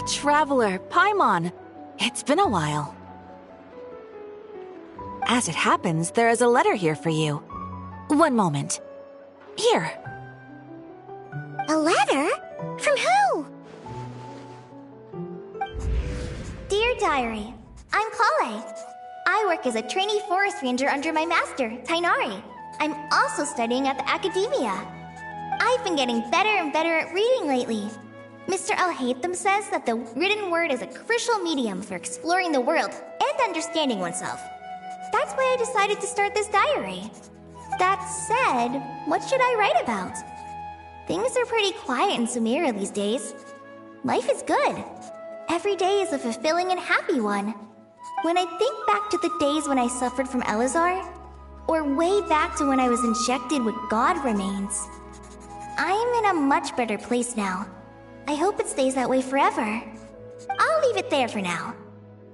Traveler, Paimon. It's been a while. As it happens, there is a letter here for you. One moment. Here. A letter? From who? Dear Diary, I'm Kale. I work as a trainee forest ranger under my master, Tainari. I'm also studying at the academia. I've been getting better and better at reading lately. Mr. Al-Haytham says that the written word is a crucial medium for exploring the world and understanding oneself. That's why I decided to start this diary. That said, what should I write about? Things are pretty quiet in Sumeru these days. Life is good. Every day is a fulfilling and happy one. When I think back to the days when I suffered from Elazar, or way back to when I was injected with God remains, I'm in a much better place now. I hope it stays that way forever. I'll leave it there for now.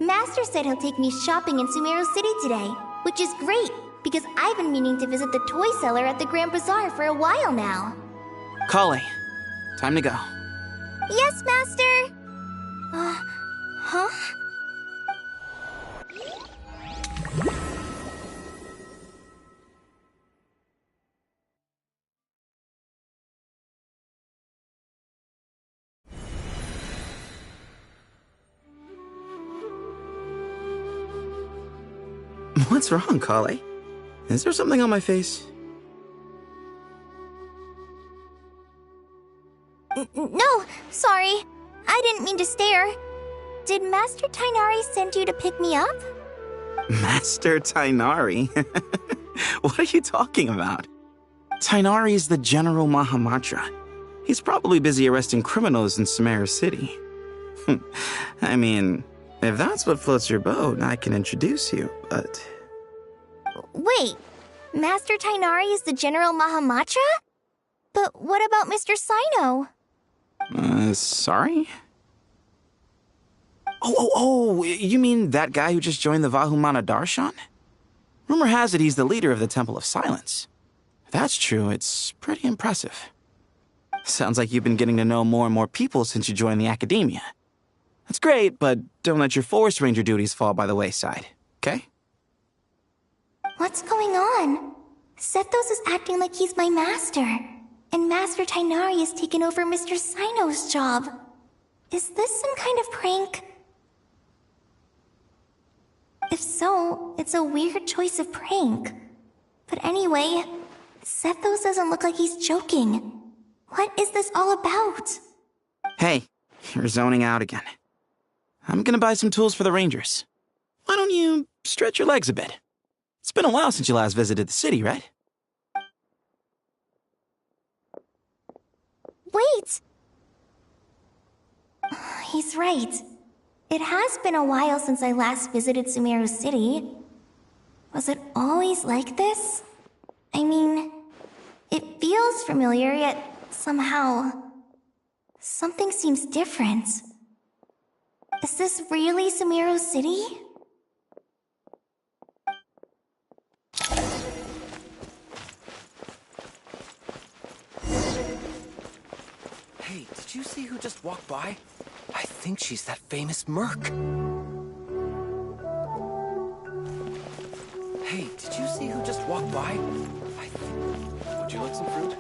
Master said he'll take me shopping in Sumeru City today, which is great because I've been meaning to visit the toy seller at the Grand Bazaar for a while now. Kale, time to go. Yes, Master! Huh? What's wrong, Kale? Is there something on my face? No, sorry. I didn't mean to stare. Did Master Tainari send you to pick me up? Master Tainari? What are you talking about? Tainari is the General Mahamatra. He's probably busy arresting criminals in Sumeru City. I mean, if that's what floats your boat, I can introduce you, but... Wait, Master Tainari is the General Mahamatra? But what about Mr. Sino? Sorry? Oh, you mean that guy who just joined the Vahumana Darshan? Rumor has it he's the leader of the Temple of Silence. If that's true, it's pretty impressive. Sounds like you've been getting to know more and more people since you joined the academia. That's great, but don't let your forest ranger duties fall by the wayside, okay? What's going on? Sethos is acting like he's my master, and Master Tainari has taken over Mr. Sino's job. Is this some kind of prank? If so, it's a weird choice of prank. But anyway, Sethos doesn't look like he's joking. What is this all about? Hey, you're zoning out again. I'm gonna buy some tools for the rangers. Why don't you stretch your legs a bit? It's been a while since you last visited the city, right? Wait! He's right. It has been a while since I last visited Sumeru City. Was it always like this? I mean, it feels familiar, yet somehow... something seems different. Is this really Sumeru City? Hey, did you see who just walked by? I think she's that famous merc. Hey, did you see who just walked by? Would you like some fruit?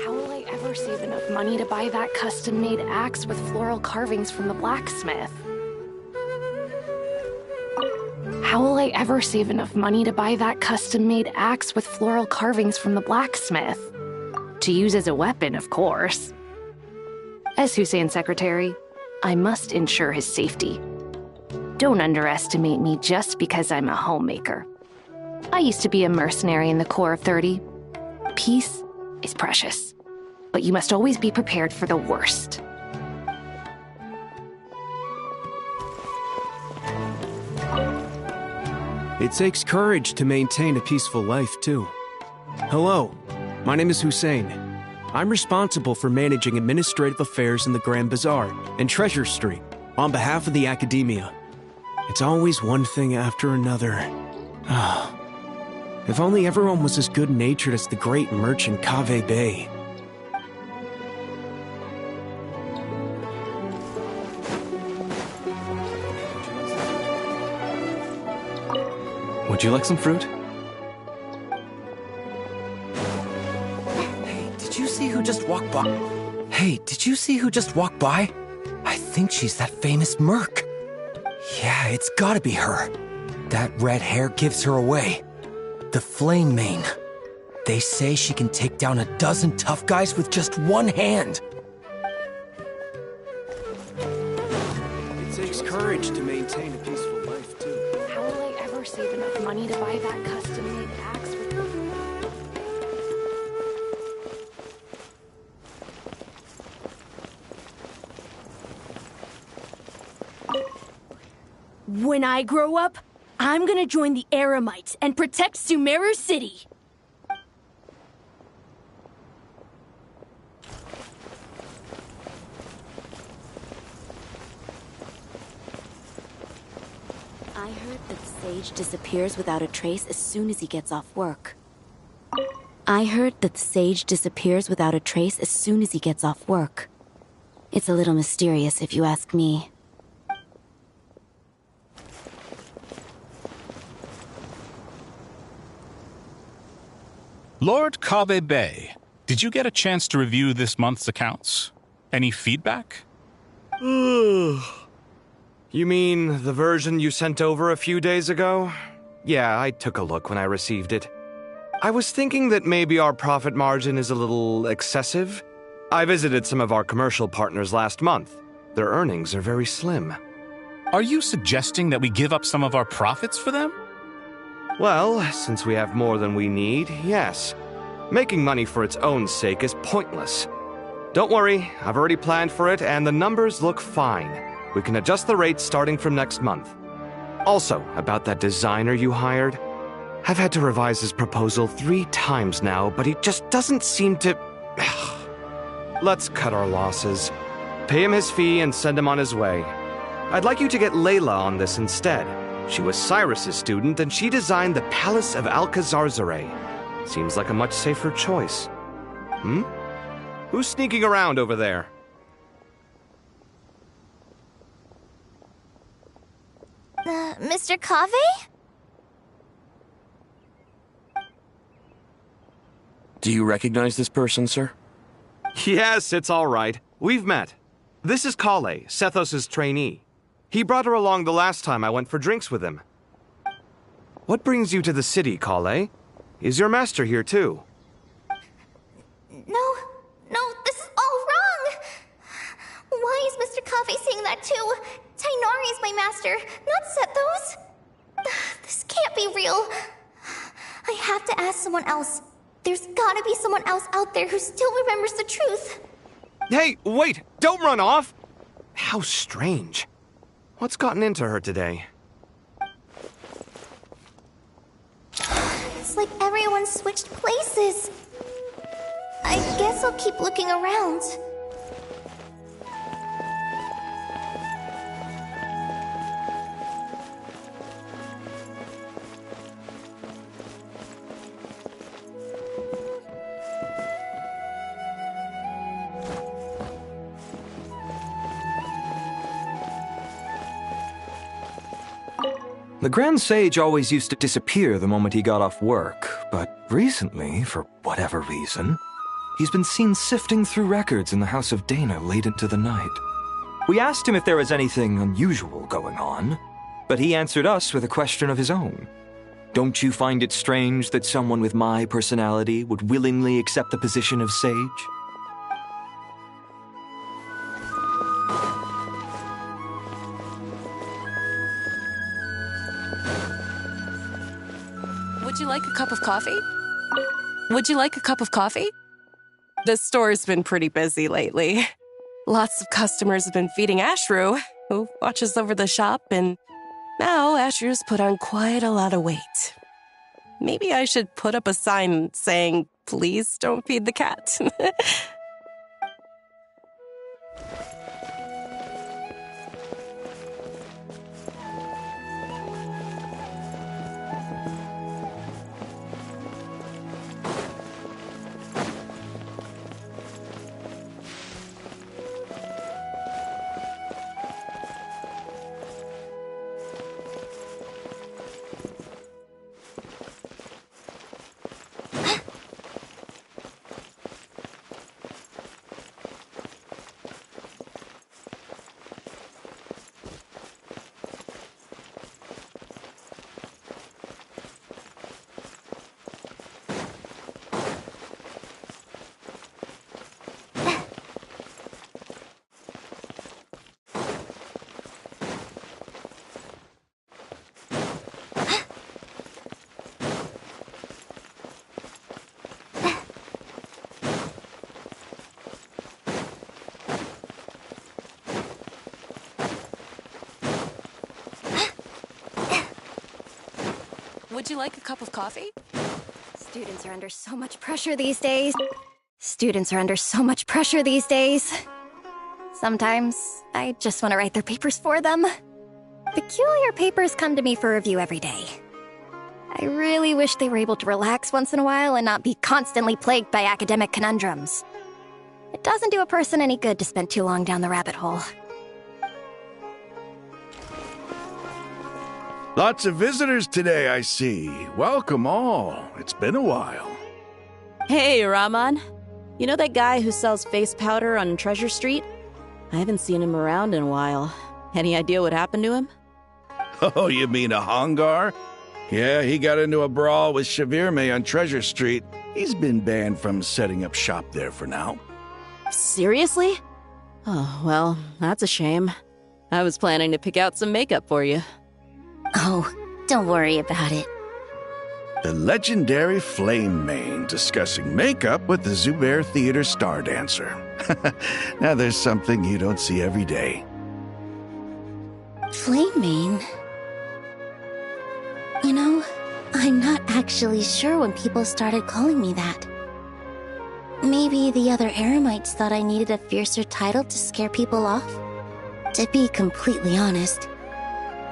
How will I ever save enough money to buy that custom-made axe with floral carvings from the blacksmith? How will I ever save enough money to buy that custom-made axe with floral carvings from the blacksmith? To use as a weapon, of course. As Hussein's secretary, I must ensure his safety. Don't underestimate me just because I'm a homemaker. I used to be a mercenary in the Corps of 30. Peace is precious, but you must always be prepared for the worst. It takes courage to maintain a peaceful life, too. Hello, my name is Hussein. I'm responsible for managing administrative affairs in the Grand Bazaar and Treasure Street on behalf of the Academia. It's always one thing after another. If only everyone was as good-natured as the great merchant Kaveh Bey. Would you like some fruit? Hey, did you see who just walked by? I think she's that famous merc. Yeah, it's gotta be her. That red hair gives her away. The Flame Mane. They say she can take down 12 tough guys with just one hand. It takes courage to maintain a peaceful life, too. How will I ever save enough money to buy that custom-made axe with... When I grow up, I'm gonna join the Eremites and protect Sumeru City. I heard that Sage disappears without a trace as soon as he gets off work. It's a little mysterious if you ask me. Lord Kabe Bay, did you get a chance to review this month's accounts? Any feedback? You mean the version you sent over a few days ago? Yeah, I took a look when I received it. I was thinking that maybe our profit margin is a little excessive. I visited some of our commercial partners last month. Their earnings are very slim. Are you suggesting that we give up some of our profits for them? Well, since we have more than we need, yes. Making money for its own sake is pointless. Don't worry, I've already planned for it, and the numbers look fine. We can adjust the rates starting from next month. Also, about that designer you hired, I've had to revise his proposal 3 times now, but he just doesn't seem to... Let's cut our losses. Pay him his fee and send him on his way. I'd like you to get Layla on this instead. She was Cyrus's student, and she designed the Palace of Alcazarzare. Seems like a much safer choice. Who's sneaking around over there? Mr. Cave? Do you recognize this person, sir? Yes, it's all right. We've met. This is Kale, Sethos' trainee. He brought her along the last time I went for drinks with him. What brings you to the city, Kale? Is your master here too? No, this is all wrong! Why is Mr. Cave saying that too? Tainari is my master, not Sethos. This can't be real. I have to ask someone else. There's gotta be someone else out there who still remembers the truth. Hey, wait! Don't run off! How strange. What's gotten into her today? It's like everyone switched places. I guess I'll keep looking around. The Grand Sage always used to disappear the moment he got off work, but recently, for whatever reason, he's been seen sifting through records in the House of Dana late into the night. We asked him if there was anything unusual going on, but he answered us with a question of his own. Don't you find it strange that someone with my personality would willingly accept the position of sage? Would you like a cup of coffee? This store's been pretty busy lately. Lots of customers have been feeding Ashru, who watches over the shop, and now Ashru's put on quite a lot of weight. Maybe I should put up a sign saying, "Please don't feed the cat." Would you like a cup of coffee? Students are under so much pressure these days. Students are under so much pressure these days. Sometimes, I just want to write their papers for them. Peculiar papers come to me for review every day. I really wish they were able to relax once in a while and not be constantly plagued by academic conundrums. It doesn't do a person any good to spend too long down the rabbit hole. Lots of visitors today, I see. Welcome all. It's been a while. Hey, Rahman. You know that guy who sells face powder on Treasure Street? I haven't seen him around in a while. Any idea what happened to him? Oh, you mean a Hongar? Yeah, he got into a brawl with Shavirme on Treasure Street. He's been banned from setting up shop there for now. Seriously? Oh, well, that's a shame. I was planning to pick out some makeup for you. Oh, don't worry about it. The legendary Flame Mane discussing makeup with the Zubair Theater star dancer. Now there's something you don't see every day. Flame Mane? You know, I'm not actually sure when people started calling me that. Maybe the other Eremites thought I needed a fiercer title to scare people off? To be completely honest,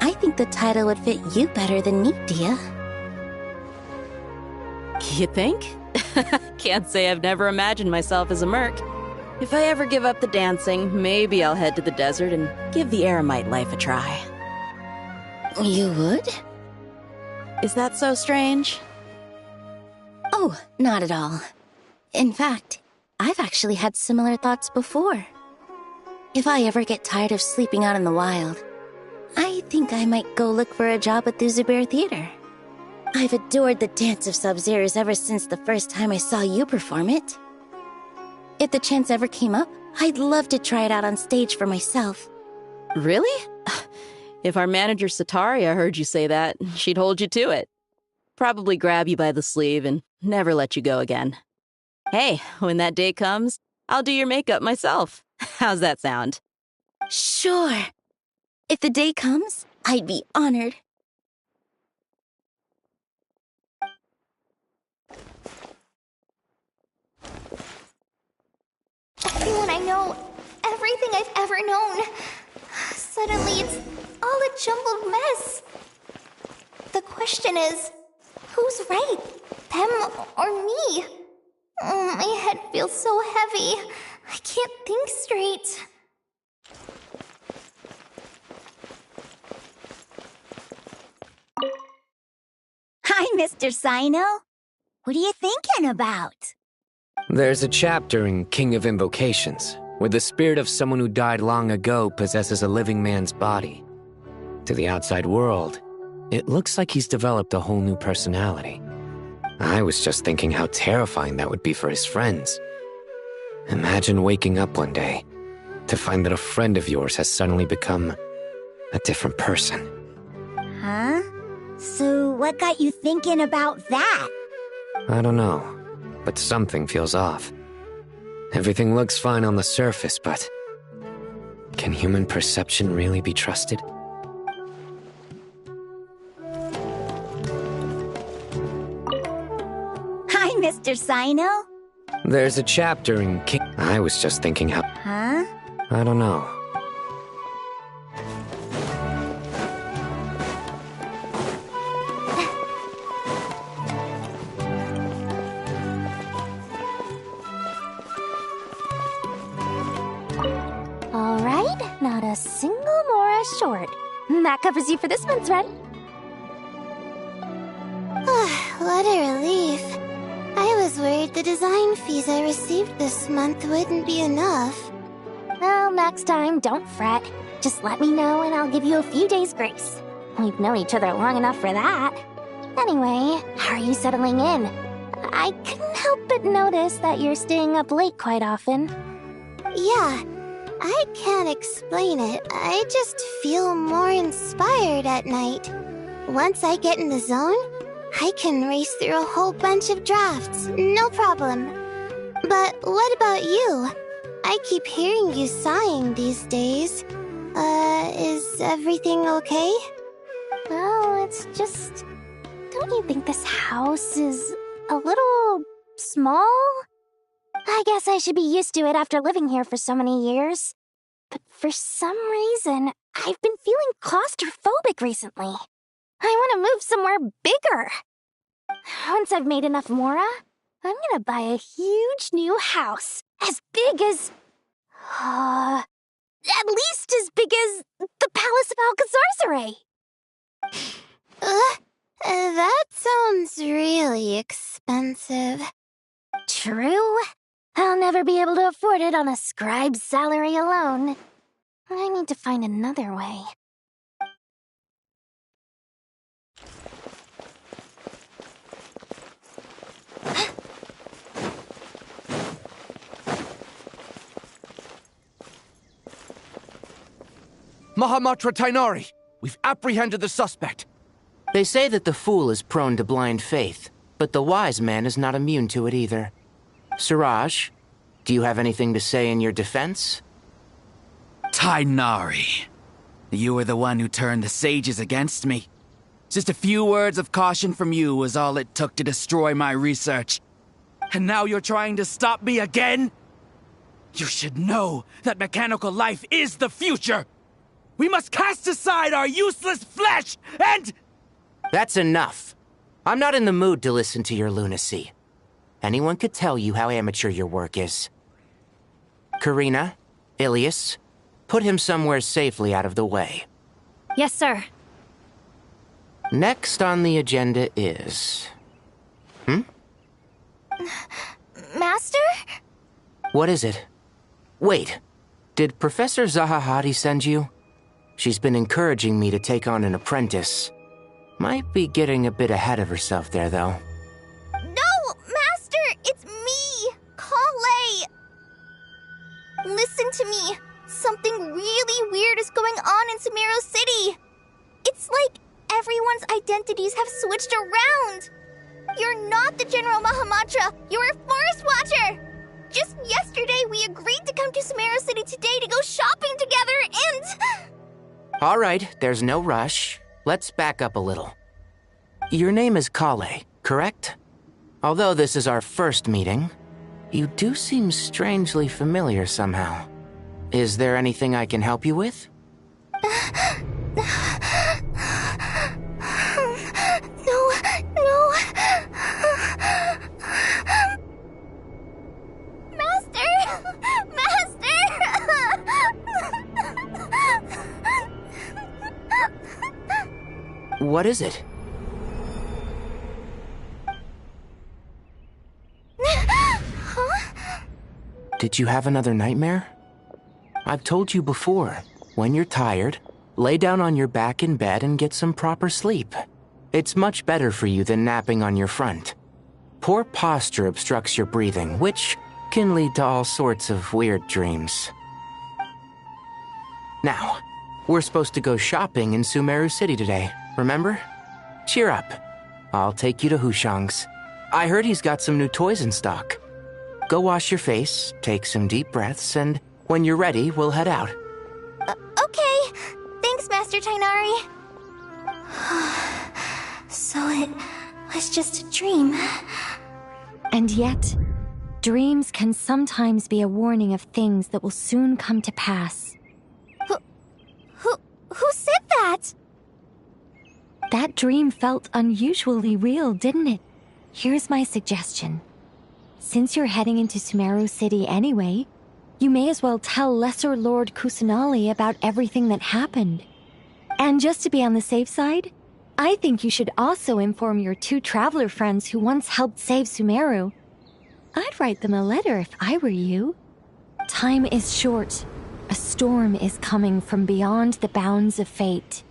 I think the title would fit you better than me, Dia. You think? Can't say I've never imagined myself as a merc. If I ever give up the dancing, maybe I'll head to the desert and give the Eremite life a try. You would? Is that so strange? Oh, not at all. In fact, I've actually had similar thoughts before. If I ever get tired of sleeping out in the wild, I think I might go look for a job at the Zubair Theater. I've adored the dance of Sub-Zero's ever since the first time I saw you perform it. If the chance ever came up, I'd love to try it out on stage for myself. Really? If our manager Sataria heard you say that, she'd hold you to it. Probably grab you by the sleeve and never let you go again. Hey, when that day comes, I'll do your makeup myself. How's that sound? Sure. If the day comes, I'd be honored. Everyone I know, everything I've ever known. Suddenly it's all a jumbled mess. The question is, who's right? Them or me? Oh, my head feels so heavy. I can't think straight. Hi, Mr. Sino. What are you thinking about? There's a chapter in King of Invocations where the spirit of someone who died long ago possesses a living man's body. To the outside world, it looks like he's developed a whole new personality. I was just thinking how terrifying that would be for his friends. Imagine waking up one day to find that a friend of yours has suddenly become a different person. Huh? So what got you thinking about that? I don't know, but something feels off. Everything looks fine on the surface, but can human perception really be trusted? Hi, Mr. Sino. There's a chapter in King... I was just thinking how... Huh? I don't know. All right, not a single more short. That covers you for this month's rent. What a relief. I was worried the design fees I received this month wouldn't be enough. Well, next time, don't fret. Just let me know and I'll give you a few days' grace. We've known each other long enough for that. Anyway, how are you settling in? I couldn't help but notice that you're staying up late quite often. Yeah, I can't explain it. I just feel more inspired at night. Once I get in the zone, I can race through a whole bunch of drafts, no problem. But what about you? I keep hearing you sighing these days. Is everything okay? Well, it's just... Don't you think this house is a little small? I guess I should be used to it after living here for so many years. But for some reason, I've been feeling claustrophobic recently. I want to move somewhere bigger. Once I've made enough Mora, I'm gonna buy a huge new house. As big as... at least as big as the Palace of Alcazarzaray. That sounds really expensive. True. I'll never be able to afford it on a scribe's salary alone. I need to find another way. Mahamatra Tainari, we've apprehended the suspect. They say that the fool is prone to blind faith, but the wise man is not immune to it either. Suraj, do you have anything to say in your defense? Tainari, you were the one who turned the sages against me. Just a few words of caution from you was all it took to destroy my research. And now you're trying to stop me again? You should know that mechanical life is the future! We must cast aside our useless flesh and... That's enough. I'm not in the mood to listen to your lunacy. Anyone could tell you how amateur your work is. Karina, Ilias, put him somewhere safely out of the way. Yes, sir. Next on the agenda is... Master? What is it? Wait, did Professor Zahahati send you? She's been encouraging me to take on an apprentice. Might be getting a bit ahead of herself there, though. No, Master! It's me! Kale! Listen to me. Something really weird is going on in Sumeru City. It's like everyone's identities have switched around. You're not the General Mahamatra. You're a Forest Watcher. Just yesterday, we agreed to come to Sumeru City today to go shopping together and... All right, there's no rush. Let's back up a little. Your name is Kale, correct? Although this is our first meeting, you do seem strangely familiar somehow. Is there anything I can help you with? No. What is it? Huh? Did you have another nightmare? I've told you before, when you're tired, lay down on your back in bed and get some proper sleep. It's much better for you than napping on your front. Poor posture obstructs your breathing, which can lead to all sorts of weird dreams. Now, we're supposed to go shopping in Sumeru City today, remember? Cheer up. I'll take you to Hushang's. I heard he's got some new toys in stock. Go wash your face, take some deep breaths, and when you're ready, we'll head out. Okay. Thanks, Master Tainari. So it was just a dream. And yet, dreams can sometimes be a warning of things that will soon come to pass. Who said that? That dream felt unusually real, didn't it? Here's my suggestion. Since you're heading into Sumeru City anyway, you may as well tell Lesser Lord Kusanali about everything that happened. And just to be on the safe side, I think you should also inform your 2 traveler friends who once helped save Sumeru. I'd write them a letter if I were you. Time is short. A storm is coming from beyond the bounds of fate.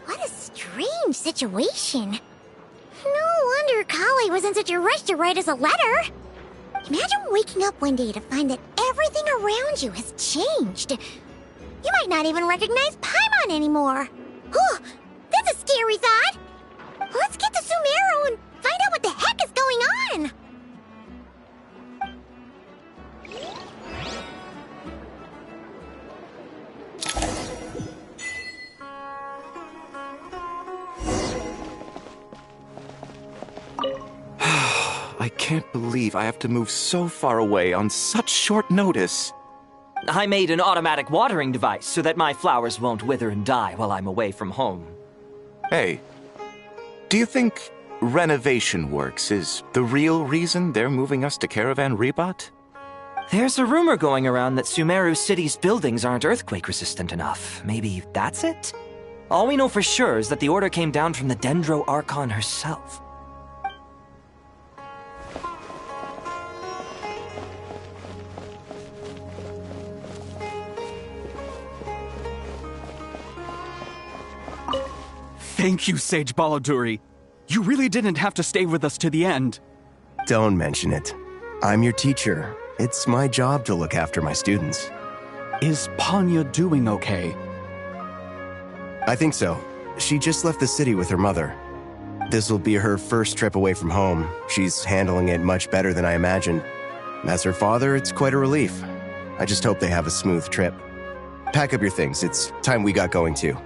What a strange situation. No wonder Kale was in such a rush to write us a letter. Imagine waking up one day to find that everything around you has changed. You might not even recognize Paimon anymore. Oh, that's a scary thought! Let's get to Sumeru and find out what the heck is going on! I can't believe I have to move so far away on such short notice. I made an automatic watering device so that my flowers won't wither and die while I'm away from home. Hey, do you think renovation works is the real reason they're moving us to Caravan Rebot? There's a rumor going around that Sumeru City's buildings aren't earthquake-resistant enough. Maybe that's it? All we know for sure is that the order came down from the Dendro Archon herself. Thank you, Sage Baladuri. You really didn't have to stay with us to the end. Don't mention it. I'm your teacher. It's my job to look after my students. Is Panya doing okay? I think so. She just left the city with her mother. This'll be her first trip away from home. She's handling it much better than I imagined. As her father, it's quite a relief. I just hope they have a smooth trip. Pack up your things. It's time we got going too.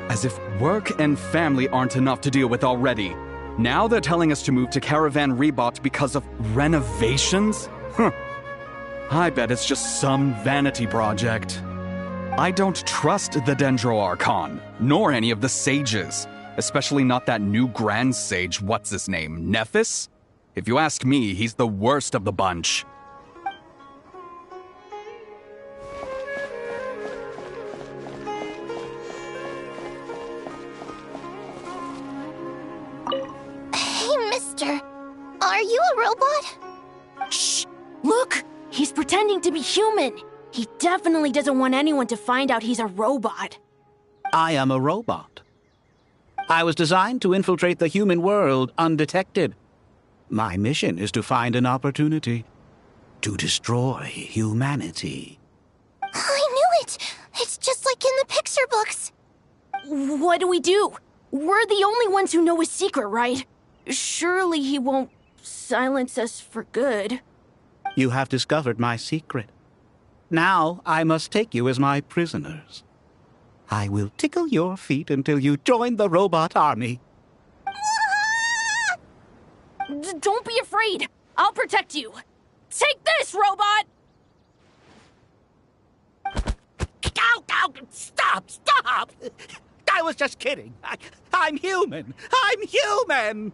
As if work and family aren't enough to deal with already. Now they're telling us to move to Caravan Rebot because of renovations? Huh. I bet it's just some vanity project. I don't trust the Dendro Archon, nor any of the sages. Especially not that new Grand Sage, what's his name, Nephis? If you ask me, he's the worst of the bunch. Are you a robot? Shh! Look! He's pretending to be human! He definitely doesn't want anyone to find out he's a robot. I am a robot. I was designed to infiltrate the human world undetected. My mission is to find an opportunity to destroy humanity. I knew it! It's just like in the picture books. What do? We're the only ones who know his secret, right? Surely he won't silence us for good. You have discovered my secret. Now I must take you as my prisoners. I will tickle your feet until you join the robot army. Don't be afraid. I'll protect you. Take this, robot! Ow! Stop! I was just kidding. I'm human. I'm human!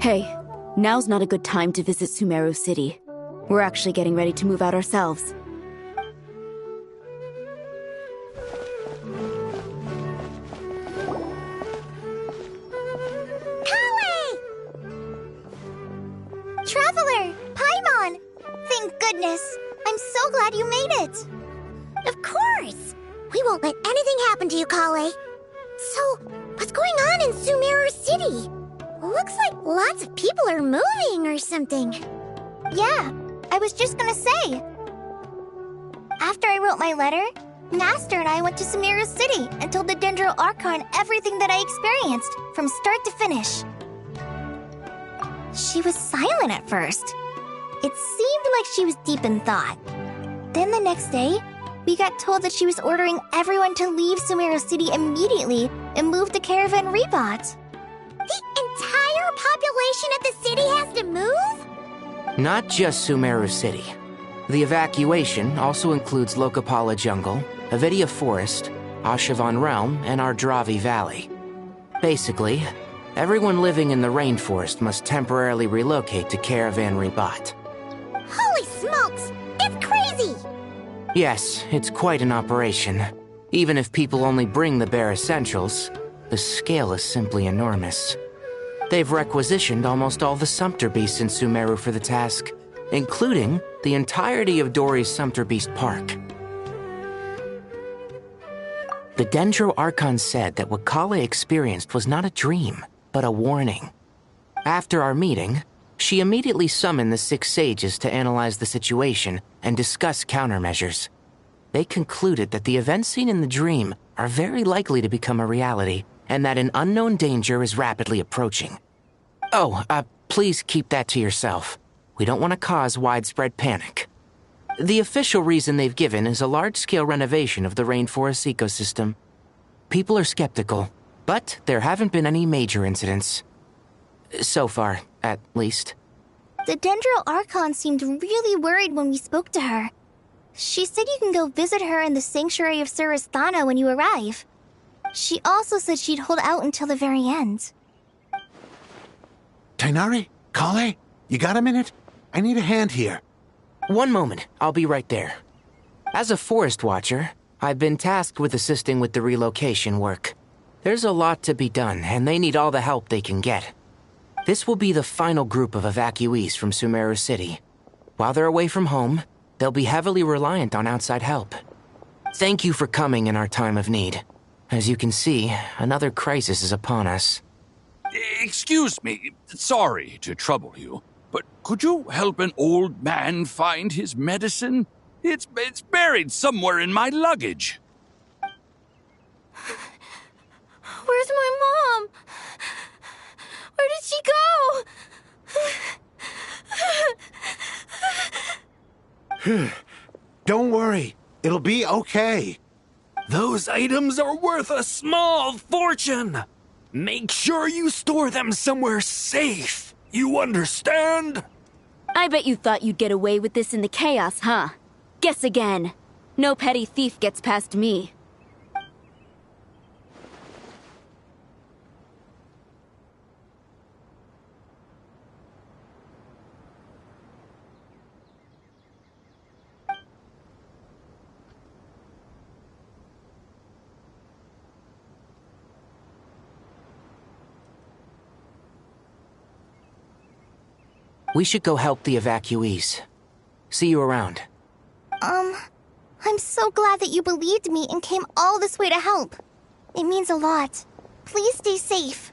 Hey, now's not a good time to visit Sumeru City. We're actually getting ready to move out ourselves. Traveler! Paimon! Thank goodness! I'm so glad you made it! Of course! We won't let anything happen to you, Kale. So, what's going on in Sumeru City? Looks like lots of people are moving or something. Yeah, I was just gonna say. After I wrote my letter, Master and I went to Sumeru City and told the Dendro Archon everything that I experienced, from start to finish. She was silent at first. It seemed like she was deep in thought. Then the next day, we got told that she was ordering everyone to leave Sumeru City immediately and move to Caravan Rebot. The entire population of the city has to move? Not just Sumeru City. The evacuation also includes Lokapala Jungle, Avidia Forest, Ashavan Realm, and Ardravi Valley. Basically, everyone living in the rainforest must temporarily relocate to Caravan Rebot. Holy smokes! It's crazy! Yes, it's quite an operation. Even if people only bring the bare essentials, the scale is simply enormous. They've requisitioned almost all the Sumpter Beasts in Sumeru for the task, including the entirety of Dori's Sumpter Beast Park. The Dendro Archon said that what Kale experienced was not a dream, but a warning. After our meeting, she immediately summoned the 6 sages to analyze the situation and discuss countermeasures. They concluded that the events seen in the dream are very likely to become a reality, and that an unknown danger is rapidly approaching. Oh, please keep that to yourself. We don't want to cause widespread panic. The official reason they've given is a large-scale renovation of the rainforest ecosystem. People are skeptical, but there haven't been any major incidents. So far, at least. The Dendro Archon seemed really worried when we spoke to her. She said you can go visit her in the Sanctuary of Surasthana when you arrive. She also said she'd hold out until the very end. Tighnari? Kale? You got a minute? I need a hand here. One moment, I'll be right there. As a forest watcher, I've been tasked with assisting with the relocation work. There's a lot to be done, and they need all the help they can get. This will be the final group of evacuees from Sumeru City. While they're away from home, they'll be heavily reliant on outside help. Thank you for coming in our time of need. As you can see, another crisis is upon us. Excuse me, sorry to trouble you, but could you help an old man find his medicine? It's buried somewhere in my luggage. Where's my mom? Where did she go? Don't worry, it'll be okay. Those items are worth a small fortune. Make sure you store them somewhere safe. You understand? I bet you thought you'd get away with this in the chaos, huh? Guess again. No petty thief gets past me. We should go help the evacuees. See you around. I'm so glad that you believed me and came all this way to help. It means a lot. Please stay safe.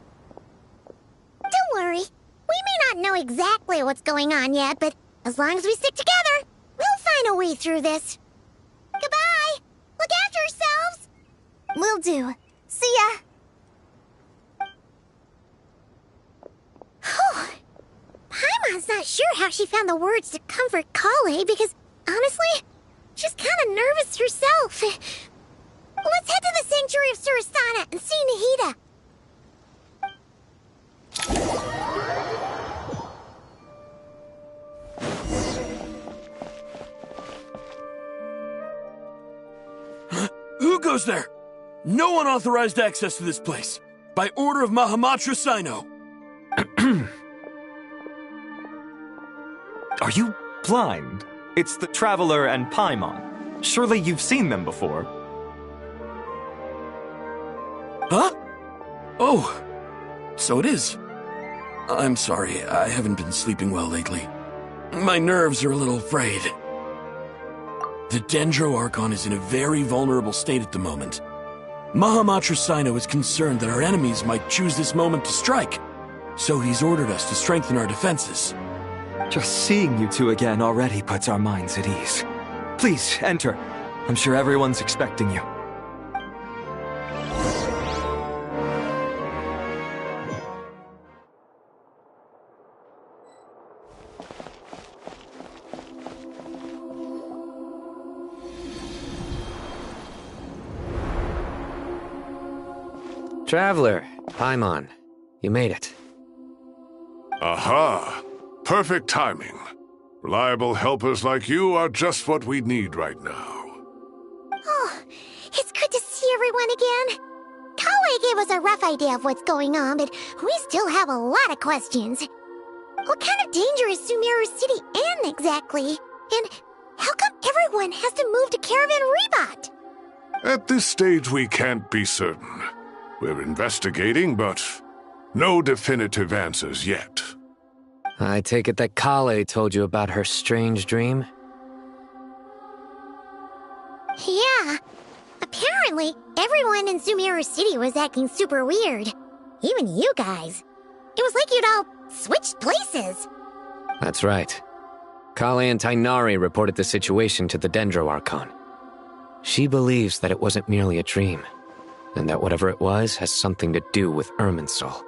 Don't worry. We may not know exactly what's going on yet, but as long as we stick together, we'll find a way through this. Goodbye! Look after yourselves! Will do. See ya! Paimon's not sure how she found the words to comfort Kale because, honestly, she's kind of nervous herself. Let's head to the Sanctuary of Surasthana and see Nahida. Who goes there? No unauthorized access to this place. By order of Mahamatra Sino. Are you blind? It's the Traveler and Paimon. Surely you've seen them before. Huh? Oh, so it is. I'm sorry, I haven't been sleeping well lately. My nerves are a little frayed. The Dendro Archon is in a very vulnerable state at the moment. Mahamatra Sino is concerned that our enemies might choose this moment to strike, so he's ordered us to strengthen our defenses. Just seeing you two again already puts our minds at ease. Please, enter. I'm sure everyone's expecting you. Traveler, Paimon, you made it. Aha! Perfect timing. Reliable helpers like you are just what we need right now. Oh, it's good to see everyone again. Kale gave us a rough idea of what's going on, but we still have a lot of questions. What kind of danger is Sumeru City in exactly? And how come everyone has to move to Caravan Rebot? At this stage, we can't be certain. We're investigating, but no definitive answers yet. I take it that Kale told you about her strange dream? Yeah. Apparently, everyone in Sumeru City was acting super weird. Even you guys. It was like you'd all switched places. That's right. Kale and Tainari reported the situation to the Dendro Archon. She believes that it wasn't merely a dream, and that whatever it was has something to do with Irminsul.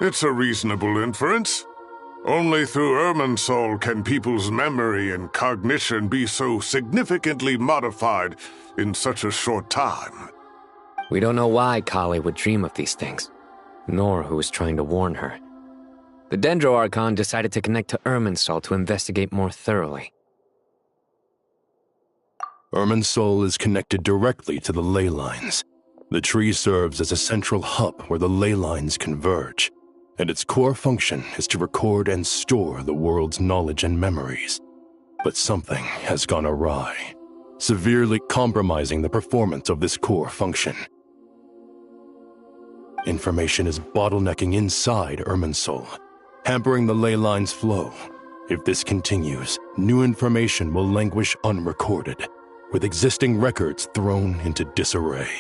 It's a reasonable inference. Only through Irminsul can people's memory and cognition be so significantly modified in such a short time. We don't know why Kale would dream of these things, nor who was trying to warn her. The Dendro Archon decided to connect to Irminsul to investigate more thoroughly. Irminsul is connected directly to the ley lines. The tree serves as a central hub where the ley lines converge, and its core function is to record and store the world's knowledge and memories. But something has gone awry, severely compromising the performance of this core function. Information is bottlenecking inside Irminsul, hampering the ley line's flow. If this continues, new information will languish unrecorded, with existing records thrown into disarray.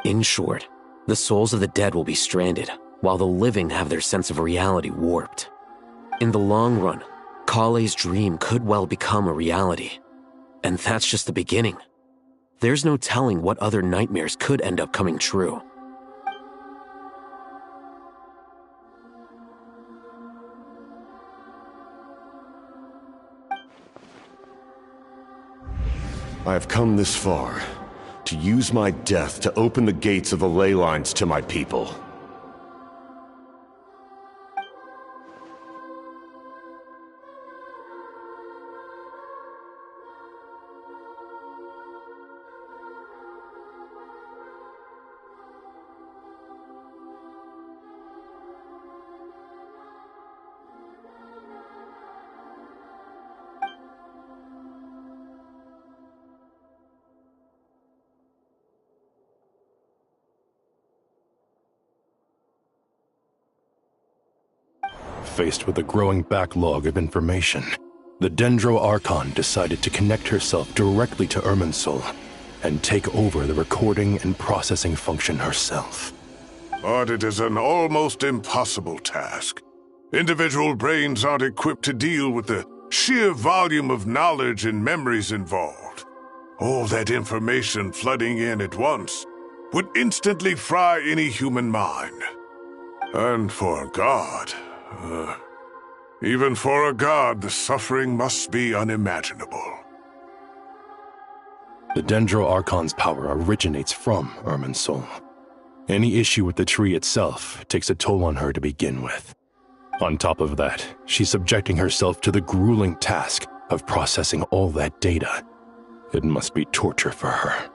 In short, the souls of the dead will be stranded, while the living have their sense of reality warped. In the long run, Kale's dream could well become a reality. And that's just the beginning. There's no telling what other nightmares could end up coming true. I have come this far, to use my death to open the gates of the ley lines to my people. Faced with a growing backlog of information, the Dendro Archon decided to connect herself directly to Irminsul and take over the recording and processing function herself. But it is an almost impossible task. Individual brains aren't equipped to deal with the sheer volume of knowledge and memories involved. All that information flooding in at once would instantly fry any human mind. And for a god, even for a god, the suffering must be unimaginable. The Dendro Archon's power originates from Irminsul. Any issue with the tree itself takes a toll on her to begin with. On top of that, she's subjecting herself to the grueling task of processing all that data. It must be torture for her.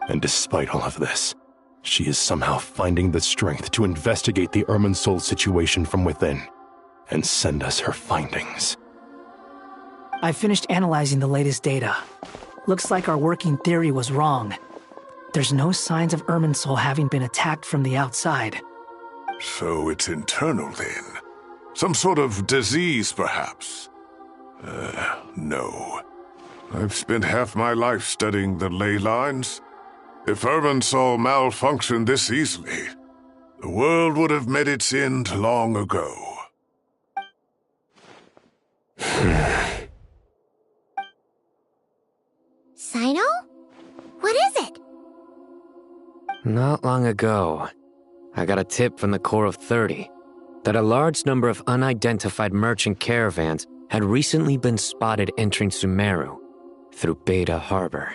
And despite all of this, she is somehow finding the strength to investigate the Irminsul situation from within and send us her findings. I finished analyzing the latest data. Looks like our working theory was wrong. There's no signs of Irminsul having been attacked from the outside. So it's internal then? Some sort of disease, perhaps? No. I've spent half my life studying the ley lines. If Irminsul malfunctioned this easily, the world would have met its end long ago. Sino? What is it? Not long ago, I got a tip from the Corps of 30 that a large number of unidentified merchant caravans had recently been spotted entering Sumeru through Beta Harbor.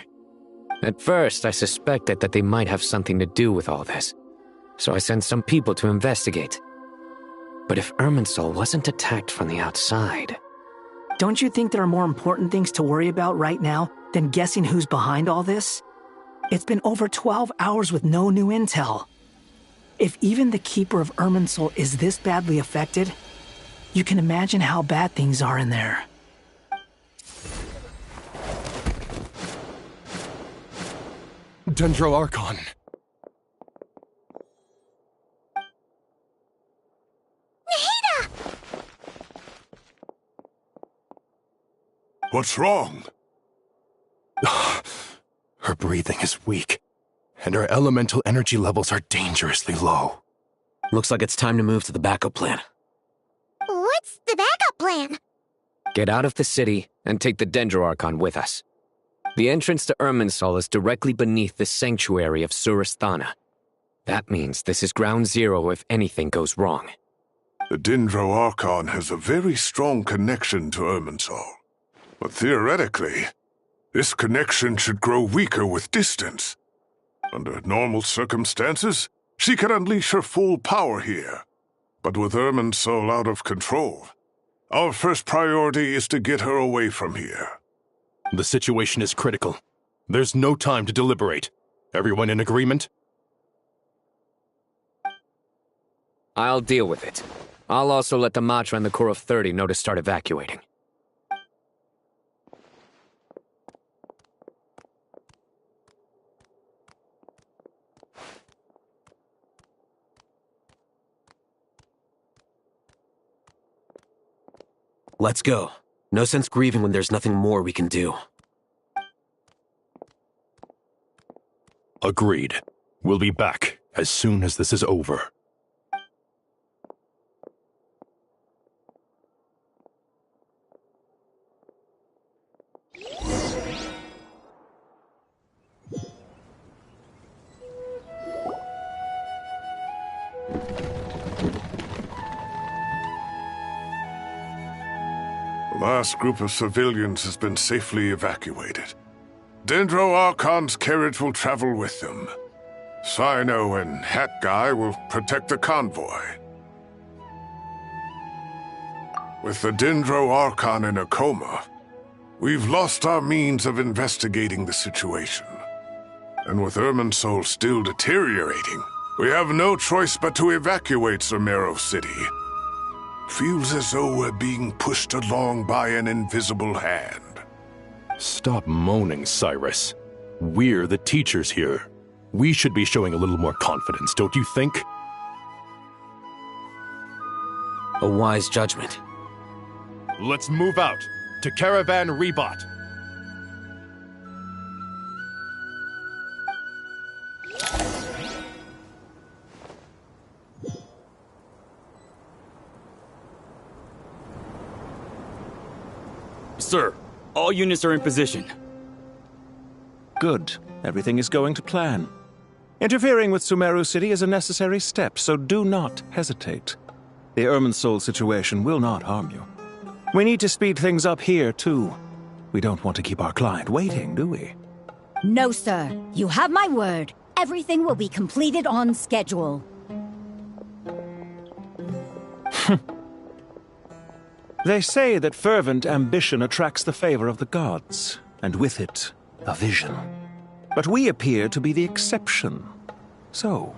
At first, I suspected that they might have something to do with all this, so I sent some people to investigate. But if Irminsul wasn't attacked from the outside... Don't you think there are more important things to worry about right now than guessing who's behind all this? It's been over 12 hours with no new intel. If even the Keeper of Irminsul is this badly affected, you can imagine how bad things are in there. Dendro Archon. What's wrong? Her breathing is weak, and our elemental energy levels are dangerously low. Looks like it's time to move to the backup plan. What's the backup plan? Get out of the city and take the Dendroarchon with us. The entrance to Irminsul is directly beneath the sanctuary of Surasthana. That means this is ground zero if anything goes wrong. The Dendroarchon has a very strong connection to Irminsul. But theoretically, this connection should grow weaker with distance. Under normal circumstances, she can unleash her full power here. But with Irminsul out of control, our first priority is to get her away from here. The situation is critical. There's no time to deliberate. Everyone in agreement? I'll deal with it. I'll also let the Matra and the Core of 30 know to start evacuating. Let's go. No sense grieving when there's nothing more we can do. Agreed. We'll be back as soon as this is over. The last group of civilians has been safely evacuated. Dendroarchon's carriage will travel with them. Sino and Hat Guy will protect the convoy. With the Dendroarchon in a coma, we've lost our means of investigating the situation. And with Irminsul still deteriorating, we have no choice but to evacuate Sumeru City. Feels as though we're being pushed along by an invisible hand. Stop moaning, Cyrus. We're the teachers here. We should be showing a little more confidence, don't you think? A wise judgment. Let's move out to Caravan Rebot. Sir, all units are in position. Good. Everything is going to plan. Interfering with Sumeru City is a necessary step, so do not hesitate. The Irminsul situation will not harm you. We need to speed things up here, too. We don't want to keep our client waiting, do we? No, sir. You have my word. Everything will be completed on schedule. They say that fervent ambition attracts the favor of the gods, and with it, a vision. But we appear to be the exception. So,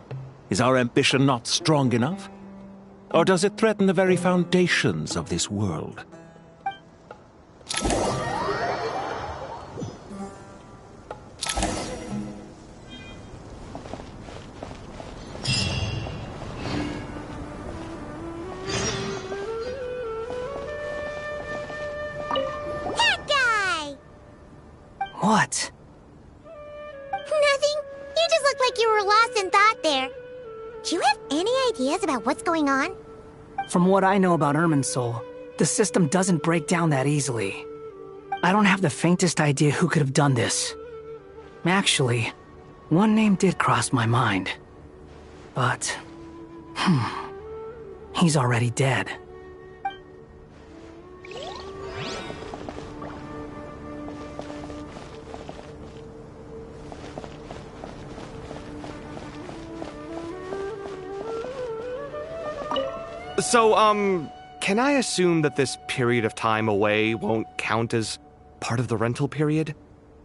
is our ambition not strong enough? Or does it threaten the very foundations of this world? What? Nothing. You just looked like you were lost in thought there. Do you have any ideas about what's going on? From what I know about Irminsul, the system doesn't break down that easily. I don't have the faintest idea who could have done this. Actually, one name did cross my mind. But, he's already dead. So, can I assume that this period of time away won't count as part of the rental period?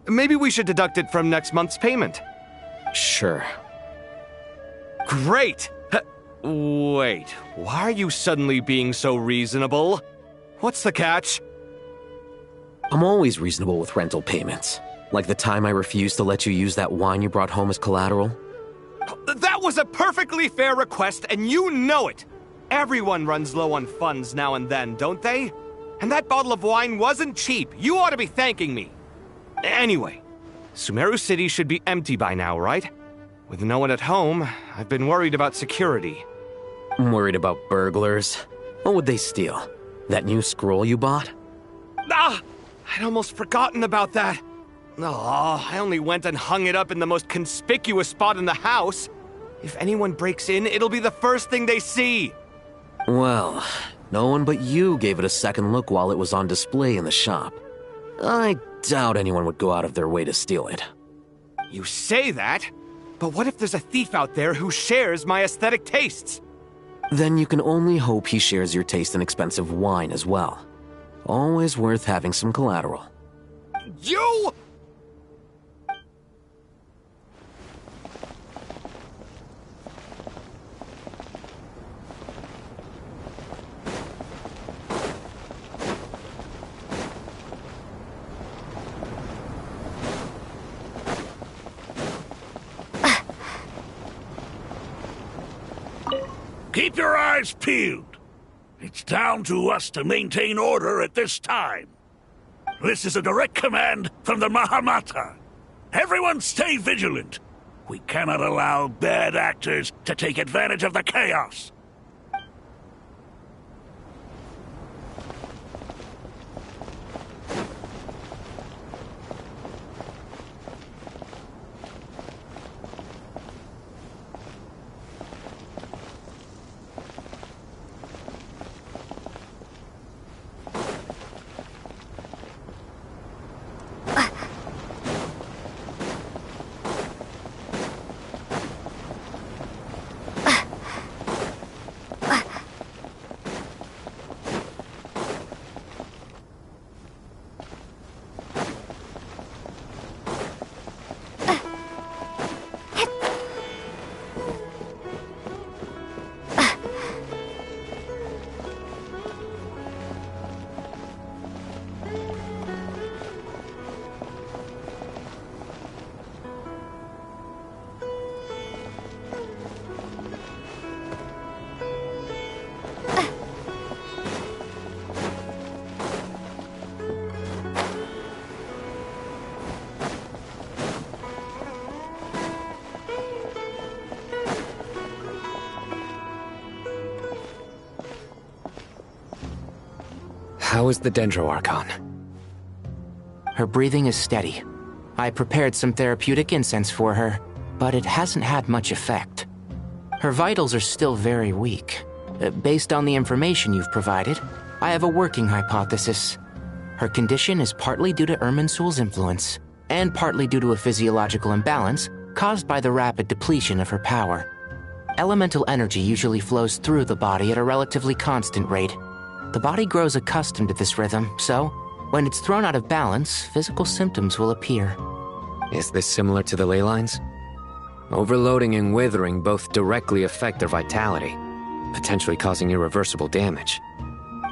Maybe we should deduct it from next month's payment. Sure. Great! Wait, why are you suddenly being so reasonable? What's the catch? I'm always reasonable with rental payments. Like the time I refused to let you use that wine you brought home as collateral. That was a perfectly fair request, and you know it! Everyone runs low on funds now and then, don't they? And that bottle of wine wasn't cheap. You ought to be thanking me. Anyway, Sumeru City should be empty by now, right? With no one at home, I've been worried about security. I'm worried about burglars. What would they steal? That new scroll you bought? Ah! I'd almost forgotten about that. Oh, I only went and hung it up in the most conspicuous spot in the house. If anyone breaks in, it'll be the first thing they see. Well, no one but you gave it a second look while it was on display in the shop. I doubt anyone would go out of their way to steal it. You say that, but what if there's a thief out there who shares my aesthetic tastes? Then you can only hope he shares your taste in expensive wine as well. Always worth having some collateral. You! Keep your eyes peeled. It's down to us to maintain order at this time. This is a direct command from the Mahamata. Everyone stay vigilant. We cannot allow bad actors to take advantage of the chaos. How is the Dendro-Archon? Her breathing is steady. I prepared some therapeutic incense for her, but it hasn't had much effect. Her vitals are still very weak. Based on the information you've provided, I have a working hypothesis. Her condition is partly due to Irminsul's influence, and partly due to a physiological imbalance caused by the rapid depletion of her power. Elemental energy usually flows through the body at a relatively constant rate. The body grows accustomed to this rhythm, so when it's thrown out of balance, physical symptoms will appear. Is this similar to the ley lines? Overloading and withering both directly affect their vitality, potentially causing irreversible damage.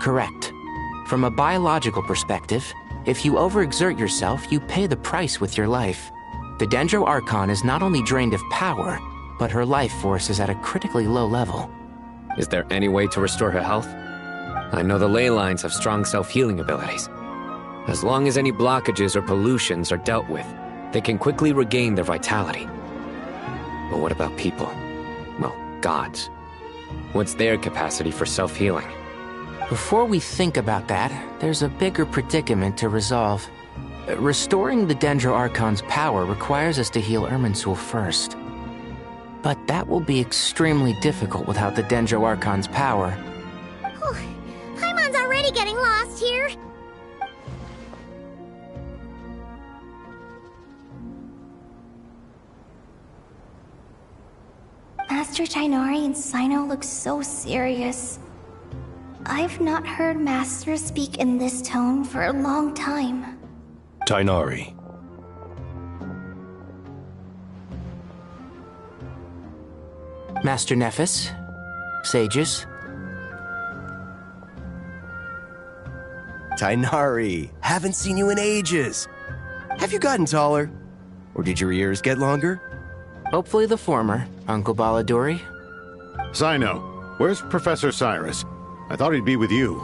Correct. From a biological perspective, if you overexert yourself, you pay the price with your life. The Dendro-Archon is not only drained of power, but her life force is at a critically low level. Is there any way to restore her health? I know the ley lines have strong self-healing abilities. As long as any blockages or pollutions are dealt with, they can quickly regain their vitality. But what about people? Well, gods. What's their capacity for self-healing? Before we think about that, there's a bigger predicament to resolve. Restoring the Dendro-Archon's power requires us to heal Irminsul first. But that will be extremely difficult without the Dendro-Archon's power. Paimon's already getting lost here. Master Tainari and Sino look so serious. I've not heard Master speak in this tone for a long time. Tainari. Master Nephis, sages. Tainari, haven't seen you in ages. Have you gotten taller? Or did your ears get longer? Hopefully the former, Uncle Baladuri. Sino, where's Professor Cyrus? I thought he'd be with you.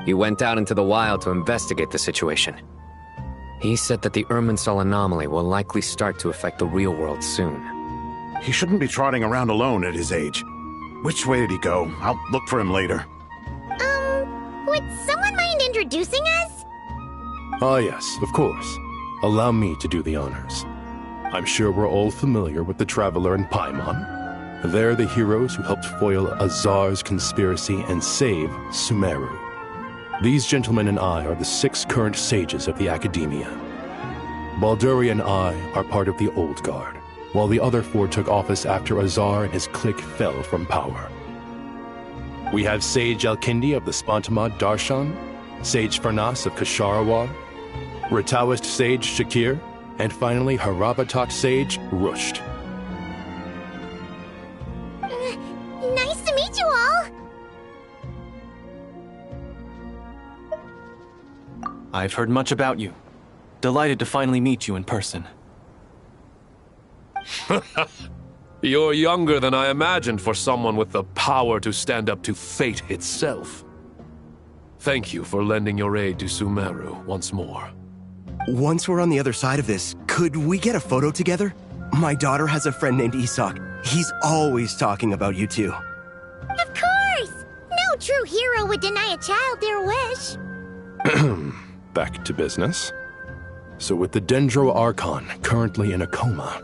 He went out into the wild to investigate the situation. He said that the Irminsul anomaly will likely start to affect the real world soon. He shouldn't be trotting around alone at his age. Which way did he go? I'll look for him later. Would someone mind introducing us? Ah yes, of course. Allow me to do the honors. I'm sure we're all familiar with the Traveler and Paimon. They're the heroes who helped foil Azar's conspiracy and save Sumeru. These gentlemen and I are the 6 current sages of the Academia. Balduri and I are part of the Old Guard, while the other 4 took office after Azar and his clique fell from power. We have Sage Alkindi of the Spantamad Darshan, Sage Farnas of Kasharawar, Rataoist Sage Shakir, and finally Haravatat Sage Rusht. Nice to meet you all! I've heard much about you. Delighted to finally meet you in person. You're younger than I imagined for someone with the power to stand up to fate itself. Thank you for lending your aid to Sumeru once more. Once we're on the other side of this, could we get a photo together? My daughter has a friend named Isak. He's always talking about you two. Of course! No true hero would deny a child their wish. Back to business. So with the Dendro Archon currently in a coma,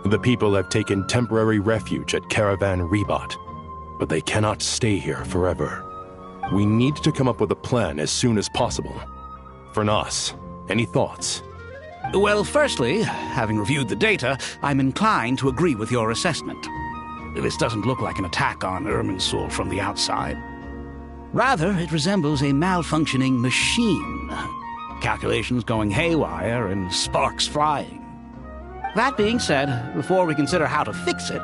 the people have taken temporary refuge at Caravan Rebot, but they cannot stay here forever. We need to come up with a plan as soon as possible. Fernas, any thoughts? Well, firstly, having reviewed the data, I'm inclined to agree with your assessment. This doesn't look like an attack on Irminsul from the outside. Rather, it resembles a malfunctioning machine. Calculations going haywire and sparks flying. That being said, before we consider how to fix it,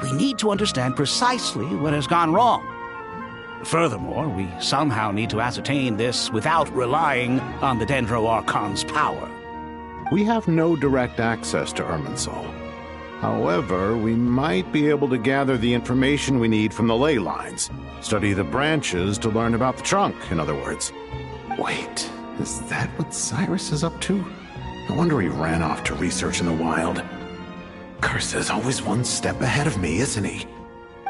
we need to understand precisely what has gone wrong. Furthermore, we somehow need to ascertain this without relying on the Dendro Archon's power. We have no direct access to Irminsul. However, we might be able to gather the information we need from the ley lines. Study the branches to learn about the trunk, in other words. Wait, is that what Cyrus is up to? No wonder he ran off to research in the wild. Curse is always one step ahead of me, isn't he?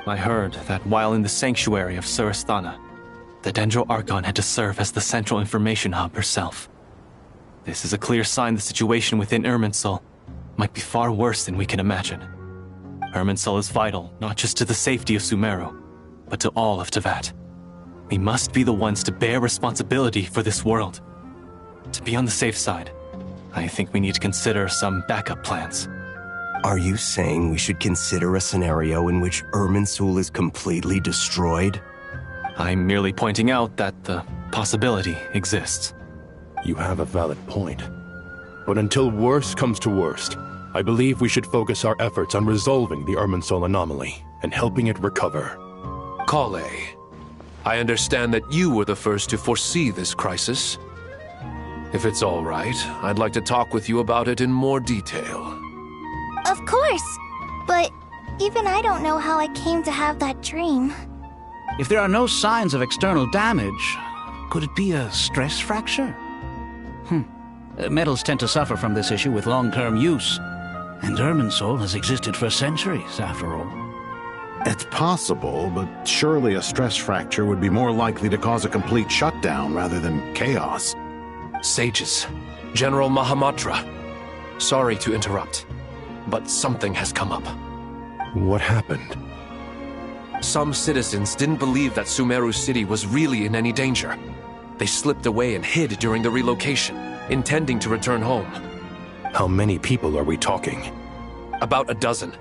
I heard that while in the sanctuary of Surasthana, the Dendro Archon had to serve as the central information hub herself. This is a clear sign the situation within Irminsul might be far worse than we can imagine. Irminsul is vital not just to the safety of Sumeru, but to all of Teyvat. We must be the ones to bear responsibility for this world. To be on the safe side, I think we need to consider some backup plans. Are you saying we should consider a scenario in which Irminsul is completely destroyed? I'm merely pointing out that the possibility exists. You have a valid point. But until worst comes to worst, I believe we should focus our efforts on resolving the Irminsul anomaly and helping it recover. Kale, I understand that you were the first to foresee this crisis. If it's all right, I'd like to talk with you about it in more detail. Of course! But even I don't know how I came to have that dream. If there are no signs of external damage, could it be a stress fracture? Metals tend to suffer from this issue with long-term use, and Irminsul has existed for centuries, after all. It's possible, but surely a stress fracture would be more likely to cause a complete shutdown rather than chaos. Sages, General Mahamatra, sorry to interrupt, but something has come up. What happened? Some citizens didn't believe that Sumeru City was really in any danger. They slipped away and hid during the relocation, intending to return home. How many people are we talking? About a dozen.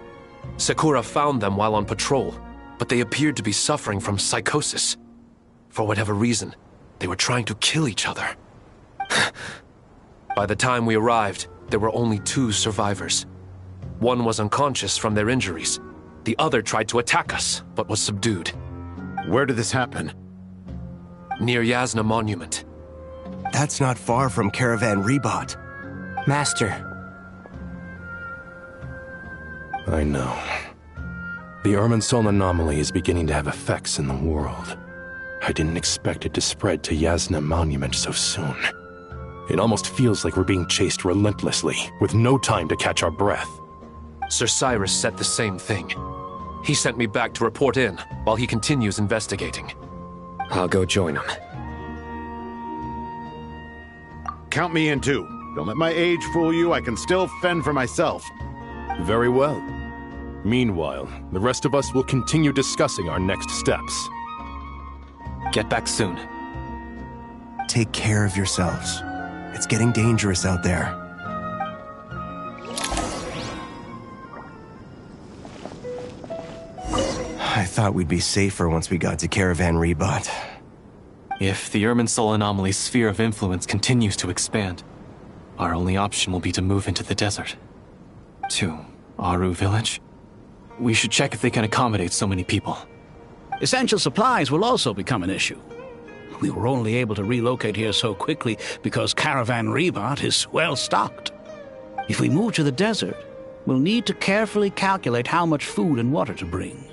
Sakura found them while on patrol, but they appeared to be suffering from psychosis. For whatever reason, they were trying to kill each other. By the time we arrived, there were only 2 survivors. One was unconscious from their injuries. The other tried to attack us, but was subdued. Where did this happen? Near Yasna Monument. That's not far from Caravan Rebot. Master. I know. The Irminsul anomaly is beginning to have effects in the world. I didn't expect it to spread to Yasna Monument so soon. It almost feels like we're being chased relentlessly, with no time to catch our breath. Sir Cyrus said the same thing. He sent me back to report in, while he continues investigating. I'll go join him. Count me in too. Don't let my age fool you, I can still fend for myself. Very well. Meanwhile, the rest of us will continue discussing our next steps. Get back soon. Take care of yourselves. It's getting dangerous out there. I thought we'd be safer once we got to Caravan Rebot. If the Irminsul anomaly's sphere of influence continues to expand, our only option will be to move into the desert. To Aru Village? We should check if they can accommodate so many people. Essential supplies will also become an issue. We were only able to relocate here so quickly because Caravan Rebot is well stocked. If we move to the desert, we'll need to carefully calculate how much food and water to bring.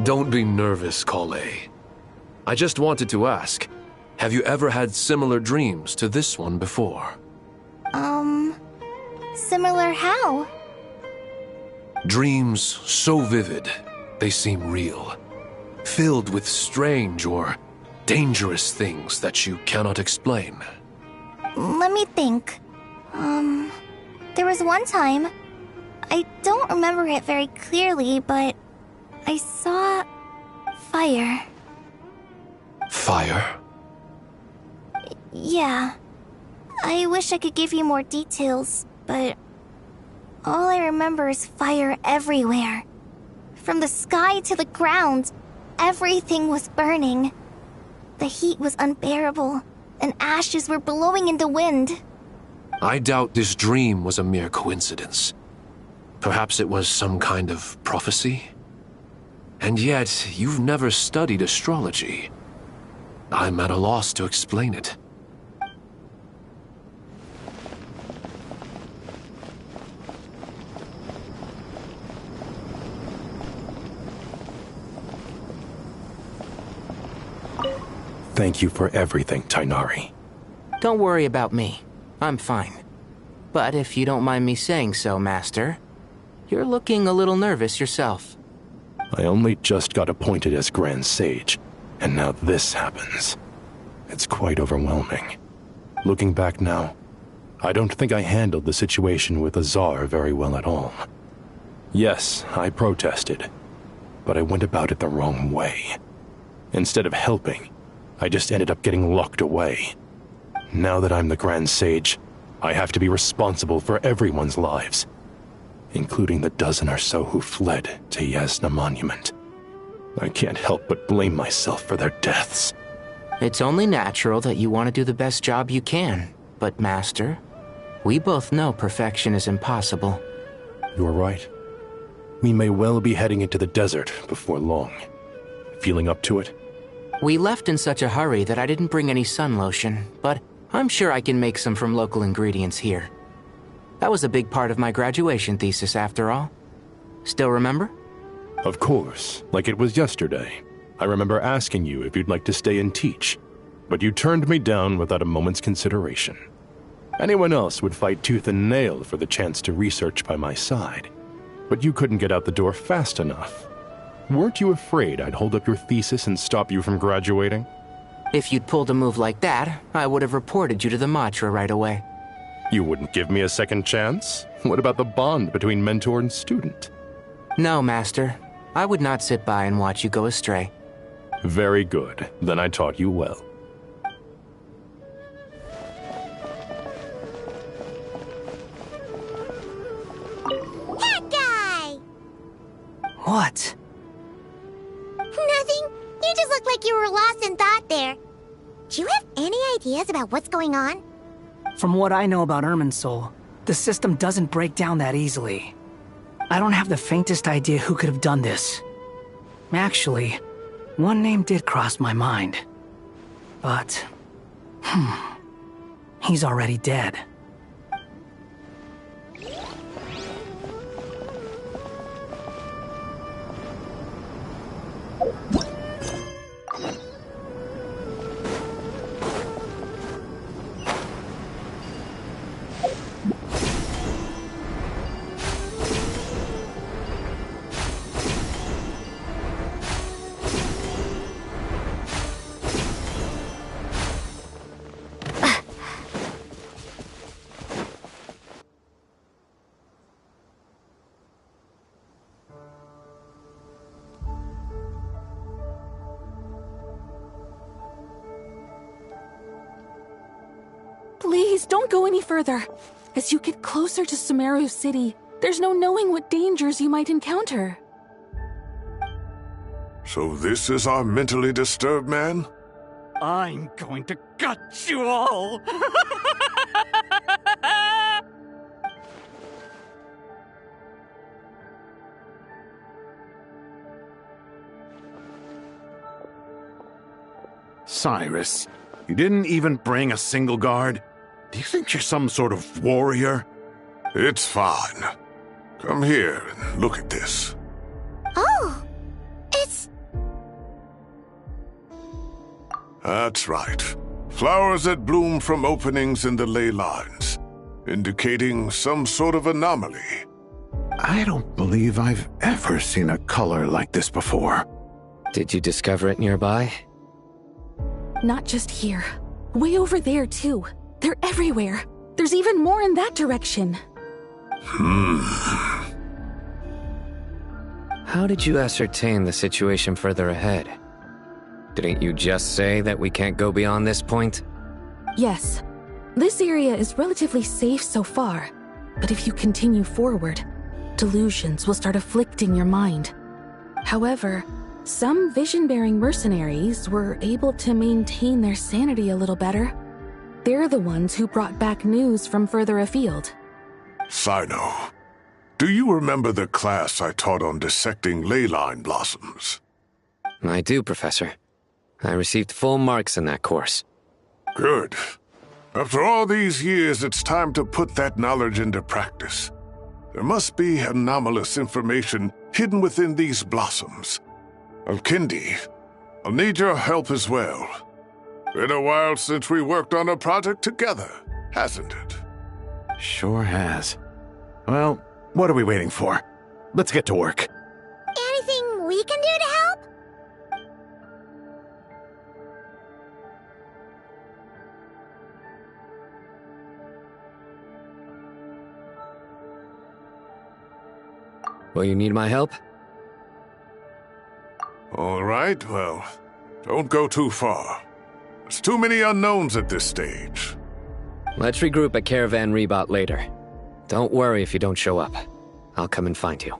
Don't be nervous, Kale. I just wanted to ask, have you ever had similar dreams to this one before? Similar how? Dreams so vivid, they seem real. Filled with strange or dangerous things that you cannot explain. Let me think. There was one time, I don't remember it very clearly, but I saw fire. Fire? Yeah. I wish I could give you more details, but all I remember is fire everywhere. From the sky to the ground, everything was burning. The heat was unbearable, and ashes were blowing in the wind. I doubt this dream was a mere coincidence. Perhaps it was some kind of prophecy? And yet, you've never studied astrology. I'm at a loss to explain it. Thank you for everything, Tainari. Don't worry about me. I'm fine. But if you don't mind me saying so, Master, you're looking a little nervous yourself. I only just got appointed as Grand Sage, and now this happens. It's quite overwhelming. Looking back now, I don't think I handled the situation with Azar very well at all. Yes, I protested, but I went about it the wrong way. Instead of helping, I just ended up getting locked away. Now that I'm the Grand Sage, I have to be responsible for everyone's lives, including the dozen or so who fled to Yasna Monument. I can't help but blame myself for their deaths. It's only natural that you want to do the best job you can, but Master, we both know perfection is impossible. You're right. We may well be heading into the desert before long. Feeling up to it? We left in such a hurry that I didn't bring any sun lotion, but I'm sure I can make some from local ingredients here. That was a big part of my graduation thesis, after all. Still remember? Of course, like it was yesterday. I remember asking you if you'd like to stay and teach, but you turned me down without a moment's consideration. Anyone else would fight tooth and nail for the chance to research by my side, but you couldn't get out the door fast enough. Weren't you afraid I'd hold up your thesis and stop you from graduating? If you'd pulled a move like that, I would have reported you to the Matra right away. You wouldn't give me a second chance? What about the bond between mentor and student? No, Master. I would not sit by and watch you go astray. Very good. Then I taught you well. That guy! What? Nothing. You just looked like you were lost in thought there. Do you have any ideas about what's going on? From what I know about Irminsul, the system doesn't break down that easily. I don't have the faintest idea who could have done this. Actually, one name did cross my mind. But, he's already dead. Please, don't go any further. As you get closer to Sumeru City, there's no knowing what dangers you might encounter. So this is our mentally disturbed man? I'm going to gut you all! Cyrus, you didn't even bring a single guard? Do you think you're some sort of warrior? It's fine. Come here and look at this. Oh, it's... That's right. Flowers that bloom from openings in the ley lines, indicating some sort of anomaly. I don't believe I've ever seen a color like this before. Did you discover it nearby? Not just here. Way over there, too. They're everywhere. There's even more in that direction. How did you ascertain the situation further ahead? Didn't you just say that we can't go beyond this point? Yes. This area is relatively safe so far. But if you continue forward, delusions will start afflicting your mind. However, some vision-bearing mercenaries were able to maintain their sanity a little better. They're the ones who brought back news from further afield. Sino, do you remember the class I taught on dissecting ley line blossoms? I do, Professor. I received full marks in that course. Good. After all these years, it's time to put that knowledge into practice. There must be anomalous information hidden within these blossoms. Alkindi, I'll need your help as well. Been a while since we worked on a project together, hasn't it? Sure has. Well, what are we waiting for? Let's get to work. Anything we can do to help? Will you need my help? All right, well, don't go too far. There's too many unknowns at this stage. Let's regroup at Caravan Rebot later. Don't worry if you don't show up. I'll come and find you.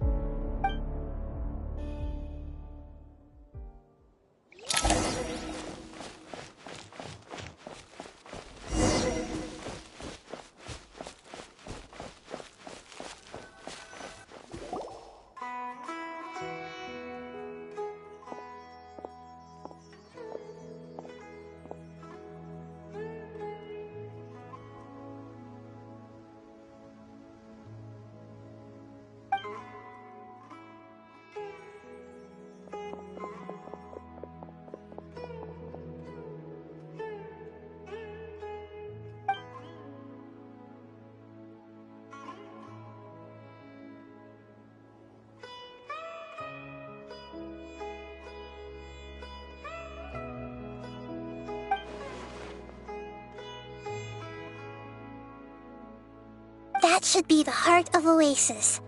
That should be the heart of Oasis.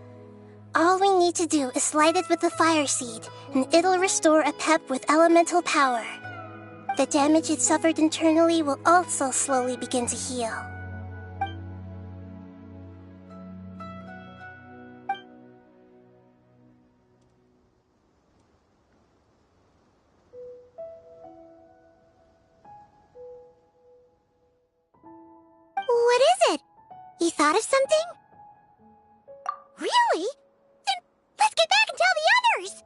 All we need to do is light it with the fire seed, and it'll restore a pep with elemental power. The damage it suffered internally will also slowly begin to heal. What is it? You thought of something? Really? Then let's get back and tell the others!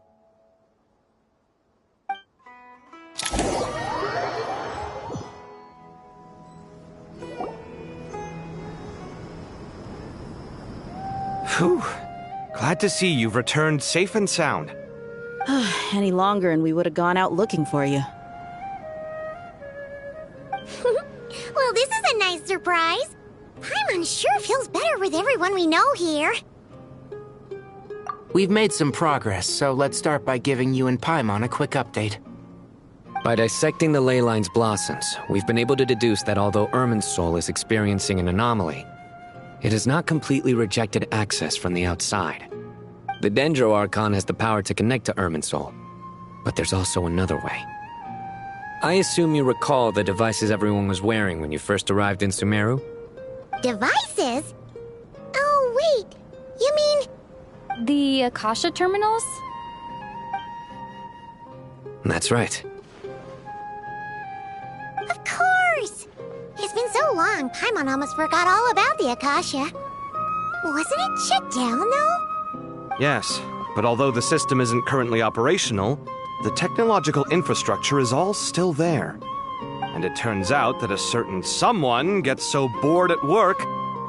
Whew. Glad to see you've returned safe and sound. Any longer and we would have gone out looking for you. Well, this is a nice surprise. Paimon sure feels better with everyone we know here. We've made some progress, so let's start by giving you and Paimon a quick update. By dissecting the ley line's blossoms, we've been able to deduce that although Irmin's soul is experiencing an anomaly, it has not completely rejected access from the outside. The Dendro Archon has the power to connect to Irmin's soul, but there's also another way. I assume you recall the devices everyone was wearing when you first arrived in Sumeru? Devices? Oh, wait. You mean... The Akasha terminals? That's right. Of course! It's been so long, Paimon almost forgot all about the Akasha. Wasn't it shut down, though? Yes, but although the system isn't currently operational, the technological infrastructure is all still there. And it turns out that a certain someone gets so bored at work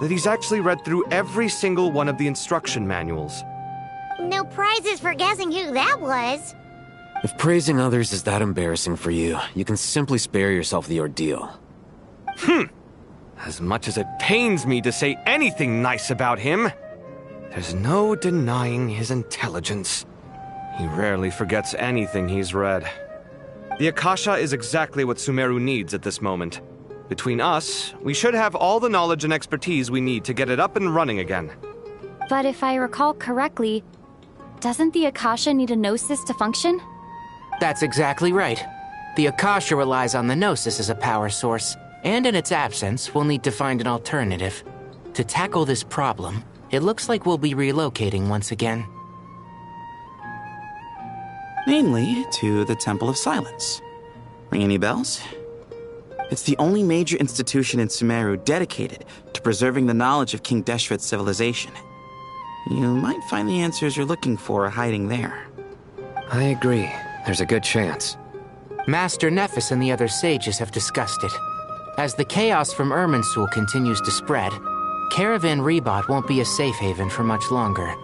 that he's actually read through every single one of the instruction manuals. No prizes for guessing who that was. If praising others is that embarrassing for you, you can simply spare yourself the ordeal. As much as it pains me to say anything nice about him, there's no denying his intelligence. He rarely forgets anything he's read. The Akasha is exactly what Sumeru needs at this moment. Between us, we should have all the knowledge and expertise we need to get it up and running again. But if I recall correctly, doesn't the Akasha need a Gnosis to function? That's exactly right. The Akasha relies on the Gnosis as a power source, and in its absence, we'll need to find an alternative. To tackle this problem, it looks like we'll be relocating once again. Mainly to the Temple of Silence. Ring any bells? It's the only major institution in Sumeru dedicated to preserving the knowledge of King Deshret's civilization. You might find the answers you're looking for hiding there. I agree. There's a good chance. Master Nephis and the other sages have discussed it. As the chaos from Irminsul continues to spread, Caravan Rebot won't be a safe haven for much longer.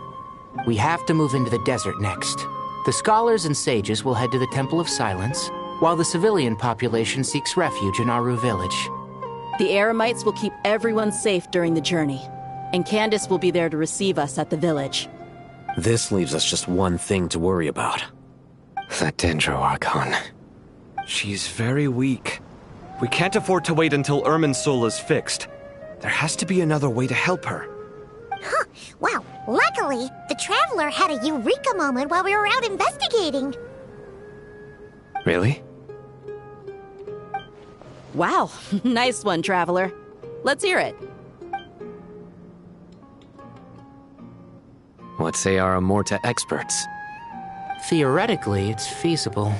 We have to move into the desert next. The scholars and sages will head to the Temple of Silence, while the civilian population seeks refuge in Aru village. The Eremites will keep everyone safe during the journey, and Candace will be there to receive us at the village. This leaves us just one thing to worry about. The Dendro Archon. She's very weak. We can't afford to wait until Irminsul is fixed. There has to be another way to help her. Huh. Wow. Luckily, the Traveler had a eureka moment while we were out investigating. Really? Wow. Nice one, Traveler. Let's hear it. What say our Amorta experts? Theoretically, it's feasible.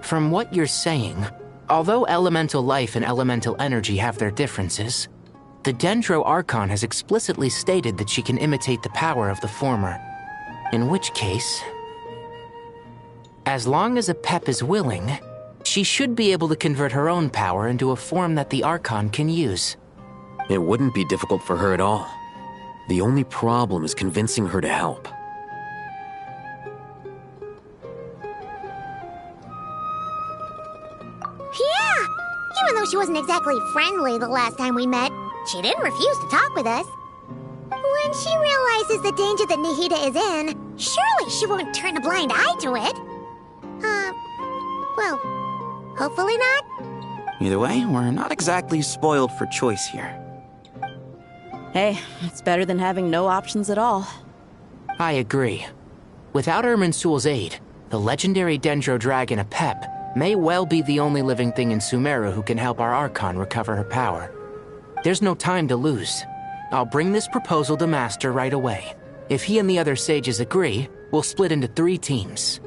From what you're saying, although elemental life and elemental energy have their differences, the Dendro Archon has explicitly stated that she can imitate the power of the former. In which case, as long as Apep is willing, she should be able to convert her own power into a form that the Archon can use. It wouldn't be difficult for her at all. The only problem is convincing her to help. Yeah! Even though she wasn't exactly friendly the last time we met, she didn't refuse to talk with us. When she realizes the danger that Nahida is in, surely she won't turn a blind eye to it. Well, hopefully not. Either way, we're not exactly spoiled for choice here. Hey, it's better than having no options at all. I agree. Without Irminsul's aid, the legendary Dendro Dragon Apep may well be the only living thing in Sumeru who can help our Archon recover her power. There's no time to lose. I'll bring this proposal to Master right away. If he and the other sages agree, we'll split into 3 teams.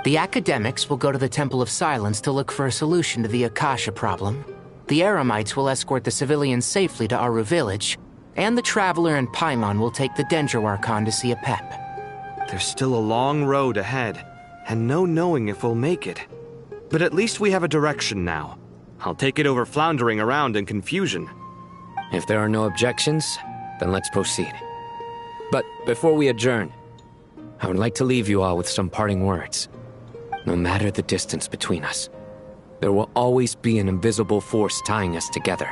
The academics will go to the Temple of Silence to look for a solution to the Akasha problem. The Eremites will escort the civilians safely to Aru village, and the Traveler and Paimon will take the Dendro Archon to see Apep. There's still a long road ahead, and no knowing if we'll make it. But at least we have a direction now. I'll take it over floundering around in confusion. If there are no objections, then let's proceed. But before we adjourn, I would like to leave you all with some parting words. No matter the distance between us, there will always be an invisible force tying us together.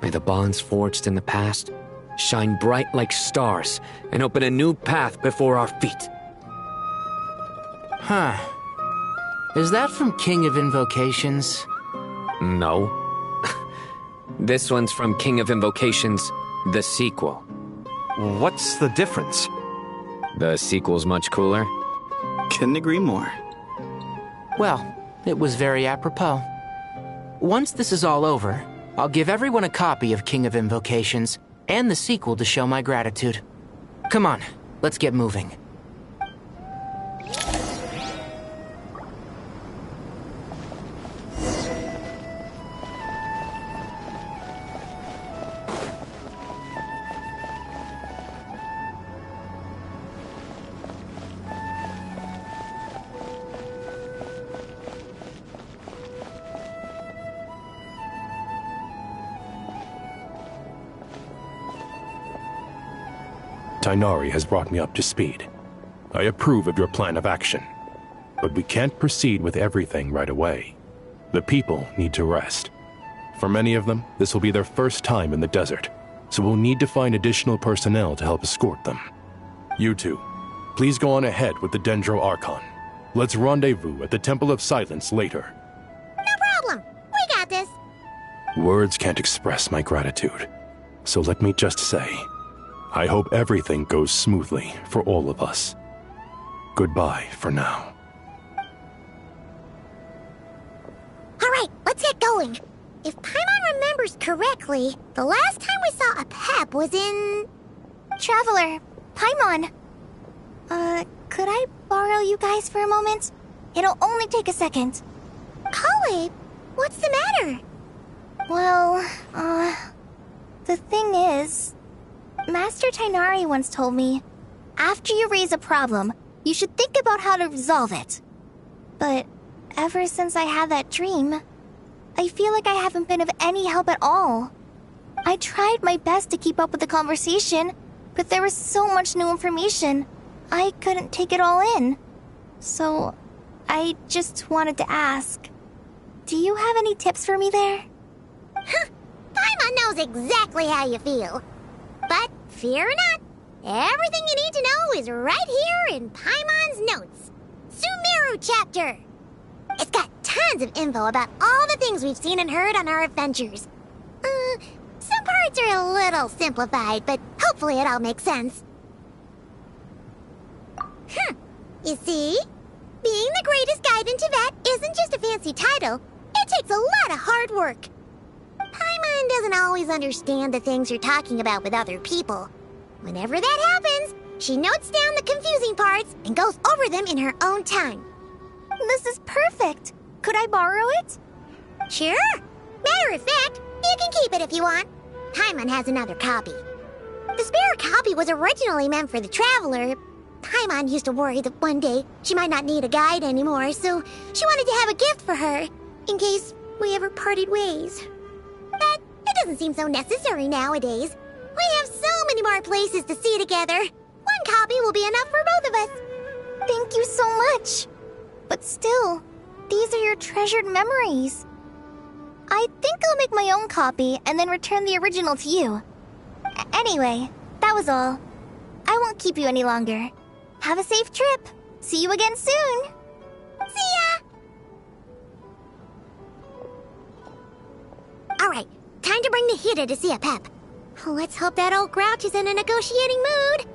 May the bonds forged in the past shine bright like stars and open a new path before our feet. Huh. Is that from King of Invocations? No. This one's from King of Invocations, the sequel. What's the difference? The sequel's much cooler. Couldn't agree more. Well, it was very apropos. Once this is all over, I'll give everyone a copy of King of Invocations and the sequel to show my gratitude. Come on, let's get moving. Tainari has brought me up to speed. I approve of your plan of action, but we can't proceed with everything right away. The people need to rest. For many of them, this will be their first time in the desert, so we'll need to find additional personnel to help escort them. You two, please go on ahead with the Dendro Archon. Let's rendezvous at the Temple of Silence later. No problem. We got this. Words can't express my gratitude, so let me just say, I hope everything goes smoothly for all of us. Goodbye for now. All right, let's get going. If Paimon remembers correctly, the last time we saw a Pep was in... Traveler, Paimon. Could I borrow you guys for a moment? It'll only take a second. Kale, what's the matter? Well, the thing is, Master Tainari once told me, after you raise a problem, you should think about how to resolve it. But ever since I had that dream, I feel like I haven't been of any help at all. I tried my best to keep up with the conversation, but there was so much new information, I couldn't take it all in. So, I just wanted to ask, do you have any tips for me there? Paimon knows exactly how you feel. But fear not, everything you need to know is right here in Paimon's notes. Sumeru chapter. It's got tons of info about all the things we've seen and heard on our adventures. Some parts are a little simplified, but hopefully it all makes sense. You see? Being the greatest guide in Tibet isn't just a fancy title. It takes a lot of hard work. Paimon doesn't always understand the things you're talking about with other people. Whenever that happens, she notes down the confusing parts and goes over them in her own time. This is perfect. Could I borrow it? Sure. Matter of fact, you can keep it if you want. Paimon has another copy. The spare copy was originally meant for the Traveler. Paimon used to worry that one day she might not need a guide anymore, so she wanted to have a gift for her, in case we ever parted ways. But it doesn't seem so necessary nowadays. We have so many more places to see together. One copy will be enough for both of us. Thank you so much. But still, these are your treasured memories. I think I'll make my own copy and then return the original to you. Anyway, that was all. I won't keep you any longer. Have a safe trip. See you again soon. See ya! Alright, time to bring Nahida to see a Pep. Let's hope that old grouch is in a negotiating mood.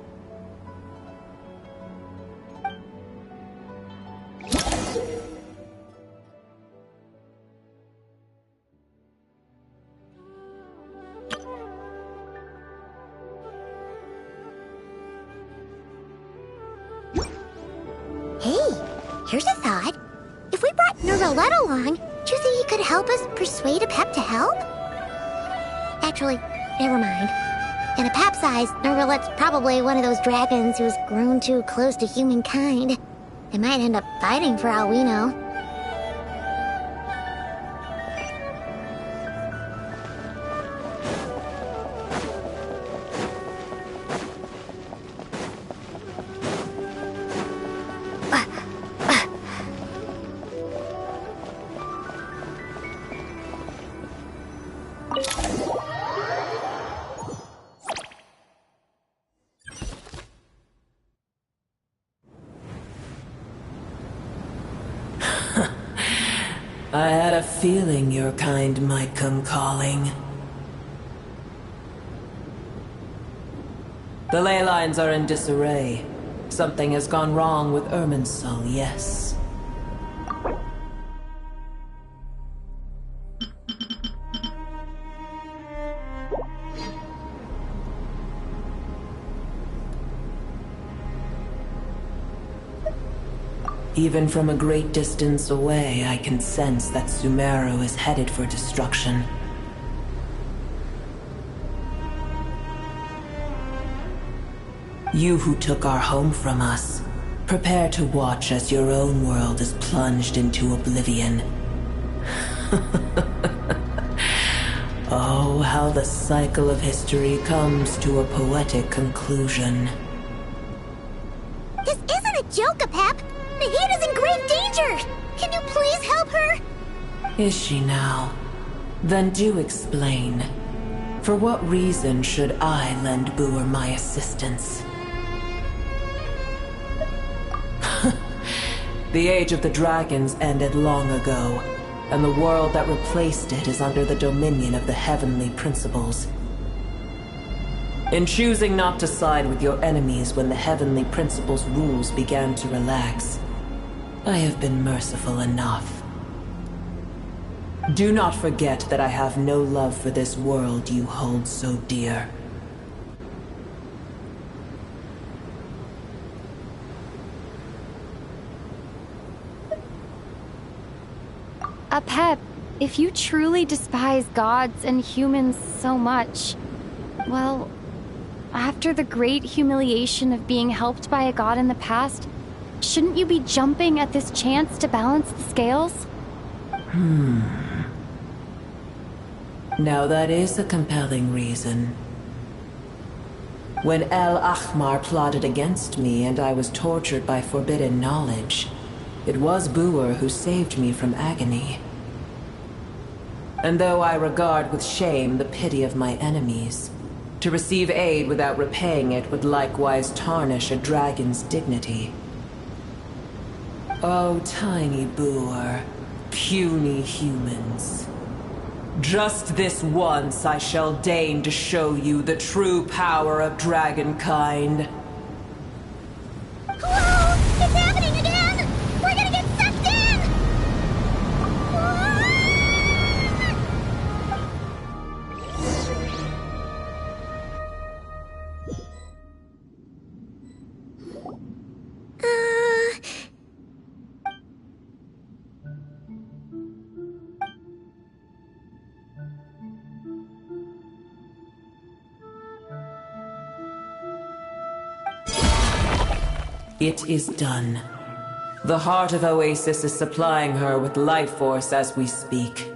Here's a thought. If we brought Nerolette along, do you think he could help us persuade a Pep to help? Actually, never mind. In a Pep's eyes, Nerolette's probably one of those dragons who's grown too close to humankind. They might end up fighting for all we know. I had a feeling your kind might come calling. The ley lines are in disarray. Something has gone wrong with Irminsul, yes. Even from a great distance away, I can sense that Sumeru is headed for destruction. You who took our home from us, prepare to watch as your own world is plunged into oblivion. Oh, how the cycle of history comes to a poetic conclusion. This isn't a joke, Apep! Nahida's in grave danger! Can you please help her? Is she now? Then do explain. For what reason should I lend Buer my assistance? The Age of the Dragons ended long ago, and the world that replaced it is under the dominion of the Heavenly Principles. In choosing not to side with your enemies when the Heavenly Principles' rules began to relax, I have been merciful enough. Do not forget that I have no love for this world you hold so dear. Apep, if you truly despise gods and humans so much, well, after the great humiliation of being helped by a god in the past, shouldn't you be jumping at this chance to balance the scales? Now that is a compelling reason. When El Ahmar plotted against me and I was tortured by forbidden knowledge, it was Buer who saved me from agony. And though I regard with shame the pity of my enemies, to receive aid without repaying it would likewise tarnish a dragon's dignity. Oh, tiny Buer, puny humans. Just this once I shall deign to show you the true power of dragonkind. Whoa! It's happening again! We're gonna get sucked in! It is done. The heart of Oasis is supplying her with life force as we speak.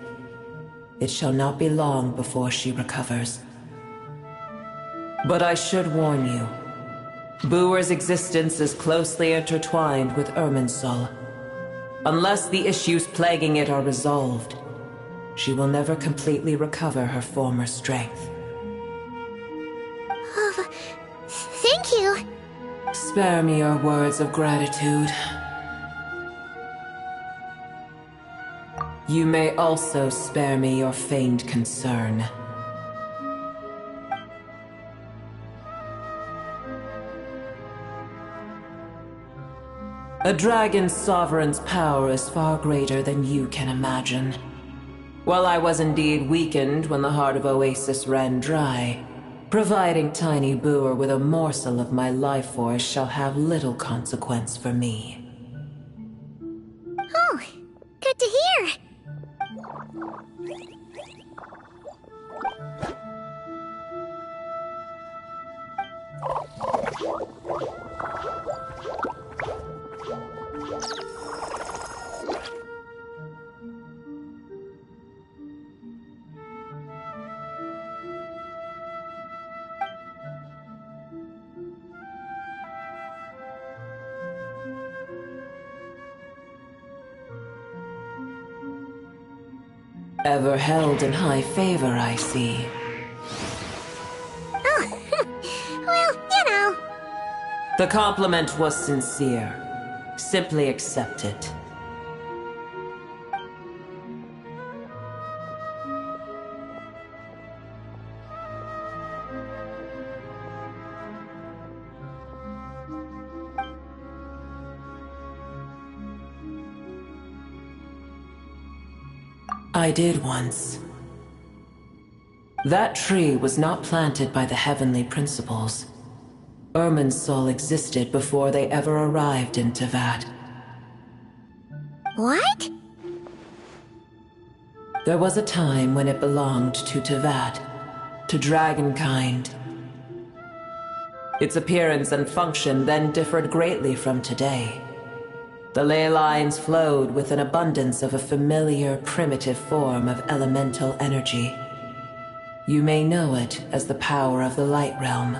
It shall not be long before she recovers. But I should warn you. Buer's existence is closely intertwined with Irminsul. Unless the issues plaguing it are resolved, she will never completely recover her former strength. Oh, thank you. Spare me your words of gratitude. You may also spare me your feigned concern. A dragon's sovereign's power is far greater than you can imagine. While I was indeed weakened when the heart of Oasis ran dry, providing tiny Buer with a morsel of my life force shall have little consequence for me. Oh, good to hear. Ever held in high favor, I see. Oh, well, you know. The compliment was sincere. Simply accept it. I did once. That tree was not planted by the Heavenly Principles. Irminsul existed before they ever arrived in Tevat. What? There was a time when it belonged to Tevat, to dragonkind. Its appearance and function then differed greatly from today. The ley lines flowed with an abundance of a familiar, primitive form of elemental energy. You may know it as the power of the Light Realm.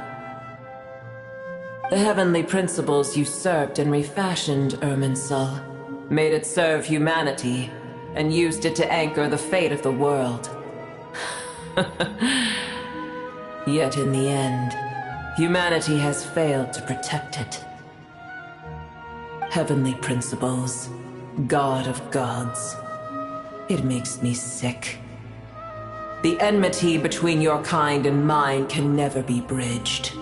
The heavenly principles usurped and refashioned Irminsul, made it serve humanity, and used it to anchor the fate of the world. Yet in the end, humanity has failed to protect it. Heavenly principles, God of gods. It makes me sick. The enmity between your kind and mine can never be bridged.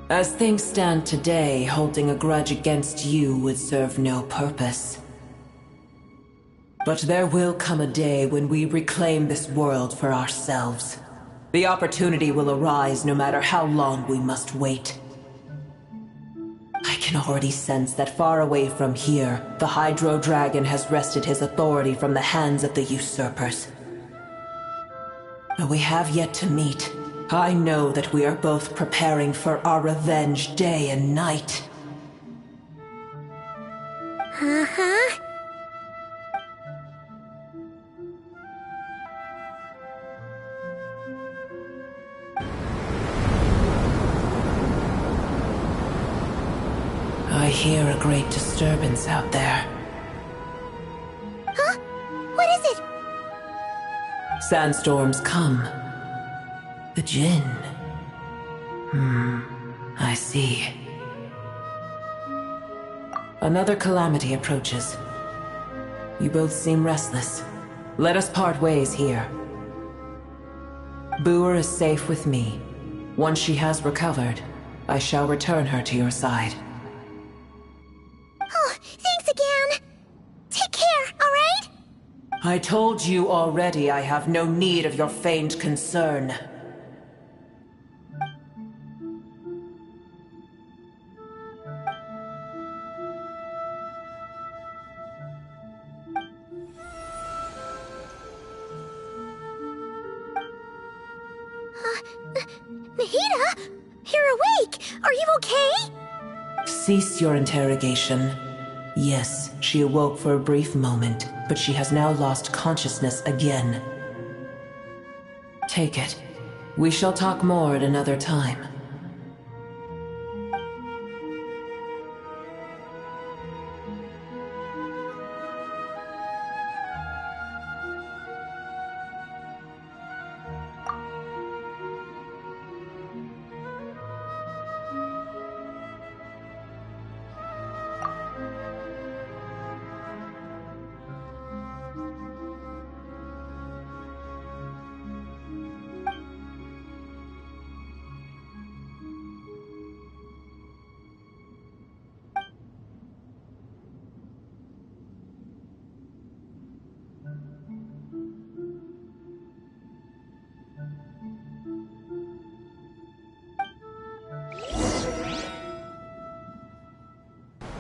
As things stand today, holding a grudge against you would serve no purpose. But there will come a day when we reclaim this world for ourselves. The opportunity will arise no matter how long we must wait. I can already sense that far away from here, the Hydro Dragon has wrested his authority from the hands of the usurpers. Though we have yet to meet, I know that we are both preparing for our revenge day and night. Uh-huh. I hear a great disturbance out there. Huh? What is it? Sandstorms come. The Jinn. I see. Another calamity approaches. You both seem restless. Let us part ways here. Boer is safe with me. Once she has recovered, I shall return her to your side. Oh, thanks again. Take care, all right? I told you already I have no need of your feigned concern. Nahida? You're awake! Are you okay? Cease your interrogation. Yes, she awoke for a brief moment, but she has now lost consciousness again. Take it. We shall talk more at another time.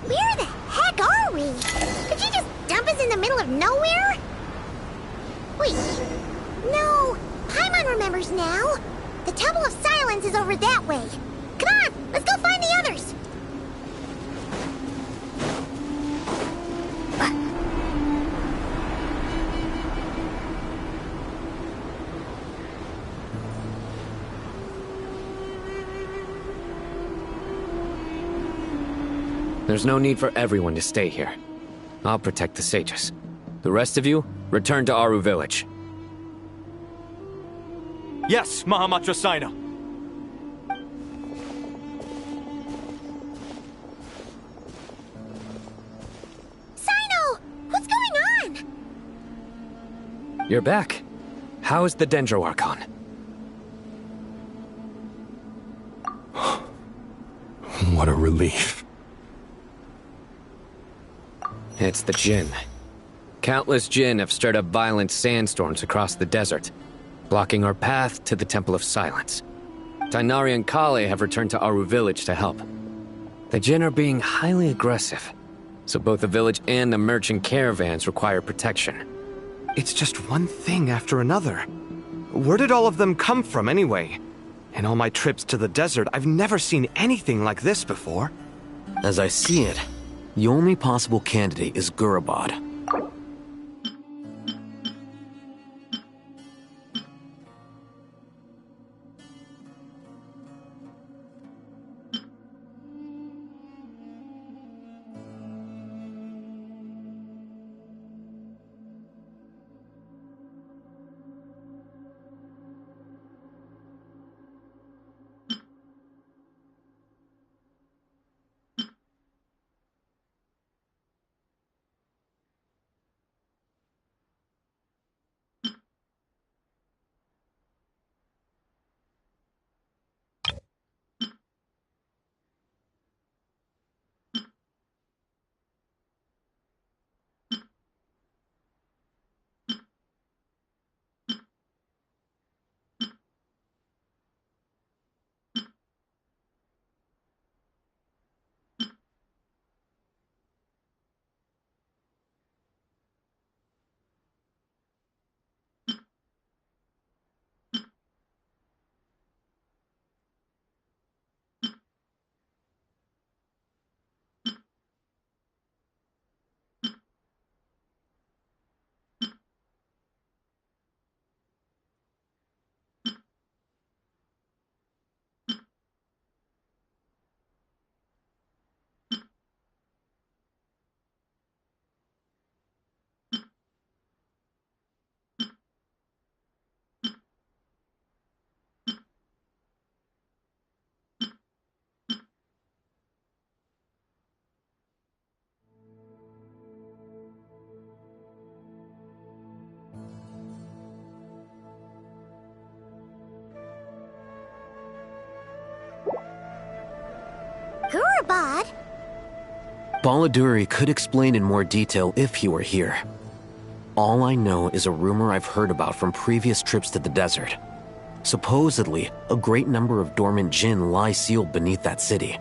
Where the heck are we? Did you just dump us in the middle of nowhere? Wait. No. Paimon remembers now. The Temple of Silence is over that way. Come on, let's go find the others. There's no need for everyone to stay here. I'll protect the sages. The rest of you, return to Aru village. Yes, Mahamatra Sino. Sino! What's going on? You're back. How is the Dendro Archon? What a relief. It's the Jinn. Countless Jinn have stirred up violent sandstorms across the desert, blocking our path to the Temple of Silence. Tainari and Kale have returned to Aru village to help. The Jinn are being highly aggressive, So both the village and the merchant caravans require protection. It's just one thing after another. Where did all of them come from anyway? In all my trips to the desert, I've never seen anything like this before. As I see it, the only possible candidate is Gurabad. Gurabad? Baladuri could explain in more detail if he were here. All I know is a rumor I've heard about from previous trips to the desert. Supposedly, a great number of dormant jinn lie sealed beneath that city.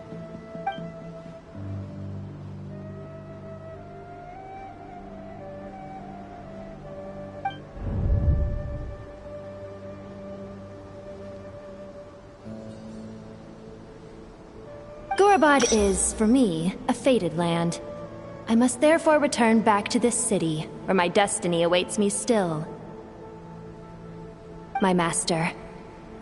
Gurabad is, for me, a fated land. I must therefore return back to this city, where my destiny awaits me still. My master,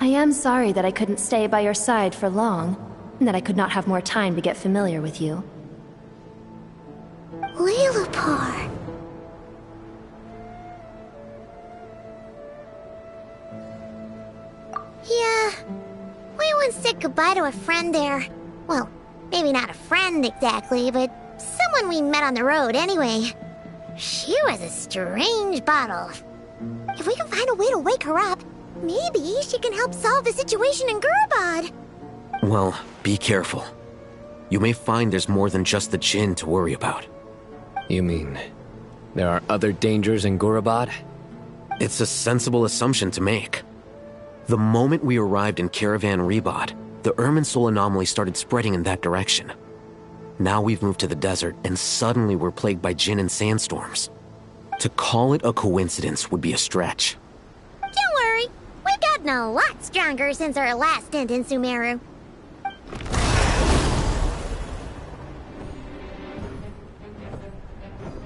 I am sorry that I couldn't stay by your side for long, and that I could not have more time to get familiar with you. Lailapar. Yeah, we once said goodbye to a friend there. Well, maybe not a friend exactly, but someone we met on the road anyway. She was a strange bottle. If we can find a way to wake her up, maybe she can help solve the situation in Gurabad. Well, be careful. You may find there's more than just the jinn to worry about. You mean, there are other dangers in Gurabad? It's a sensible assumption to make. The moment we arrived in Caravan Rebad, the Irminsul anomaly started spreading in that direction. Now we've moved to the desert, and suddenly we're plagued by jinn and sandstorms. To call it a coincidence would be a stretch. Don't worry, we've gotten a lot stronger since our last stint in Sumeru.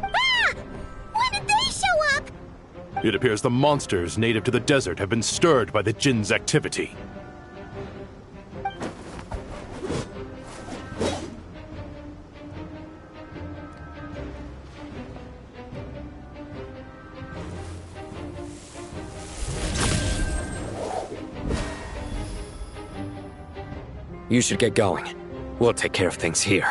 Ah! When did they show up? It appears the monsters native to the desert have been stirred by the jinn's activity. You should get going. We'll take care of things here.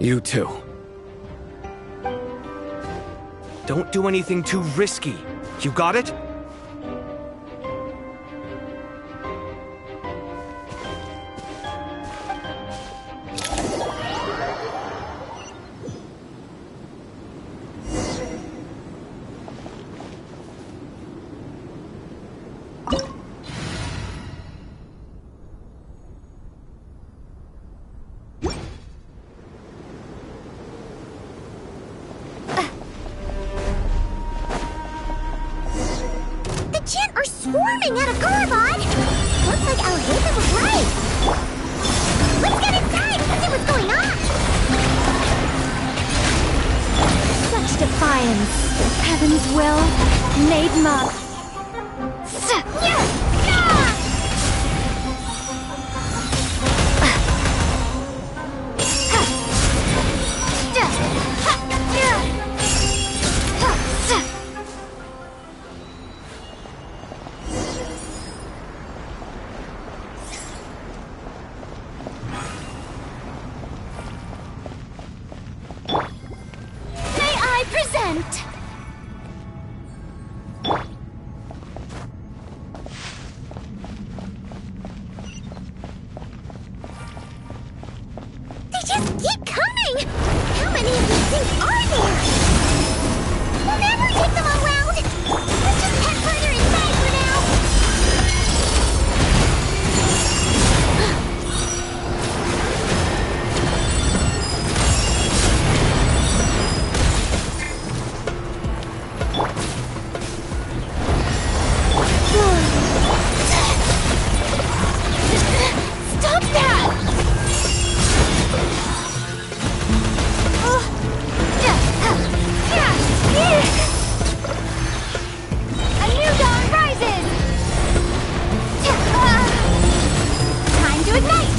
You too. Don't do anything too risky. You got it? swarming out of Gorobod! Looks like Awaken was right! Let's get inside and see what's going on! Such defiance. Heaven's will made muck. May I present? They just keep coming! How many of these things are there? We'll never take them all round! Let's just head further inside for now! Stop that! A new dawn rises! Time to ignite!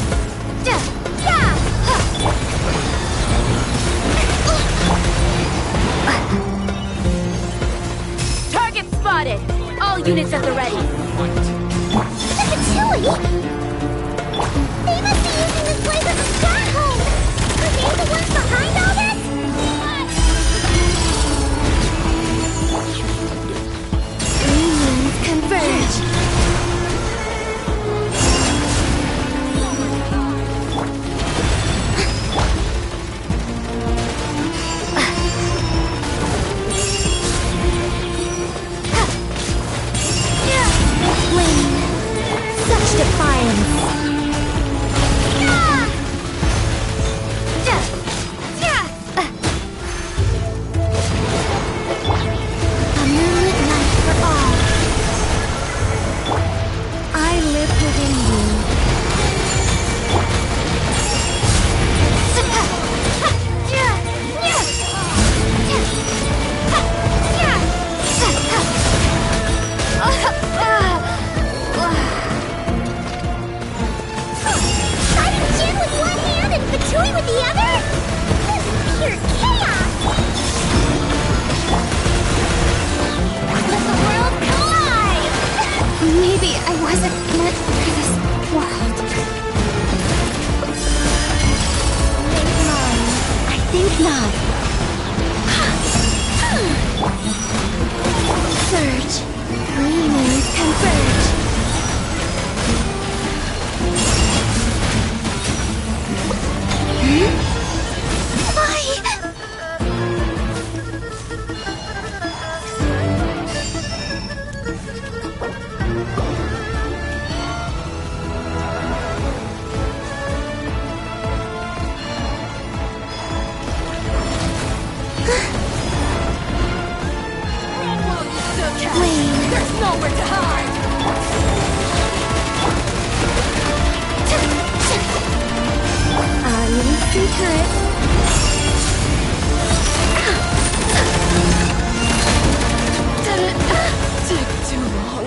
Target spotted! All units at the ready. Chili! They must be using this place as a stronghold! Are they the ones behind all this? Unions converge. Such defiance! A moonlit night for all. I live within you. Fighting Jin with one hand and Fatui with the other? This is pure chaos! Let the world come alive! Maybe I wasn't meant for this world. Think mine. I think not. Surge. Three moons converge. Wayne, there's nowhere to hide. A little secret. Did it take too long?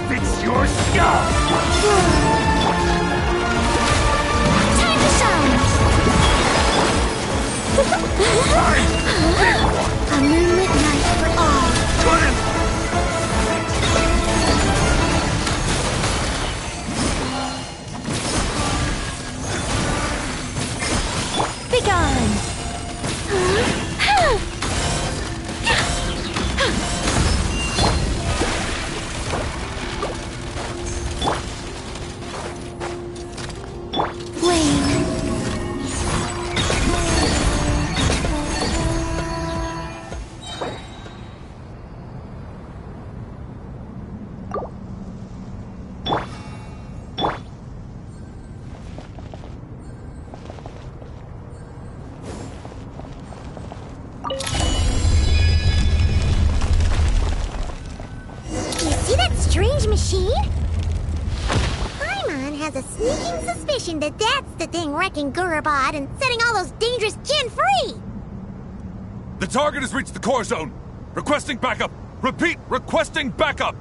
It's your stuff! has a sneaking suspicion that that's the thing wrecking Gurabad and setting all those dangerous kin free! The target has reached the core zone! Requesting backup! Repeat, requesting backup!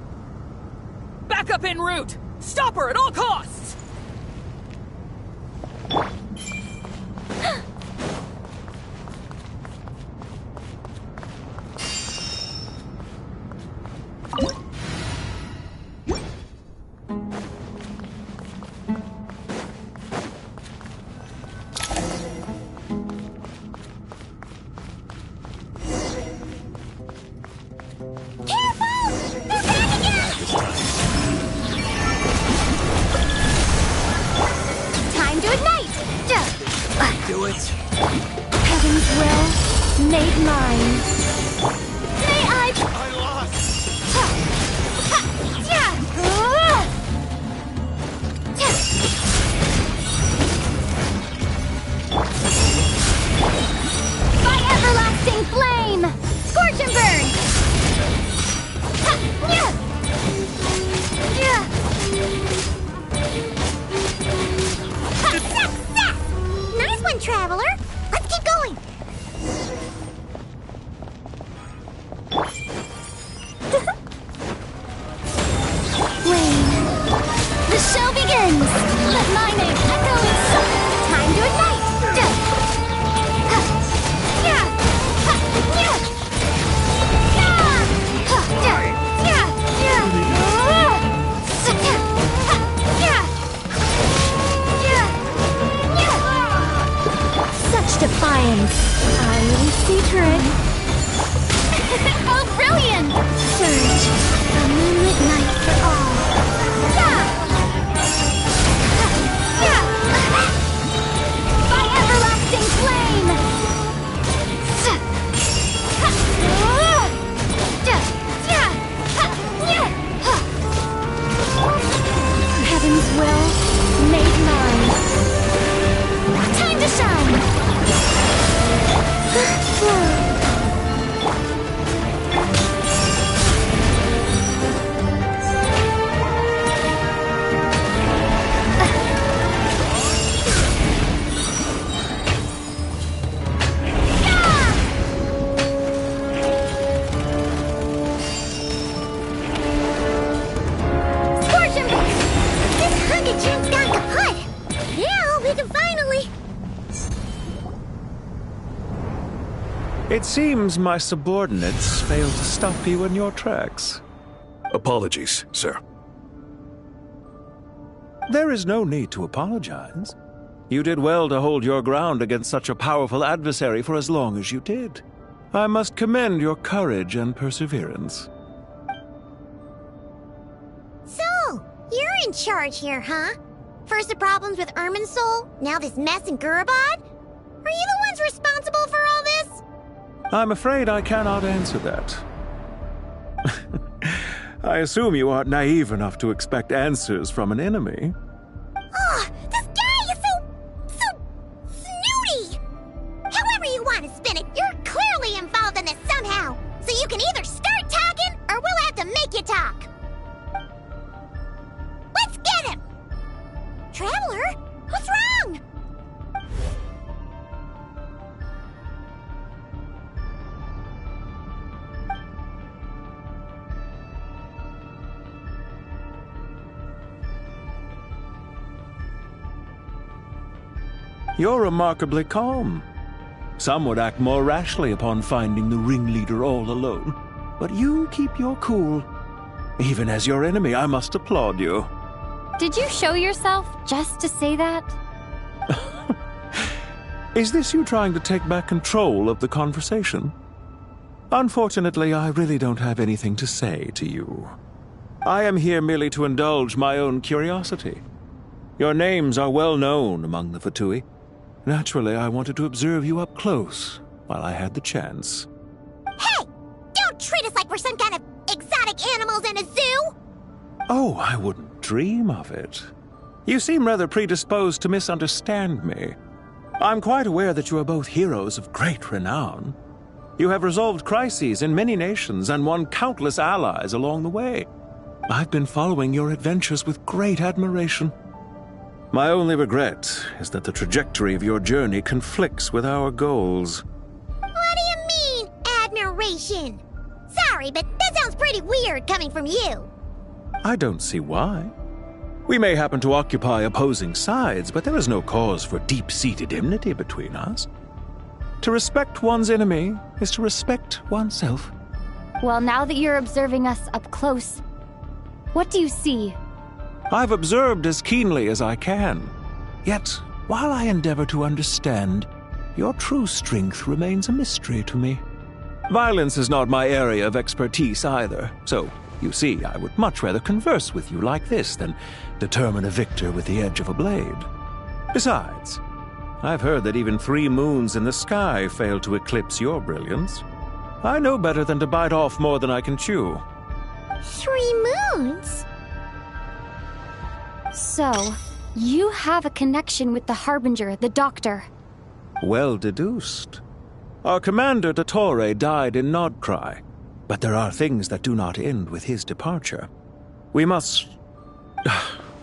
Backup en route! Stop her at all costs! Time to ignite! Do it! Heaven's will, made mine. Today I lost! By everlasting flame! Scorch and burn! Success! Nice one, Traveler! Let's keep going! Rain. The show begins! Let my name echo in song! Time to ignite! Such defiance! I really see trick. Oh, brilliant! Surge, a moonlit night for all. By everlasting flame! Heaven's will, made mine. Time to shine! This Huggachune's gone kaput! Now we can finally... It seems my subordinates failed to stop you in your tracks. Apologies, sir. There is no need to apologize. You did well to hold your ground against such a powerful adversary for as long as you did. I must commend your courage and perseverance. So, you're in charge here, huh? First the problems with Irminsul, now this mess in Gurabad? Are you the ones responsible for all this? I'm afraid I cannot answer that. I assume you aren't naive enough to expect answers from an enemy. Oh, this guy is so snooty! However you want to spin it, you're clearly involved in this somehow. So you can either start talking, or we'll have to make you talk. Let's get him! Traveler, what's wrong? You're remarkably calm. Some would act more rashly upon finding the ringleader all alone. But you keep your cool. Even as your enemy, I must applaud you. Did you show yourself just to say that? Is this you trying to take back control of the conversation? Unfortunately, I really don't have anything to say to you. I am here merely to indulge my own curiosity. Your names are well known among the Fatui. Naturally, I wanted to observe you up close while I had the chance. Hey! Don't treat us like we're some kind of exotic animals in a zoo! Oh, I wouldn't dream of it. You seem rather predisposed to misunderstand me. I'm quite aware that you are both heroes of great renown. You have resolved crises in many nations and won countless allies along the way. I've been following your adventures with great admiration. My only regret is that the trajectory of your journey conflicts with our goals. What do you mean, admiration? Sorry, but that sounds pretty weird coming from you. I don't see why. We may happen to occupy opposing sides, but there is no cause for deep-seated enmity between us. To respect one's enemy is to respect oneself. Well, now that you're observing us up close, what do you see? I've observed as keenly as I can. Yet, while I endeavor to understand, your true strength remains a mystery to me. Violence is not my area of expertise either, so, you see, I would much rather converse with you like this than determine a victor with the edge of a blade. Besides, I've heard that even 3 moons in the sky fail to eclipse your brilliance. I know better than to bite off more than I can chew. 3 moons? So, you have a connection with the Harbinger, the Doctor. Well deduced. Our commander, Dottore, died in Nodcry, but there are things that do not end with his departure. We must...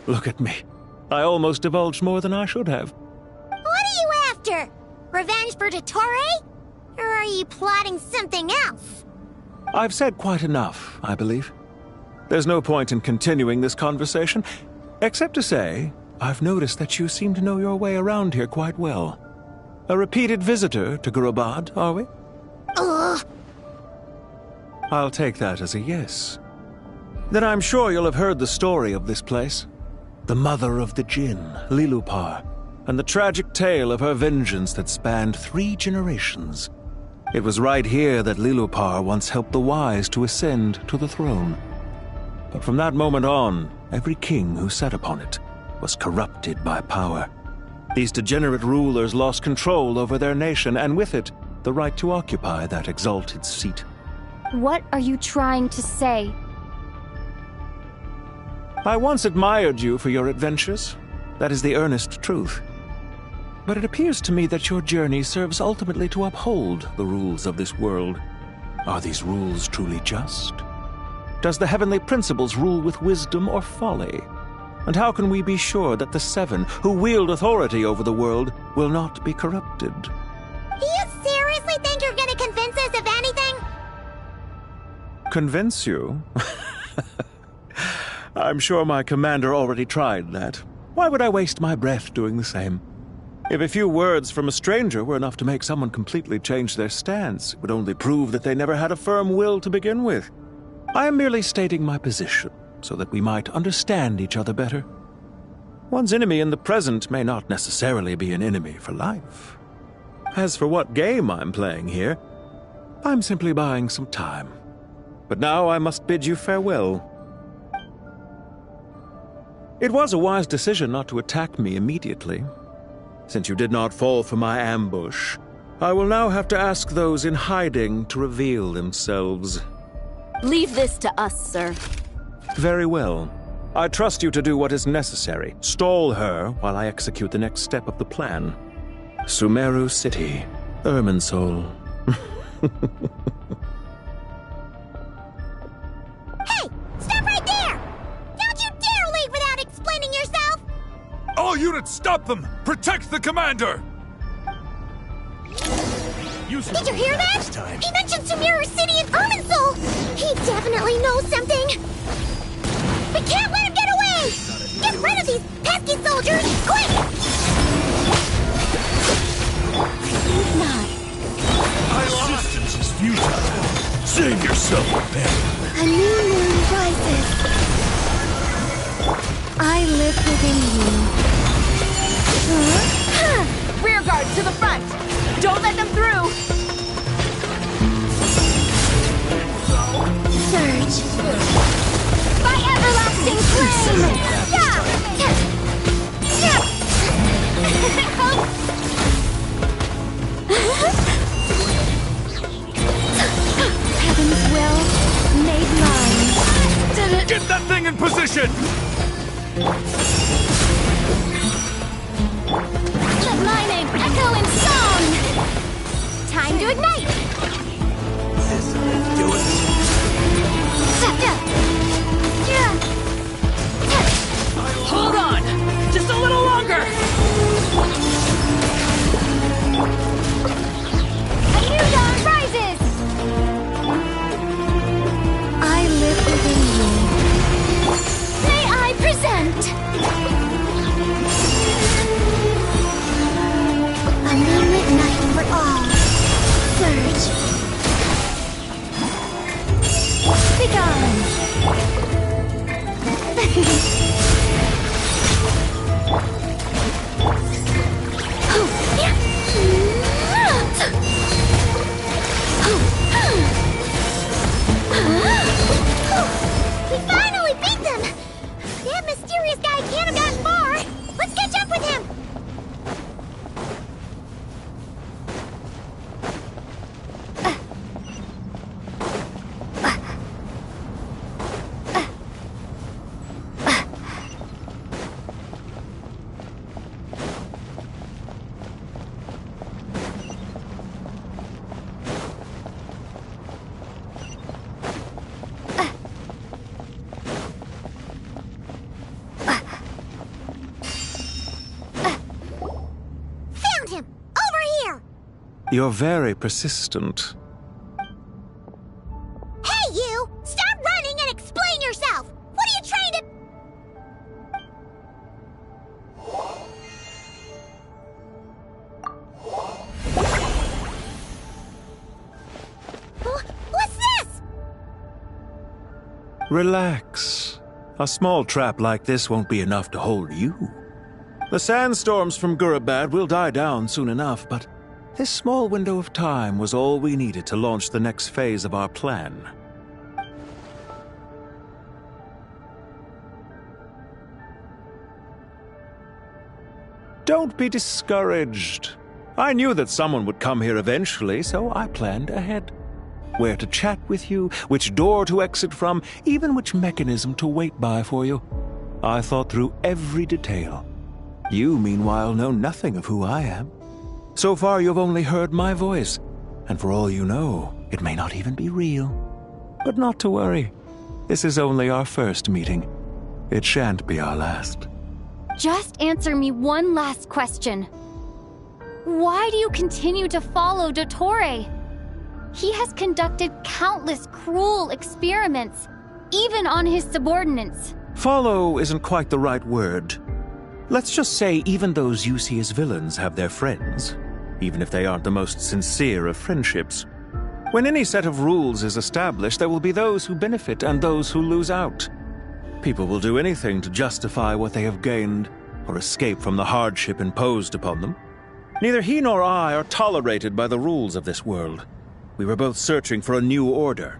Look at me. I almost divulged more than I should have. What are you after? Revenge for Dottore? Or are you plotting something else? I've said quite enough, I believe. There's no point in continuing this conversation, except to say, I've noticed that you seem to know your way around here quite well. A repeated visitor to Gurabad, are we? Ugh. I'll take that as a yes. Then I'm sure you'll have heard the story of this place. The mother of the Jinn, Lilupar, and the tragic tale of her vengeance that spanned 3 generations. It was right here that Lilupar once helped the wise to ascend to the throne. But from that moment on, every king who sat upon it was corrupted by power. These degenerate rulers lost control over their nation, and with it, the right to occupy that exalted seat. What are you trying to say? I once admired you for your adventures. That is the earnest truth. But it appears to me that your journey serves ultimately to uphold the rules of this world. Are these rules truly just? Does the heavenly principles rule with wisdom or folly? And how can we be sure that the 7 who wield authority over the world will not be corrupted? Do you seriously think you're gonna convince us of anything? Convince you? I'm sure my commander already tried that. Why would I waste my breath doing the same? If a few words from a stranger were enough to make someone completely change their stance, it would only prove that they never had a firm will to begin with. I am merely stating my position, so that we might understand each other better. One's enemy in the present may not necessarily be an enemy for life. As for what game I'm playing here, I'm simply buying some time. But now I must bid you farewell. It was a wise decision not to attack me immediately. Since you did not fall for my ambush, I will now have to ask those in hiding to reveal themselves. Leave this to us, sir. Very well. I trust you to do what is necessary. Stall her while I execute the next step of the plan. Sumeru City, Irminsul. Hey! Stop right there! Don't you dare leave without explaining yourself! All units, stop them! Protect the commander! Did you hear that? He mentioned Sumeru City and Irminsul! He definitely knows something! We can't let him get away! Get rid of these pesky soldiers, quick! Think not. Resistance is futile. Save yourself, Ben. A new moon rises. I live within you. Rear guard to the front! Don't let them through! Surge. By everlasting flame! Heaven's will made mine. Get that thing in position! Let my name echo in song! Time to ignite! Do it. You're very persistent. Hey, you! Stop running and explain yourself! What are you trying to... What's this? Relax. A small trap like this won't be enough to hold you. The sandstorms from Gurabad will die down soon enough, but this small window of time was all we needed to launch the next phase of our plan. Don't be discouraged. I knew that someone would come here eventually, so I planned ahead. Where to chat with you, which door to exit from, even which mechanism to wait by for you. I thought through every detail. You, meanwhile, know nothing of who I am. So far, you've only heard my voice, and for all you know, it may not even be real. But not to worry. This is only our first meeting. It shan't be our last. Just answer me one last question. Why do you continue to follow Dottore? He has conducted countless cruel experiments, even on his subordinates. Follow isn't quite the right word. Let's just say even those you see as villains have their friends, even if they aren't the most sincere of friendships. When any set of rules is established, there will be those who benefit and those who lose out. People will do anything to justify what they have gained or escape from the hardship imposed upon them. Neither he nor I are tolerated by the rules of this world. We were both searching for a new order.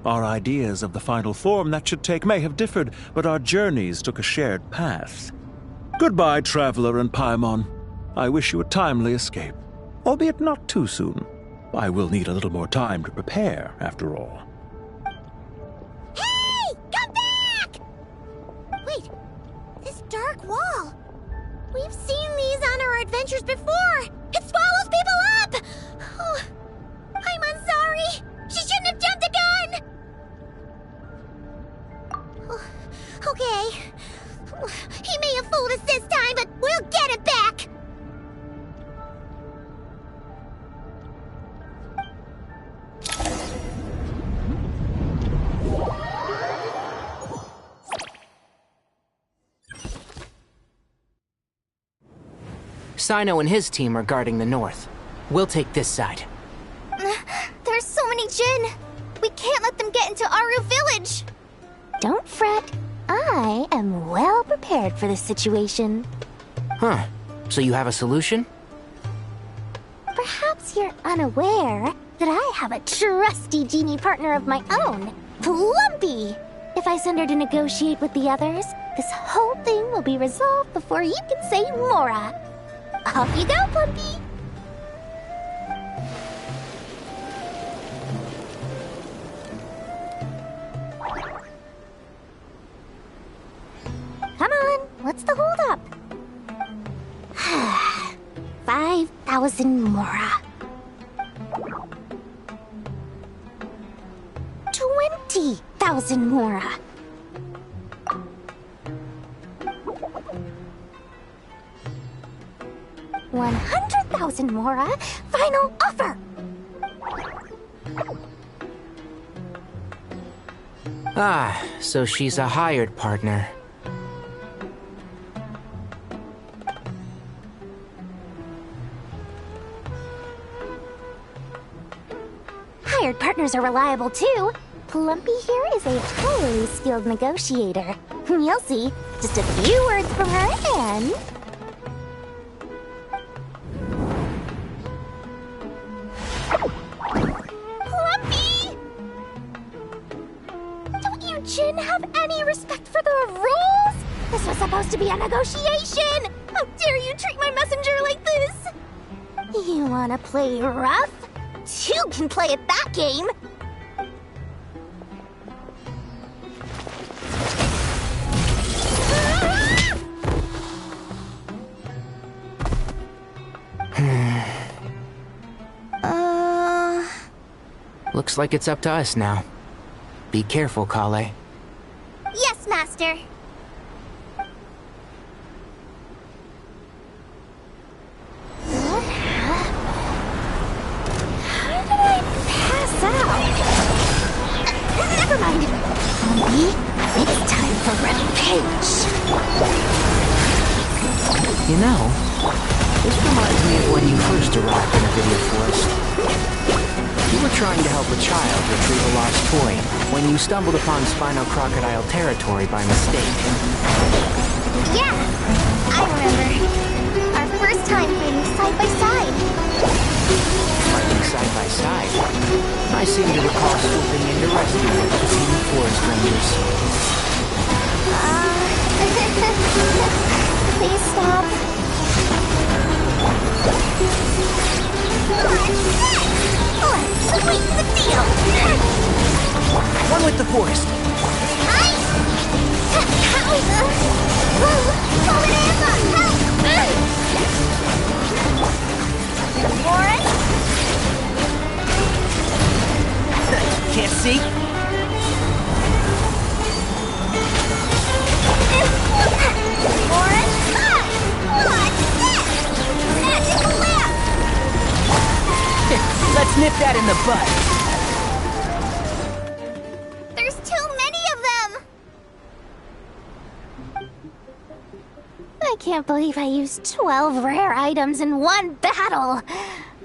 Our ideas of the final form that should take may have differed, but our journeys took a shared path. Goodbye, Traveler and Paimon. I wish you a timely escape, albeit not too soon. I will need a little more time to prepare, after all. Hey! Come back! Wait, this dark wall. We've seen these on our adventures before. It swallows people up! Oh, I'm sorry. She shouldn't have jumped the gun! Oh, okay. He may have fooled us this time, but we'll get it back! Sino and his team are guarding the north. We'll take this side. There's so many Jinn. We can't let them get into Aru village. Don't fret. I am well prepared for this situation. Huh. So you have a solution? Perhaps you're unaware that I have a trusty genie partner of my own, Plumpy. If I send her to negotiate with the others, this whole thing will be resolved before you can say Mora. Off you go, Plumpy! Come on, what's the holdup? 5,000 Mora. 20,000 Mora. 100,000 Mora. Final offer. Ah, so she's a hired partner. Hired partners are reliable too. Plumpy here is a highly skilled negotiator. You'll see. Just a few words from her and... Plumpy! Don't you Jinn have any respect for the rules? This was supposed to be a negotiation! How dare you treat my messenger like this? You wanna play rough? You can play at that game! Looks like it's up to us now. Be careful, Kale. Yes, Master. You know, this reminds me of when you first arrived in a video forest. You were trying to help a child retrieve a lost toy when you stumbled upon Spino Crocodile territory by mistake. Yeah, I remember. Our first time fighting side by side. Fighting side by side? I seem to recall swooping in to rescue you with the team of forest rangers. Please stop. Let's sweeten the deal. One with the forest. Forest? Can't see? Forest? What's this? Magic lamp! Let's nip that in the bud. There's too many of them! I can't believe I used 12 rare items in one battle!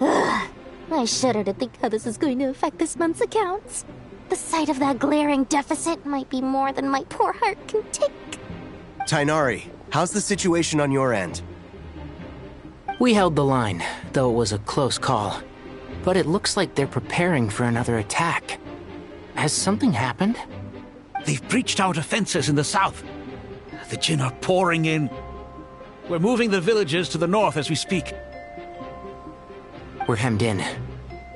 Ugh. I shudder to think how this is going to affect this month's accounts. The sight of that glaring deficit might be more than my poor heart can take. Tainari, how's the situation on your end? We held the line, though it was a close call. But it looks like they're preparing for another attack. Has something happened? They've breached our defenses in the south. The Jinn are pouring in. We're moving the villages to the north as we speak. We're hemmed in.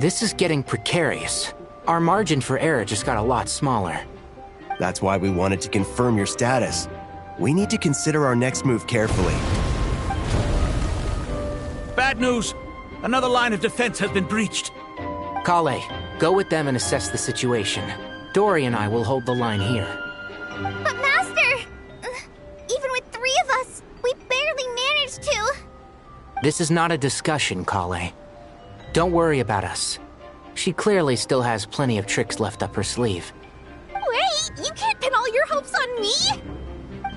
This is getting precarious. Our margin for error just got a lot smaller. That's why we wanted to confirm your status. We need to consider our next move carefully. Bad news! Another line of defense has been breached. Kale, go with them and assess the situation. Dory and I will hold the line here. But Master! Even with 3 of us, we barely managed to. This is not a discussion, Kale. Don't worry about us. She clearly still has plenty of tricks left up her sleeve. Wait, you can't pin all your hopes on me?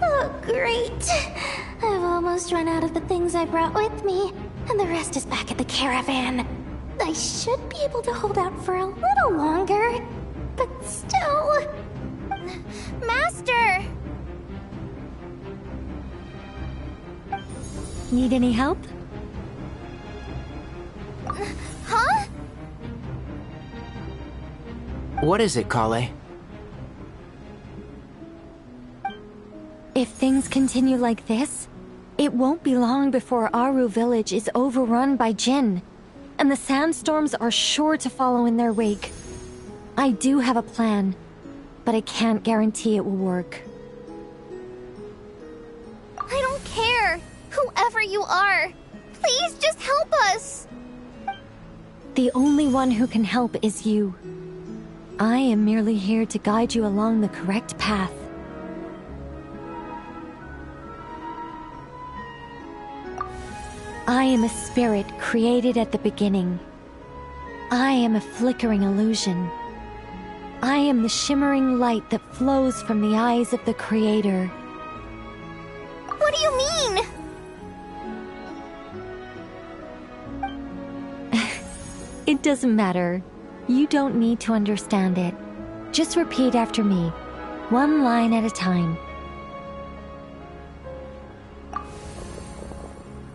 Oh, great. I've almost run out of the things I brought with me, and the rest is back at the caravan. I should be able to hold out for a little longer, but still... Master! Need any help? Huh? What is it, Kale? If things continue like this, it won't be long before Aru village is overrun by Jinn, and the sandstorms are sure to follow in their wake. I do have a plan, but I can't guarantee it will work. I don't care, whoever you are. Please just help us. The only one who can help is you. I am merely here to guide you along the correct path. I am a spirit created at the beginning. I am a flickering illusion. I am the shimmering light that flows from the eyes of the Creator. What do you mean? It doesn't matter. You don't need to understand it. Just repeat after me, one line at a time.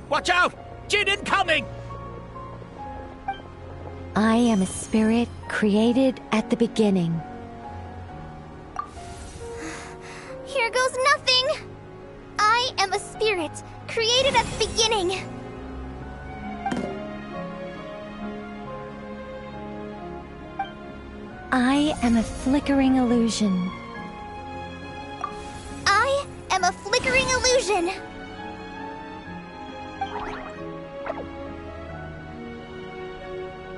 Watch out! Jinn incoming! I am a spirit created at the beginning. Here goes nothing! I am a spirit created at the beginning. I am a flickering illusion. I am a flickering illusion.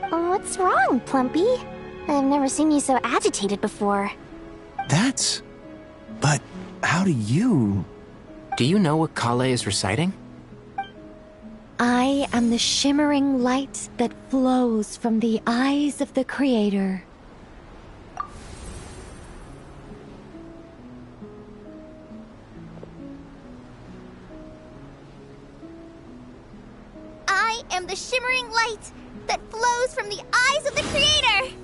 What's wrong, Plumpy? I've never seen you so agitated before. But how do you... Do you know what Kale is reciting? I am the shimmering light that flows from the eyes of the Creator. I am the shimmering light that flows from the eyes of the Creator!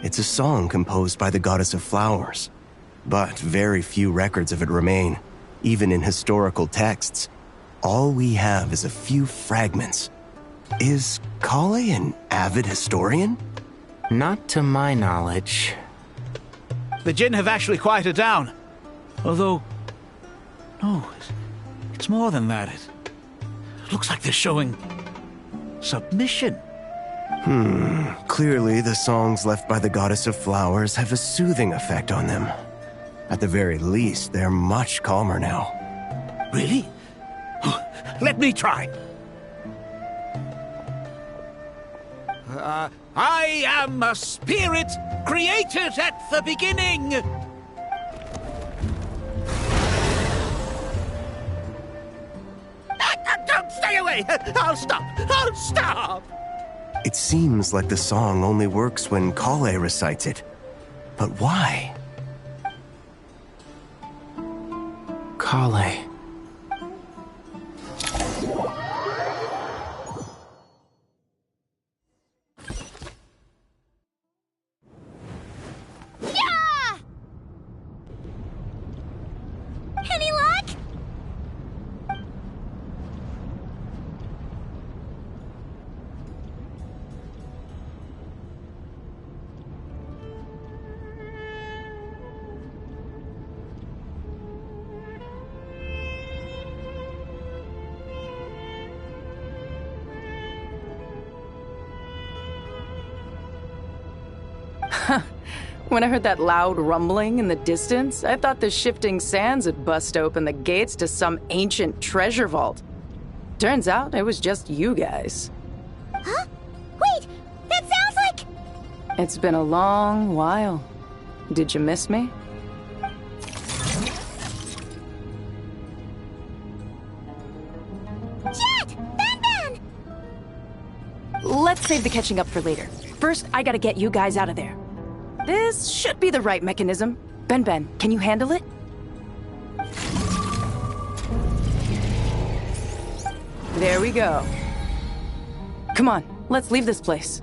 It's a song composed by the goddess of flowers, but very few records of it remain, even in historical texts. All we have is a few fragments. Is Kale an avid historian? Not to my knowledge. The Jinn have actually quieted down. Although... no, it's more than that. It looks like they're showing... submission. Clearly the songs left by the goddess of flowers have a soothing effect on them. At the very least, they're much calmer now. Really? Let me try. I am a spirit created at the beginning. Don't stay away! I'll stop! I'll stop! It seems like the song only works when Kale recites it. But why? Kale. Any luck? When I heard that loud rumbling in the distance, I thought the shifting sands had bust open the gates to some ancient treasure vault. Turns out it was just you guys. Huh? Wait! That sounds like... It's been a long while. Did you miss me? Jet! Ben! Let's save the catching up for later. First, I gotta get you guys out of there. This should be the right mechanism. Ben, can you handle it? There we go. Come on, let's leave this place.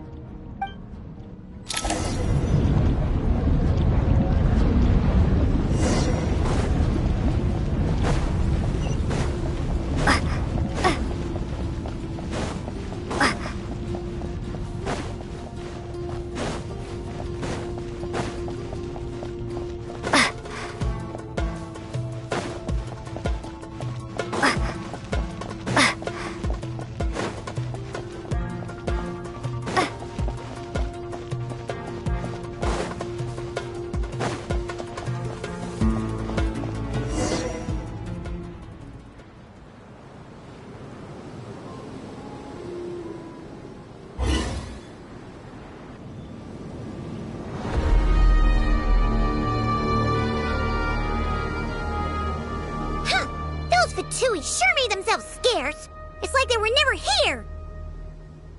Fatui sure made themselves scarce. It's like they were never here.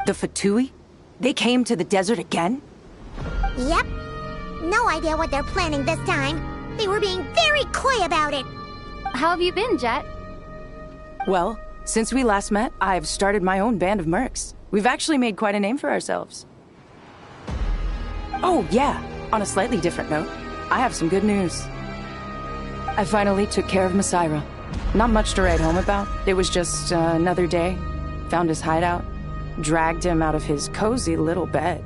The Fatui? They came to the desert again? Yep. No idea what they're planning this time. They were being very coy about it. How have you been, Jet? Well, since we last met, I've started my own band of mercs. We've actually made quite a name for ourselves. Oh, yeah. On a slightly different note, I have some good news. I finally took care of Masaira. Not much to write home about. It was just another day. Found his hideout. Dragged him out of his cozy little bed.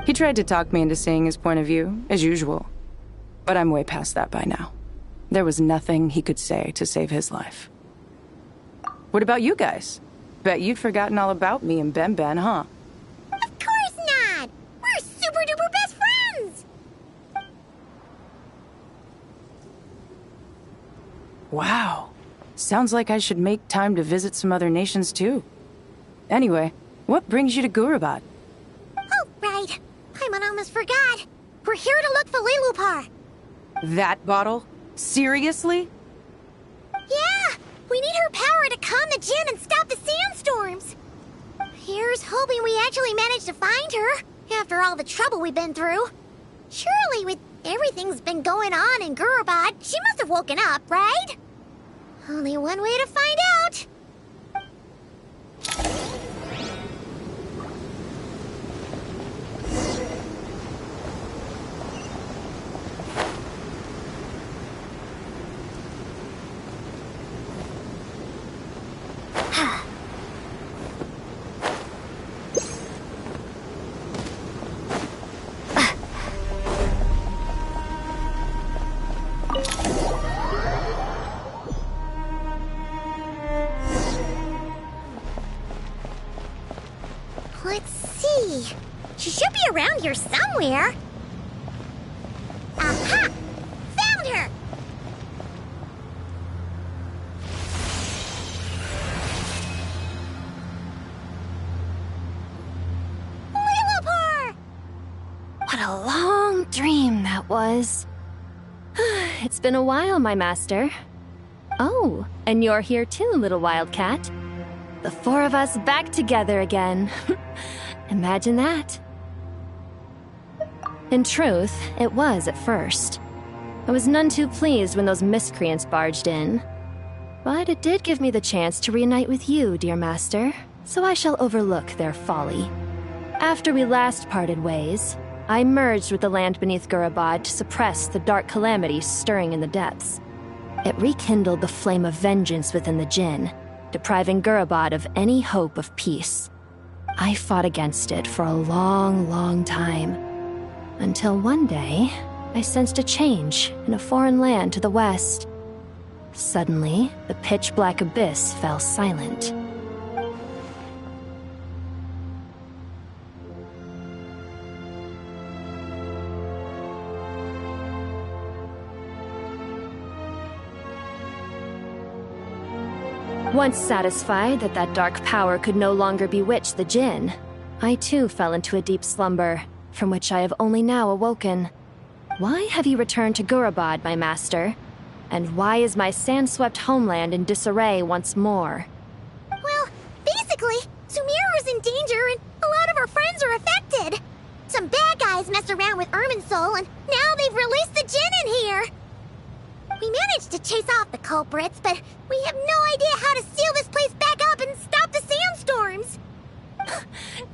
He tried to talk me into seeing his point of view, as usual. But I'm way past that by now. There was nothing he could say to save his life. What about you guys? Bet you'd forgotten all about me and Ben, huh? Of course not! We're super duper best friends! Wow. Sounds like I should make time to visit some other nations too. Anyway, what brings you to Gurabad? Oh, right. I almost forgot. We're here to look for Lilupar. That bottle? Seriously? Yeah! We need her power to calm the Jinn and stop the sandstorms. Here's hoping we actually manage to find her. After all the trouble we've been through. Surely with everything's been going on in Gurabad, she must have woken up, right? Only one way to find out. Let's see. She should be around here somewhere. Aha! Found her! Lillipar! What a long dream that was. It's been a while, my master. Oh, and you're here too, little wildcat. The four of us back together again. Imagine that. In truth, it was at first. I was none too pleased when those miscreants barged in. But it did give me the chance to reunite with you, dear master, so I shall overlook their folly. After we last parted ways, I merged with the land beneath Gurabad to suppress the dark calamity stirring in the depths. It rekindled the flame of vengeance within the Jinn, depriving Gurabad of any hope of peace. I fought against it for a long, long time, until one day, I sensed a change in a foreign land to the west. Suddenly, the pitch-black abyss fell silent. Once satisfied that that dark power could no longer bewitch the Jinn, I too fell into a deep slumber, from which I have only now awoken. Why have you returned to Gurabad, my master? And why is my sand-swept homeland in disarray once more? Well, basically, Sumeru's in danger and a lot of our friends are affected. Some bad guys messed around with Irminsul and now they've released the Jinn in here. We managed to chase off the culprits, but we have no idea how to seal this place back up and stop the sandstorms.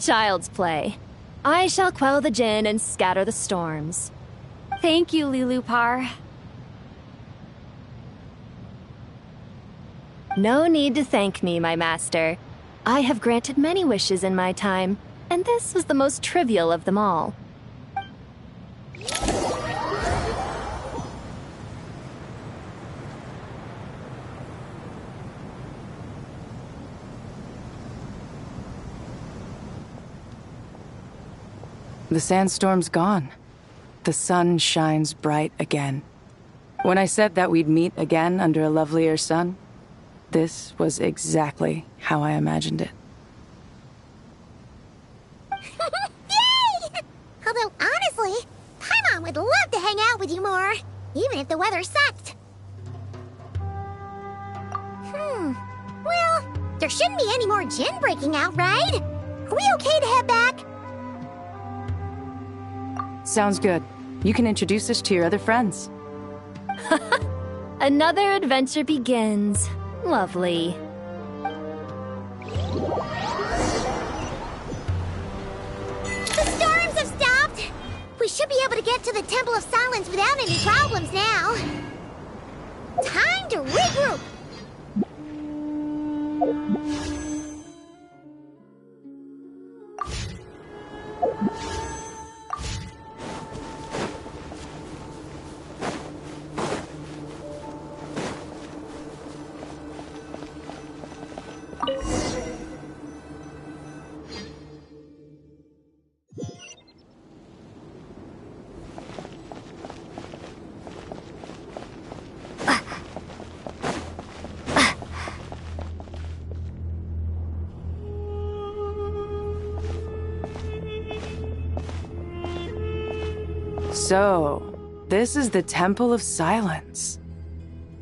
Child's play. I shall quell the Jinn and scatter the storms. Thank you, Lillipar. No need to thank me, my master. I have granted many wishes in my time, and this was the most trivial of them all. The sandstorm's gone. The sun shines bright again. When I said that we'd meet again under a lovelier sun, this was exactly how I imagined it. Yay! Although, honestly, Paimon would love to hang out with you more, even if the weather sucked. Well, there shouldn't be any more Jinn breaking out, right? Are we okay to head back? Sounds good. You can introduce us to your other friends. Another adventure begins. Lovely. The storms have stopped! We should be able to get to the Temple of Silence without any problems now. Time to regroup! So, this is the Temple of Silence.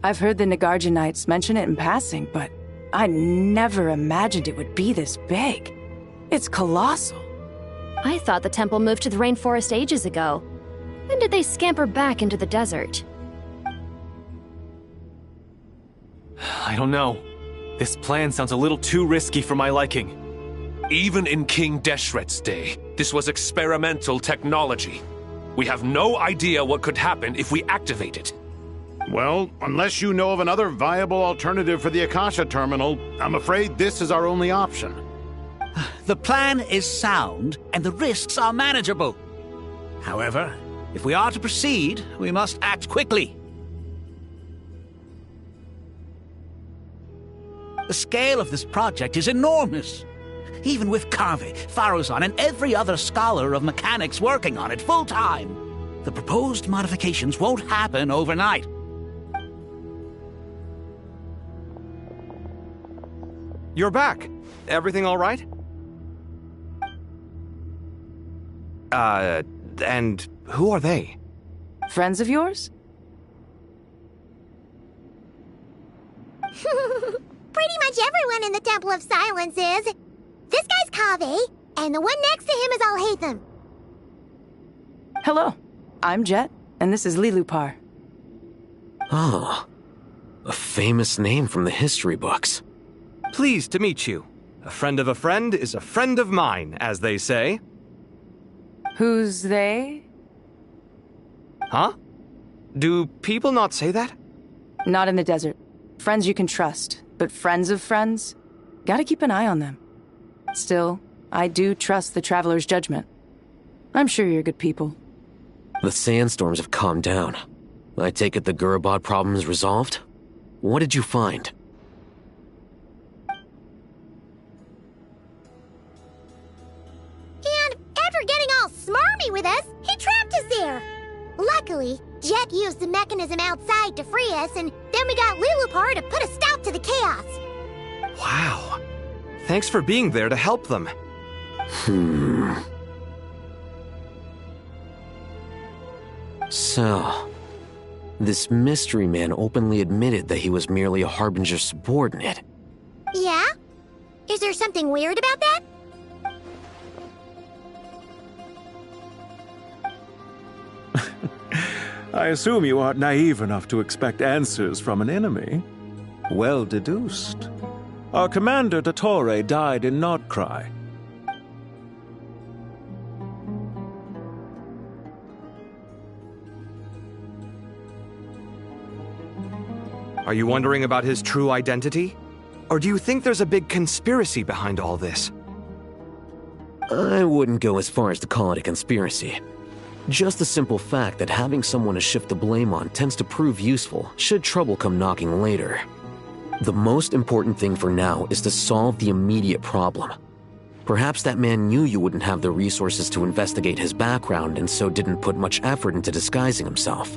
I've heard the Nagarjanites mention it in passing, but I never imagined it would be this big. It's colossal. I thought the temple moved to the rainforest ages ago. When did they scamper back into the desert? I don't know. This plan sounds a little too risky for my liking. Even in King Deshret's day, this was experimental technology. We have no idea what could happen if we activate it. Well, unless you know of another viable alternative for the Akasha terminal, I'm afraid this is our only option. The plan is sound, and the risks are manageable. However, if we are to proceed, we must act quickly. The scale of this project is enormous. Even with Carvey, Faruzan, and every other scholar of mechanics working on it full-time, the proposed modifications won't happen overnight. You're back. Everything all right? And who are they? Friends of yours? Pretty much everyone in the Temple of Silence is. This guy's Kaveh, and the one next to him is Al-Haytham. Hello, I'm Jet, and this is Lilupar. Ah, a famous name from the history books. Pleased to meet you. A friend of a friend is a friend of mine, as they say. Who's they? Huh? Do people not say that? Not in the desert. Friends you can trust, but friends of friends? Gotta keep an eye on them. Still, I do trust the Traveler's judgment. I'm sure you're good people. The sandstorms have calmed down. I take it the Gurabad problem is resolved? What did you find? And after getting all smarmy with us, he trapped us there. Luckily, Jet used the mechanism outside to free us, and then we got Lilupar to put a stop to the chaos. Wow. Thanks for being there to help them. So, this mystery man openly admitted that he was merely a Harbinger subordinate. Yeah? Is there something weird about that? I assume you aren't naive enough to expect answers from an enemy. Well deduced. Our commander, Dottore, died in Nordkrai. Are you wondering about his true identity? Or do you think there's a big conspiracy behind all this? I wouldn't go as far as to call it a conspiracy. Just the simple fact that having someone to shift the blame on tends to prove useful should trouble come knocking later. The most important thing for now is to solve the immediate problem. Perhaps that man knew you wouldn't have the resources to investigate his background and so didn't put much effort into disguising himself.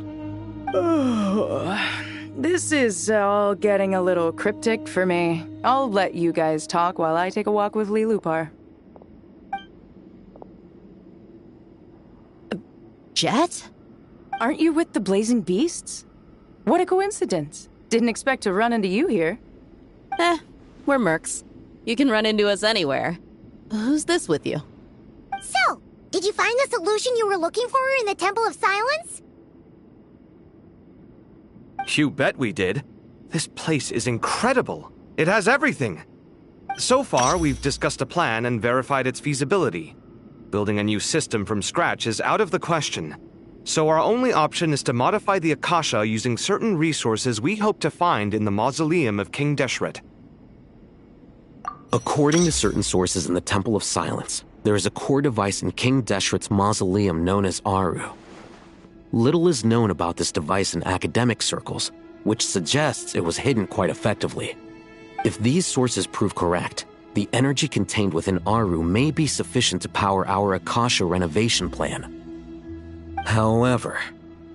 This is all getting a little cryptic for me. I'll let you guys talk while I take a walk with Lilupar. Jet? Aren't you with the Blazing Beasts? What a coincidence. Didn't expect to run into you here. We're mercs. You can run into us anywhere. Who's this with you? So, did you find the solution you were looking for in the Temple of Silence? You bet we did. This place is incredible. It has everything. So far, we've discussed a plan and verified its feasibility. Building a new system from scratch is out of the question. So our only option is to modify the Akasha using certain resources we hope to find in the mausoleum of King Deshret. According to certain sources in the Temple of Silence, there is a core device in King Deshret's mausoleum known as Aru. Little is known about this device in academic circles, which suggests it was hidden quite effectively. If these sources prove correct, the energy contained within Aru may be sufficient to power our Akasha renovation plan. However,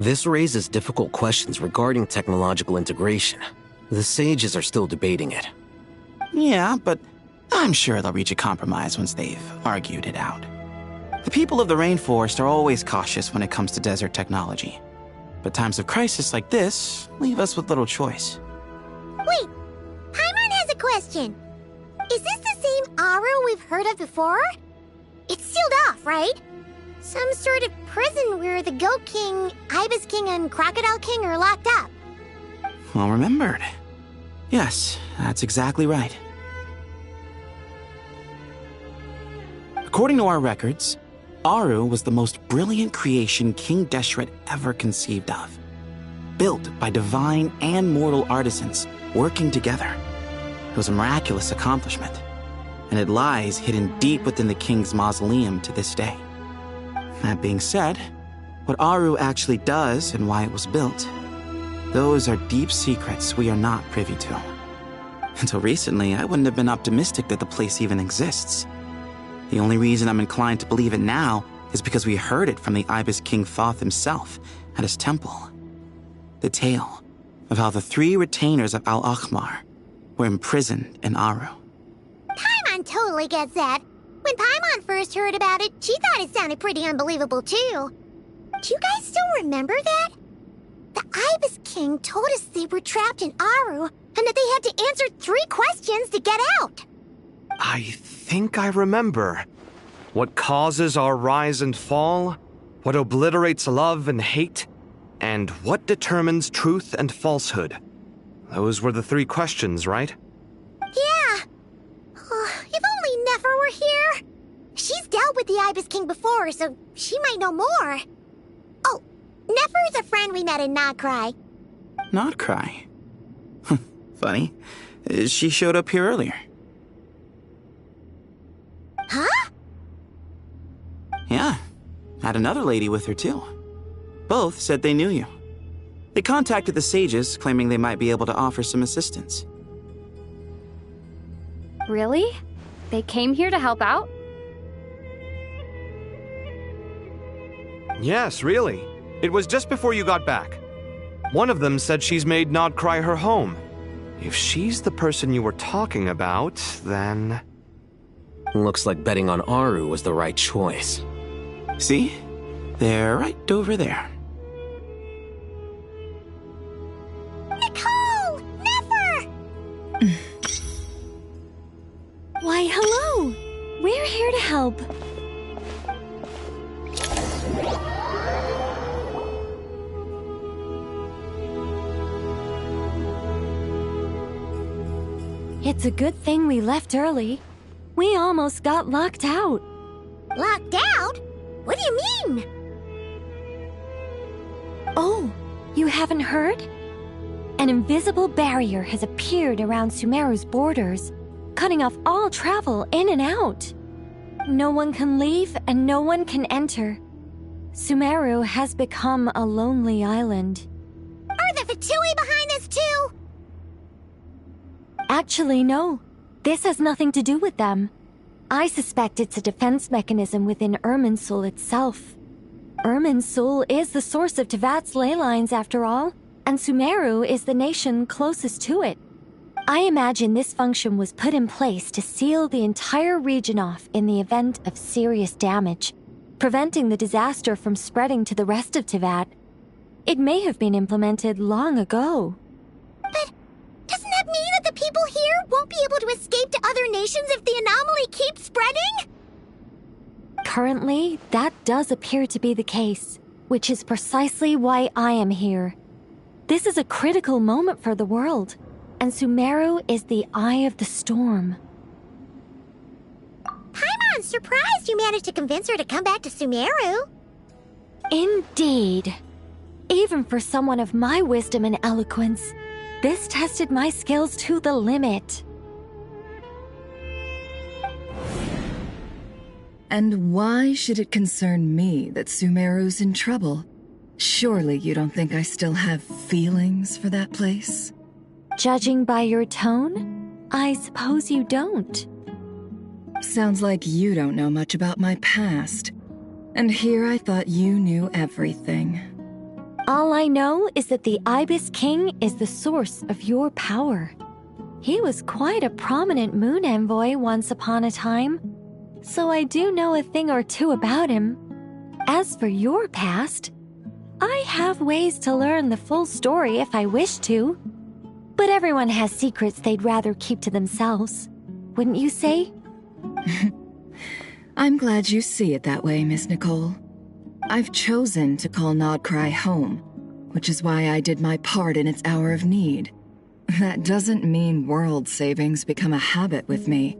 this raises difficult questions regarding technological integration. The sages are still debating it. Yeah, but I'm sure they'll reach a compromise once they've argued it out. The people of the rainforest are always cautious when it comes to desert technology. But times of crisis like this leave us with little choice. Wait, Paimon has a question. Is this the same Aru we've heard of before? It's sealed off, right? Some sort of prison where the Goat King, Ibis King, and Crocodile King are locked up. Well remembered. Yes, that's exactly right. According to our records, Aru was the most brilliant creation King Deshret ever conceived of. Built by divine and mortal artisans working together. It was a miraculous accomplishment, and it lies hidden deep within the king's mausoleum to this day. That being said, what Aru actually does and why it was built, those are deep secrets we are not privy to. Until recently, I wouldn't have been optimistic that the place even exists. The only reason I'm inclined to believe it now is because we heard it from the Ibis King Thoth himself at his temple. The tale of how the 3 retainers of Al-Akhmar were imprisoned in Aru. Paimon totally gets that. When Paimon first heard about it, she thought it sounded pretty unbelievable too. Do you guys still remember that? The Ibis King told us they were trapped in Aru and that they had to answer 3 questions to get out. I think I remember. What causes our rise and fall? What obliterates love and hate? And what determines truth and falsehood? Those were the 3 questions, right? Yeah. If only Nefer were here. She's dealt with the Ibis King before, so she might know more. Oh, Nefer is a friend we met in Notcry. Notcry? Funny. She showed up here earlier. Huh? Yeah. Had another lady with her, too. Both said they knew you. They contacted the sages, claiming they might be able to offer some assistance. Really? They came here to help out? Yes, really. It was just before you got back. One of them said she's made Notcry her home. If she's the person you were talking about, then... Looks like betting on Aru was the right choice. See? They're right over there. Nicole! Nefer! Why, hello! We're here to help. It's a good thing we left early. We almost got locked out. Locked out? What do you mean? Oh, you haven't heard? An invisible barrier has appeared around Sumeru's borders, cutting off all travel in and out. No one can leave and no one can enter. Sumeru has become a lonely island. Are the Fatui behind this too? Actually, no. This has nothing to do with them. I suspect it's a defense mechanism within Irminsul itself. Irminsul is the source of Tevat's ley lines, after all, and Sumeru is the nation closest to it. I imagine this function was put in place to seal the entire region off in the event of serious damage, preventing the disaster from spreading to the rest of Tevat. It may have been implemented long ago. But doesn't that mean that the people here won't be able to escape to other nations if the anomaly keeps spreading? Currently, that does appear to be the case, which is precisely why I am here. This is a critical moment for the world, and Sumeru is the eye of the storm. Paimon's surprised you managed to convince her to come back to Sumeru. Indeed. Even for someone of my wisdom and eloquence, this tested my skills to the limit. And why should it concern me that Sumeru's in trouble? Surely you don't think I still have feelings for that place? Judging by your tone, I suppose you don't. Sounds like you don't know much about my past. And here I thought you knew everything. All I know is that the Ibis King is the source of your power. He was quite a prominent moon envoy once upon a time, so I do know a thing or two about him. As for your past, I have ways to learn the full story if I wish to. But everyone has secrets they'd rather keep to themselves, wouldn't you say? I'm glad you see it that way, Miss Nicole. I've chosen to call Nodcry home, which is why I did my part in its hour of need. That doesn't mean world savings become a habit with me.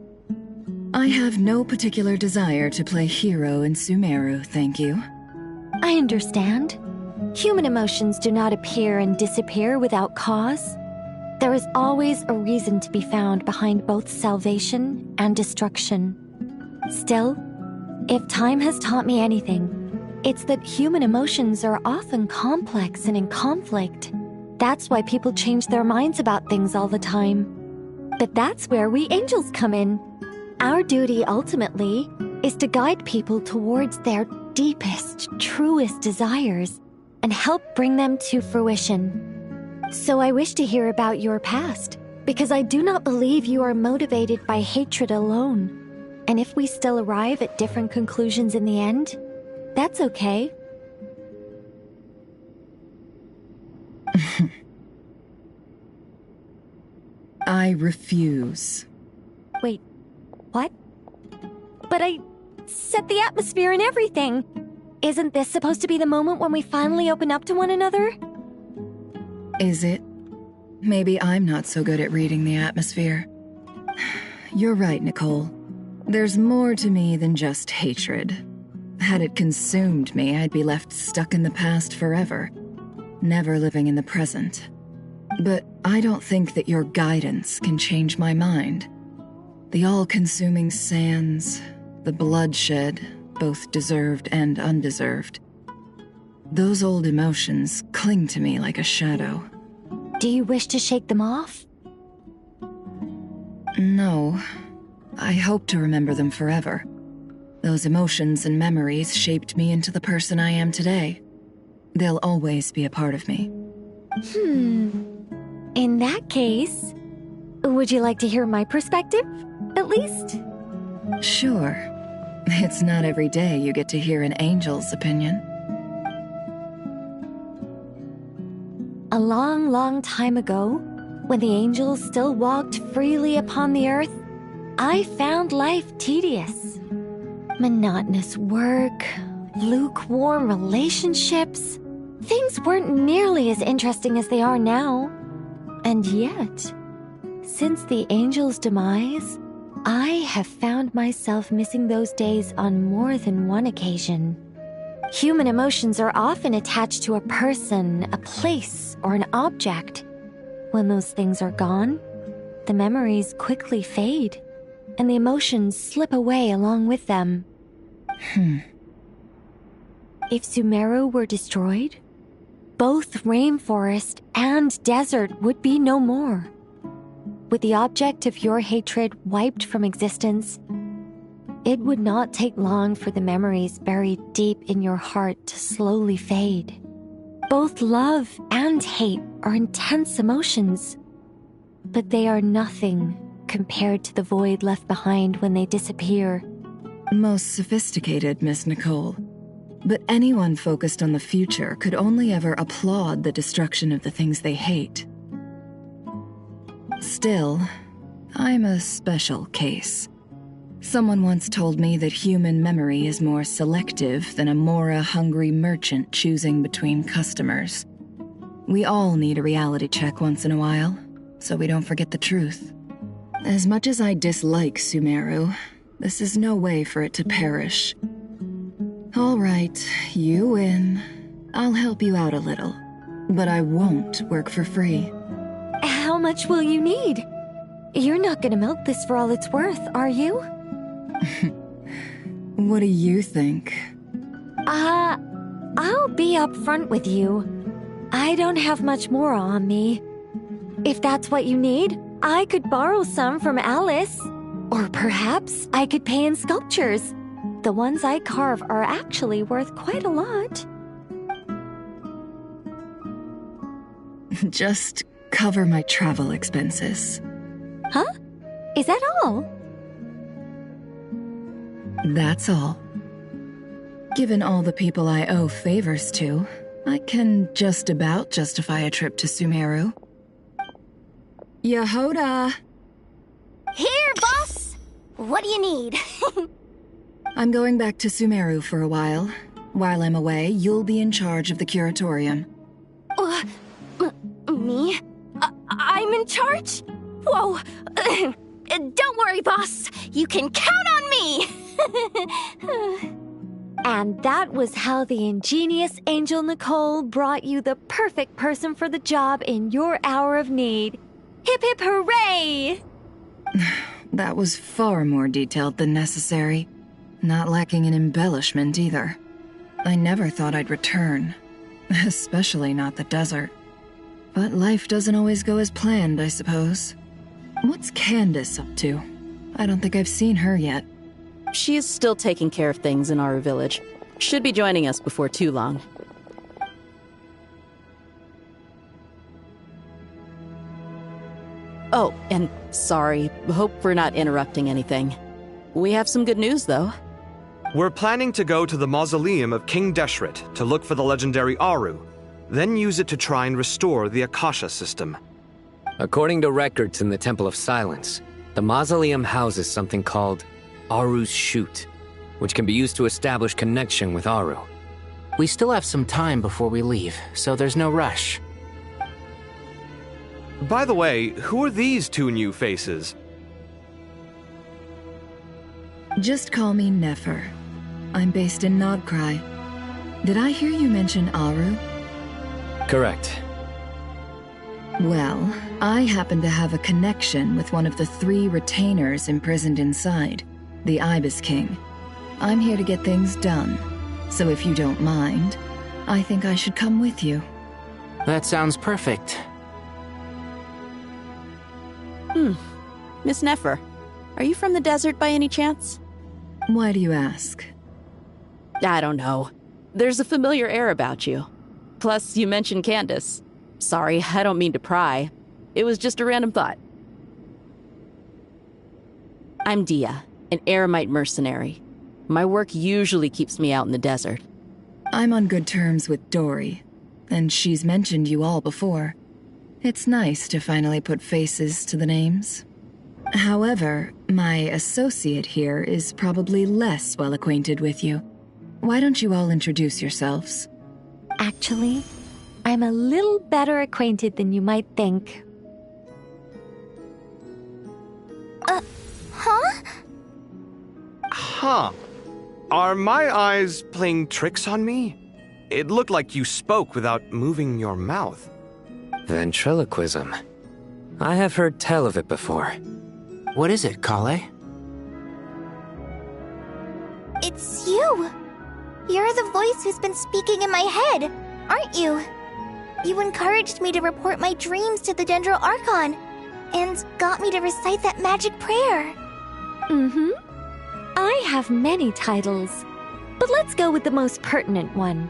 I have no particular desire to play hero in Sumeru, thank you. I understand. Human emotions do not appear and disappear without cause. There is always a reason to be found behind both salvation and destruction. Still, if time has taught me anything, it's that human emotions are often complex and in conflict. That's why people change their minds about things all the time. But that's where we angels come in. Our duty, ultimately, is to guide people towards their deepest, truest desires and help bring them to fruition. So I wish to hear about your past, because I do not believe you are motivated by hatred alone. And if we still arrive at different conclusions in the end, that's okay. I refuse. Wait, what? But I set the atmosphere and everything. Isn't this supposed to be the moment when we finally open up to one another? Is it? Maybe I'm not so good at reading the atmosphere. You're right, Nicole. There's more to me than just hatred. Had it consumed me, I'd be left stuck in the past forever, never living in the present. But I don't think that your guidance can change my mind. The all-consuming sands, the bloodshed, both deserved and undeserved. Those old emotions cling to me like a shadow. Do you wish to shake them off? No. I hope to remember them forever. Those emotions and memories shaped me into the person I am today. They'll always be a part of me. In that case, would you like to hear my perspective, at least? Sure. It's not every day you get to hear an angel's opinion. A long, long time ago, when the angels still walked freely upon the earth, I found life tedious. Monotonous work, lukewarm relationships. Things weren't nearly as interesting as they are now. And yet, since the angel's demise, I have found myself missing those days on more than one occasion. Human emotions are often attached to a person, a place, or an object. When those things are gone, the memories quickly fade, and the emotions slip away along with them. If Sumeru were destroyed, both rainforest and desert would be no more. With the object of your hatred wiped from existence, it would not take long for the memories buried deep in your heart to slowly fade. Both love and hate are intense emotions, but they are nothing compared to the void left behind when they disappear. Most sophisticated, Miss Nicole. But anyone focused on the future could only ever applaud the destruction of the things they hate. Still, I'm a special case. Someone once told me that human memory is more selective than a Mora-hungry merchant choosing between customers. We all need a reality check once in a while, so we don't forget the truth. As much as I dislike Sumeru, this is no way for it to perish. All right, you win. I'll help you out a little, but I won't work for free. How much will you need? You're not gonna milk this for all it's worth, are you? What do you think? I'll be upfront with you. I don't have much more on me. If that's what you need, I could borrow some from Alice. Or perhaps I could pay in sculptures. The ones I carve are actually worth quite a lot. Just cover my travel expenses. Huh? Is that all? That's all. Given all the people I owe favors to, I can just about justify a trip to Sumeru. Yehoda! Here, boss! What do you need? I'm going back to Sumeru for a while. While I'm away, you'll be in charge of the curatorium. Me? I'm in charge? Whoa! Don't worry, boss. You can count on me! And that was how the ingenious Angel Nicole brought you the perfect person for the job in your hour of need. Hip hip hooray! That was far more detailed than necessary. Not lacking in embellishment either. I never thought I'd return. Especially not the desert. But life doesn't always go as planned, I suppose. What's Candace up to? I don't think I've seen her yet. She is still taking care of things in our village. Should be joining us before too long. Oh, and sorry. Hope we're not interrupting anything. We have some good news, though. We're planning to go to the mausoleum of King Deshret to look for the legendary Aru, then use it to try and restore the Akasha system. According to records in the Temple of Silence, the mausoleum houses something called Aru's Chute, which can be used to establish connection with Aru. We still have some time before we leave, so there's no rush. By the way, who are these two new faces? Just call me Nefer. I'm based in Nodcry. Did I hear you mention Aru? Correct. Well, I happen to have a connection with one of the 3 retainers imprisoned inside, the Ibis King. I'm here to get things done, so if you don't mind, I think I should come with you. That sounds perfect. Miss Nefer, are you from the desert by any chance? Why do you ask? I don't know. There's a familiar air about you. Plus, you mentioned Candace. Sorry, I don't mean to pry. It was just a random thought. I'm Dia, an Eremite mercenary. My work usually keeps me out in the desert. I'm on good terms with Dory, and she's mentioned you all before. It's nice to finally put faces to the names. However, my associate here is probably less well acquainted with you. Why don't you all introduce yourselves? Actually, I'm a little better acquainted than you might think. Huh? Huh. Are my eyes playing tricks on me? It looked like you spoke without moving your mouth. Ventriloquism. I have heard tell of it before. What is it, Kale? It's you! You're the voice who's been speaking in my head, aren't you? You encouraged me to report my dreams to the Dendro Archon, and got me to recite that magic prayer. Mm-hmm. I have many titles, but let's go with the most pertinent one.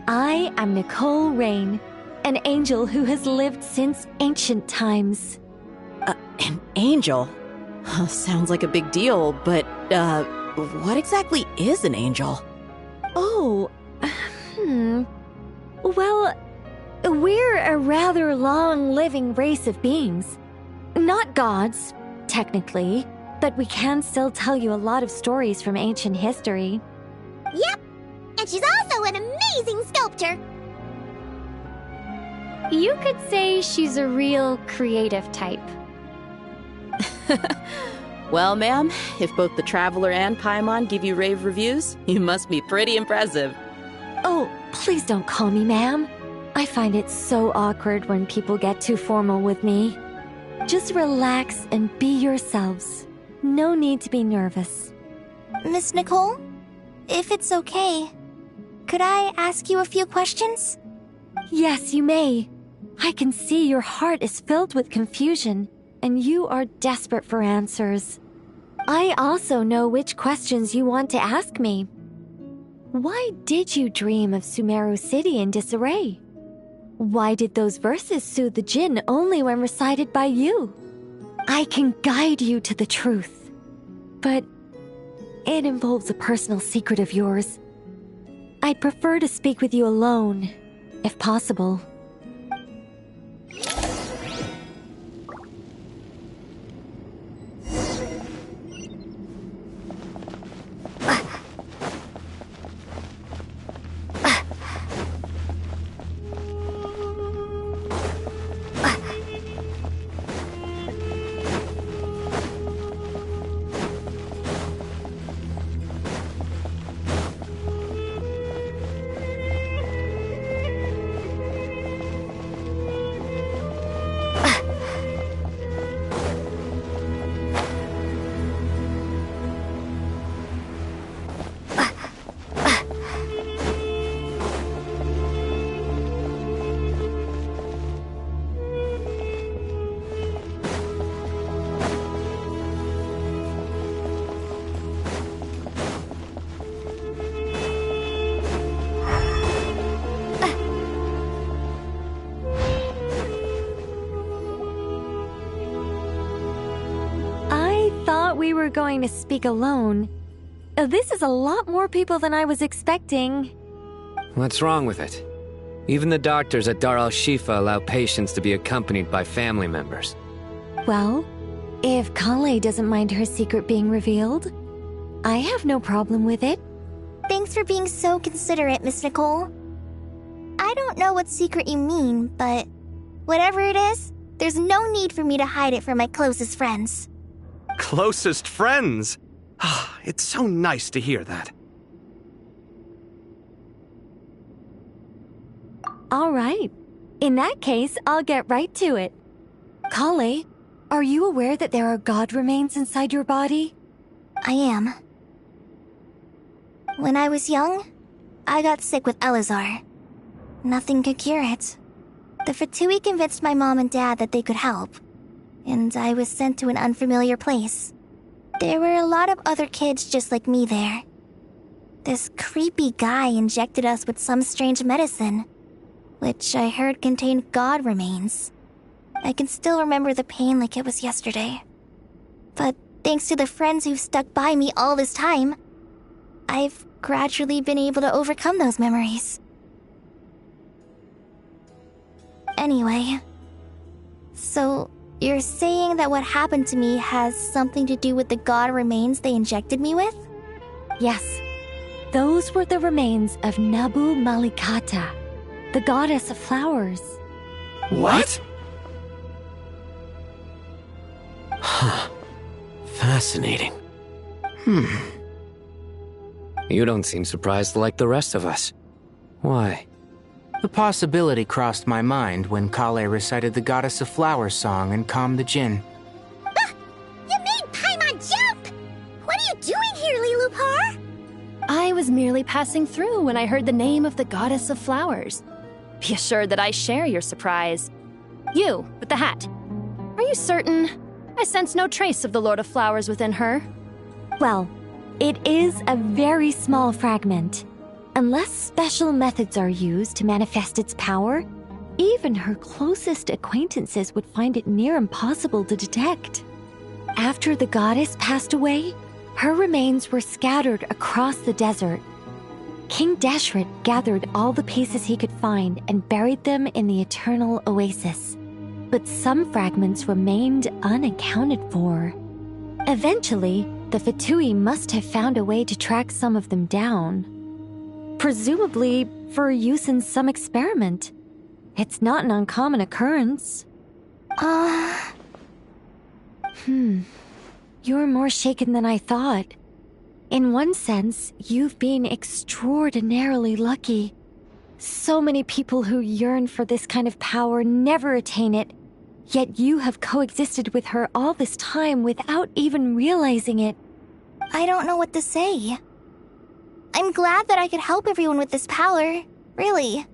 I am Nicole Rain, an angel who has lived since ancient times. An angel? Sounds like a big deal, but, what exactly is an angel? Oh, Well, we're a rather long-living race of beings. Not gods, technically, but we can still tell you a lot of stories from ancient history. Yep, and she's also an amazing sculptor. You could say she's a real creative type. Well, ma'am, if both the Traveler and Paimon give you rave reviews, you must be pretty impressive. Oh, please don't call me ma'am. I find it so awkward when people get too formal with me. Just relax and be yourselves. No need to be nervous. Miss Nicole, if it's okay, could I ask you a few questions? Yes, you may. I can see your heart is filled with confusion, and you are desperate for answers. I also know which questions you want to ask me. Why did you dream of Sumeru City in disarray? Why did those verses soothe the Jinn only when recited by you? I can guide you to the truth, but it involves a personal secret of yours. I'd prefer to speak with you alone, if possible. going to speak alone. This is a lot more people than I was expecting. What's wrong with it? Even the doctors at Dar al-Shifa allow patients to be accompanied by family members. Well, if Kale doesn't mind her secret being revealed, I have no problem with it. Thanks for being so considerate, Miss Nicole. I don't know what secret you mean, but whatever it is, there's no need for me to hide it from my closest friends. Closest friends? It's so nice to hear that. All right. In that case, I'll get right to it. Kale, are you aware that there are god remains inside your body? I am. When I was young, I got sick with Elazar. Nothing could cure it. The Fatui convinced my mom and dad that they could help, and I was sent to an unfamiliar place. There were a lot of other kids just like me there. This creepy guy injected us with some strange medicine, which I heard contained god remains. I can still remember the pain like it was yesterday. But thanks to the friends who've stuck by me all this time, I've gradually been able to overcome those memories. Anyway, so you're saying that what happened to me has something to do with the god remains they injected me with? Yes. Those were the remains of Nabu Malikata, the goddess of flowers. What? Huh. Fascinating. You don't seem surprised like the rest of us. Why? The possibility crossed my mind when Kale recited the Goddess of Flowers song and calmed the Jinn. You made Paimon jump! What are you doing here, Lilupar? I was merely passing through when I heard the name of the Goddess of Flowers. Be assured that I share your surprise. You, with the hat. Are you certain? I sense no trace of the Lord of Flowers within her. Well, it is a very small fragment. Unless special methods are used to manifest its power, even her closest acquaintances would find it near impossible to detect. After the goddess passed away, her remains were scattered across the desert. King Deshret gathered all the pieces he could find and buried them in the Eternal Oasis. But some fragments remained unaccounted for. Eventually, the Fatui must have found a way to track some of them down. Presumably for use in some experiment. It's not an uncommon occurrence. You're more shaken than I thought. In one sense, you've been extraordinarily lucky. So many people who yearn for this kind of power never attain it, yet you have coexisted with her all this time without even realizing it. I don't know what to say. I'm glad that I could help everyone with this power, really.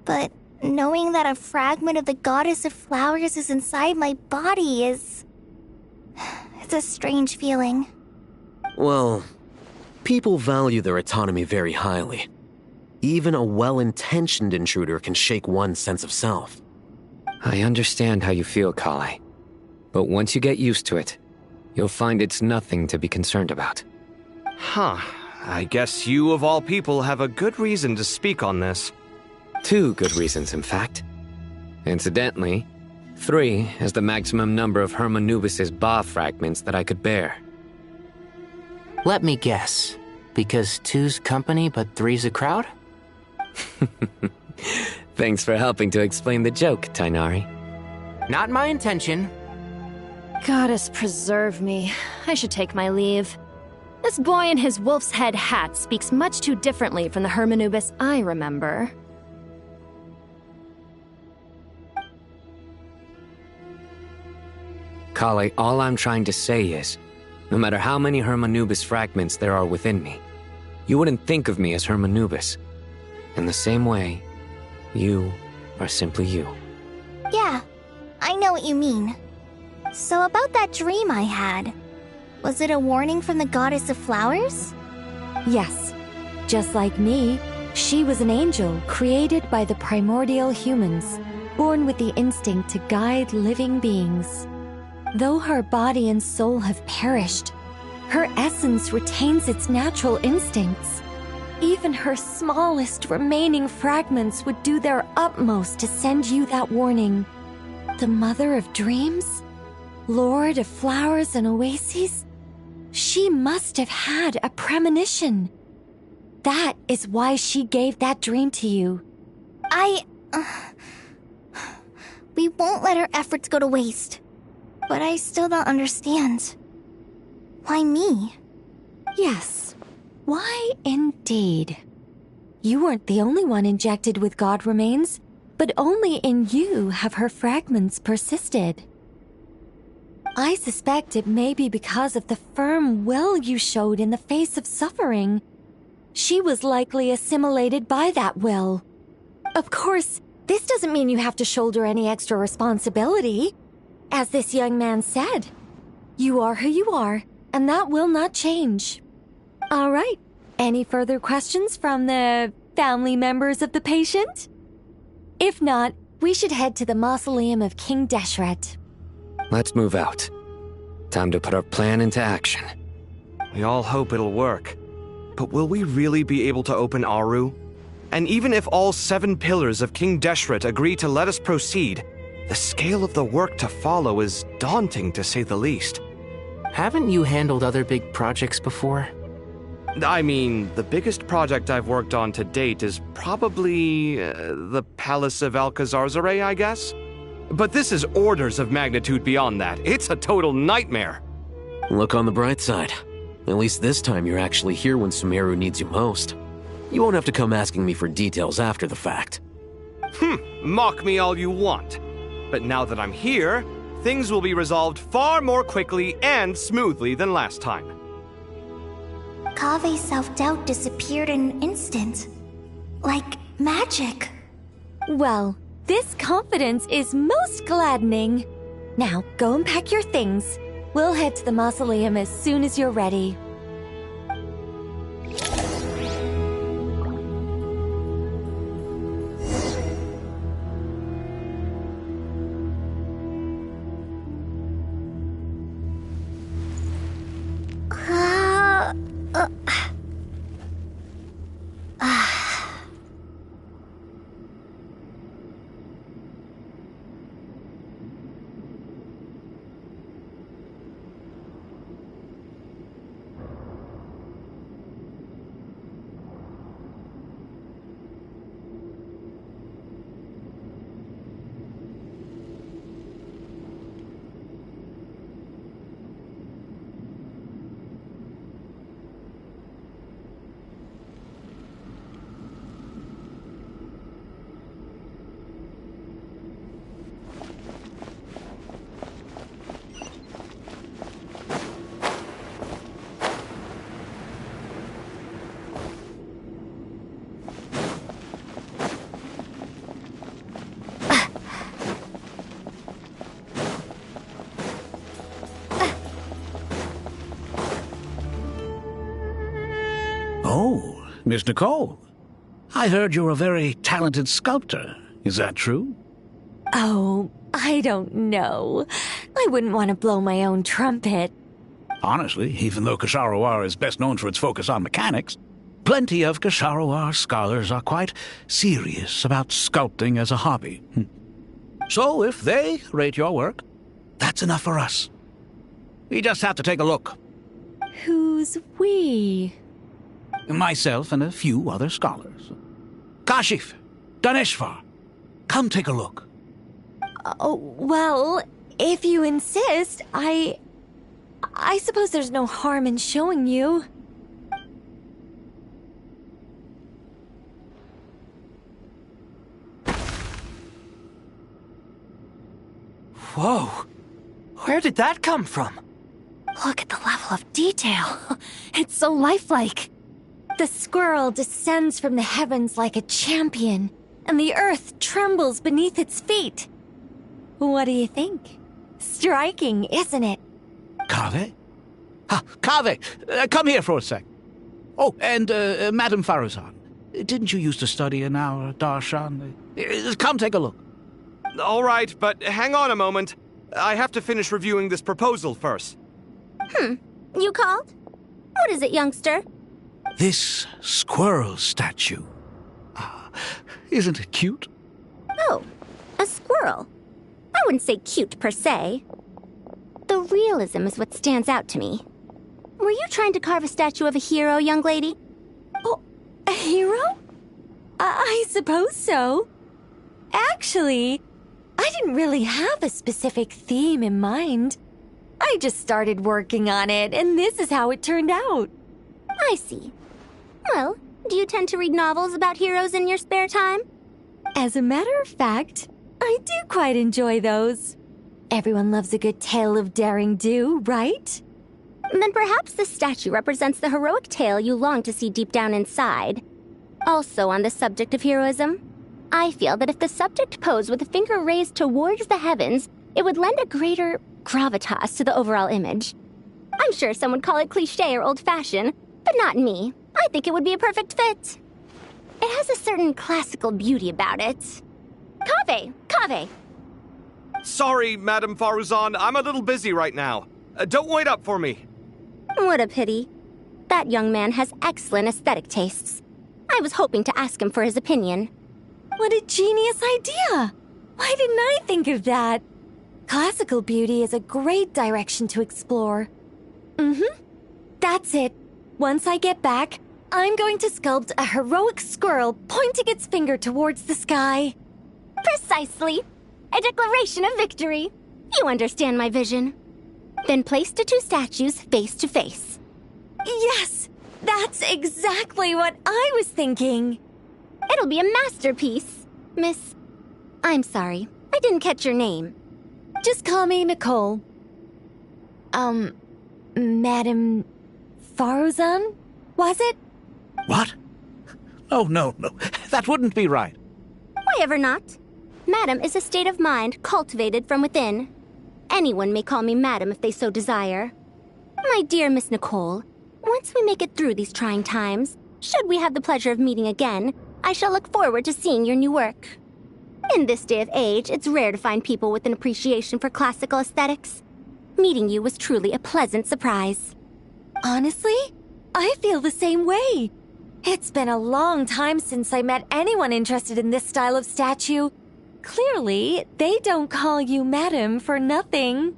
But knowing that a fragment of the Goddess of Flowers is inside my body is... it's a strange feeling. Well, people value their autonomy very highly. Even a well-intentioned intruder can shake one's sense of self. I understand how you feel, Kale. But once you get used to it, you'll find it's nothing to be concerned about. I guess you, of all people, have a good reason to speak on this. 2 good reasons, in fact. Incidentally, 3 is the maximum number of Hermanubis' Ba fragments that I could bear. Let me guess. Because 2's company, but 3's a crowd? Thanks for helping to explain the joke, Tainari. Not my intention. Goddess preserve me. I should take my leave. This boy in his wolf's head hat speaks much too differently from the Hermanubis I remember. Kale, all I'm trying to say is, no matter how many Hermanubis fragments there are within me, you wouldn't think of me as Hermanubis. In the same way, you are simply you. Yeah, I know what you mean. So about that dream I had, was it a warning from the Goddess of Flowers? Yes. Just like me, she was an angel created by the primordial humans, born with the instinct to guide living beings. Though her body and soul have perished, Her essence retains its natural instincts. Even her smallest remaining fragments would do their utmost to send you that warning. The Mother of Dreams? Lord of Flowers and Oases? She must have had a premonition. That is why she gave that dream to you. We won't let our efforts go to waste. But I still don't understand. Why me? Yes. Why indeed? You weren't the only one injected with God remains, but only in you have her fragments persisted. I suspect it may be because of the firm will you showed in the face of suffering. She was likely assimilated by that will. Of course, this doesn't mean you have to shoulder any extra responsibility. As this young man said, you are who you are, and that will not change. All right. Any further questions from the family members of the patient? If not, we should head to the mausoleum of King Deshret. Let's move out. Time to put our plan into action. We all hope it'll work. But will we really be able to open Aru? And even if all 7 pillars of King Deshret agree to let us proceed, the scale of the work to follow is daunting to say the least. Haven't you handled other big projects before? I mean, the biggest project I've worked on to date is probably the Palace of Alcazarzaray, I guess? But this is orders of magnitude beyond that. It's a total nightmare. Look on the bright side. At least this time you're actually here when Sumeru needs you most. You won't have to come asking me for details after the fact. Mock me all you want. But now that I'm here, things will be resolved far more quickly and smoothly than last time. Kave's self-doubt disappeared in an instant. Like magic. Well, this confidence is most gladdening. Now, go and pack your things. We'll head to the mausoleum as soon as you're ready. Oh, Miss Nicole. I heard you're a very talented sculptor. Is that true? Oh, I don't know. I wouldn't want to blow my own trumpet. Honestly, even though Kasharawar is best known for its focus on mechanics, plenty of Kasharawar scholars are quite serious about sculpting as a hobby. So if they rate your work, that's enough for us. We just have to take a look. Who's we? Myself and a few other scholars. Kashif, Daneshvar, come take a look. Oh, well, if you insist, I suppose there's no harm in showing you. Whoa! Where did that come from? Look at the level of detail. It's so lifelike. The squirrel descends from the heavens like a champion, and the earth trembles beneath its feet. What do you think? Striking, isn't it? Kaveh? Kaveh, come here for a sec. Oh, and Madame Farazan, didn't you used to study in our darshan? Come take a look. All right, but hang on a moment. I have to finish reviewing this proposal first. You called? What is it, youngster? This squirrel statue. Isn't it cute? Oh, a squirrel. I wouldn't say cute per se. The realism is what stands out to me. Were you trying to carve a statue of a hero, young lady? Oh, a hero? I suppose so. Actually, I didn't really have a specific theme in mind. I just started working on it, and this is how it turned out. I see. Well, do you tend to read novels about heroes in your spare time? As a matter of fact, I do quite enjoy those. Everyone loves a good tale of daring do, right? Then perhaps this statue represents the heroic tale you long to see deep down inside. Also on the subject of heroism, I feel that if the subject posed with a finger raised towards the heavens, it would lend a greater gravitas to the overall image. I'm sure some would call it cliché or old-fashioned, but not me. I think it would be a perfect fit. It has a certain classical beauty about it. Kaveh! Sorry, Madame Faruzan, I'm a little busy right now. Don't wait up for me. What a pity. That young man has excellent aesthetic tastes. I was hoping to ask him for his opinion. What a genius idea! Why didn't I think of that? Classical beauty is a great direction to explore. That's it. Once I get back, I'm going to sculpt a heroic squirrel pointing its finger towards the sky. Precisely. A declaration of victory. You understand my vision. Then place the two statues face to face. Yes! That's exactly what I was thinking. It'll be a masterpiece, Miss... I'm sorry, I didn't catch your name. Just call me Nicole. Madame Faruzan? Was it? What? Oh, no. That wouldn't be right. Why ever not? Madam is a state of mind cultivated from within. Anyone may call me Madam if they so desire. My dear Miss Nicole, once we make it through these trying times, should we have the pleasure of meeting again, I shall look forward to seeing your new work. In this day of age, it's rare to find people with an appreciation for classical aesthetics. Meeting you was truly a pleasant surprise. Honestly, I feel the same way. It's been a long time since I met anyone interested in this style of statue. Clearly, they don't call you Madam for nothing.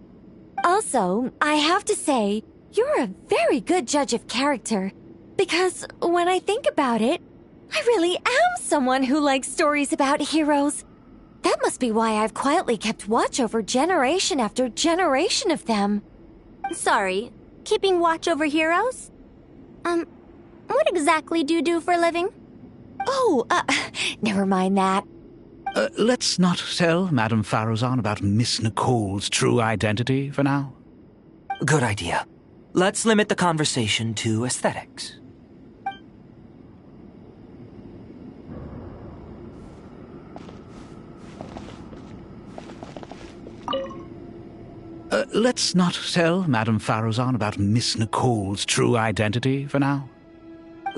Also, I have to say, you're a very good judge of character. Because when I think about it, I really am someone who likes stories about heroes. That must be why I've quietly kept watch over generation after generation of them. Sorry, keeping watch over heroes? What exactly do you do for a living? Oh, never mind that. Let's not tell Madame Faruzan about Miss Nicole's true identity for now. Good idea. Let's limit the conversation to aesthetics. Let's not tell Madame Faruzan about Miss Nicole's true identity for now.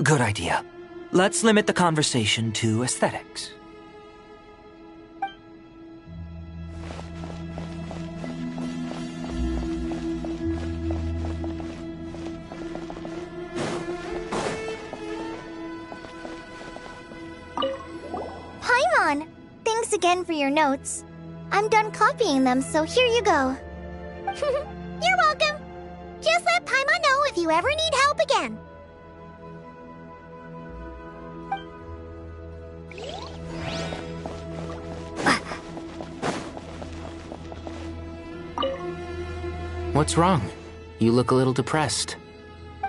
Good idea. Let's limit the conversation to aesthetics. Paimon! Thanks again for your notes. I'm done copying them, so here you go. You're welcome. Just let Paimon know if you ever need help again. What's wrong? You look a little depressed.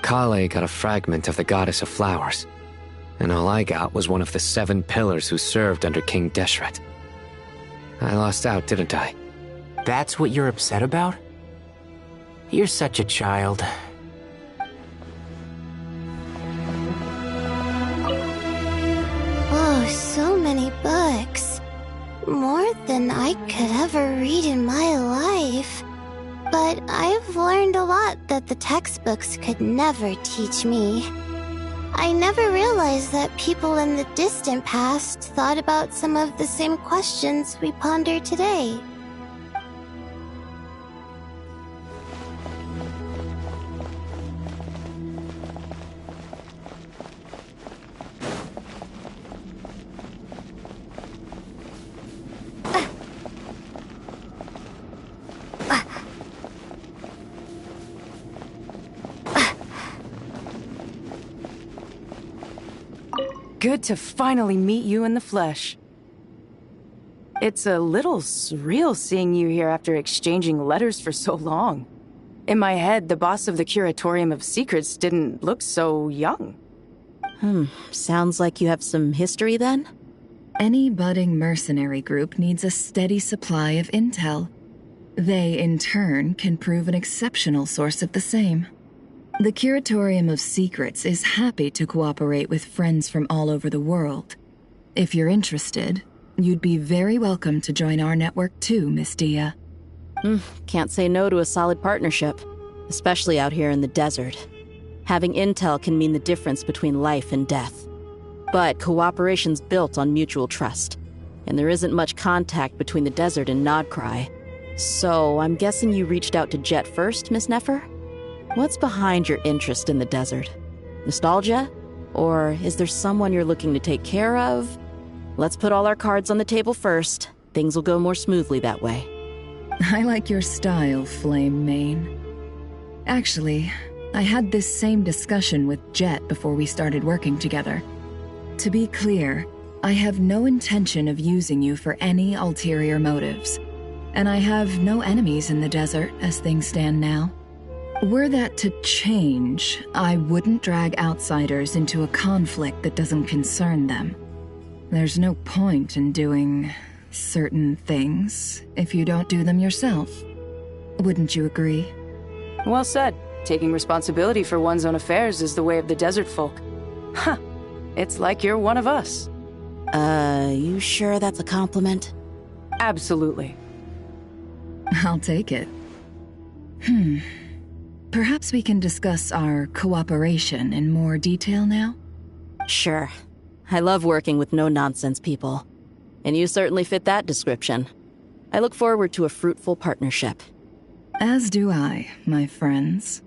Kale got a fragment of the Goddess of Flowers, and all I got was one of the 7 pillars who served under King Deshret. I lost out, didn't I? That's what you're upset about? You're such a child. Oh, so many books. More than I could ever read in my life. But I've learned a lot that the textbooks could never teach me. I never realized that people in the distant past thought about some of the same questions we ponder today. good to finally meet you in the flesh. It's a little surreal seeing you here after exchanging letters for so long. In my head, the boss of the Curatorium of Secrets didn't look so young. Sounds like you have some history then? Any budding mercenary group needs a steady supply of intel. They, in turn, can prove an exceptional source of the same. The Curatorium of Secrets is happy to cooperate with friends from all over the world. If you're interested, you'd be very welcome to join our network too, Miss Dia. Can't say no to a solid partnership, especially out here in the desert. Having intel can mean the difference between life and death. But cooperation's built on mutual trust, and there isn't much contact between the desert and Nodcry. So, I'm guessing you reached out to Jet first, Miss Nefer? What's behind your interest in the desert? Nostalgia? Or is there someone you're looking to take care of? Let's put all our cards on the table first. Things will go more smoothly that way. I like your style, Flame Mane. Actually, I had this same discussion with Jet before we started working together. To be clear, I have no intention of using you for any ulterior motives, and I have no enemies in the desert as things stand now. Were that to change, I wouldn't drag outsiders into a conflict that doesn't concern them. There's no point in doing certain things if you don't do them yourself. Wouldn't you agree? Well said. Taking responsibility for one's own affairs is the way of the desert folk. Huh. It's like you're one of us. You sure that's a compliment? Absolutely. I'll take it. Perhaps we can discuss our cooperation in more detail now? Sure. I love working with no-nonsense people. And you certainly fit that description. I look forward to a fruitful partnership. As do I, my friends.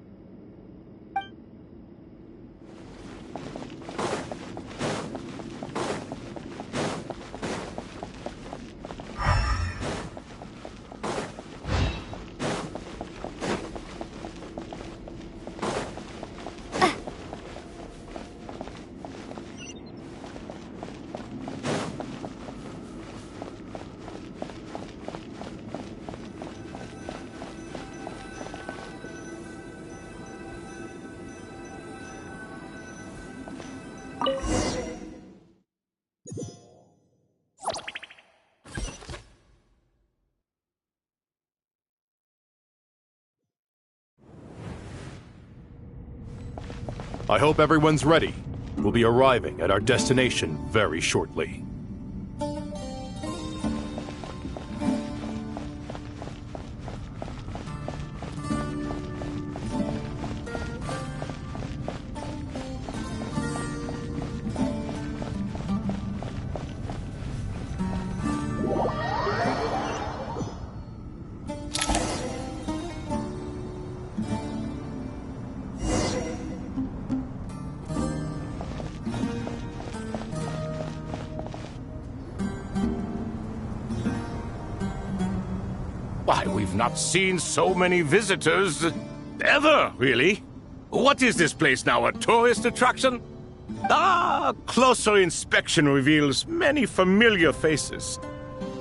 I hope everyone's ready. We'll be arriving at our destination very shortly. Why, we've not seen so many visitors ever, really. What is this place now, a tourist attraction? Ah, closer inspection reveals many familiar faces.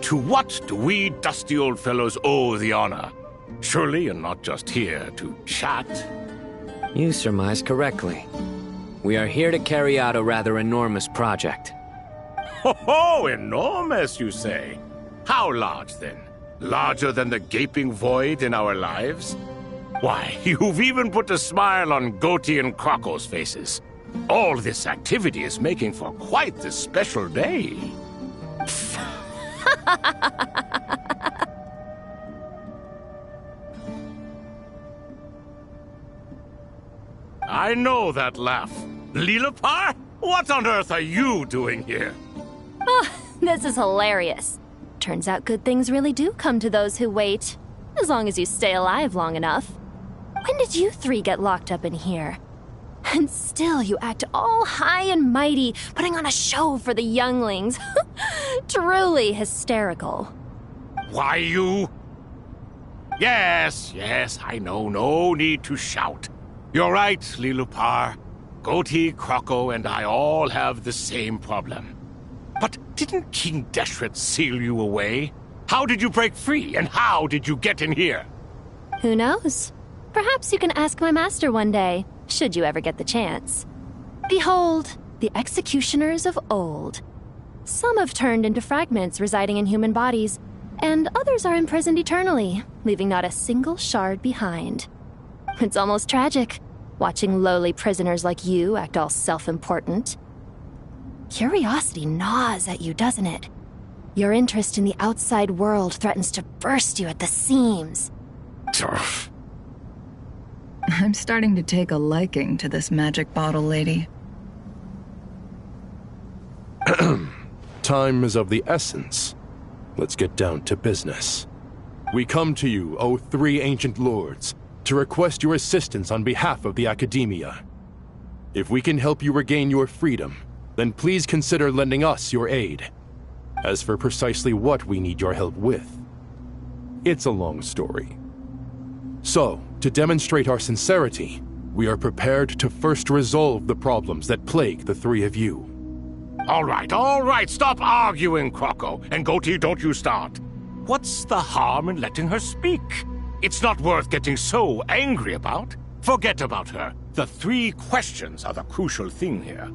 To what do we dusty old fellows owe the honor? Surely you're not just here to chat. You surmise correctly. We are here to carry out a rather enormous project. Ho, enormous, you say? How large, then? Larger than the gaping void in our lives? Why, you've even put a smile on Goatee and Crocco's faces. All this activity is making for quite the special day. I know that laugh. Lilipar? What on earth are you doing here? Oh, this is hilarious. Turns out good things really do come to those who wait. As long as you stay alive long enough. When did you three get locked up in here? And still you act all high and mighty, putting on a show for the younglings. Truly hysterical. Why, you... Yes, I know. No need to shout. You're right, Lilipar. Goatee, Croco, and I all have the same problem. But didn't King Deshret seal you away? How did you break free, and how did you get in here? Who knows? Perhaps you can ask my master one day, should you ever get the chance. Behold, the executioners of old. Some have turned into fragments residing in human bodies, and others are imprisoned eternally, leaving not a single shard behind. It's almost tragic, watching lowly prisoners like you act all self-important. Curiosity gnaws at you, doesn't it? Your interest in the outside world threatens to burst you at the seams. I'm starting to take a liking to this magic bottle lady. Time is of the essence. Let's get down to business. We come to you, O three ancient lords, to request your assistance on behalf of the Academia. If we can help you regain your freedom, then please consider lending us your aid. As for precisely what we need your help with, it's a long story. So, to demonstrate our sincerity, we are prepared to first resolve the problems that plague the three of you. All right, stop arguing, Croco. And Goatee, don't you start. What's the harm in letting her speak? It's not worth getting so angry about. Forget about her. The three questions are the crucial thing here.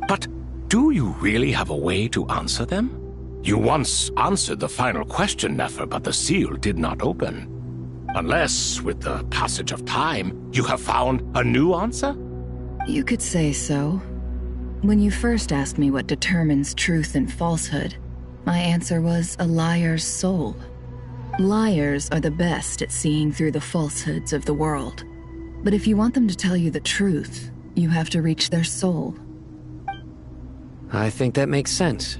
But do you really have a way to answer them? You once answered the final question, Nefer, but the seal did not open. Unless, with the passage of time, you have found a new answer? You could say so. When you first asked me what determines truth and falsehood, my answer was a liar's soul. Liars are the best at seeing through the falsehoods of the world. But if you want them to tell you the truth, you have to reach their soul. I think that makes sense.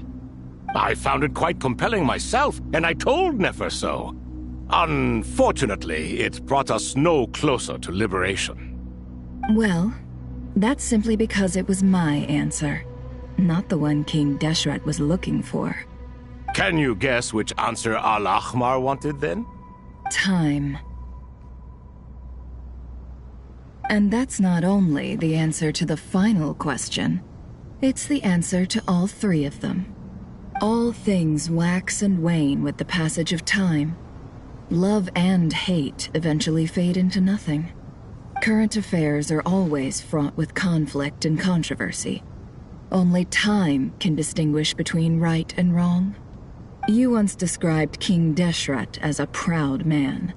I found it quite compelling myself, and I told Nefer so. Unfortunately, it brought us no closer to liberation. Well, that's simply because it was my answer, not the one King Deshret was looking for. Can you guess which answer Al-Ahmar wanted then? Time. And that's not only the answer to the final question, it's the answer to all three of them. All things wax and wane with the passage of time. Love and hate eventually fade into nothing. Current affairs are always fraught with conflict and controversy. Only time can distinguish between right and wrong. You once described King Deshret as a proud man.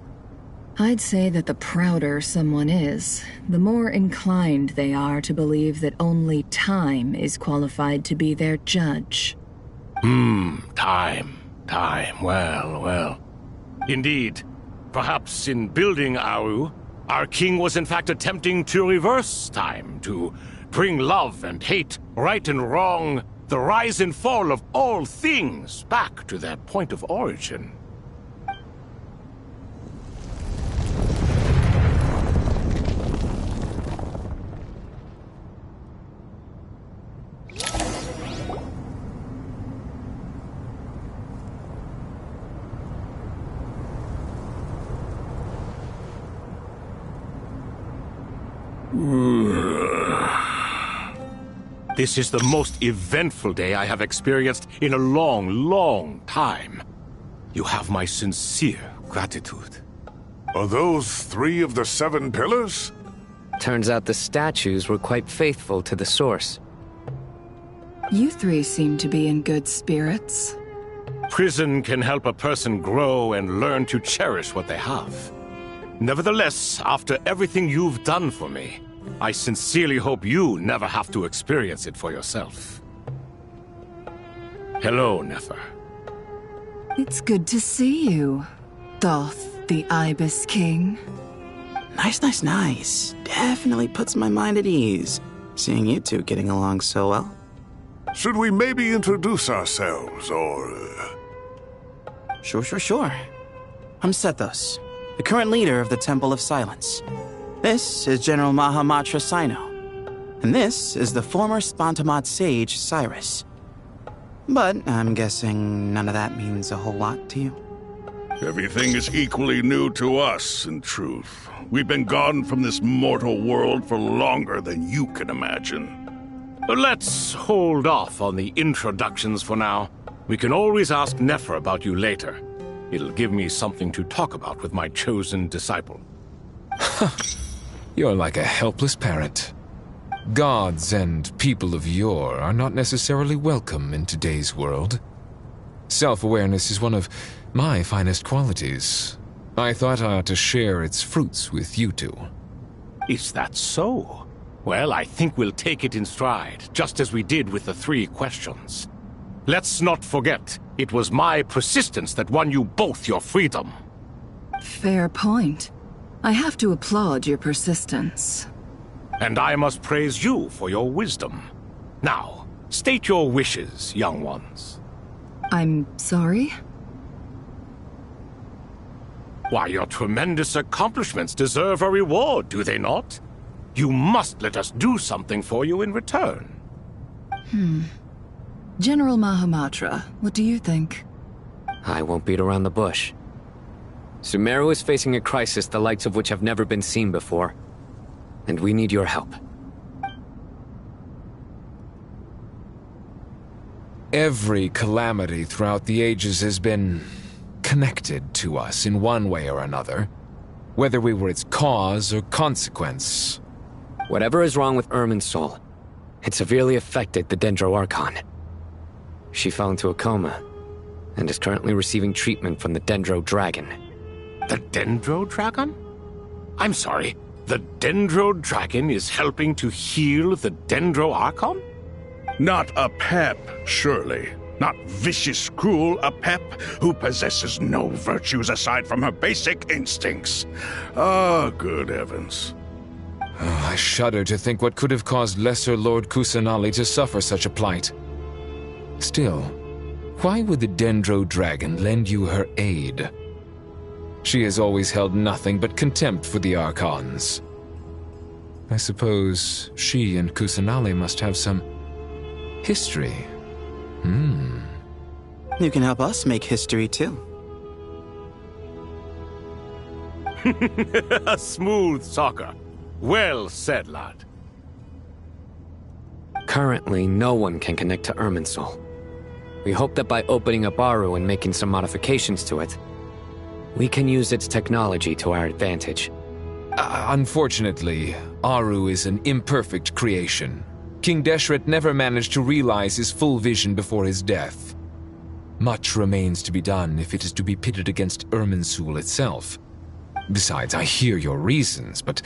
I'd say that the prouder someone is, the more inclined they are to believe that only time is qualified to be their judge. Time. Well. Indeed. Perhaps in building Aru, our king was in fact attempting to reverse time, to bring love and hate, right and wrong, the rise and fall of all things back to their point of origin. This is the most eventful day I have experienced in a long time. You have my sincere gratitude. Are those 3 of the 7 pillars? Turns out the statues were quite faithful to the source. You 3 seem to be in good spirits. Prison can help a person grow and learn to cherish what they have. Nevertheless, after everything you've done for me, I sincerely hope you never have to experience it for yourself. Hello, Nefer. It's good to see you, Thoth the Ibis King. Nice. Definitely puts my mind at ease, seeing you two getting along so well. Should we maybe introduce ourselves, or... Sure. I'm Sethos, the current leader of the Temple of Silence. This is General Mahamatra Sino, and this is the former Spantamat sage, Cyrus. But I'm guessing none of that means a whole lot to you. Everything is equally new to us, in truth. We've been gone from this mortal world for longer than you can imagine. Let's hold off on the introductions for now. We can always ask Nefer about you later. It'll give me something to talk about with my chosen disciple. You're like a helpless parent. Gods and people of yore are not necessarily welcome in today's world. Self-awareness is one of my finest qualities. I thought I ought to share its fruits with you two. Is that so? Well, I think we'll take it in stride, just as we did with the 3 questions. Let's not forget, it was my persistence that won you both your freedom. Fair point. I have to applaud your persistence. And I must praise you for your wisdom. Now, state your wishes, young ones. I'm sorry? Why, your tremendous accomplishments deserve a reward, do they not? You must let us do something for you in return. General Mahamatra, what do you think? I won't beat around the bush. Sumeru is facing a crisis the likes of which have never been seen before. And we need your help. Every calamity throughout the ages has been connected to us in one way or another, whether we were its cause or consequence. Whatever is wrong with Irminsul, it severely affected the Dendro Archon. She fell into a coma and is currently receiving treatment from the Dendro Dragon. The Dendro Dragon? I'm sorry, the Dendro Dragon is helping to heal the Dendro Archon? Not a pep, surely. Not vicious, cruel a pep who possesses no virtues aside from her basic instincts. Ah, good heavens. Oh, I shudder to think what could have caused Lesser Lord Kusanali to suffer such a plight. Still, why would the Dendro Dragon lend you her aid? She has always held nothing but contempt for the Archons. I suppose she and Kusanali must have some history. You can help us make history, too. A smooth talker. Well said, lad. Currently, no one can connect to Irminsul. We hope that by opening up Aru and making some modifications to it, we can use its technology to our advantage. Unfortunately, Aru is an imperfect creation. King Deshret never managed to realize his full vision before his death. Much remains to be done if it is to be pitted against Irminsul itself. Besides, I hear your reasons, but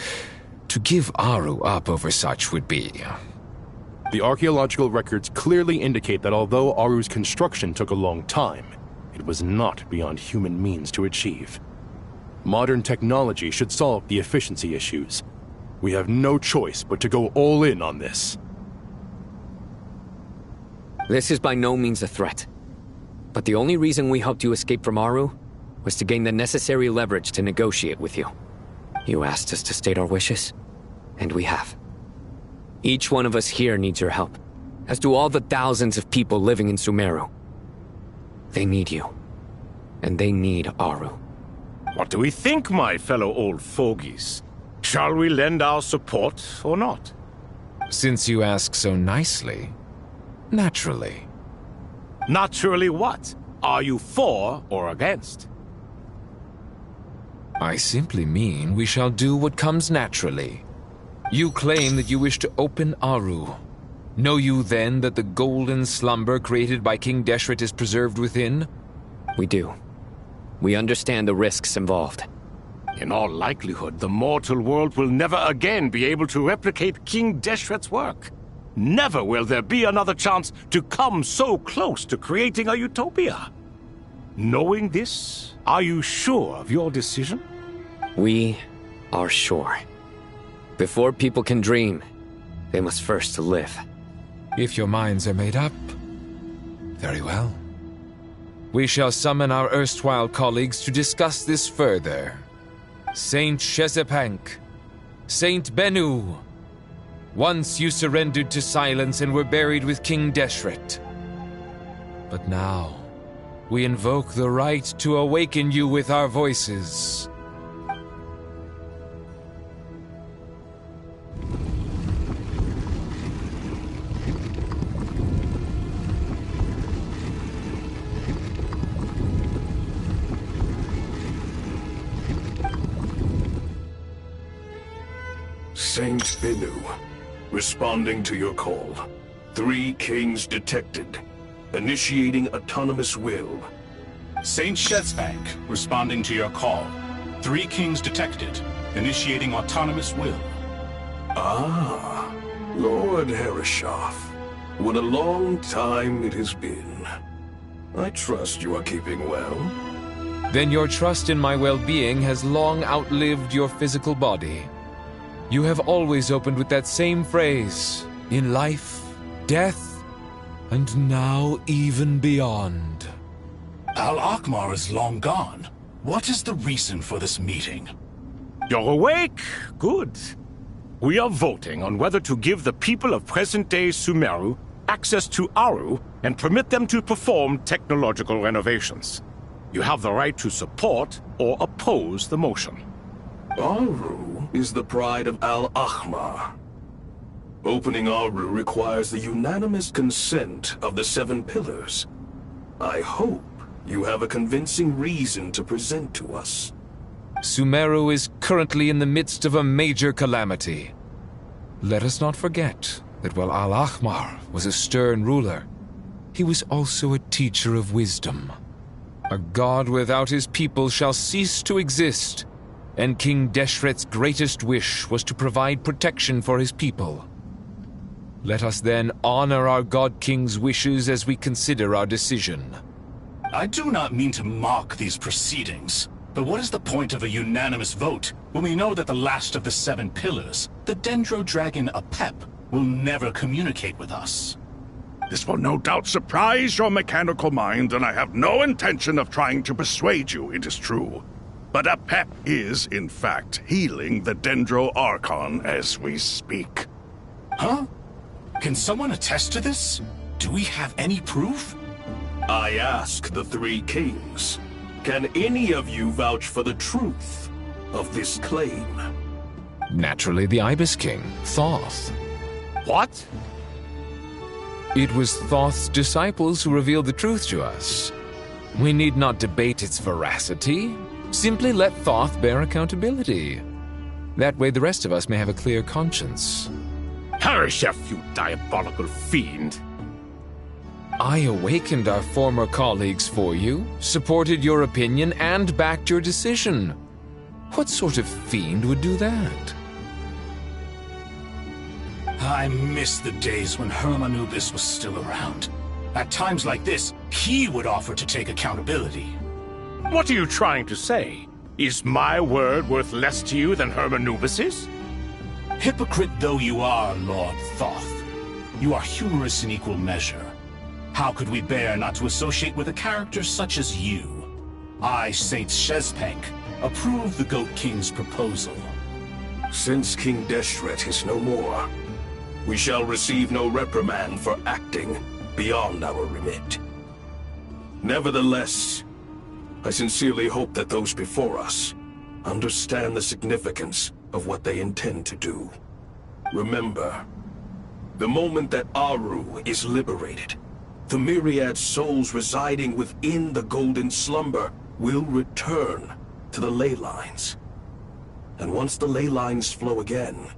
to give Aru up over such would be... The archaeological records clearly indicate that although Aru's construction took a long time, it was not beyond human means to achieve. Modern technology should solve the efficiency issues. We have no choice but to go all in on this. This is by no means a threat. But the only reason we helped you escape from Aru was to gain the necessary leverage to negotiate with you. You asked us to state our wishes, and we have. Each one of us here needs your help, as do all the thousands of people living in Sumeru. They need you, and they need Aru. What do we think, my fellow old fogies? Shall we lend our support or not? Since you ask so nicely, naturally. Naturally what? Are you for or against? I simply mean we shall do what comes naturally. You claim that you wish to open Aru. Know you then that the golden slumber created by King Deshret is preserved within? We do. We understand the risks involved. In all likelihood, the mortal world will never again be able to replicate King Deshret's work. Never will there be another chance to come so close to creating a utopia. Knowing this, are you sure of your decision? We are sure. Before people can dream, they must first live. If your minds are made up, very well. We shall summon our erstwhile colleagues to discuss this further. Saint Shezepank, Saint Bennu, once you surrendered to silence and were buried with King Deshret. But now, we invoke the right to awaken you with our voices. Saint Binu, responding to your call. 3 kings detected. Initiating autonomous will. Saint Shezbank, responding to your call. 3 kings detected. Initiating autonomous will. Ah, Lord Herreshoff. What a long time it has been. I trust you are keeping well. Then your trust in my well-being has long outlived your physical body. You have always opened with that same phrase, in life, death, and now even beyond. Al-Akhmar is long gone. What is the reason for this meeting? You're awake? Good. We are voting on whether to give the people of present-day Sumeru access to Aru and permit them to perform technological renovations. You have the right to support or oppose the motion. Aru is the pride of Al-Akhmar. Opening Aru requires the unanimous consent of the 7 pillars. I hope you have a convincing reason to present to us. Sumeru is currently in the midst of a major calamity. Let us not forget that while Al-Akhmar was a stern ruler, he was also a teacher of wisdom. A god without his people shall cease to exist, and King Deshret's greatest wish was to provide protection for his people. Let us then honor our God King's wishes as we consider our decision. I do not mean to mock these proceedings, but what is the point of a unanimous vote when we know that the last of the 7 pillars, the Dendro Dragon Apep, will never communicate with us? This will no doubt surprise your mechanical mind, and I have no intention of trying to persuade you it is true. But Apep is, in fact, healing the Dendro Archon as we speak. Huh? Can someone attest to this? Do we have any proof? I ask the 3 kings. Can any of you vouch for the truth of this claim? Naturally, the Ibis King, Thoth. What? It was Thoth's disciples who revealed the truth to us. We need not debate its veracity. Simply let Thoth bear accountability. That way the rest of us may have a clear conscience. Herreshoff, you diabolical fiend! I awakened our former colleagues for you, supported your opinion, and backed your decision. What sort of fiend would do that? I miss the days when Hermanubis was still around. At times like this, he would offer to take accountability. What are you trying to say? Is my word worth less to you than Hermanubis's? Hypocrite though you are, Lord Thoth, you are humorous in equal measure. How could we bear not to associate with a character such as you? I, Saint Shezbank, approve the Goat King's proposal. Since King Deshret is no more, we shall receive no reprimand for acting beyond our remit. Nevertheless, I sincerely hope that those before us understand the significance of what they intend to do. Remember, the moment that Aru is liberated, the myriad souls residing within the Golden Slumber will return to the ley lines. And once the ley lines flow again,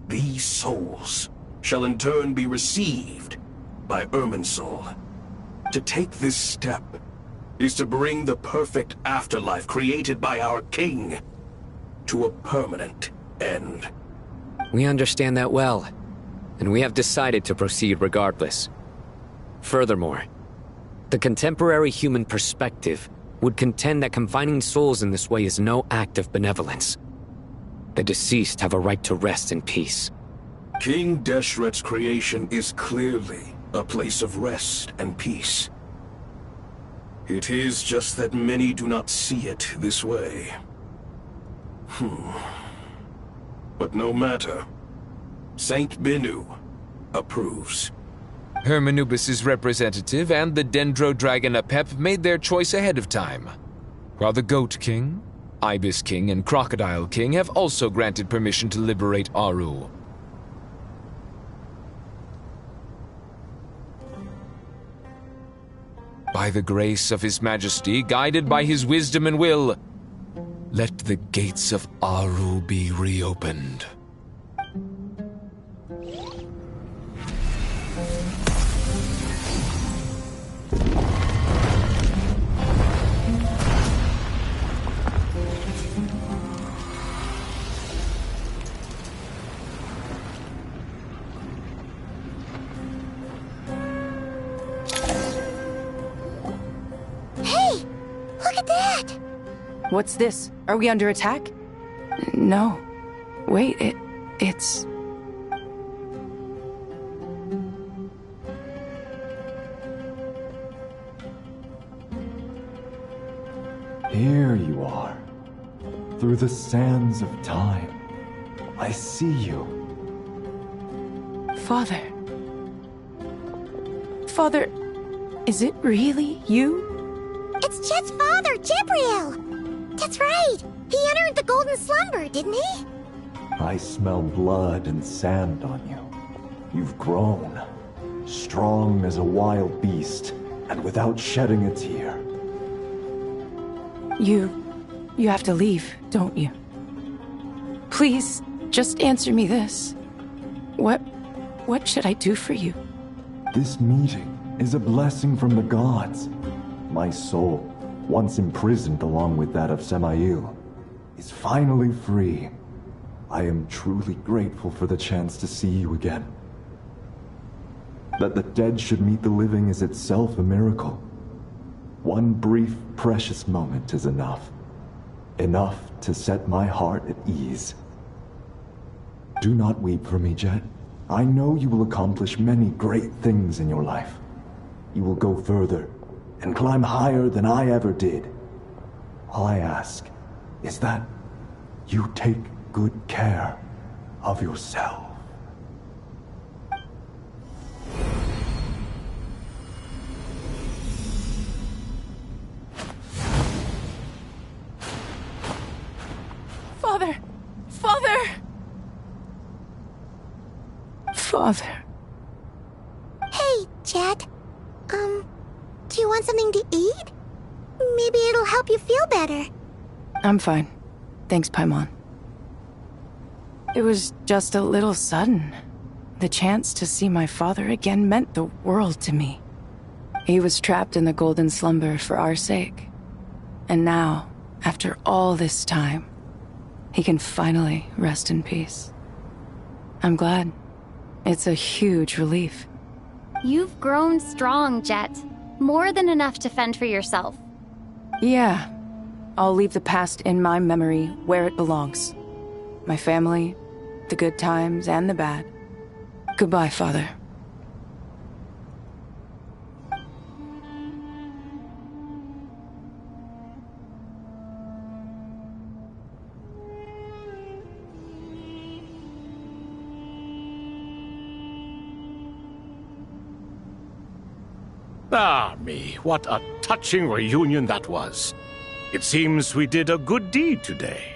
these souls shall in turn be received by Irminsul. To take this step is to bring the perfect afterlife created by our king to a permanent end. We understand that well, and we have decided to proceed regardless. Furthermore, the contemporary human perspective would contend that confining souls in this way is no act of benevolence. The deceased have a right to rest in peace. King Deshret's creation is clearly a place of rest and peace. It is just that many do not see it this way. But no matter. Saint Binu approves. Hermanubis' representative and the Dendro Dragon Apep made their choice ahead of time, while the Goat King, Ibis King, and Crocodile King have also granted permission to liberate Aru. By the grace of His Majesty, guided by his wisdom and will, let the gates of Aru be reopened. What's this? Are we under attack? No. Wait, it's... Here you are. Through the sands of time. I see you. Father. Father, is it really you? It's Chet's father, Jibriel! That's right! He entered the golden slumber, didn't he? I smell blood and sand on you. You've grown. Strong as a wild beast, and without shedding a tear. You have to leave, don't you? Please, just answer me this. What should I do for you? This meeting is a blessing from the gods. My soul, once imprisoned along with that of Semail, is finally free. I am truly grateful for the chance to see you again. That the dead should meet the living is itself a miracle. One brief, precious moment is enough. Enough to set my heart at ease. Do not weep for me, Jet. I know you will accomplish many great things in your life. You will go further and climb higher than I ever did. All I ask is that you take good care of yourself. Father! Father! Father. Hey, Jet. Do you want something to eat? Maybe it'll help you feel better. I'm fine. Thanks, Paimon. It was just a little sudden. The chance to see my father again meant the world to me. He was trapped in the golden slumber for our sake. And now, after all this time, he can finally rest in peace. I'm glad. It's a huge relief. You've grown strong, Jet. More than enough to fend for yourself. Yeah. I'll leave the past in my memory where it belongs. My family, the good times and the bad. Goodbye, Father. Ah, me, what a touching reunion that was. It seems we did a good deed today.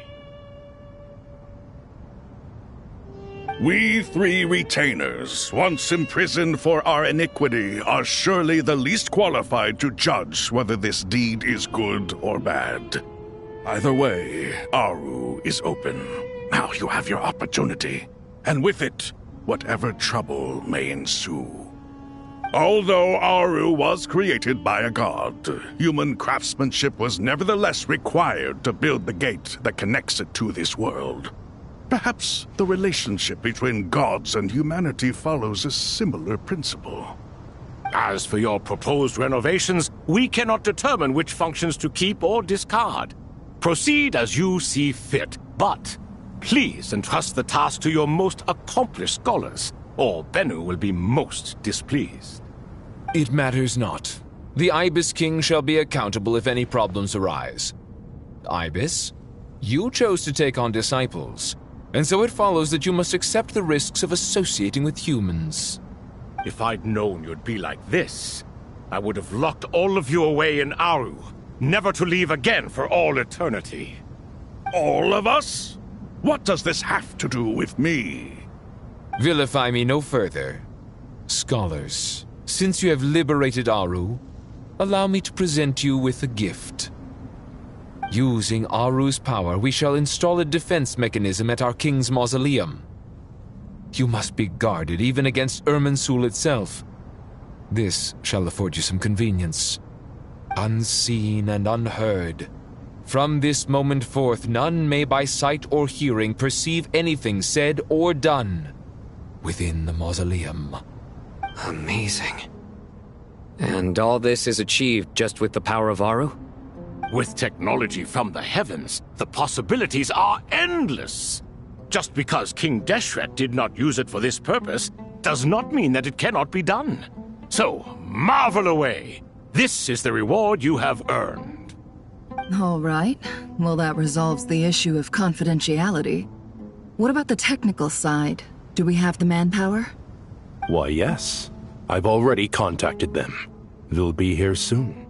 We three retainers, once imprisoned for our iniquity, are surely the least qualified to judge whether this deed is good or bad. Either way, Aru is open. Now you have your opportunity, and with it, whatever trouble may ensue. Although Aru was created by a god, human craftsmanship was nevertheless required to build the gate that connects it to this world. Perhaps the relationship between gods and humanity follows a similar principle. As for your proposed renovations, we cannot determine which functions to keep or discard. Proceed as you see fit, but please entrust the task to your most accomplished scholars, or Bennu will be most displeased. It matters not. The Ibis King shall be accountable if any problems arise. Ibis, you chose to take on disciples, and so it follows that you must accept the risks of associating with humans. If I'd known you'd be like this, I would have locked all of you away in Aru, never to leave again for all eternity. All of us? What does this have to do with me? Vilify me no further. Scholars, since you have liberated Aru, allow me to present you with a gift. Using Aru's power, we shall install a defense mechanism at our king's mausoleum. You must be guarded even against Irminsul itself. This shall afford you some convenience. Unseen and unheard. From this moment forth, none may by sight or hearing perceive anything said or done within the mausoleum. Amazing. And all this is achieved just with the power of Aru? With technology from the heavens, the possibilities are endless. Just because King Deshret did not use it for this purpose does not mean that it cannot be done. So, marvel away. This is the reward you have earned. All right. Well, that resolves the issue of confidentiality. What about the technical side? Do we have the manpower? Why, yes. I've already contacted them. They'll be here soon.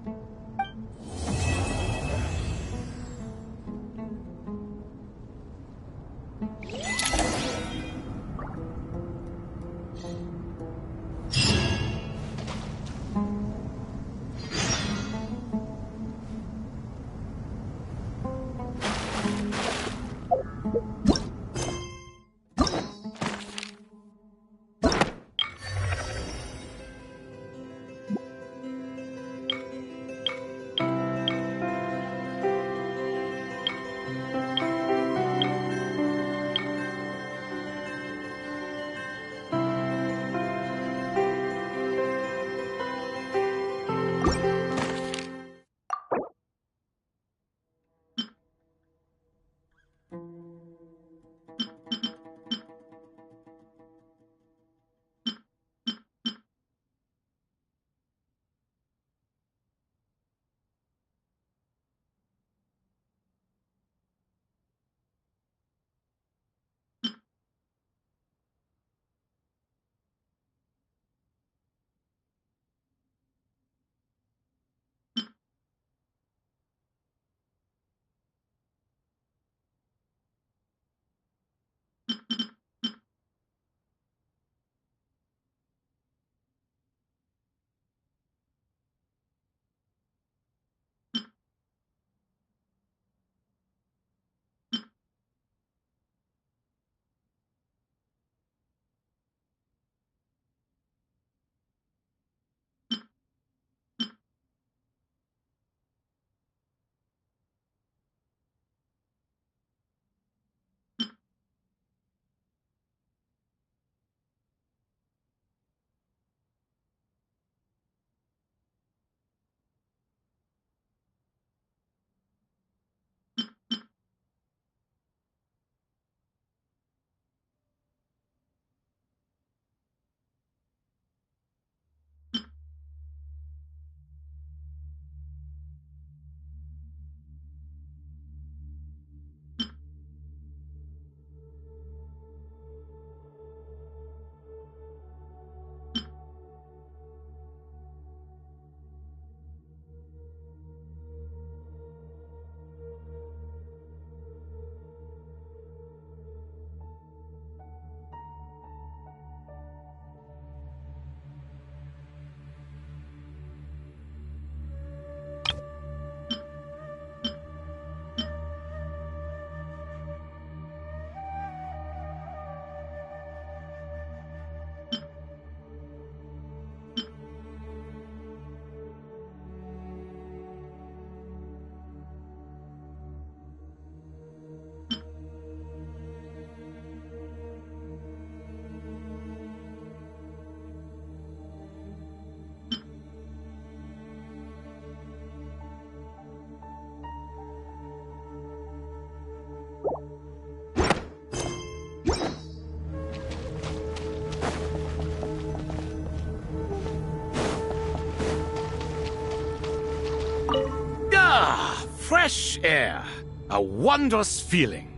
Fresh air. A wondrous feeling.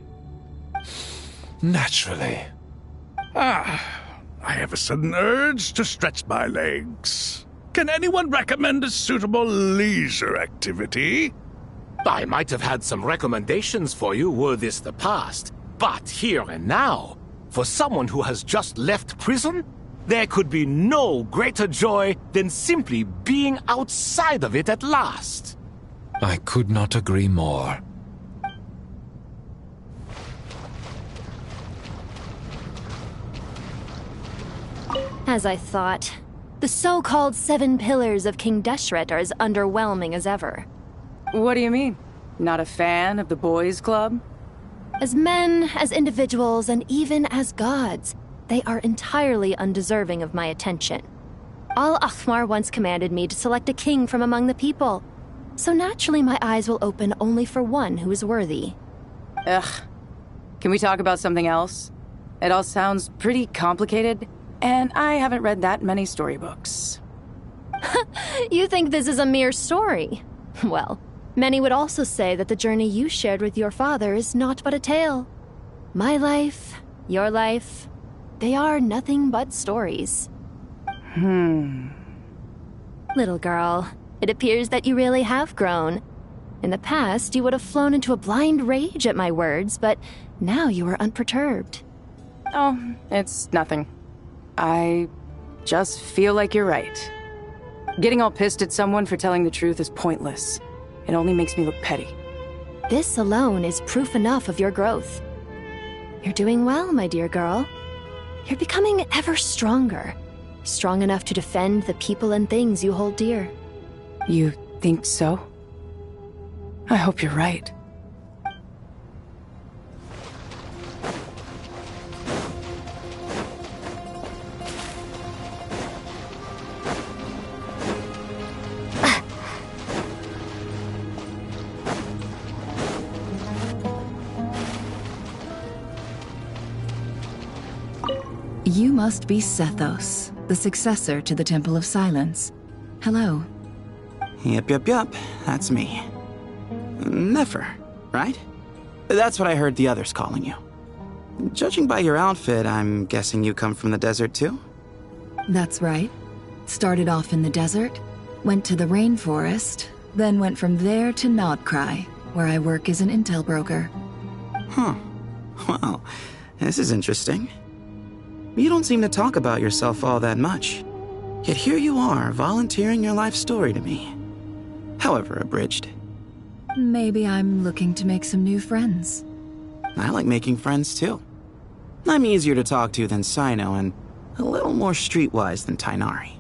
Naturally. I have a sudden urge to stretch my legs. Can anyone recommend a suitable leisure activity? I might have had some recommendations for you were this the past, but here and now, for someone who has just left prison, there could be no greater joy than simply being outside of it at last. I could not agree more. As I thought, the so-called 7 pillars of King Deshret are as underwhelming as ever. What do you mean? Not a fan of the boys' club? As men, as individuals, and even as gods, they are entirely undeserving of my attention. Al-Akhmar once commanded me to select a king from among the people, so naturally my eyes will open only for one who is worthy. Ugh. Can we talk about something else? It all sounds pretty complicated, and I haven't read that many storybooks. You think this is a mere story? Well, many would also say that the journey you shared with your father is not but a tale. My life, your life, they are nothing but stories. Little girl, it appears that you really have grown. In the past, you would have flown into a blind rage at my words, but now you are unperturbed. Oh, it's nothing. I just feel like you're right. Getting all pissed at someone for telling the truth is pointless. It only makes me look petty. This alone is proof enough of your growth. You're doing well, my dear girl. You're becoming ever stronger. Strong enough to defend the people and things you hold dear. You think so? I hope you're right. You must be Sethos, the successor to the Temple of Silence. Hello. Yep. That's me. Nefer, right? That's what I heard the others calling you. Judging by your outfit, I'm guessing you come from the desert too? That's right. Started off in the desert, went to the rainforest, then went from there to Nodcry, where I work as an intel broker. Huh. Well, this is interesting. You don't seem to talk about yourself all that much. Yet here you are, volunteering your life story to me. However abridged. Maybe I'm looking to make some new friends. I like making friends too. I'm easier to talk to than Sino and a little more streetwise than Tainari.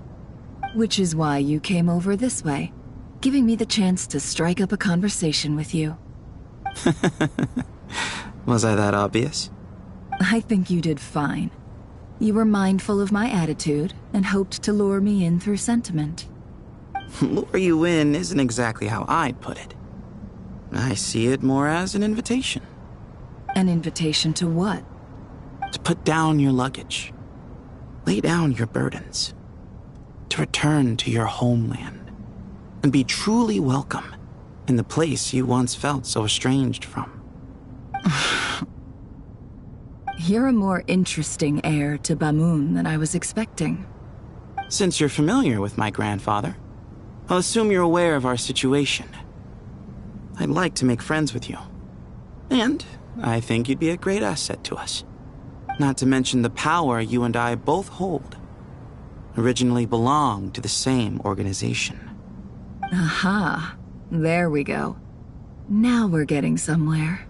Which is why you came over this way, giving me the chance to strike up a conversation with you. Was I that obvious? I think you did fine. You were mindful of my attitude and hoped to lure me in through sentiment. Lure you in isn't exactly how I'd put it. I see it more as an invitation. An invitation to what? To put down your luggage. Lay down your burdens. To return to your homeland. And be truly welcome in the place you once felt so estranged from. You're a more interesting heir to Bamun than I was expecting. Since you're familiar with my grandfather, I'll assume you're aware of our situation. I'd like to make friends with you. And I think you'd be a great asset to us. Not to mention the power you and I both hold. Originally belonged to the same organization. Aha. There we go. Now we're getting somewhere.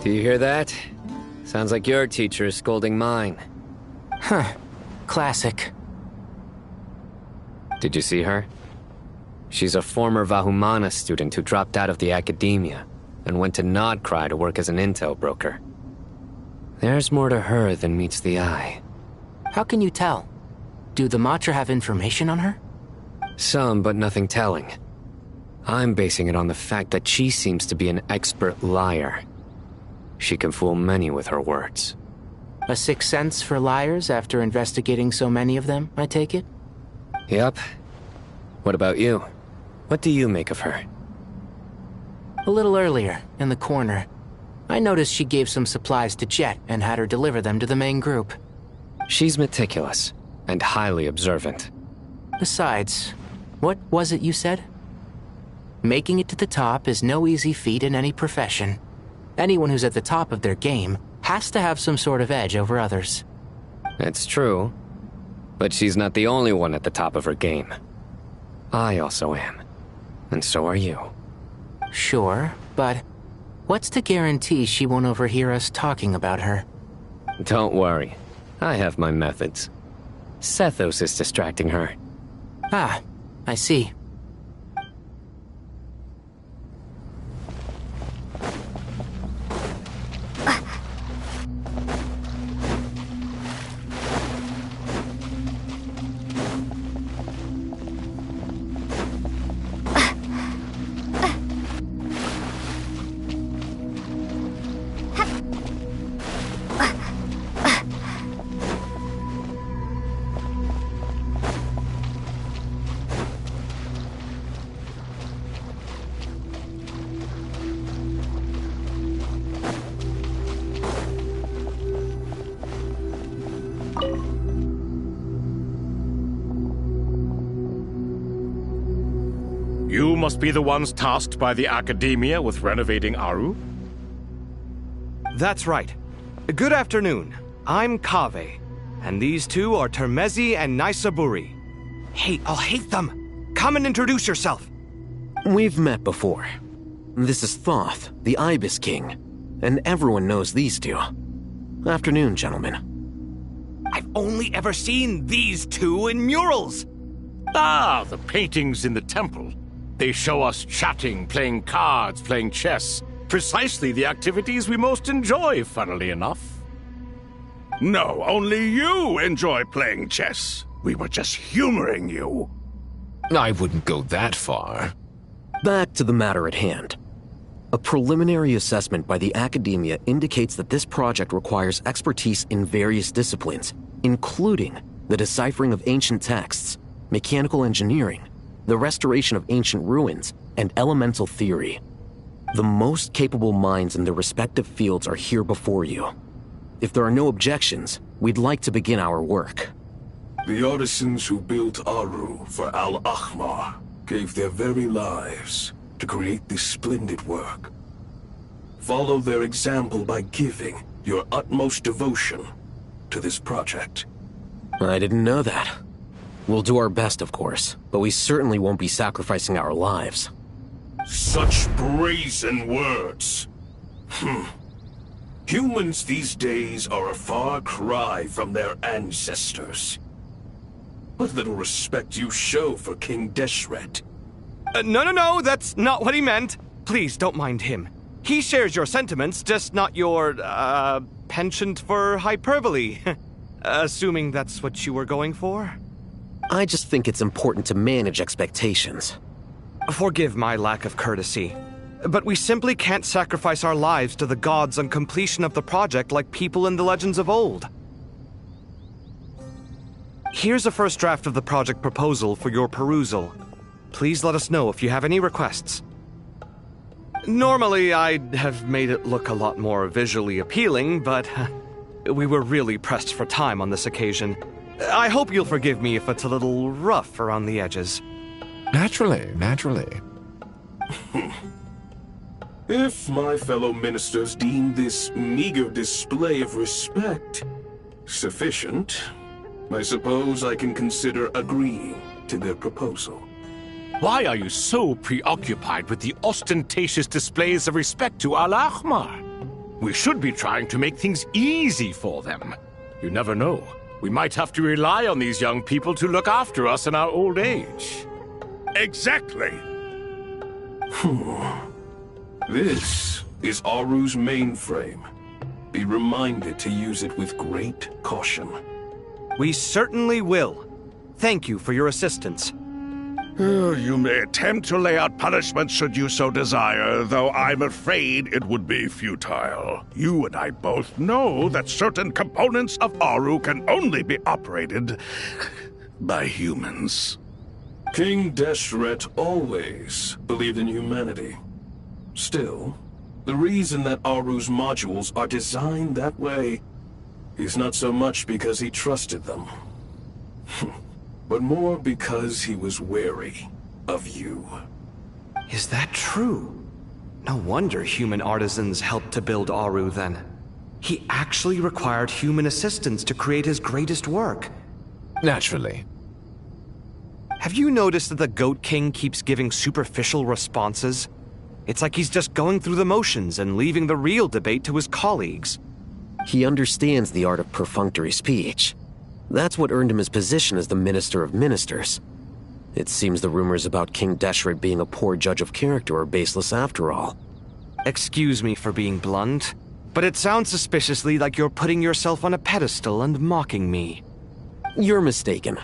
Do you hear that? Sounds like your teacher is scolding mine. Huh. Classic. Did you see her? She's a former Vahumana student who dropped out of the academia and went to Nodcry to work as an intel broker. There's more to her than meets the eye. How can you tell? Do the Matra have information on her? Some, but nothing telling. I'm basing it on the fact that she seems to be an expert liar. She can fool many with her words. A sixth sense for liars after investigating so many of them, I take it? Yep. What about you? What do you make of her? A little earlier, in the corner, I noticed she gave some supplies to Jet and had her deliver them to the main group. She's meticulous and highly observant. Besides, what was it you said? Making it to the top is no easy feat in any profession. Anyone who's at the top of their game has to have some sort of edge over others. It's true, but she's not the only one at the top of her game. I also am, and so are you. Sure, but what's to guarantee she won't overhear us talking about her? Don't worry, I have my methods. Sethos is distracting her. Ah, I see. You must be the ones tasked by the Academia with renovating Aru? That's right. Good afternoon. I'm Kaveh, and these two are Termezi and Naisaburi. Hey, I'll hate them! Come and introduce yourself! We've met before. This is Thoth, the Ibis King, and everyone knows these two. Afternoon, gentlemen. I've only ever seen these two in murals! Ah, the paintings in the temple. They show us chatting, playing cards, playing chess. Precisely the activities we most enjoy, funnily enough. No, only you enjoy playing chess. We were just humoring you. I wouldn't go that far. Back to the matter at hand. A preliminary assessment by the Academia indicates that this project requires expertise in various disciplines, including the deciphering of ancient texts, mechanical engineering, the restoration of ancient ruins, and elemental theory. The most capable minds in their respective fields are here before you. If there are no objections, we'd like to begin our work. The artisans who built Aru for Al-Ahmar gave their very lives to create this splendid work. Follow their example by giving your utmost devotion to this project. I didn't know that. We'll do our best, of course, but we certainly won't be sacrificing our lives. Such brazen words. Humans these days are a far cry from their ancestors. What little respect you show for King Deshret. No, that's not what he meant. Please, don't mind him. He shares your sentiments, just not your, penchant for hyperbole. Assuming that's what you were going for? I just think it's important to manage expectations. Forgive my lack of courtesy, but we simply can't sacrifice our lives to the gods on completion of the project like people in the legends of old. Here's a first draft of the project proposal for your perusal. Please let us know if you have any requests. Normally, I'd have made it look a lot more visually appealing, but we were really pressed for time on this occasion. I hope you'll forgive me if it's a little rough around the edges. Naturally. If my fellow ministers deem this meager display of respect sufficient, I suppose I can consider agreeing to their proposal. Why are you so preoccupied with the ostentatious displays of respect to Al-Ahmar? We should be trying to make things easy for them. You never know. We might have to rely on these young people to look after us in our old age. Exactly. This is Aru's mainframe. Be reminded to use it with great caution. We certainly will. Thank you for your assistance. You may attempt to lay out punishment should you so desire, though I'm afraid it would be futile. You and I both know that certain components of Aru can only be operated by humans. King Deshret always believed in humanity. Still, the reason that Aru's modules are designed that way is not so much because he trusted them, but more because he was wary of you. Is that true? No wonder human artisans helped to build Aru then. He actually required human assistance to create his greatest work. Naturally. Have you noticed that the Goat King keeps giving superficial responses? It's like he's just going through the motions and leaving the real debate to his colleagues. He understands the art of perfunctory speech. That's what earned him his position as the Minister of Ministers. It seems the rumors about King Deshret being a poor judge of character are baseless after all. Excuse me for being blunt, but it sounds suspiciously like you're putting yourself on a pedestal and mocking me. You're mistaken.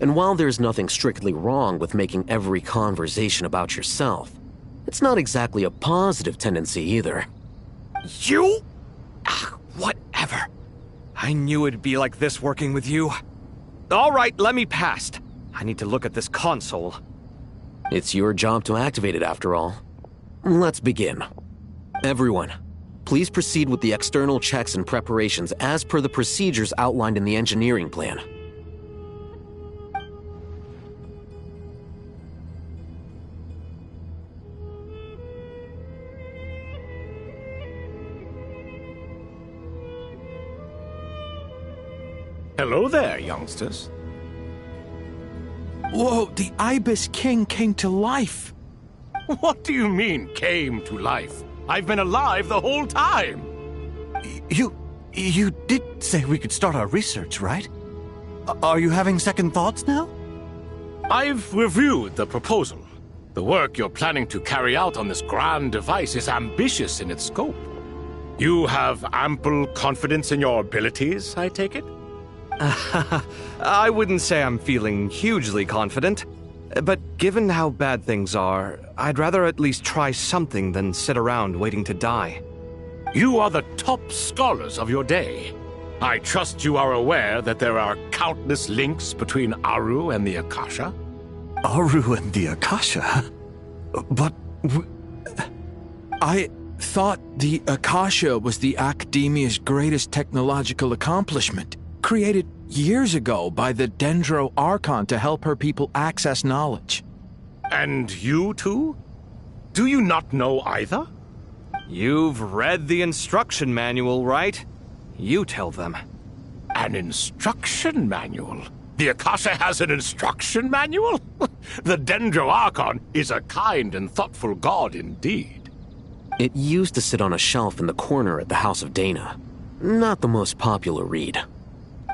And while there's nothing strictly wrong with making every conversation about yourself, it's not exactly a positive tendency either. You? Whatever. I knew it'd be like this working with you. All right, let me past. I need to look at this console. It's your job to activate it after all. Let's begin. Everyone, please proceed with the external checks and preparations as per the procedures outlined in the engineering plan. Hello there, youngsters. Whoa, the Ibis King came to life. What do you mean, came to life? I've been alive the whole time. You did say we could start our research, right? Are you having second thoughts now? I've reviewed the proposal. The work you're planning to carry out on this grand device is ambitious in its scope. You have ample confidence in your abilities, I take it? I wouldn't say I'm feeling hugely confident, but given how bad things are, I'd rather at least try something than sit around waiting to die. You are the top scholars of your day. I trust you are aware that there are countless links between Aru and the Akasha? Aru and the Akasha? But I thought the Akasha was the Academia's greatest technological accomplishment, created years ago by the Dendro Archon to help her people access knowledge. And you too? Do you not know either? You've read the instruction manual, right? You tell them. An instruction manual? The Akasha has an instruction manual? The Dendro Archon is a kind and thoughtful god indeed. It used to sit on a shelf in the corner at the House of Dana. Not the most popular read.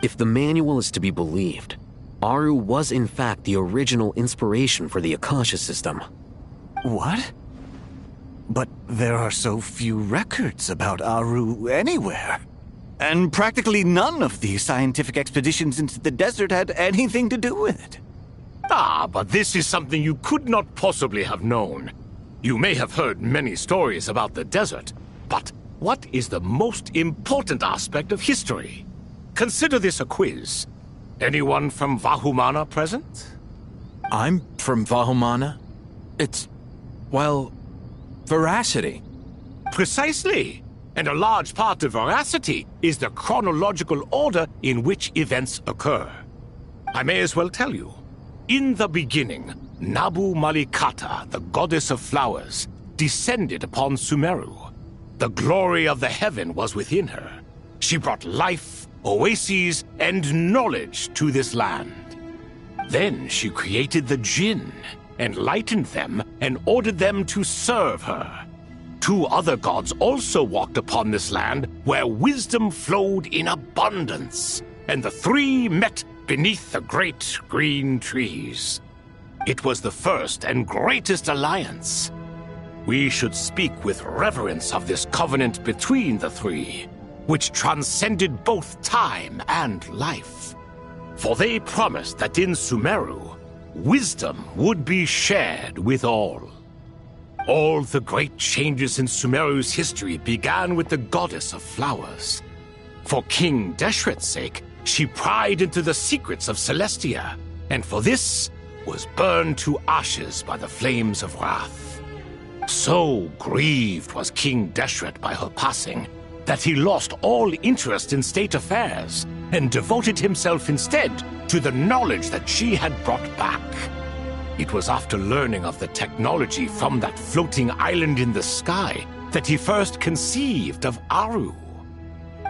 If the manual is to be believed, Aru was in fact the original inspiration for the Akasha system. What? But there are so few records about Aru anywhere. And practically none of the scientific expeditions into the desert had anything to do with it. Ah, but this is something you could not possibly have known. You may have heard many stories about the desert, but what is the most important aspect of history? Consider this a quiz. Anyone from Vahumana present? I'm from Vahumana. It's, well, veracity. Precisely. And a large part of veracity is the chronological order in which events occur. I may as well tell you. In the beginning, Nabu Malikata, the goddess of flowers, descended upon Sumeru. The glory of the heaven was within her. She brought life, oases, and knowledge to this land. Then she created the Jinn, enlightened them, and ordered them to serve her. 2 other gods also walked upon this land where wisdom flowed in abundance, and the 3 met beneath the great green trees. It was the first and greatest alliance. We should speak with reverence of this covenant between the 3, which transcended both time and life. For they promised that in Sumeru, wisdom would be shared with all. All the great changes in Sumeru's history began with the goddess of flowers. For King Deshret's sake, she pried into the secrets of Celestia, and for this was burned to ashes by the flames of wrath. So grieved was King Deshret by her passing that he lost all interest in state affairs and devoted himself instead to the knowledge that she had brought back. It was after learning of the technology from that floating island in the sky that he first conceived of Aru.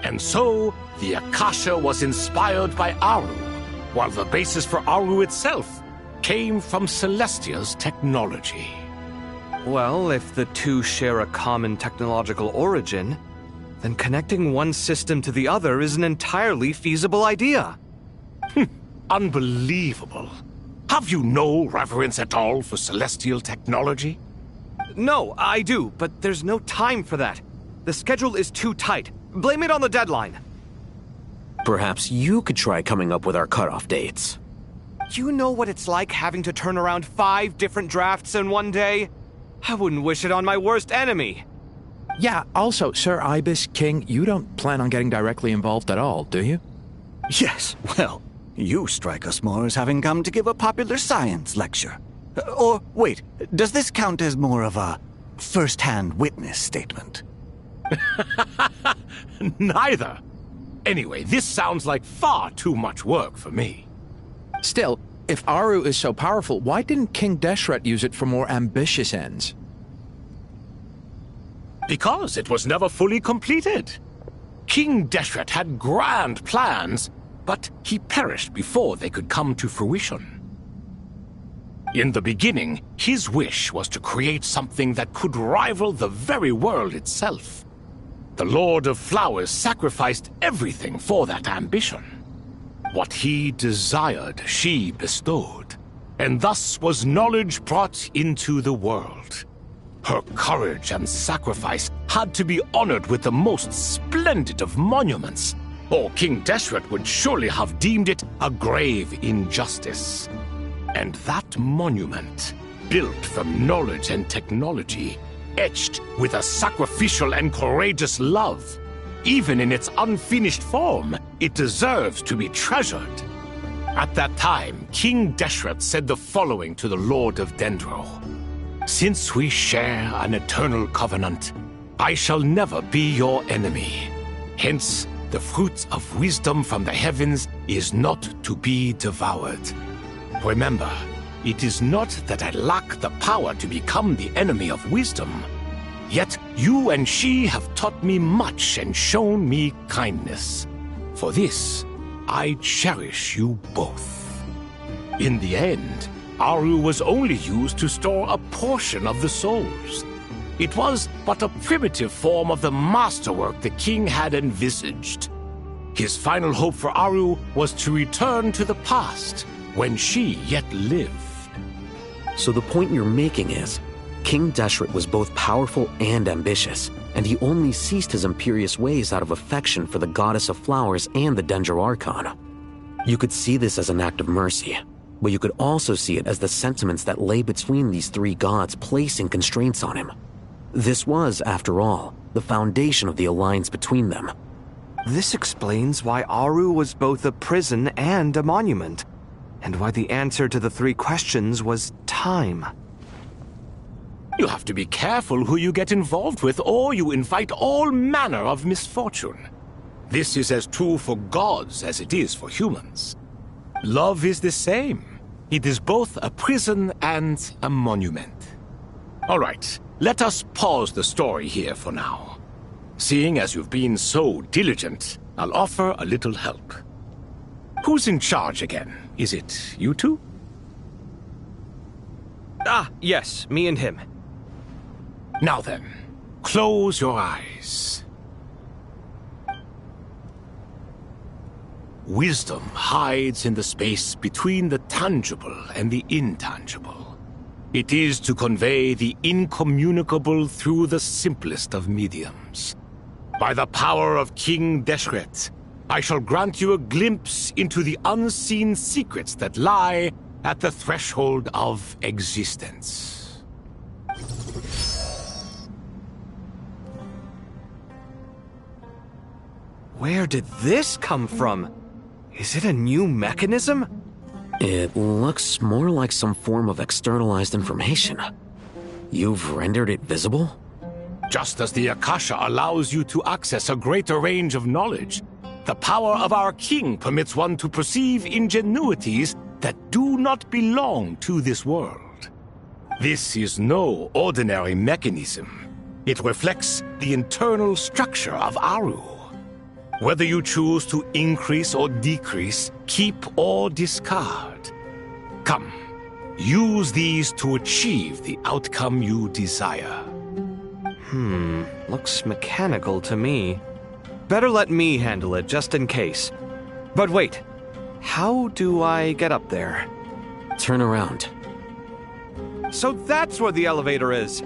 And so, the Akasha was inspired by Aru, while the basis for Aru itself came from Celestia's technology. Well, if the 2 share a common technological origin, then connecting one system to the other is an entirely feasible idea. Unbelievable. Have you no reverence at all for celestial technology? No, I do, but there's no time for that. The schedule is too tight. Blame it on the deadline. Perhaps you could try coming up with our cutoff dates. You know what it's like having to turn around 5 different drafts in one day? I wouldn't wish it on my worst enemy. Yeah, also, Sir Ibis King, you don't plan on getting directly involved at all, do you? Yes, well, you strike us more as having come to give a popular science lecture. Or, wait, does this count as more of a first-hand witness statement? Neither. Anyway, this sounds like far too much work for me. Still, if Aru is so powerful, why didn't King Deshret use it for more ambitious ends? Because it was never fully completed. King Deshret had grand plans, but he perished before they could come to fruition. In the beginning, his wish was to create something that could rival the very world itself. The Lord of Flowers sacrificed everything for that ambition. What he desired, she bestowed, and thus was knowledge brought into the world. Her courage and sacrifice had to be honored with the most splendid of monuments, or King Deshret would surely have deemed it a grave injustice. And that monument, built from knowledge and technology, etched with a sacrificial and courageous love, even in its unfinished form, it deserves to be treasured. At that time, King Deshret said the following to the Lord of Dendro. Since we share an eternal covenant, I shall never be your enemy. Hence, the fruit of wisdom from the heavens is not to be devoured. Remember, it is not that I lack the power to become the enemy of wisdom. Yet you and she have taught me much and shown me kindness. For this, I cherish you both. In the end, Aru was only used to store a portion of the souls. It was but a primitive form of the masterwork the king had envisaged. His final hope for Aru was to return to the past, when she yet lived. So the point you're making is, King Deshret was both powerful and ambitious, and he only ceased his imperious ways out of affection for the goddess of flowers and the Dendro Archon. You could see this as an act of mercy, but you could also see it as the sentiments that lay between these 3 gods placing constraints on him. This was, after all, the foundation of the alliance between them. This explains why Aru was both a prison and a monument, and why the answer to the 3 questions was time. You have to be careful who you get involved with, or you invite all manner of misfortune. This is as true for gods as it is for humans. Love is the same. It is both a prison and a monument. All right, let us pause the story here for now. Seeing as you've been so diligent, I'll offer a little help. Who's in charge again? Is it you 2? Ah, yes, me and him. Now then, Close your eyes. Wisdom hides in the space between the tangible and the intangible. It is to convey the incommunicable through the simplest of mediums. By the power of King Deshret, I shall grant you a glimpse into the unseen secrets that lie at the threshold of existence. Where did this come from? Is it a new mechanism? It looks more like some form of externalized information. You've rendered it visible? Just as the Akasha allows you to access a greater range of knowledge, the power of our king permits one to perceive ingenuities that do not belong to this world. This is no ordinary mechanism. It reflects the internal structure of Aru. Whether you choose to increase or decrease, keep or discard. Come, use these to achieve the outcome you desire. Looks mechanical to me. Better let me handle it, just in case. But wait, how do I get up there? Turn around. So that's where the elevator is.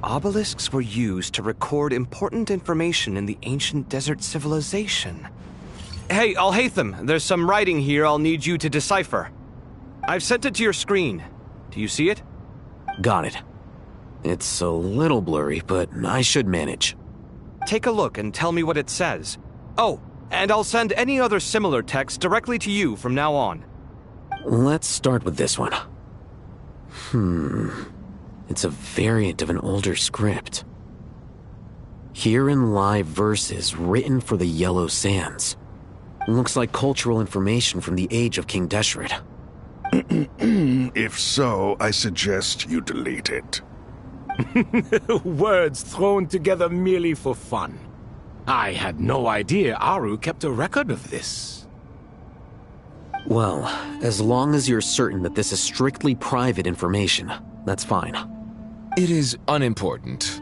Obelisks were used to record important information in the ancient desert civilization. Hey, Al-Haytham, there's some writing here I'll need you to decipher. I've sent it to your screen. Do you see it? Got it. It's a little blurry, but I should manage. Take a look and tell me what it says. Oh, and I'll send any other similar text directly to you from now on. Let's start with this one. It's a variant of an older script. Herein lie verses written for the Yellow Sands. Looks like cultural information from the age of King Deshret. If so, I suggest you delete it. Words thrown together merely for fun. I had no idea Aru kept a record of this. Well, as long as you're certain that this is strictly private information, that's fine. It is unimportant.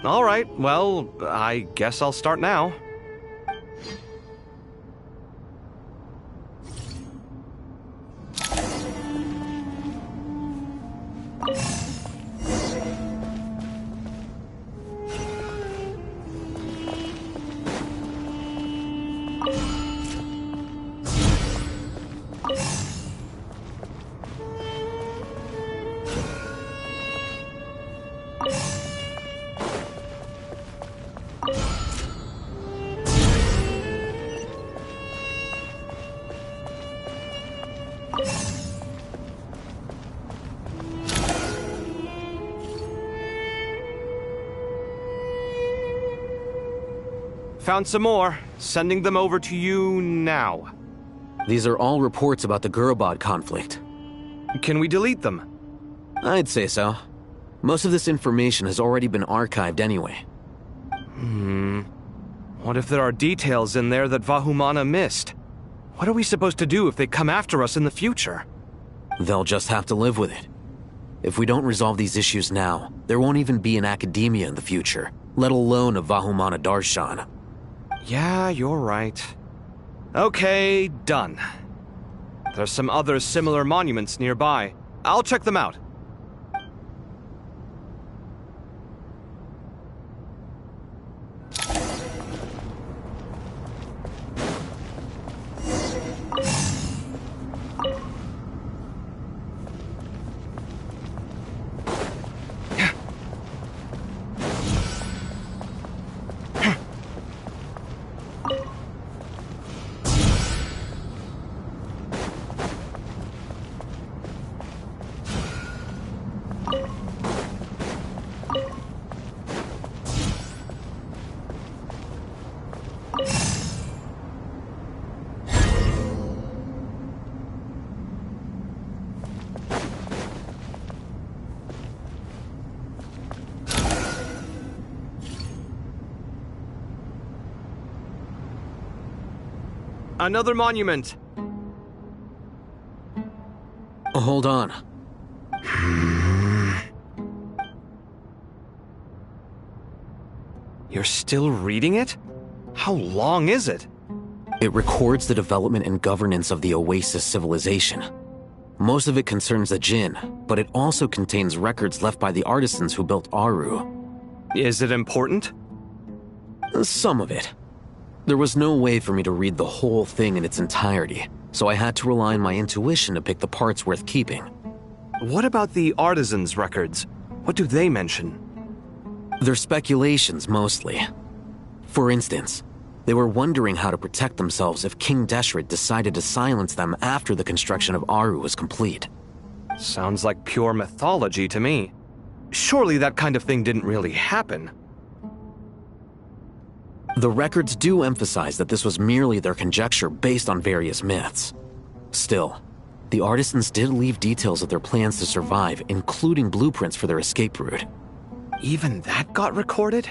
All right, well, I guess I'll start now. Found some more. Sending them over to you now. These are all reports about the Gurubad conflict. Can we delete them? I'd say so. Most of this information has already been archived anyway. What if there are details in there that Vahumana missed? What are we supposed to do if they come after us in the future? They'll just have to live with it. If we don't resolve these issues now, there won't even be an academia in the future, let alone a Vahumana Darshan. Yeah, you're right. Okay, done. There's some other similar monuments nearby. I'll check them out. Another monument. Hold on. You're still reading it? How long is it? It records the development and governance of the Oasis civilization. Most of it concerns the Jinn, but it also contains records left by the artisans who built Aru. Is it important? Some of it. There was no way for me to read the whole thing in its entirety, so I had to rely on my intuition to pick the parts worth keeping. What about the artisans' records? What do they mention? They're speculations, mostly. For instance, they were wondering how to protect themselves if King Deshret decided to silence them after the construction of Aru was complete. Sounds like pure mythology to me. Surely that kind of thing didn't really happen. The records do emphasize that this was merely their conjecture based on various myths. Still, the artisans did leave details of their plans to survive, including blueprints for their escape route. Even that got recorded?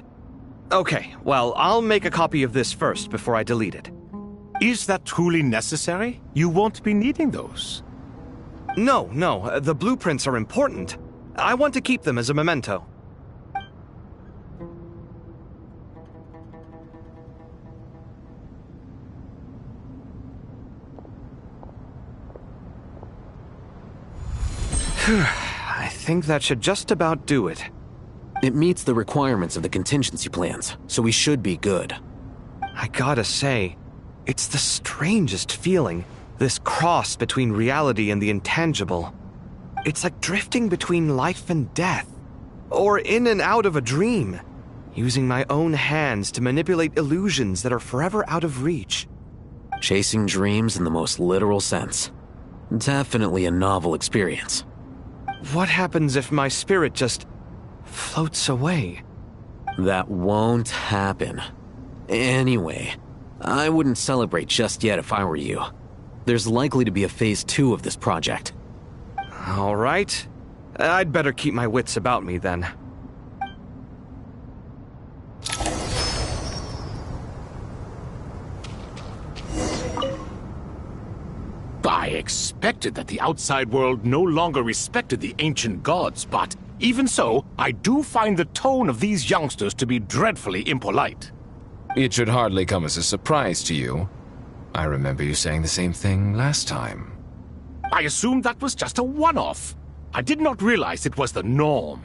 Okay, well, I'll make a copy of this first before I delete it. Is that truly necessary? You won't be needing those. No, the blueprints are important. I want to keep them as a memento. I think that should just about do it. It meets the requirements of the contingency plans, so we should be good. I gotta say, it's the strangest feeling, this cross between reality and the intangible. It's like drifting between life and death, or in and out of a dream, using my own hands to manipulate illusions that are forever out of reach. Chasing dreams in the most literal sense. Definitely a novel experience. What happens if my spirit just floats away? That won't happen. Anyway, I wouldn't celebrate just yet if I were you. There's likely to be a phase 2 of this project. All right. I'd better keep my wits about me then. I expected that the outside world no longer respected the ancient gods, but even so, I do find the tone of these youngsters to be dreadfully impolite. It should hardly come as a surprise to you. I remember you saying the same thing last time. I assumed that was just a one-off. I did not realize it was the norm.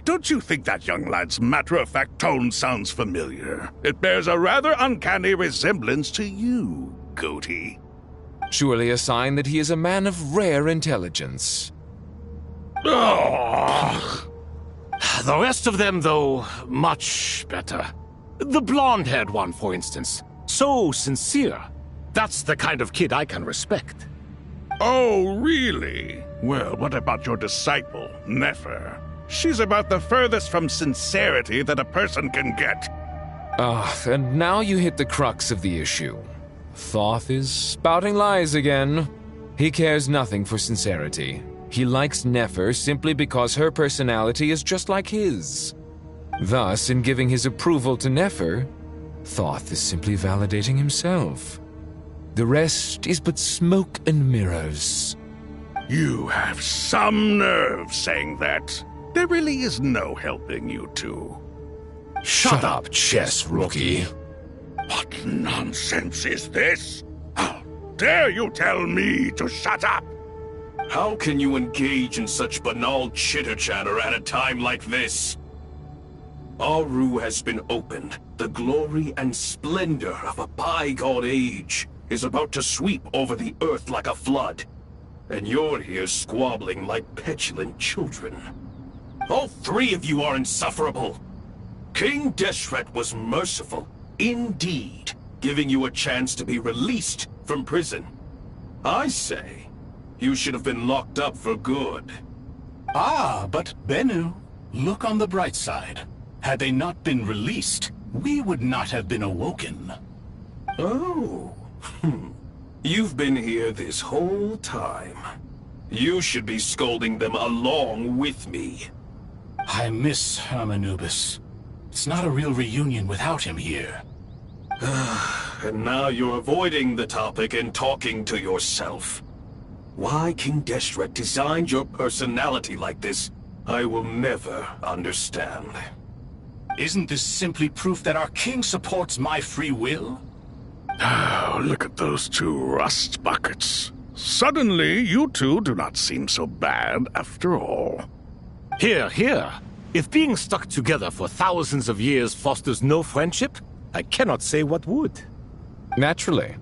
Don't you think that young lad's matter-of-fact tone sounds familiar? It bears a rather uncanny resemblance to you, Goatee. Surely a sign that he is a man of rare intelligence. Oh. The rest of them, though, much better. The blonde-haired one, for instance. So sincere. That's the kind of kid I can respect. Oh, really? Well, what about your disciple, Nefer? She's about the furthest from sincerity that a person can get. And now you hit the crux of the issue. Thoth is spouting lies again. He cares nothing for sincerity. He likes Nefer simply because her personality is just like his. Thus, in giving his approval to Nefer, Thoth is simply validating himself. The rest is but smoke and mirrors. You have some nerve saying that. There really is no helping you two. Shut up, chess rookie. What nonsense is this? dare you tell me to shut up? How can you engage in such banal chitter-chatter at a time like this? Aru has been opened. The glory and splendor of a bygone age is about to sweep over the earth like a flood. And you're here squabbling like petulant children. All three of you are insufferable. King Deshret was merciful, indeed, giving you a chance to be released from prison. I say, you should have been locked up for good. Ah, but Bennu, look on the bright side. Had they not been released, we would not have been awoken. Oh, you've been here this whole time. You should be scolding them along with me. I miss Hermanubis. It's not a real reunion without him here. And now you're avoiding the topic and talking to yourself. Why King Deshret designed your personality like this, I will never understand. Isn't this simply proof that our king supports my free will? Oh, look at those two rust buckets. Suddenly, you two do not seem so bad after all. Here, here. If being stuck together for thousands of years fosters no friendship, I cannot say what would. Naturally.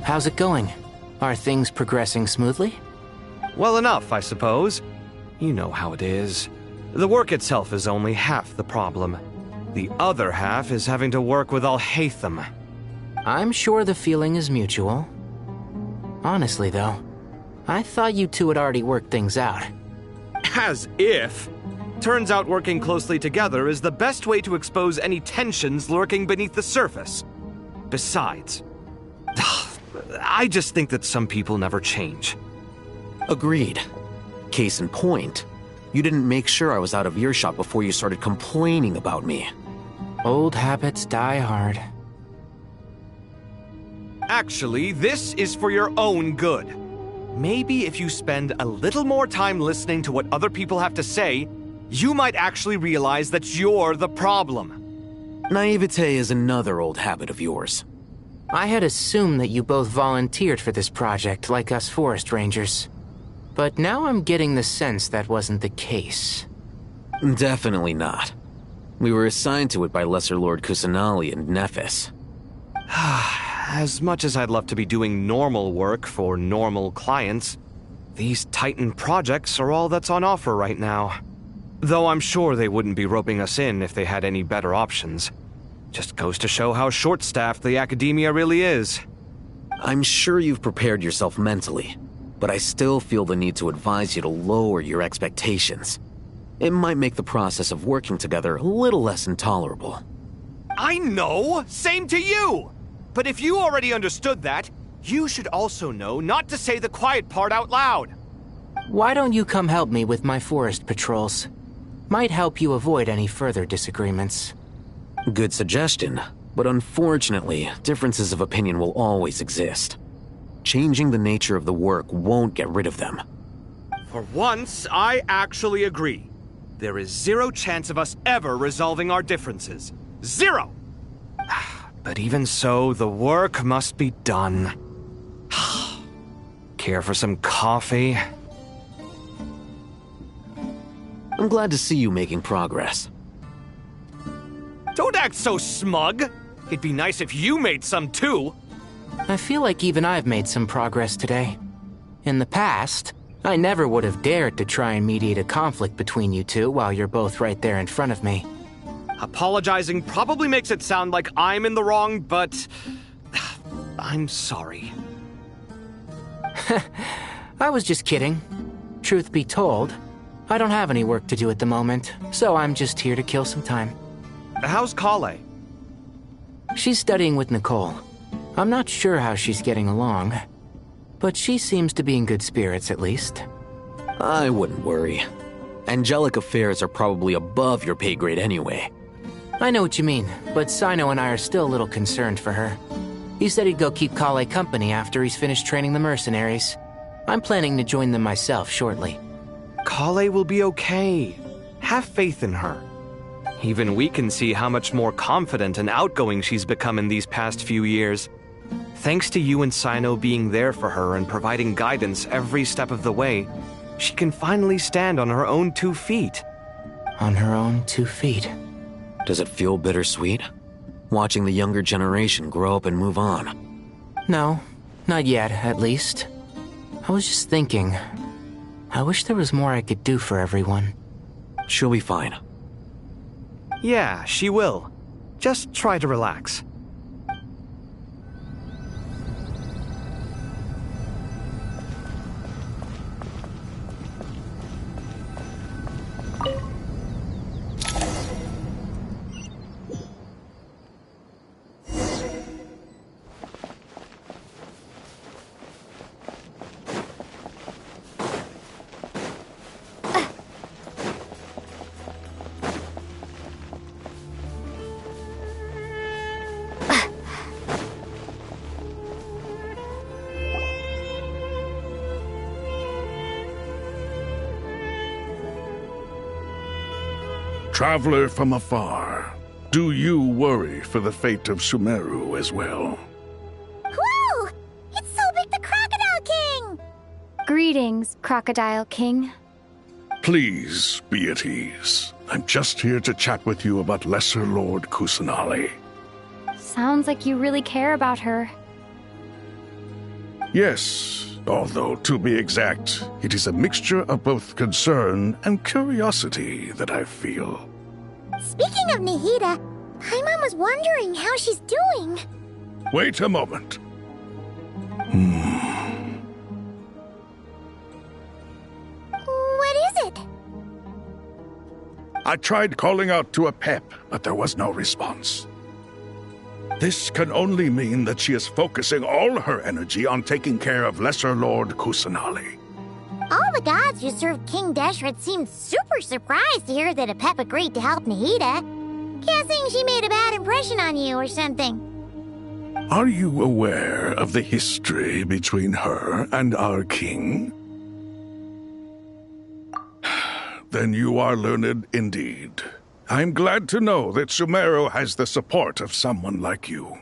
How's it going? Are things progressing smoothly? Well enough, I suppose. You know how it is. The work itself is only half the problem. The other half is having to work with Al-Haytham. I'm sure the feeling is mutual. Honestly, though, I thought you two had already worked things out. As if. Turns out working closely together is the best way to expose any tensions lurking beneath the surface. Besides, I just think that some people never change. Agreed. Case in point, you didn't make sure I was out of earshot before you started complaining about me. Old habits die hard. Actually, this is for your own good. Maybe if you spend a little more time listening to what other people have to say, you might actually realize that you're the problem. Naivete is another old habit of yours. I had assumed that you both volunteered for this project like us forest rangers. But now I'm getting the sense that wasn't the case. Definitely not. We were assigned to it by Lesser Lord Kusanali and Nephis. As much as I'd love to be doing normal work for normal clients, these Titan projects are all that's on offer right now. Though I'm sure they wouldn't be roping us in if they had any better options. Just goes to show how short-staffed the academia really is. I'm sure you've prepared yourself mentally, but I still feel the need to advise you to lower your expectations. It might make the process of working together a little less intolerable. I know! Same to you! But if you already understood that, you should also know not to say the quiet part out loud. Why don't you come help me with my forest patrols? Might help you avoid any further disagreements. Good suggestion, but unfortunately, differences of opinion will always exist. Changing the nature of the work won't get rid of them. For once, I actually agree. There is zero chance of us ever resolving our differences. Zero! But even so, the work must be done. Care for some coffee? I'm glad to see you making progress. Don't act so smug! It'd be nice if you made some too! I feel like even I've made some progress today. In the past, I never would have dared to try and mediate a conflict between you two while you're both right there in front of me. Apologizing probably makes it sound like I'm in the wrong, but I'm sorry. I was just kidding. Truth be told, I don't have any work to do at the moment, so I'm just here to kill some time. How's Kale? She's studying with Nicole. I'm not sure how she's getting along, but she seems to be in good spirits at least. I wouldn't worry. Angelic affairs are probably above your pay grade anyway. I know what you mean, but Sino and I are still a little concerned for her. He said he'd go keep Kale company after he's finished training the mercenaries. I'm planning to join them myself shortly. Kale will be okay. Have faith in her. Even we can see how much more confident and outgoing she's become in these past few years. Thanks to you and Sino being there for her and providing guidance every step of the way, she can finally stand on her own 2 feet. On her own 2 feet? Does it feel bittersweet? Watching the younger generation grow up and move on? No, not yet, at least. I was just thinking, I wish there was more I could do for everyone. She'll be fine. Yeah, she will. Just try to relax. Traveler from afar, do you worry for the fate of Sumeru as well? Whoa! It's Sobek the Crocodile King! Greetings, Crocodile King. Please be at ease. I'm just here to chat with you about Lesser Lord Kusanali. Sounds like you really care about her. Yes, although to be exact, it is a mixture of both concern and curiosity that I feel. Speaking of Nahida, Paimon was wondering how she's doing. Wait a moment. What is it? I tried calling out to a pep, but there was no response. This can only mean that she is focusing all her energy on taking care of Lesser Lord Kusanali. All the gods who served King Deshret seemed super surprised to hear that Apep agreed to help Nahida. Guessing she made a bad impression on you or something. Are you aware of the history between her and our king? Then you are learned indeed. I'm glad to know that Sumeru has the support of someone like you.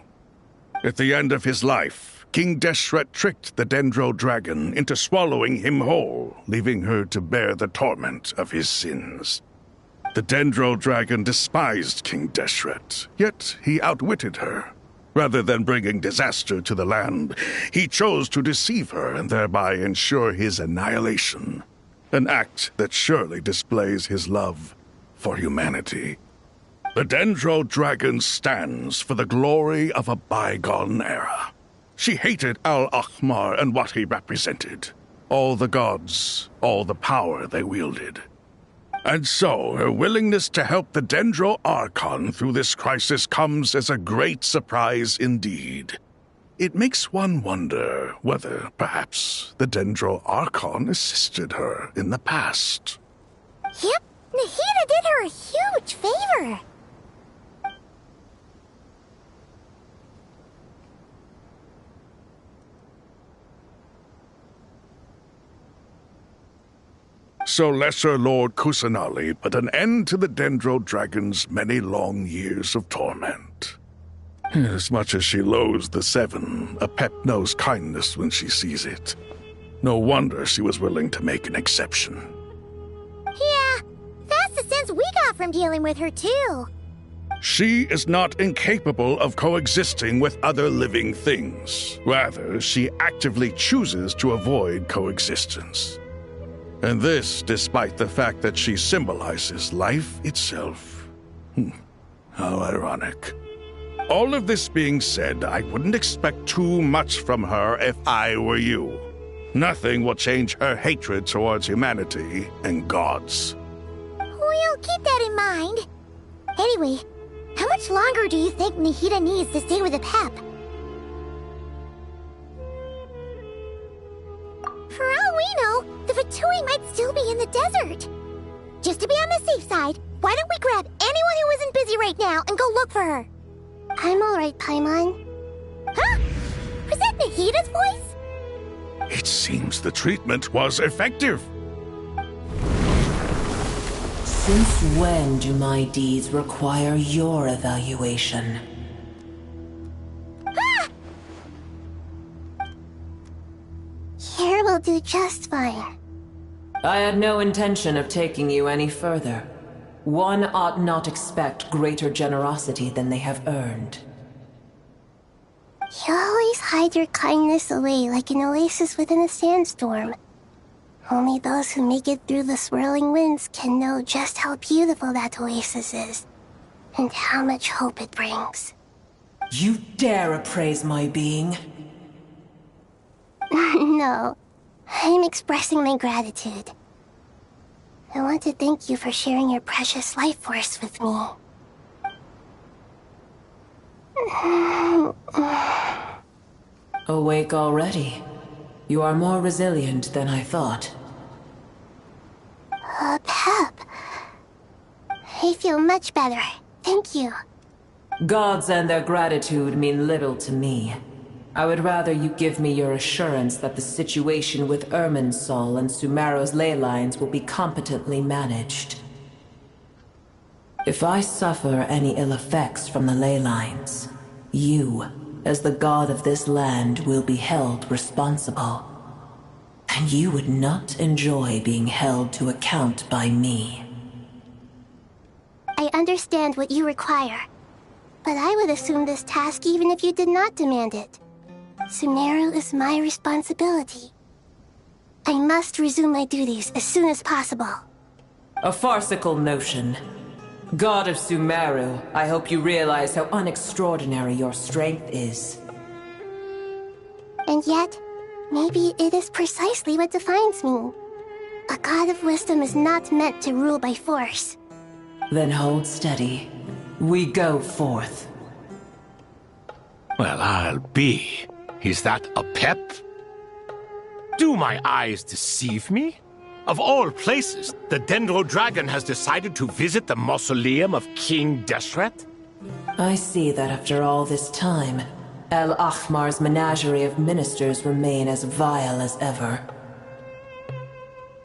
At the end of his life, King Deshret tricked the Dendro Dragon into swallowing him whole, leaving her to bear the torment of his sins. The Dendro Dragon despised King Deshret, yet he outwitted her. Rather than bringing disaster to the land, he chose to deceive her and thereby ensure his annihilation. An act that surely displays his love for humanity. The Dendro Dragon stands for the glory of a bygone era. She hated Al-Ahmar and what he represented. All the gods, all the power they wielded. And so, her willingness to help the Dendro Archon through this crisis comes as a great surprise indeed. It makes one wonder whether, perhaps, the Dendro Archon assisted her in the past. Yep, Nahida did her a huge favor. So Lesser Lord Kusanali put an end to the Dendro Dragon's many long years of torment. As much as she loathes the Seven, Apep knows kindness when she sees it. No wonder she was willing to make an exception. Yeah, that's the sense we got from dealing with her too. She is not incapable of coexisting with other living things. Rather, she actively chooses to avoid coexistence. And this despite the fact that she symbolizes life itself. How ironic. All of this being said, I wouldn't expect too much from her if I were you. Nothing will change her hatred towards humanity and gods. We'll keep that in mind. Anyway, how much longer do you think Nahida needs to stay with the Pep? For all we know, the Fatui might still be in the desert. Just to be on the safe side, why don't we grab anyone who isn't busy right now and go look for her? I'm alright, Paimon. Huh? Was that Nahida's voice? It seems the treatment was effective. Since when do my deeds require your evaluation? Ah! Here will do just fine. I had no intention of taking you any further. One ought not expect greater generosity than they have earned. You always hide your kindness away like an oasis within a sandstorm. Only those who make it through the swirling winds can know just how beautiful that oasis is, and how much hope it brings. You dare appraise my being? No, I'm expressing my gratitude. I want to thank you for sharing your precious life force with me. Awake already? You are more resilient than I thought. Pep. I feel much better. Thank you. Gods and their gratitude mean little to me. I would rather you give me your assurance that the situation with Irminsul and Sumeru's ley lines will be competently managed. If I suffer any ill effects from the ley lines, you, as the god of this land, will be held responsible. And you would not enjoy being held to account by me. I understand what you require, but I would assume this task even if you did not demand it. Sumeru is my responsibility. I must resume my duties as soon as possible. A farcical notion. God of Sumeru, I hope you realize how unextraordinary your strength is. And yet, maybe it is precisely what defines me. A god of wisdom is not meant to rule by force. Then hold steady. We go forth. Well, I'll be. Is that a pep? Do my eyes deceive me? Of all places, the Dendro Dragon has decided to visit the mausoleum of King Deshret? I see that after all this time, El Ahmar's menagerie of ministers remain as vile as ever.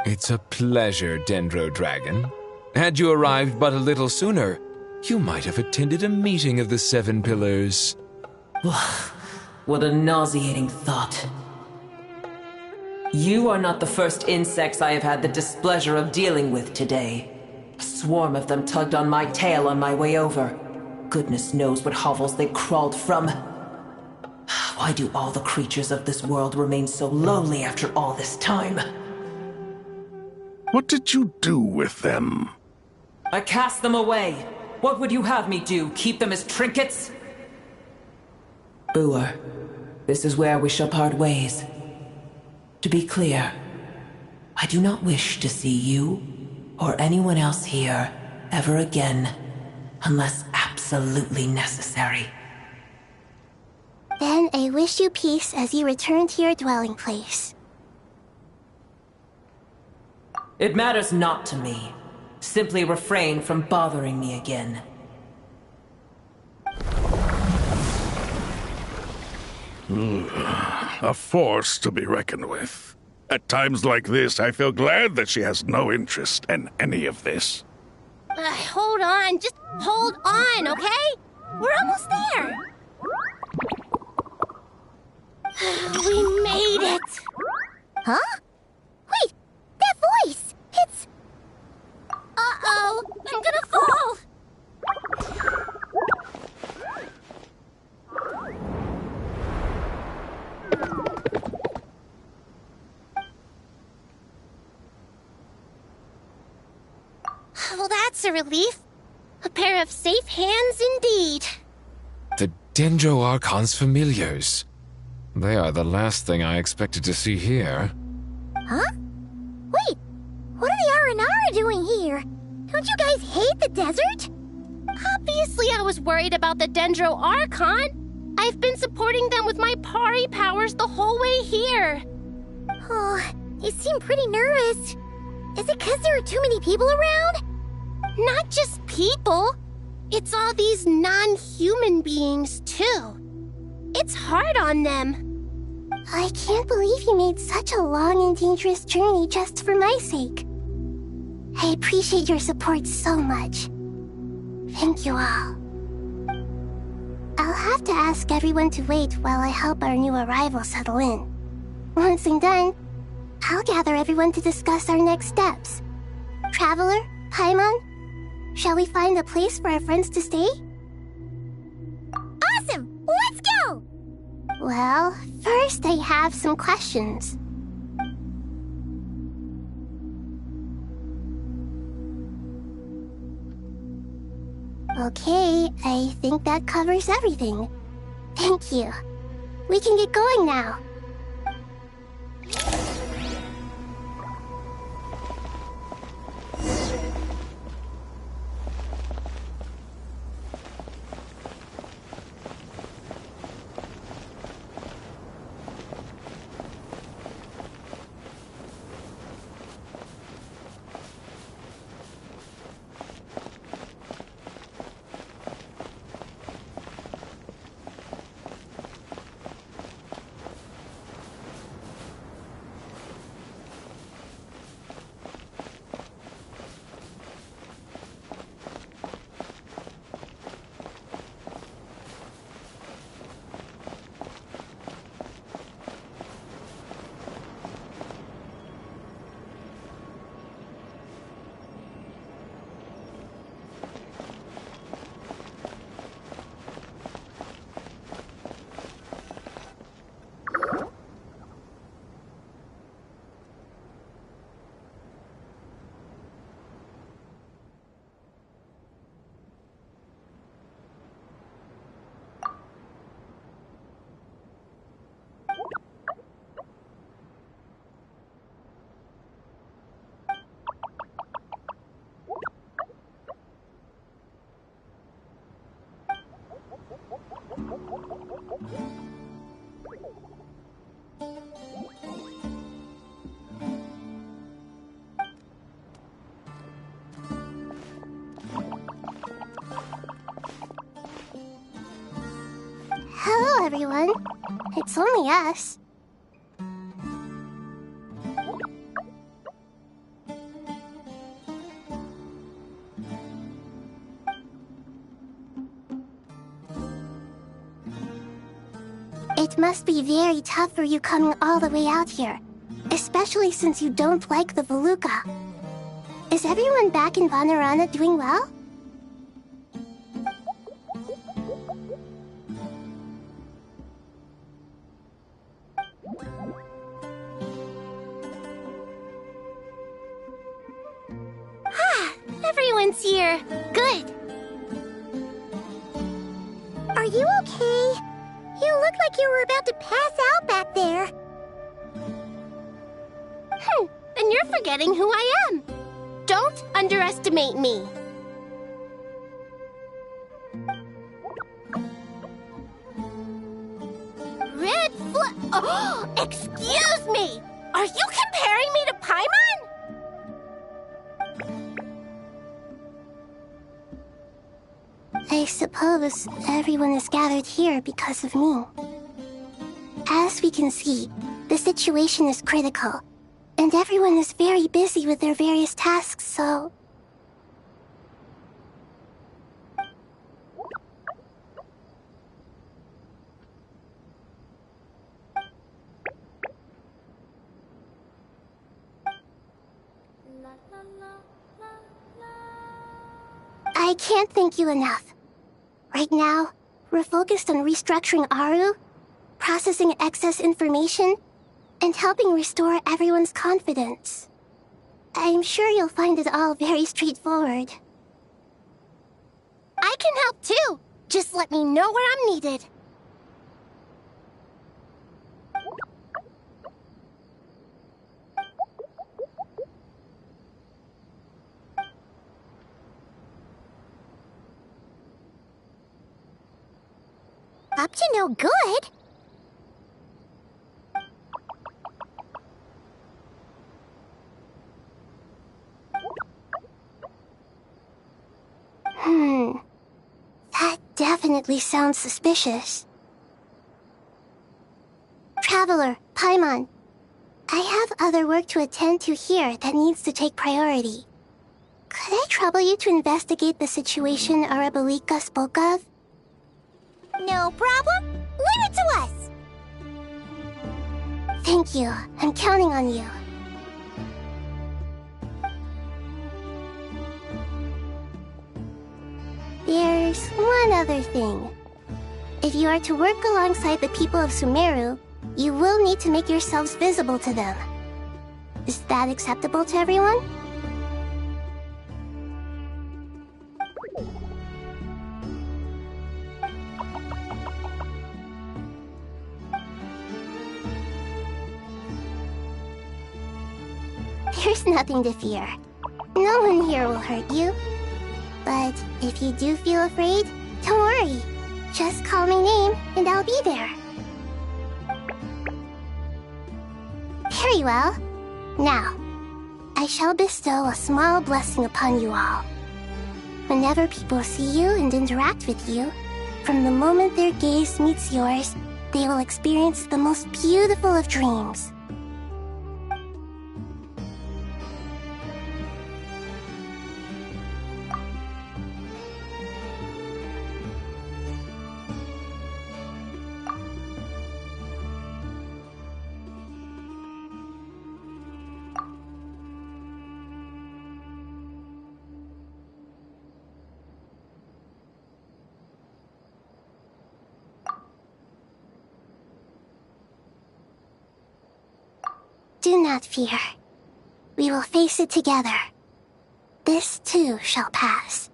It's a pleasure, Dendro Dragon. Had you arrived but a little sooner, you might have attended a meeting of the Seven Pillars. What a nauseating thought. You are not the first insects I have had the displeasure of dealing with today. A swarm of them tugged on my tail on my way over. Goodness knows what hovels they crawled from. Why do all the creatures of this world remain so lowly after all this time? What did you do with them? I cast them away. What would you have me do? Keep them as trinkets? Boer, this is where we shall part ways. To be clear, I do not wish to see you or anyone else here ever again, unless absolutely necessary. Then I wish you peace as you return to your dwelling place. It matters not to me. Simply refrain from bothering me again. A force to be reckoned with. At times like this, I feel glad that she has no interest in any of this. Hold on, just hold on, okay? We're almost there. We made it. Huh? Wait, that voice! It's... Uh-oh, I'm gonna fall! Well, that's a relief. A pair of safe hands indeed. The Dendro Archon's familiars. They are the last thing I expected to see here. Huh? Wait, what are the Aranara doing here? Don't you guys hate the desert? Obviously I was worried about the Dendro Archon. I've been supporting them with my Pari powers the whole way here. Oh, you seem pretty nervous. Is it because there are too many people around? Not just people. It's all these non-human beings, too. It's hard on them. I can't believe you made such a long and dangerous journey just for my sake. I appreciate your support so much. Thank you all. I'll have to ask everyone to wait while I help our new arrival settle in. Once I'm done, I'll gather everyone to discuss our next steps. Traveler, Paimon, shall we find a place for our friends to stay? Awesome! Let's go! Well, first I have some questions. Okay, I think that covers everything. Thank you. We can get going now. Hello, everyone. It's only us. It must be very tough for you coming all the way out here, especially since you don't like the Veluca. Is everyone back in Vanarana doing well? Everyone's here. Good. Are you okay? You look like you were about to pass out back there. Then you're forgetting who I am. Don't underestimate me. Oh, excuse me! Are you comparing me to Paimon? I suppose everyone is gathered here because of me. As we can see, the situation is critical, and everyone is very busy with their various tasks, so... I can't thank you enough. Right now, we're focused on restructuring Aru, processing excess information, and helping restore everyone's confidence. I'm sure you'll find it all very straightforward. I can help too. Just let me know where I'm needed. Up to no good? That definitely sounds suspicious. Traveler, Paimon. I have other work to attend to here that needs to take priority. Could I trouble you to investigate the situation Arabalika spoke of? No problem. Leave it to us! Thank you. I'm counting on you. There's one other thing. If you are to work alongside the people of Sumeru, you will need to make yourselves visible to them. Is that acceptable to everyone? There's nothing to fear. No one here will hurt you. But if you do feel afraid, don't worry. Just call my name and I'll be there. Very well. Now, I shall bestow a small blessing upon you all. Whenever people see you and interact with you, from the moment their gaze meets yours, they will experience the most beautiful of dreams. Do not fear. We will face it together. This too shall pass.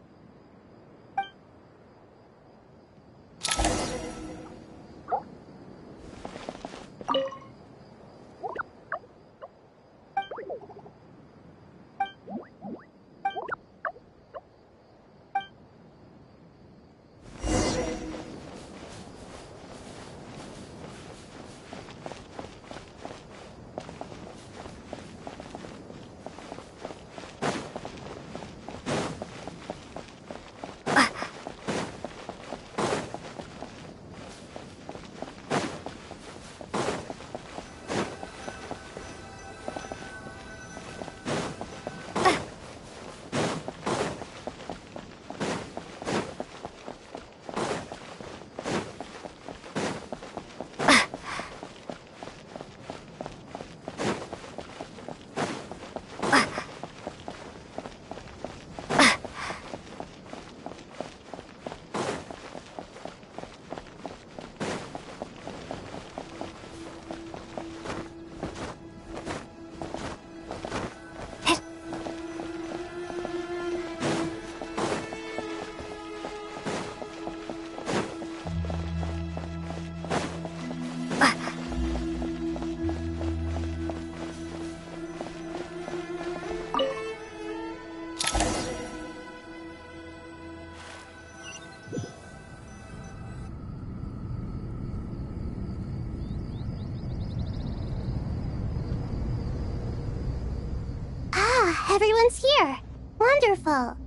Everyone's here. Wonderful.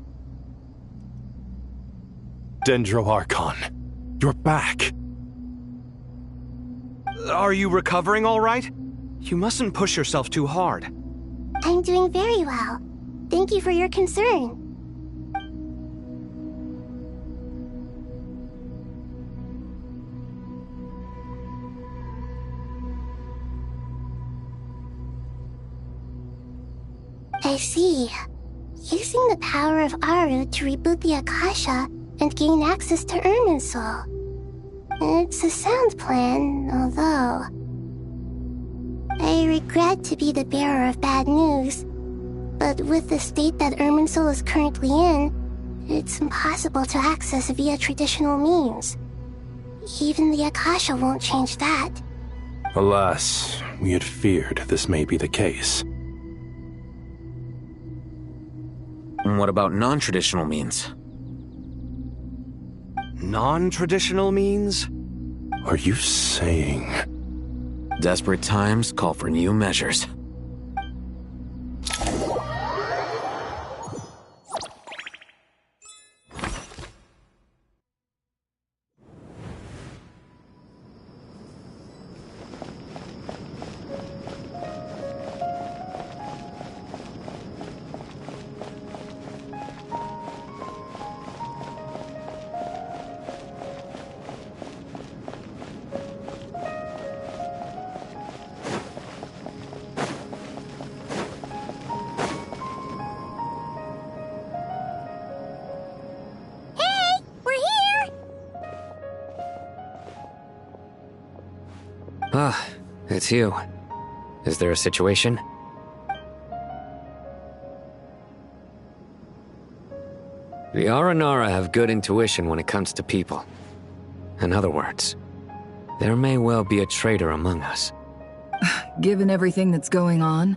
Dendro Archon, you're back. Are you recovering all right? You mustn't push yourself too hard. I'm doing very well. Thank you for your concern. I see. Using the power of Aru to reboot the Akasha and gain access to Irminsul. It's a sound plan, although... I regret to be the bearer of bad news, but with the state that Irminsul is currently in, it's impossible to access via traditional means. Even the Akasha won't change that. Alas, we had feared this may be the case. What about non-traditional means? Non-traditional means? Are you saying... Desperate times call for new measures. Ah, it's you. Is there a situation? The Aranara have good intuition when it comes to people. In other words, there may well be a traitor among us. Given everything that's going on,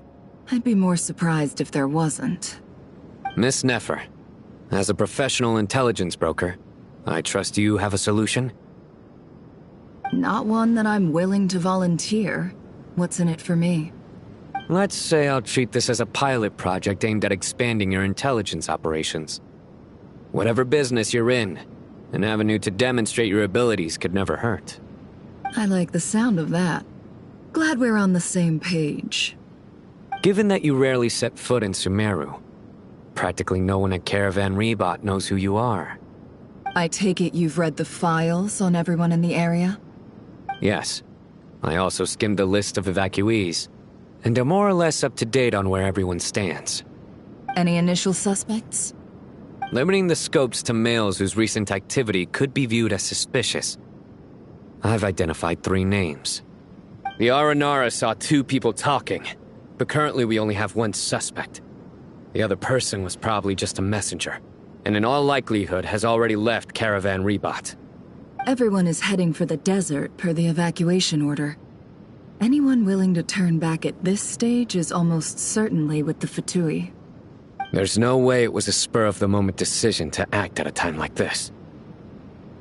I'd be more surprised if there wasn't. Miss Nefer, as a professional intelligence broker, I trust you have a solution? Not one that I'm willing to volunteer. What's in it for me? Let's say I'll treat this as a pilot project aimed at expanding your intelligence operations. Whatever business you're in, an avenue to demonstrate your abilities could never hurt. I like the sound of that. Glad we're on the same page. Given that you rarely set foot in Sumeru, practically no one at Caravan Rebot knows who you are. I take it you've read the files on everyone in the area? Yes. I also skimmed the list of evacuees, and am more or less up to date on where everyone stands. Any initial suspects? Limiting the scopes to males whose recent activity could be viewed as suspicious. I've identified 3 names. The Aranara saw 2 people talking, but currently we only have 1 suspect. The other person was probably just a messenger, and in all likelihood has already left Caravan Rebot. Everyone is heading for the desert per the evacuation order. Anyone willing to turn back at this stage is almost certainly with the Fatui. There's no way it was a spur-of-the-moment decision to act at a time like this.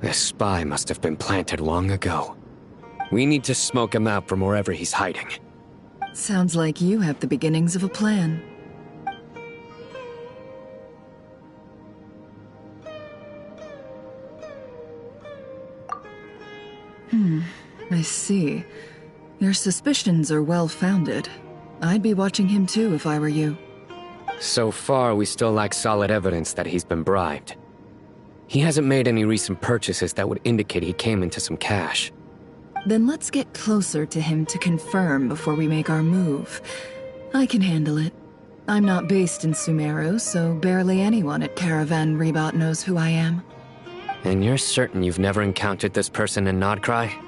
This spy must have been planted long ago. We need to smoke him out from wherever he's hiding. Sounds like you have the beginnings of a plan. I see. Your suspicions are well-founded. I'd be watching him too if I were you. So far, we still lack solid evidence that he's been bribed. He hasn't made any recent purchases that would indicate he came into some cash. Then let's get closer to him to confirm before we make our move. I can handle it. I'm not based in Sumeru, so barely anyone at Caravan Rebot knows who I am. And you're certain you've never encountered this person in Nodcry?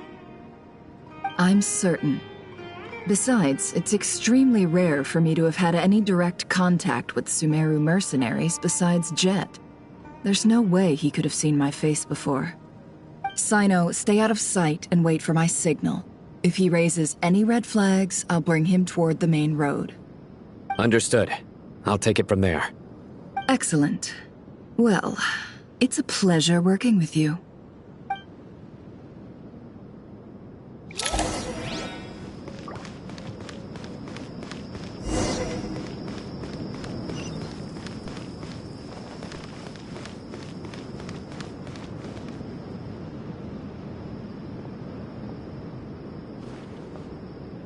I'm certain. Besides, it's extremely rare for me to have had any direct contact with Sumeru mercenaries besides Jet. There's no way he could have seen my face before. Sino, stay out of sight and wait for my signal. If he raises any red flags, I'll bring him toward the main road. Understood. I'll take it from there. Excellent. Well, it's a pleasure working with you.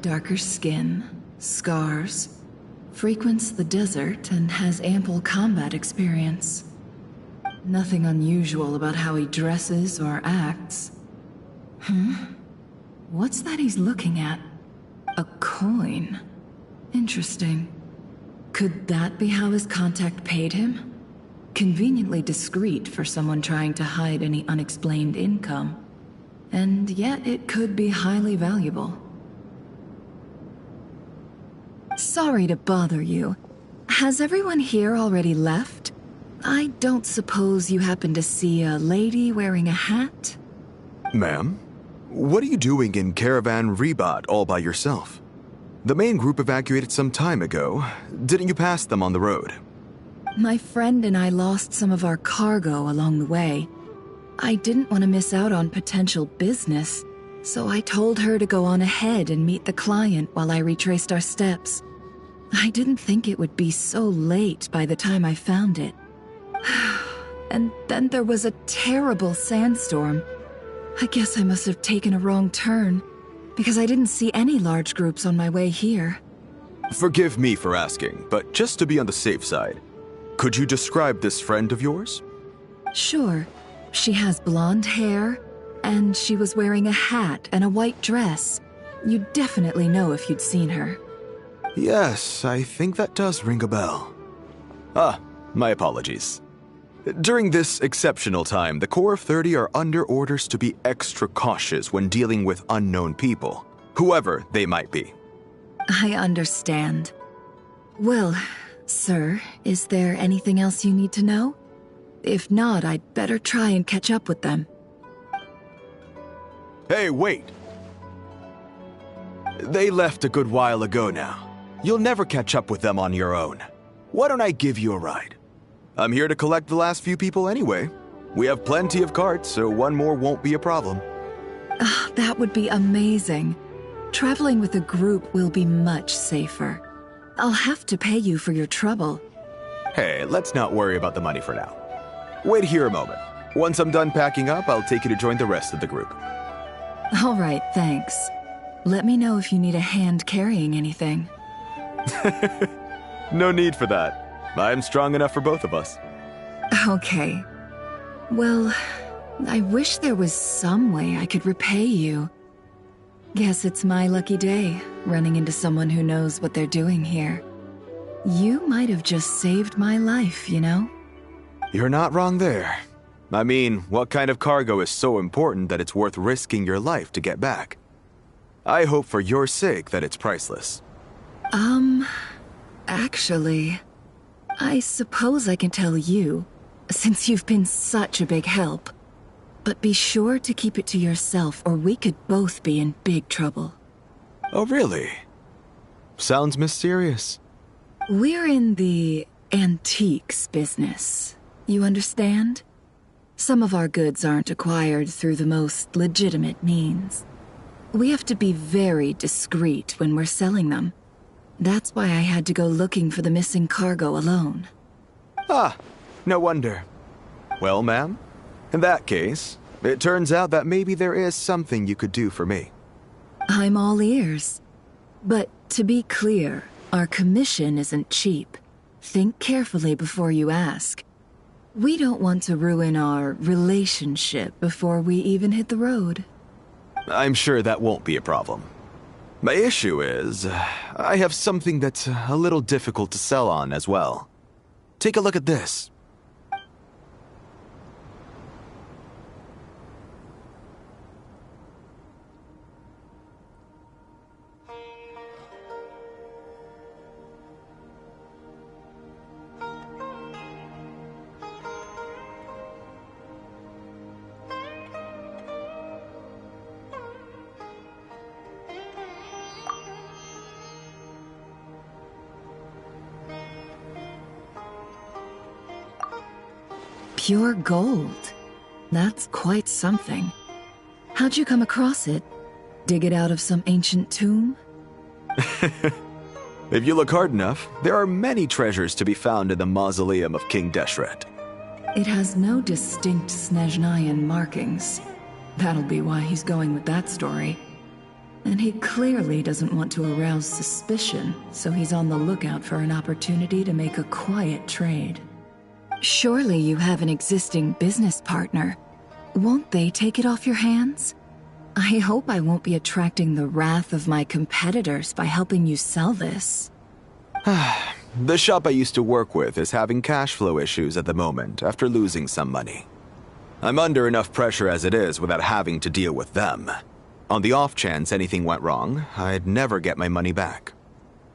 Darker skin, scars, frequents the desert and has ample combat experience. Nothing unusual about how he dresses or acts. What's that he's looking at? A coin. Interesting. Could that be how his contact paid him? Conveniently discreet for someone trying to hide any unexplained income. And yet it could be highly valuable. Sorry to bother you. Has everyone here already left? I don't suppose you happen to see a lady wearing a hat? Ma'am? What are you doing in Caravan Rebot all by yourself? The main group evacuated some time ago. Didn't you pass them on the road? My friend and I lost some of our cargo along the way. I didn't want to miss out on potential business, So I told her to go on ahead and meet the client while I retraced our steps. I didn't think it would be so late by the time I found it. And then there was a terrible sandstorm. I guess I must have taken a wrong turn, because I didn't see any large groups on my way here. Forgive me for asking, but just to be on the safe side, could you describe this friend of yours? Sure. She has blonde hair, and she was wearing a hat and a white dress. You'd definitely know if you'd seen her. Yes, I think that does ring a bell. My apologies. During this exceptional time, the Corps of 30 are under orders to be extra cautious when dealing with unknown people, whoever they might be. I understand. Well, sir, is there anything else you need to know? If not, I'd better try and catch up with them. Hey, wait! They left a good while ago now. You'll never catch up with them on your own. Why don't I give you a ride? I'm here to collect the last few people anyway. We have plenty of carts, so one more won't be a problem. That would be amazing. Traveling with a group will be much safer. I'll have to pay you for your trouble. Hey, let's not worry about the money for now. Wait here a moment. Once I'm done packing up, I'll take you to join the rest of the group. All right, thanks. Let me know if you need a hand carrying anything. No need for that. I'm strong enough for both of us. Okay. Well, I wish there was some way I could repay you. Guess it's my lucky day, running into someone who knows what they're doing here. You might have just saved my life, you know? You're not wrong there. I mean, what kind of cargo is so important that it's worth risking your life to get back? I hope for your sake that it's priceless. Actually, I suppose I can tell you, since you've been such a big help. But be sure to keep it to yourself, or we could both be in big trouble. Oh, really? Sounds mysterious. We're in the antiques business. You understand? Some of our goods aren't acquired through the most legitimate means. We have to be very discreet when we're selling them. That's why I had to go looking for the missing cargo alone. No wonder. Well, ma'am, in that case, it turns out that maybe there is something you could do for me. I'm all ears. But to be clear, our commission isn't cheap. Think carefully before you ask. We don't want to ruin our relationship before we even hit the road. I'm sure that won't be a problem. My issue is, I have something that's a little difficult to sell on as well. Take a look at this. Pure gold. That's quite something. How'd you come across it? Dig it out of some ancient tomb? If you look hard enough, there are many treasures to be found in the mausoleum of King Deshret. It has no distinct Snezhnayan markings. That'll be why he's going with that story. And he clearly doesn't want to arouse suspicion, so he's on the lookout for an opportunity to make a quiet trade. Surely you have an existing business partner. Won't they take it off your hands? I hope I won't be attracting the wrath of my competitors by helping you sell this. The shop I used to work with is having cash flow issues at the moment after losing some money. I'm under enough pressure as it is without having to deal with them. On the off chance anything went wrong, I'd never get my money back.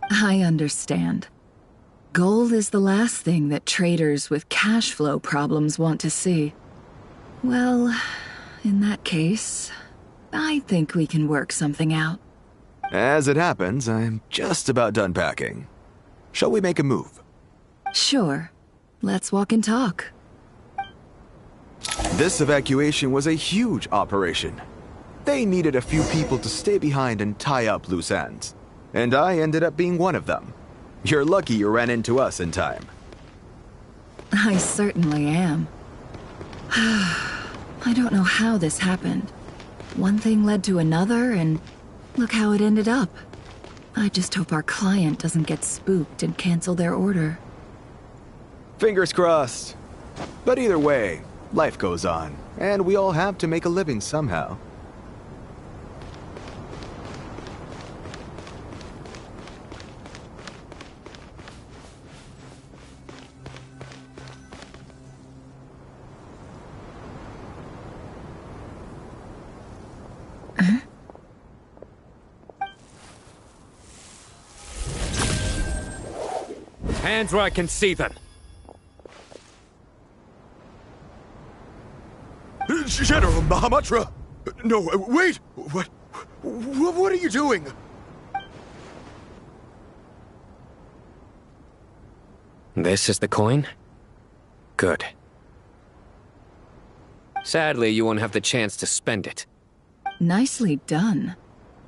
I understand. Gold is the last thing that traders with cash flow problems want to see. Well, in that case, I think we can work something out. As it happens, I'm just about done packing. Shall we make a move? Sure. Let's walk and talk. This evacuation was a huge operation. They needed a few people to stay behind and tie up loose ends. And I ended up being one of them. You're lucky you ran into us in time. I certainly am. I don't know how this happened. One thing led to another, and look how it ended up. I just hope our client doesn't get spooked and cancel their order. Fingers crossed. But either way, life goes on, and we all have to make a living somehow. Hands where I can see them. General Mahamatra! No, wait! What are you doing? This is the coin? Good. Sadly, you won't have the chance to spend it. Nicely done.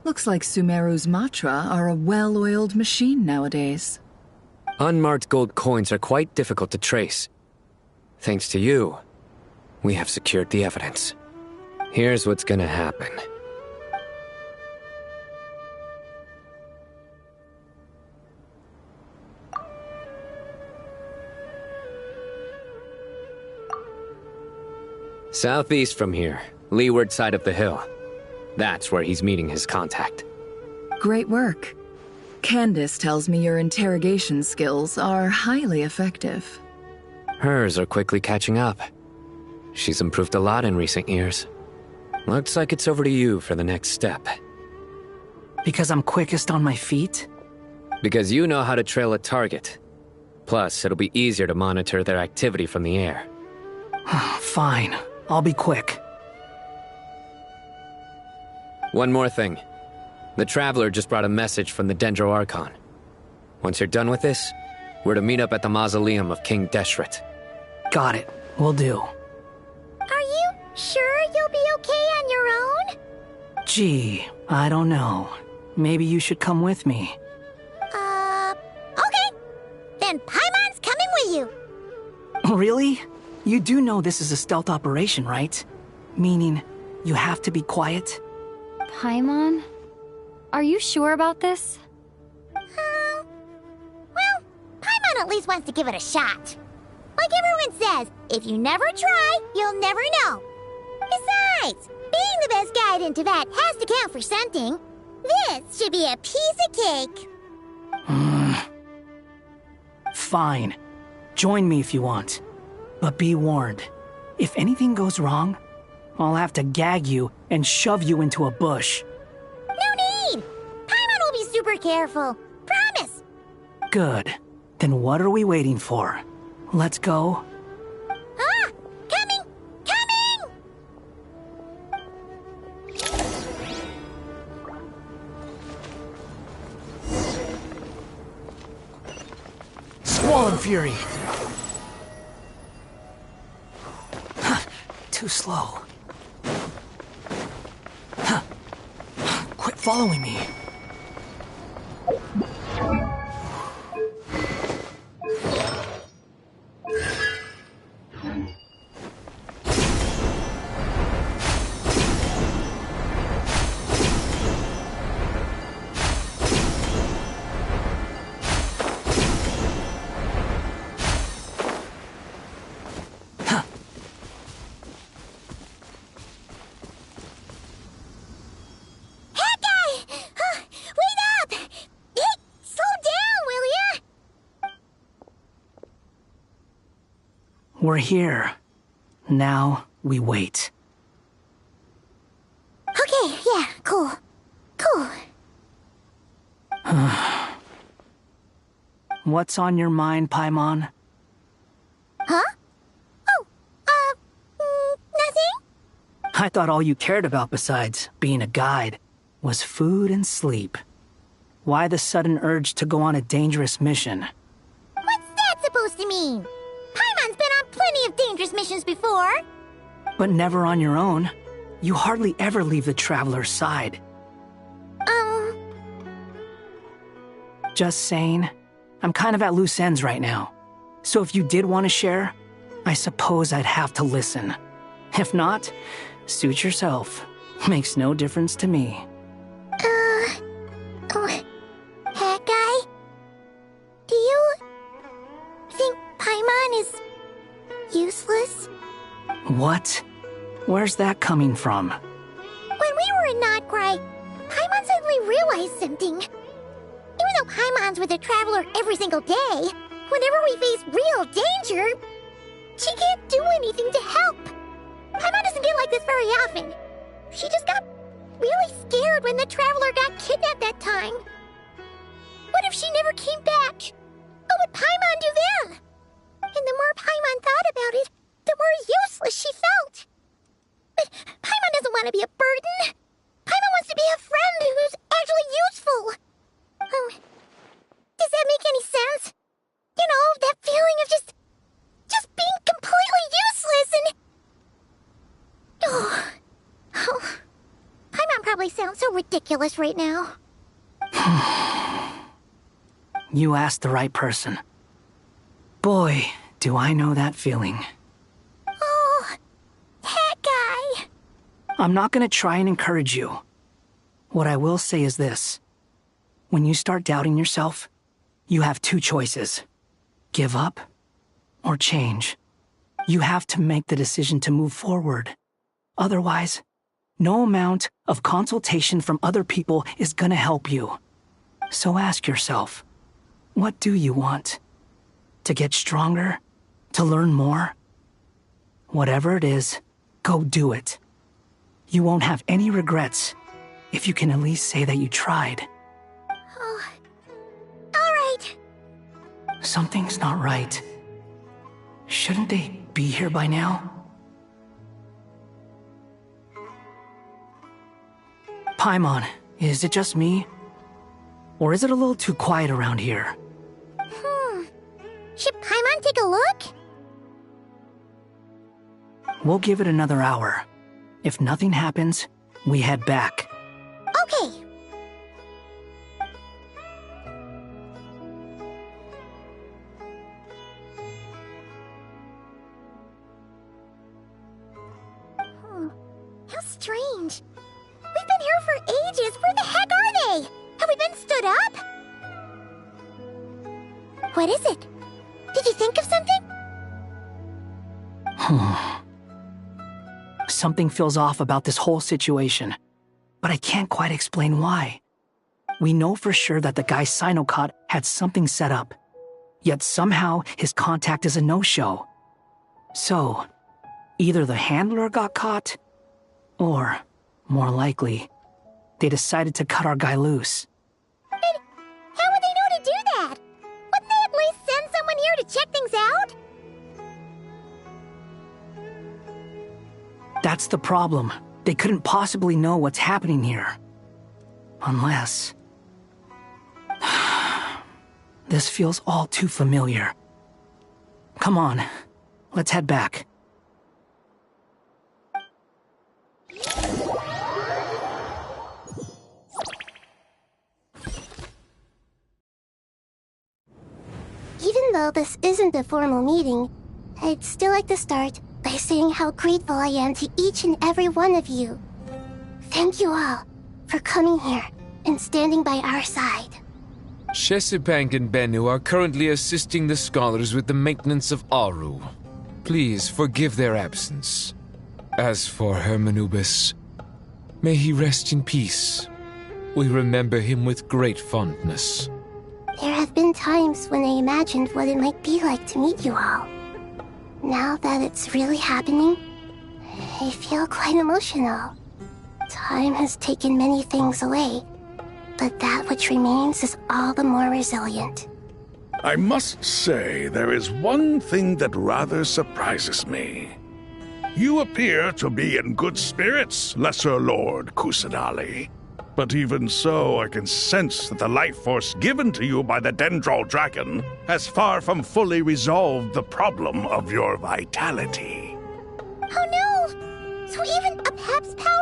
Looks like Sumeru's Matra are a well-oiled machine nowadays. Unmarked gold coins are quite difficult to trace. Thanks to you, we have secured the evidence. Here's what's gonna happen. Southeast from here, leeward side of the hill. That's where he's meeting his contact. Great work. Candace tells me your interrogation skills are highly effective. Hers are quickly catching up. She's improved a lot in recent years. Looks like it's over to you for the next step. Because I'm quickest on my feet? Because you know how to trail a target. Plus, it'll be easier to monitor their activity from the air. Fine. I'll be quick. One more thing. The Traveler just brought a message from the Dendro Archon. Once you're done with this, we're to meet up at the mausoleum of King Deshret. Got it. Will do. Are you sure you'll be okay on your own? Gee, I don't know. Maybe you should come with me. Okay. Then Paimon's coming with you. Really? You do know this is a stealth operation, right? Meaning, you have to be quiet? Paimon? Are you sure about this? Well, Paimon at least wants to give it a shot. Like everyone says, if you never try, you'll never know. Besides, being the best guide into that has to count for something. This should be a piece of cake. Fine. Join me if you want. But be warned, if anything goes wrong, I'll have to gag you and shove you into a bush. No need! Paimon will be super careful. Promise! Good. Then what are we waiting for? Let's go. Ah! Coming! Coming! Squall Fury! Too slow. Quit following me. We're here. Now we wait. Okay, yeah, cool. Cool. What's on your mind, Paimon? Huh? Oh, nothing? I thought all you cared about besides being a guide was food and sleep. Why the sudden urge to go on a dangerous mission? What's that supposed to mean? Paimon's been on plenty of dangerous missions before. But never on your own. You hardly ever leave the Traveler's side. Just saying, I'm kind of at loose ends right now. So if you did want to share, I suppose I'd have to listen. If not, suit yourself. Makes no difference to me. Hat guy? Do you think Paimon is useless? What? Where's that coming from? When we were in Notcry, Paimon suddenly realized something. Even though Paimon's with the Traveler every single day, whenever we face real danger, she can't do anything to help. Paimon doesn't get like this very often. She just got really scared when the Traveler got kidnapped that time. What if she never came back? What would Paimon do then? And the more Paimon thought about it, the more useless she felt. But Paimon doesn't want to be a burden. Paimon wants to be a friend who's actually useful. Does that make any sense? You know, that feeling of just being completely useless and... Paimon probably sounds so ridiculous right now. You asked the right person. Boy, do I know that feeling. Oh, that guy. I'm not gonna try and encourage you. What I will say is this. When you start doubting yourself, you have two choices. Give up or change. You have to make the decision to move forward. Otherwise, no amount of consultation from other people is gonna help you. So ask yourself, what do you want? To get stronger? To learn more? Whatever it is, go do it. You won't have any regrets if you can at least say that you tried. Oh, all right. Something's not right. Shouldn't they be here by now? Paimon, is it just me? Or is it a little too quiet around here? Should Paimon take a look? We'll give it another hour. If nothing happens, we head back. Okay. How strange. We've been here for ages. Where the heck are they? Have we been stood up? What is it? Did you think of something? Something feels off about this whole situation, but I can't quite explain why. We know for sure that the guy Sinocot had something set up, yet somehow his contact is a no-show. So, either the handler got caught, or, more likely, they decided to cut our guy loose. But how would they know to do that? Wouldn't they at least send someone here to check things out? That's the problem. They couldn't possibly know what's happening here. Unless... This feels all too familiar. Come on, let's head back. Even though this isn't a formal meeting, I'd still like to start by saying how grateful I am to each and every one of you. Thank you all for coming here and standing by our side. Shesipank and Bennu are currently assisting the scholars with the maintenance of Aru. Please forgive their absence. As for Hermanubis, may he rest in peace. We remember him with great fondness. There have been times when I imagined what it might be like to meet you all. Now that it's really happening, I feel quite emotional. Time has taken many things away, but that which remains is all the more resilient. I must say, there is one thing that rather surprises me. You appear to be in good spirits, Lesser Lord Kusanali. But even so, I can sense that the life force given to you by the Dendral Dragon has far from fully resolved the problem of your vitality. Oh no! So even a Pep's power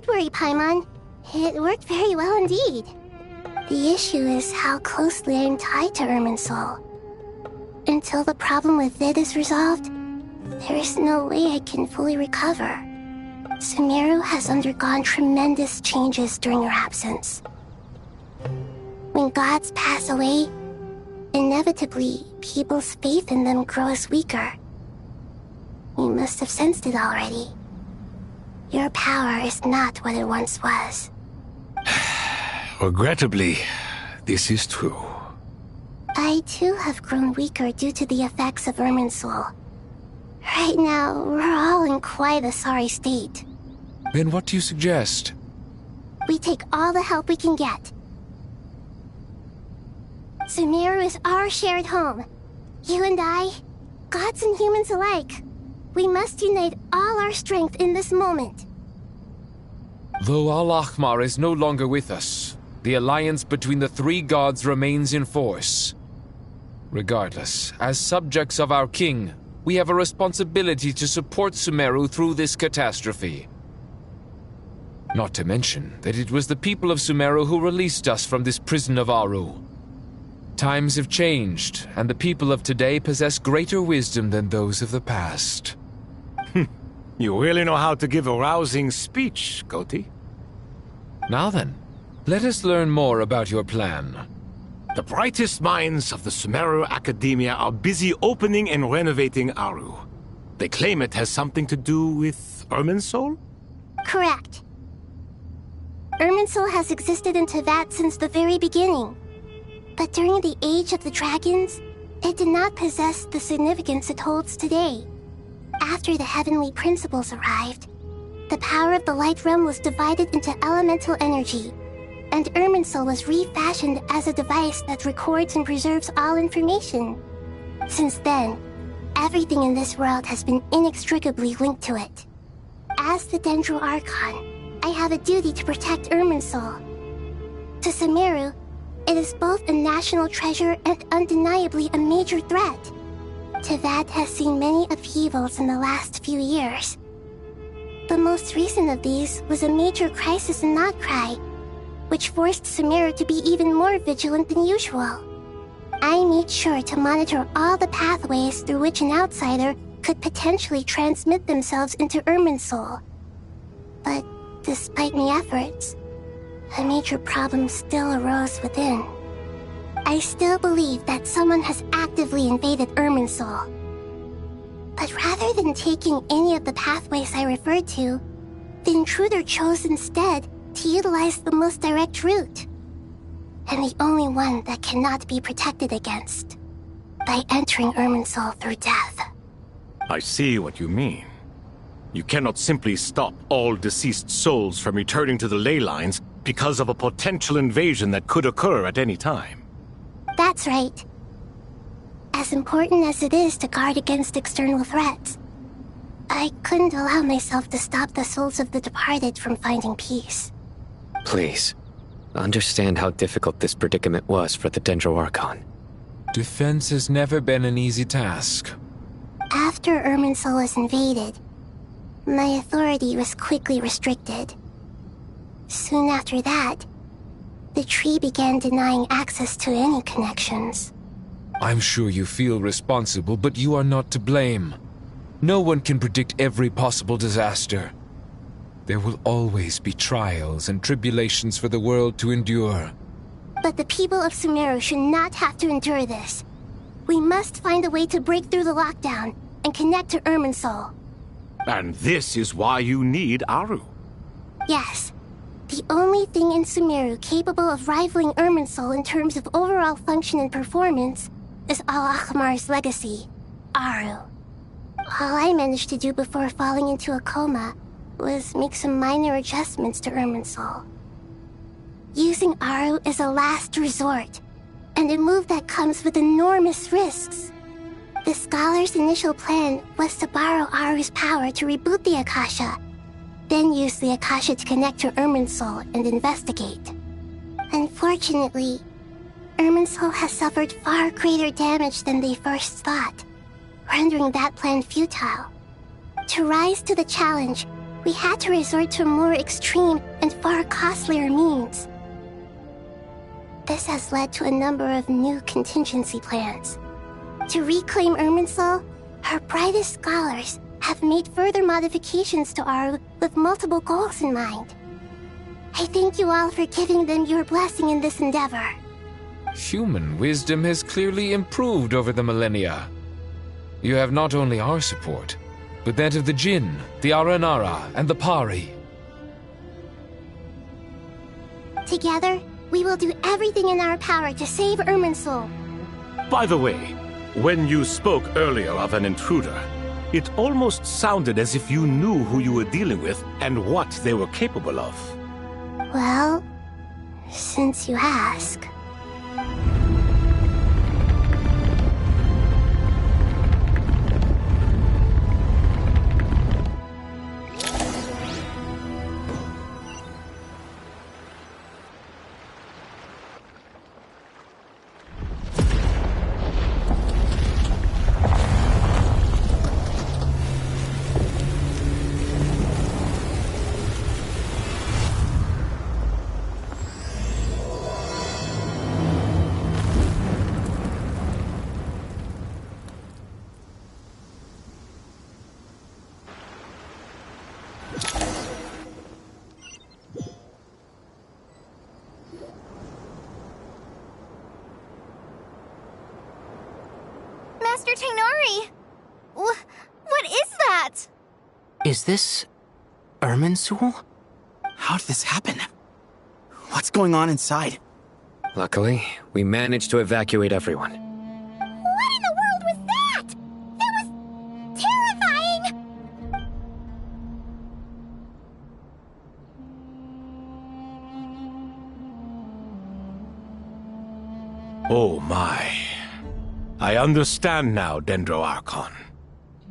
Don't worry, Paimon. It worked very well indeed. The issue is how closely I am tied to Irminsul. Until the problem with Vid is resolved, there is no way I can fully recover. Sumeru has undergone tremendous changes during your absence. When gods pass away, inevitably, people's faith in them grows weaker. You must have sensed it already. Your power is not what it once was. Regrettably, this is true. I too have grown weaker due to the effects of Irminsul. Right now, we're all in quite a sorry state. Then what do you suggest? We take all the help we can get. Sumeru is our shared home. You and I, gods and humans alike. We must unite all our strength in this moment. Though Al-Ahmar is no longer with us, the alliance between the three gods remains in force. Regardless, as subjects of our king, we have a responsibility to support Sumeru through this catastrophe. Not to mention that it was the people of Sumeru who released us from this prison of Aru. Times have changed, and the people of today possess greater wisdom than those of the past. You really know how to give a rousing speech, Goti. Now then, let us learn more about your plan. The brightest minds of the Sumeru Academia are busy opening and renovating Aru. They claim it has something to do with Irminsul? Correct. Irminsul has existed in Teyvat since the very beginning. But during the Age of the Dragons, it did not possess the significance it holds today. After the heavenly principles arrived, the power of the Light Realm was divided into elemental energy, and Irminsul was refashioned as a device that records and preserves all information. Since then, everything in this world has been inextricably linked to it. As the Dendro Archon, I have a duty to protect Irminsul. To Sumeru, it is both a national treasure and undeniably a major threat. Teyvat has seen many upheavals in the last few years. The most recent of these was a major crisis in Notcry, which forced Sumeru to be even more vigilant than usual. I made sure to monitor all the pathways through which an outsider could potentially transmit themselves into Irminsul. But despite my efforts, a major problem still arose within. I still believe that someone has actively invaded Irminsul. But rather than taking any of the pathways I referred to, the intruder chose instead to utilize the most direct route. And the only one that cannot be protected against. By entering Irminsul through death. I see what you mean. You cannot simply stop all deceased souls from returning to the ley lines because of a potential invasion that could occur at any time. That's right. As important as it is to guard against external threats, I couldn't allow myself to stop the souls of the departed from finding peace. Please, understand how difficult this predicament was for the Dendro Archon. Defense has never been an easy task. After Irminsul was invaded, my authority was quickly restricted. Soon after that, the tree began denying access to any connections. I'm sure you feel responsible, but you are not to blame. No one can predict every possible disaster. There will always be trials and tribulations for the world to endure. But the people of Sumeru should not have to endure this. We must find a way to break through the lockdown and connect to Irminsul. And this is why you need Aru. Yes. The only thing in Sumeru capable of rivaling Irminsul in terms of overall function and performance is Al-Ahmar's legacy, Aru. All I managed to do before falling into a coma was make some minor adjustments to Irminsul. Using Aru is a last resort, and a move that comes with enormous risks. The Scholar's initial plan was to borrow Aru's power to reboot the Akasha, then use the Akasha to connect to Irminsul and investigate. Unfortunately, Irminsul has suffered far greater damage than they first thought, rendering that plan futile. To rise to the challenge, we had to resort to more extreme and far costlier means. This has led to a number of new contingency plans. To reclaim Irminsul, our brightest scholars have made further modifications to Aru with multiple goals in mind. I thank you all for giving them your blessing in this endeavor. Human wisdom has clearly improved over the millennia. You have not only our support, but that of the Jinn, the Aranara, and the Pari. Together, we will do everything in our power to save Irminsul. By the way, when you spoke earlier of an intruder, it almost sounded as if you knew who you were dealing with and what they were capable of. Well, since you ask... Master Tainari! What is that? Is this Irminsul? How did this happen? What's going on inside? Luckily, we managed to evacuate everyone. What in the world was that? That was terrifying! Oh my. I understand now, Dendro Archon.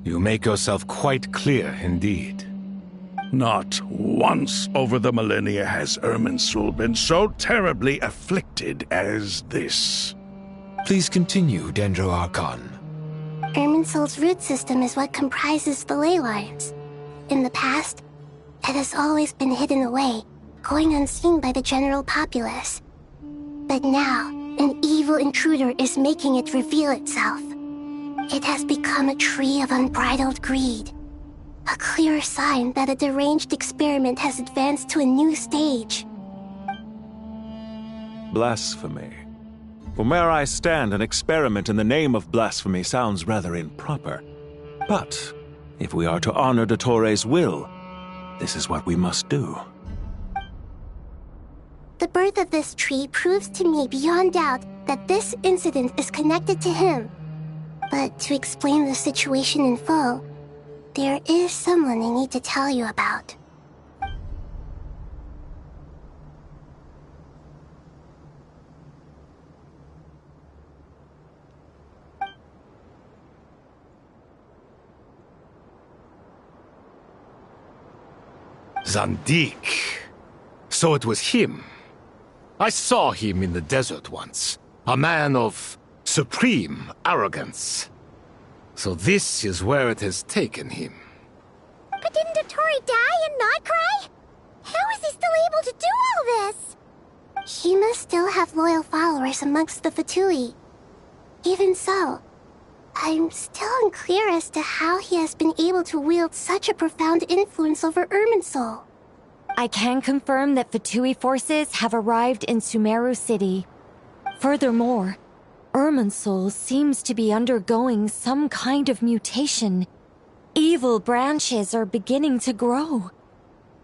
You make yourself quite clear indeed. Not once over the millennia has Irminsul been so terribly afflicted as this. Please continue, Dendro Archon. Irminsul's root system is what comprises the ley lines. In the past, it has always been hidden away, going unseen by the general populace. But now, an evil intruder is making it reveal itself. It has become a tree of unbridled greed. A clear sign that a deranged experiment has advanced to a new stage. Blasphemy. From where I stand, an experiment in the name of blasphemy sounds rather improper. But if we are to honor Dottore will, this is what we must do. The birth of this tree proves to me beyond doubt that this incident is connected to him. But to explain the situation in full, there is someone I need to tell you about. Zandik. So it was him. I saw him in the desert once. A man of supreme arrogance. So this is where it has taken him. But didn't Dottore die and not cry? How is he still able to do all this? He must still have loyal followers amongst the Fatui. Even so, I'm still unclear as to how he has been able to wield such a profound influence over Irminsul. I can confirm that Fatui forces have arrived in Sumeru City. Furthermore, Irminsul seems to be undergoing some kind of mutation. Evil branches are beginning to grow.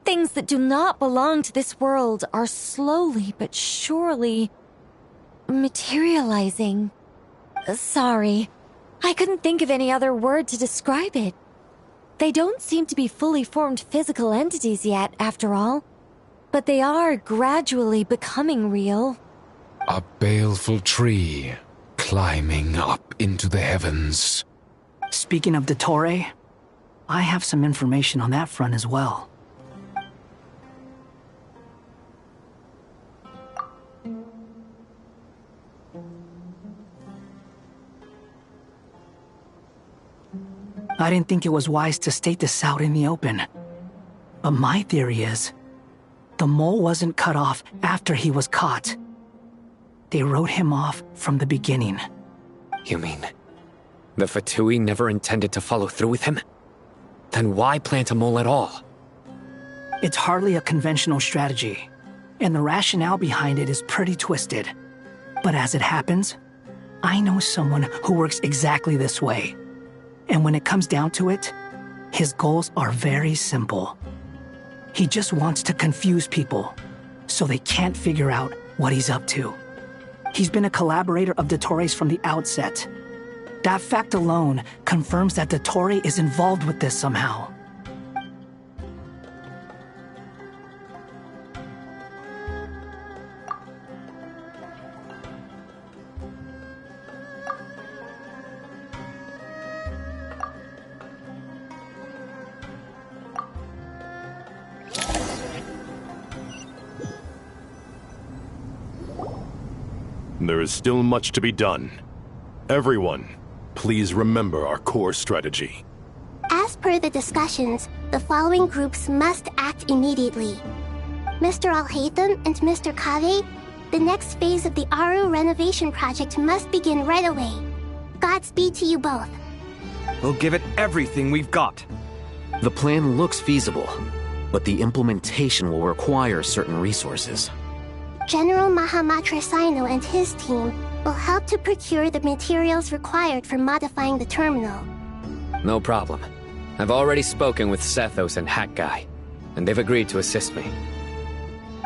Things that do not belong to this world are slowly but surely materializing. Sorry, I couldn't think of any other word to describe it. They don't seem to be fully formed physical entities yet, after all. But they are gradually becoming real. A baleful tree, climbing up into the heavens. Speaking of Dottore, I have some information on that front as well. I didn't think it was wise to state this out in the open. But my theory is, the mole wasn't cut off after he was caught. They wrote him off from the beginning. You mean the Fatui never intended to follow through with him? Then why plant a mole at all? It's hardly a conventional strategy, and the rationale behind it is pretty twisted. But as it happens, I know someone who works exactly this way. And when it comes down to it, his goals are very simple. He just wants to confuse people, so they can't figure out what he's up to. He's been a collaborator of Dottore from the outset. That fact alone confirms that Dottore is involved with this somehow. There is still much to be done. Everyone, please remember our core strategy. As per the discussions, the following groups must act immediately. Mr. Alhaitham and Mr. Kave, the next phase of the Aru renovation project must begin right away. Godspeed to you both. We'll give it everything we've got. The plan looks feasible, but the implementation will require certain resources. General Mahamatra Sino and his team will help to procure the materials required for modifying the terminal. No problem. I've already spoken with Sethos and Hat Guy, and they've agreed to assist me.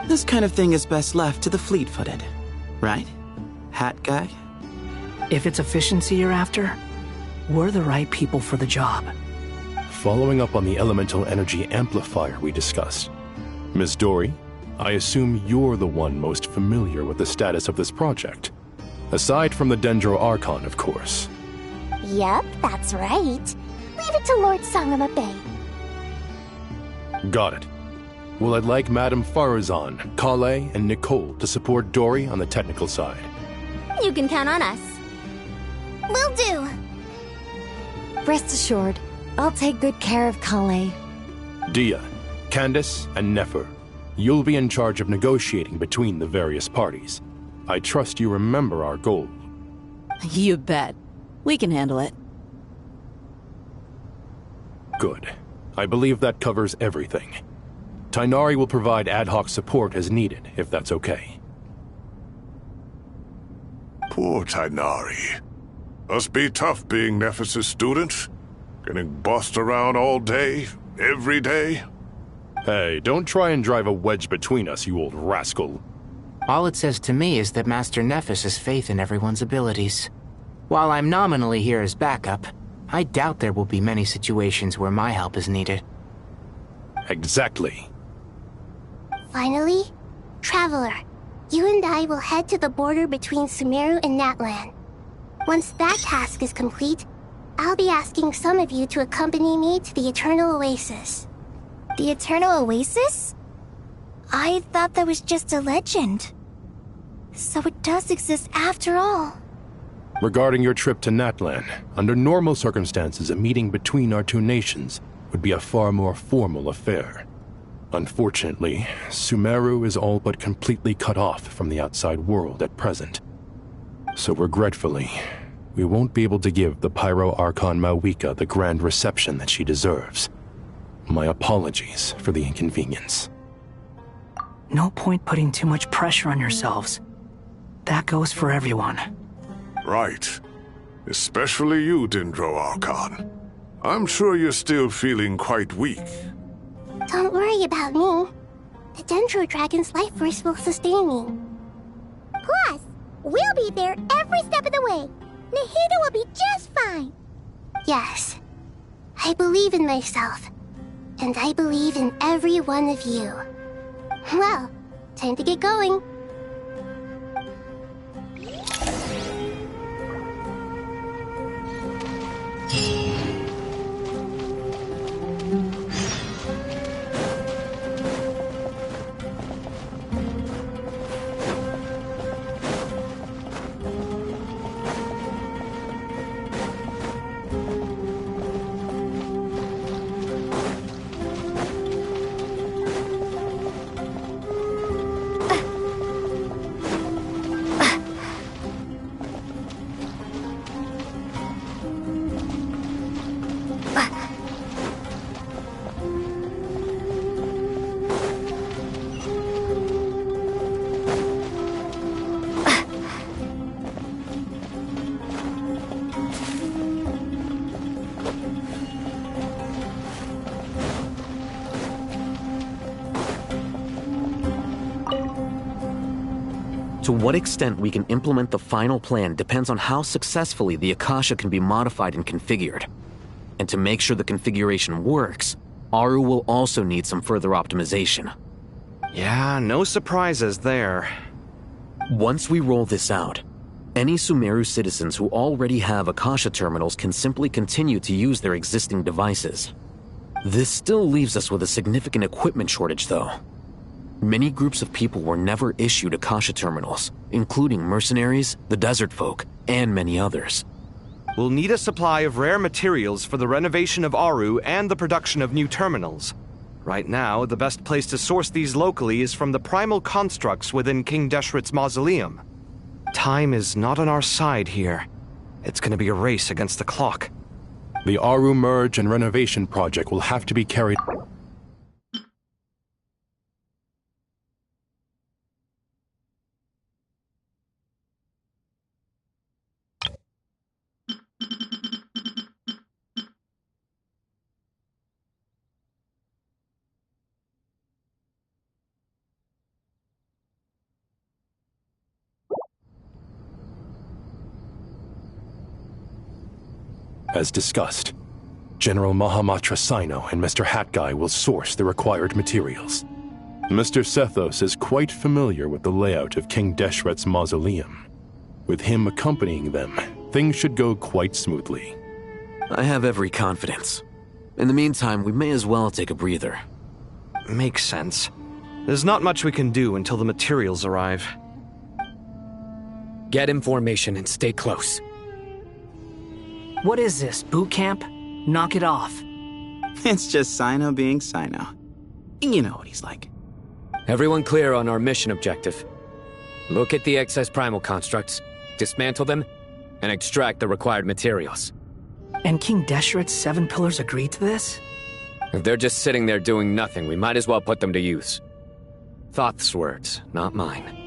This kind of thing is best left to the fleet-footed, right, Hat Guy? If it's efficiency you're after, we're the right people for the job. Following up on the elemental energy amplifier we discussed, Ms. Dory, I assume you're the one most familiar with the status of this project. Aside from the Dendro Archon, of course. Yep, that's right. Leave it to Lord Sangamabe. Got it. Well, I'd like Madame Farazan, Kale, and Nicole to support Dory on the technical side. You can count on us. Will do. Rest assured, I'll take good care of Kale. Dia, Candace, and Nefer, you'll be in charge of negotiating between the various parties. I trust you remember our goal. You bet. We can handle it. Good. I believe that covers everything. Tainari will provide ad hoc support as needed, if that's okay. Poor Tainari. Must be tough being Nephis' student. Getting bossed around all day, every day. Hey, don't try and drive a wedge between us, you old rascal. All it says to me is that Master Nephis has faith in everyone's abilities. While I'm nominally here as backup, I doubt there will be many situations where my help is needed. Exactly. Finally, Traveler, you and I will head to the border between Sumeru and Natlan. Once that task is complete, I'll be asking some of you to accompany me to the Eternal Oasis. The Eternal Oasis? I thought that was just a legend. So it does exist after all. Regarding your trip to Natlan, under normal circumstances, a meeting between our two nations would be a far more formal affair. Unfortunately, Sumeru is all but completely cut off from the outside world at present. So regretfully, we won't be able to give the Pyro Archon Mawika the grand reception that she deserves. My apologies for the inconvenience. No point putting too much pressure on yourselves. That goes for everyone. Right. Especially you, Dendro Archon. I'm sure you're still feeling quite weak. Don't worry about me. The Dendro Dragon's life force will sustain me. Plus, we'll be there every step of the way. Nahida will be just fine. Yes. I believe in myself. And I believe in every one of you. Well, time to get going. To what extent we can implement the final plan depends on how successfully the Akasha can be modified and configured. And to make sure the configuration works, Aru will also need some further optimization. Yeah, no surprises there. Once we roll this out, any Sumeru citizens who already have Akasha terminals can simply continue to use their existing devices. This still leaves us with a significant equipment shortage, though. Many groups of people were never issued Akasha terminals, including mercenaries, the desert folk, and many others. We'll need a supply of rare materials for the renovation of Aru and the production of new terminals. Right now, the best place to source these locally is from the primal constructs within King Deshret's mausoleum. Time is not on our side here. It's gonna be a race against the clock. The Aru merge and renovation project will have to be carried... As discussed, General Mahamatra Sino and Mr. Hatguy will source the required materials. Mr. Sethos is quite familiar with the layout of King Deshret's mausoleum. With him accompanying them, things should go quite smoothly. I have every confidence. In the meantime, we may as well take a breather. Makes sense. There's not much we can do until the materials arrive. Get in formation and stay close. What is this, boot camp? Knock it off. It's just Sino being Sino. You know what he's like. Everyone clear on our mission objective. Look at the excess primal constructs, dismantle them, and extract the required materials. And King Deshret's 7 pillars agreed to this? If they're just sitting there doing nothing, we might as well put them to use. Thoth's words, not mine.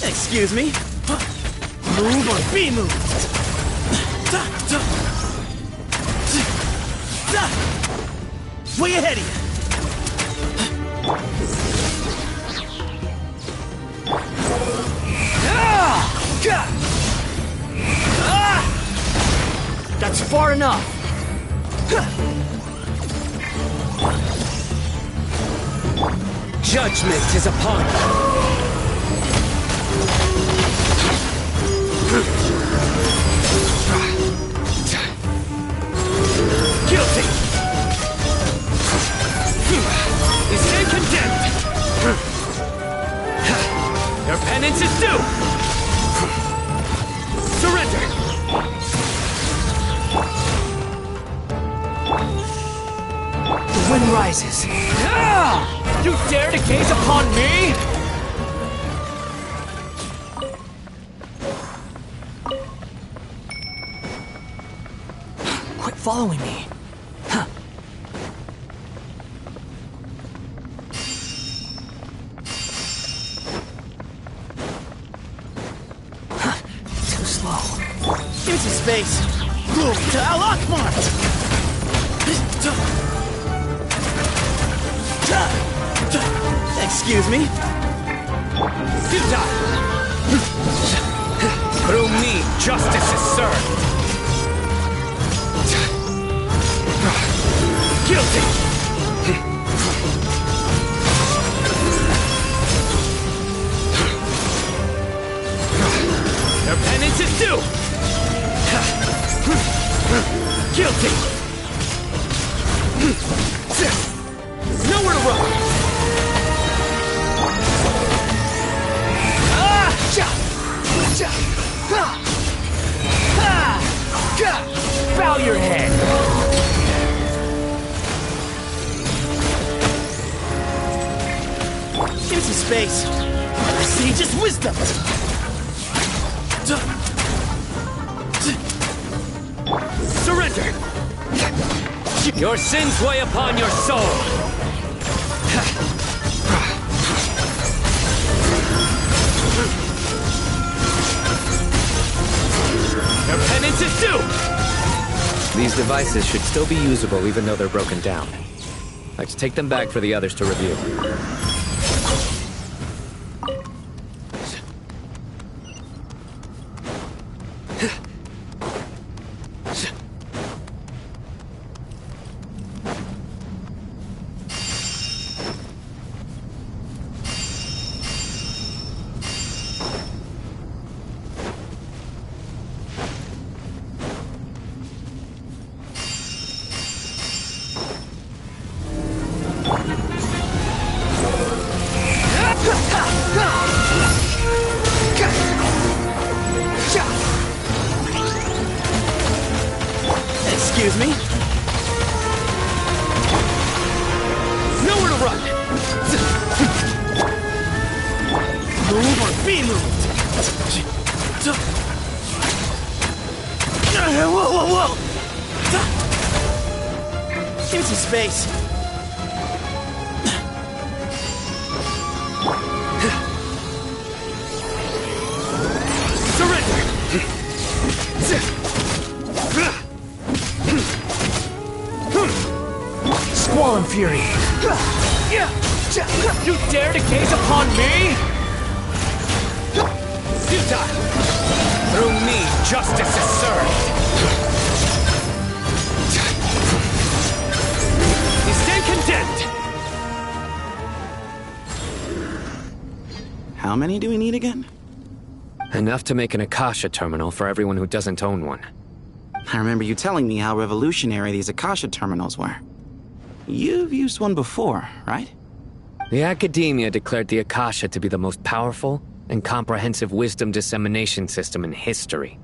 Excuse me? Move or be moved! Way ahead of you! That's far enough! Judgment is upon you! Guilty! You stand condemned! Your penance is due! Surrender! The wind rises. You dare to gaze upon me? Quit following me. Huh. Too slow. Give me some space. Move to Al Akbar! Excuse me? Futile! Through me, justice is served! Guilty! Into space! Sage's wisdom! Surrender! Your sins weigh upon your soul! Your penance is due! These devices should still be usable even though they're broken down. Let's take them back for the others to review. Excuse me? Nowhere to run! Move or be moved! Whoa, whoa, whoa! Into space! Surrender! Squall and fury! You dare to gaze upon me? Futile! Through me, justice is served! You stand condemned! How many do we need again? Enough to make an Akasha terminal for everyone who doesn't own one. I remember you telling me how revolutionary these Akasha terminals were. You've used one before, right? The Academia declared the Akasha to be the most powerful and comprehensive wisdom dissemination system in history.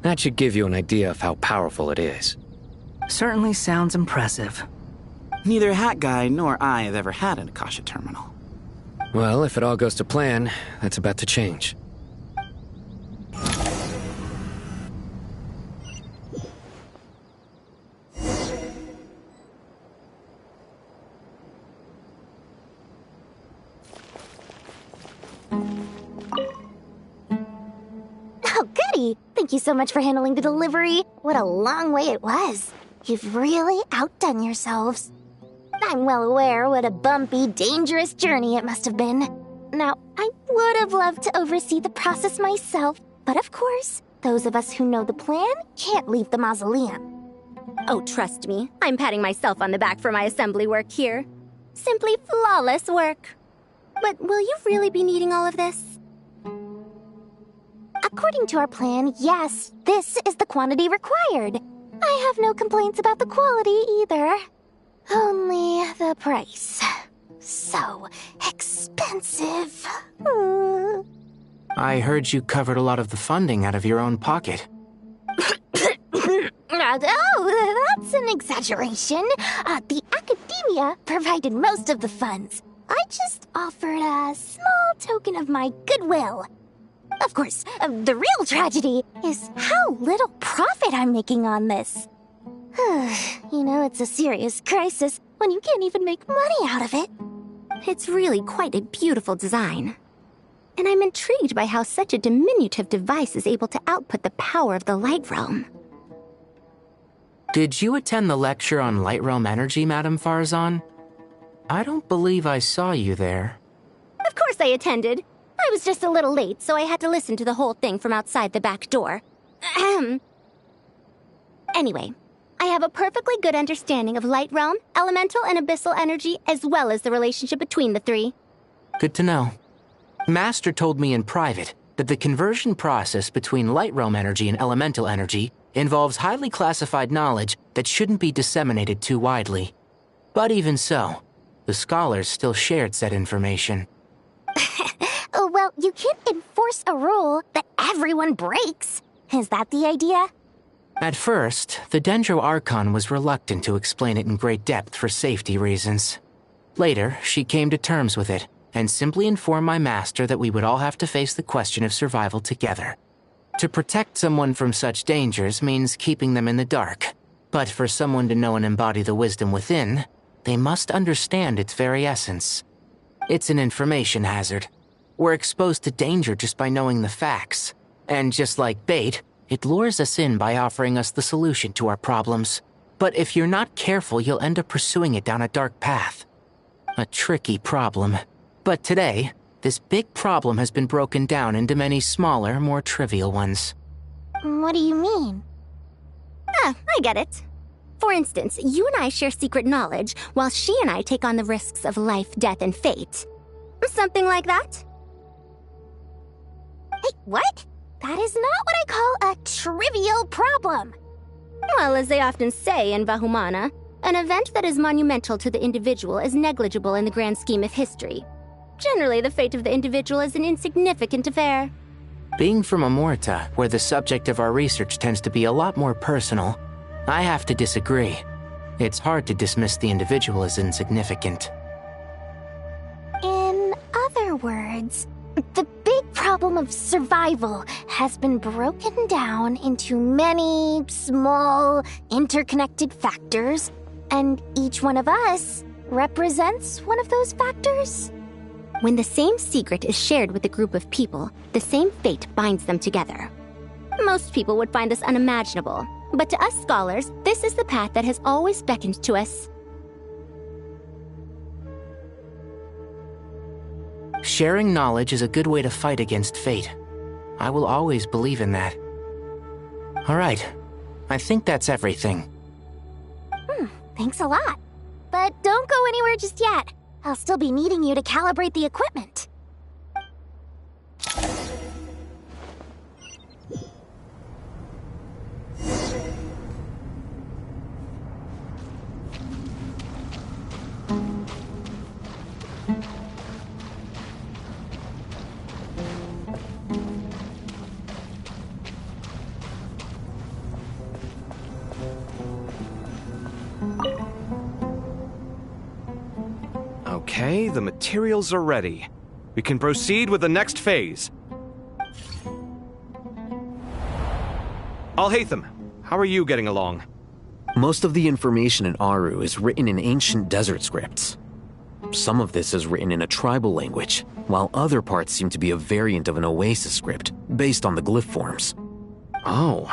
That should give you an idea of how powerful it is. Certainly sounds impressive. Neither Hat Guy nor I have ever had an Akasha terminal. Well, if it all goes to plan, that's about to change. Oh, goody! Thank you so much for handling the delivery. What a long way it was. You've really outdone yourselves. I'm well aware what a bumpy, dangerous journey it must have been. Now, I would have loved to oversee the process myself, but of course, those of us who know the plan can't leave the mausoleum. Oh, trust me, I'm patting myself on the back for my assembly work here. Simply flawless work. But will you really be needing all of this? According to our plan, yes, this is the quantity required. I have no complaints about the quality either. Only the price. So expensive. I heard you covered a lot of the funding out of your own pocket. Oh, that's an exaggeration. The Academia provided most of the funds. I just offered a small token of my goodwill. Of course, the real tragedy is how little profit I'm making on this. You know, it's a serious crisis when you can't even make money out of it. It's really quite a beautiful design. And I'm intrigued by how such a diminutive device is able to output the power of the Light Realm. Did you attend the lecture on Light Realm energy, Madame Farzan? I don't believe I saw you there. Of course I attended. I was just a little late, so I had to listen to the whole thing from outside the back door. Anyway, I have a perfectly good understanding of Light Realm, elemental and abyssal energy, as well as the relationship between the three. Good to know. Master told me in private that the conversion process between Light Realm energy and elemental energy involves highly classified knowledge that shouldn't be disseminated too widely. But even so, the scholars still shared said information. Well, you can't enforce a rule that everyone breaks. Is that the idea? At first, the Dendro Archon was reluctant to explain it in great depth for safety reasons. Later, she came to terms with it and simply inform my master that we would all have to face the question of survival together. To protect someone from such dangers means keeping them in the dark. But for someone to know and embody the wisdom within, they must understand its very essence. It's an information hazard. We're exposed to danger just by knowing the facts. And just like bait, it lures us in by offering us the solution to our problems. But if you're not careful, you'll end up pursuing it down a dark path. A tricky problem. But today, this big problem has been broken down into many smaller, more trivial ones. What do you mean? Ah, I get it. For instance, you and I share secret knowledge, while she and I take on the risks of life, death, and fate. Something like that? Hey, what? That is not what I call a trivial problem. Well, as they often say in Vahumana, an event that is monumental to the individual is negligible in the grand scheme of history. Generally, the fate of the individual is an insignificant affair. Being from Amorta, where the subject of our research tends to be a lot more personal, I have to disagree. It's hard to dismiss the individual as insignificant. In other words, the big problem of survival has been broken down into many small, interconnected factors, and each one of us represents one of those factors. When the same secret is shared with a group of people, the same fate binds them together. Most people would find this unimaginable, but to us scholars, this is the path that has always beckoned to us. Sharing knowledge is a good way to fight against fate. I will always believe in that. All right, I think that's everything. Thanks a lot. But don't go anywhere just yet. I'll still be needing you to calibrate the equipment. Okay, the materials are ready. We can proceed with the next phase. Al-Haytham, how are you getting along? Most of the information in Aru is written in ancient desert scripts. Some of this is written in a tribal language, while other parts seem to be a variant of an oasis script, based on the glyph forms. Oh.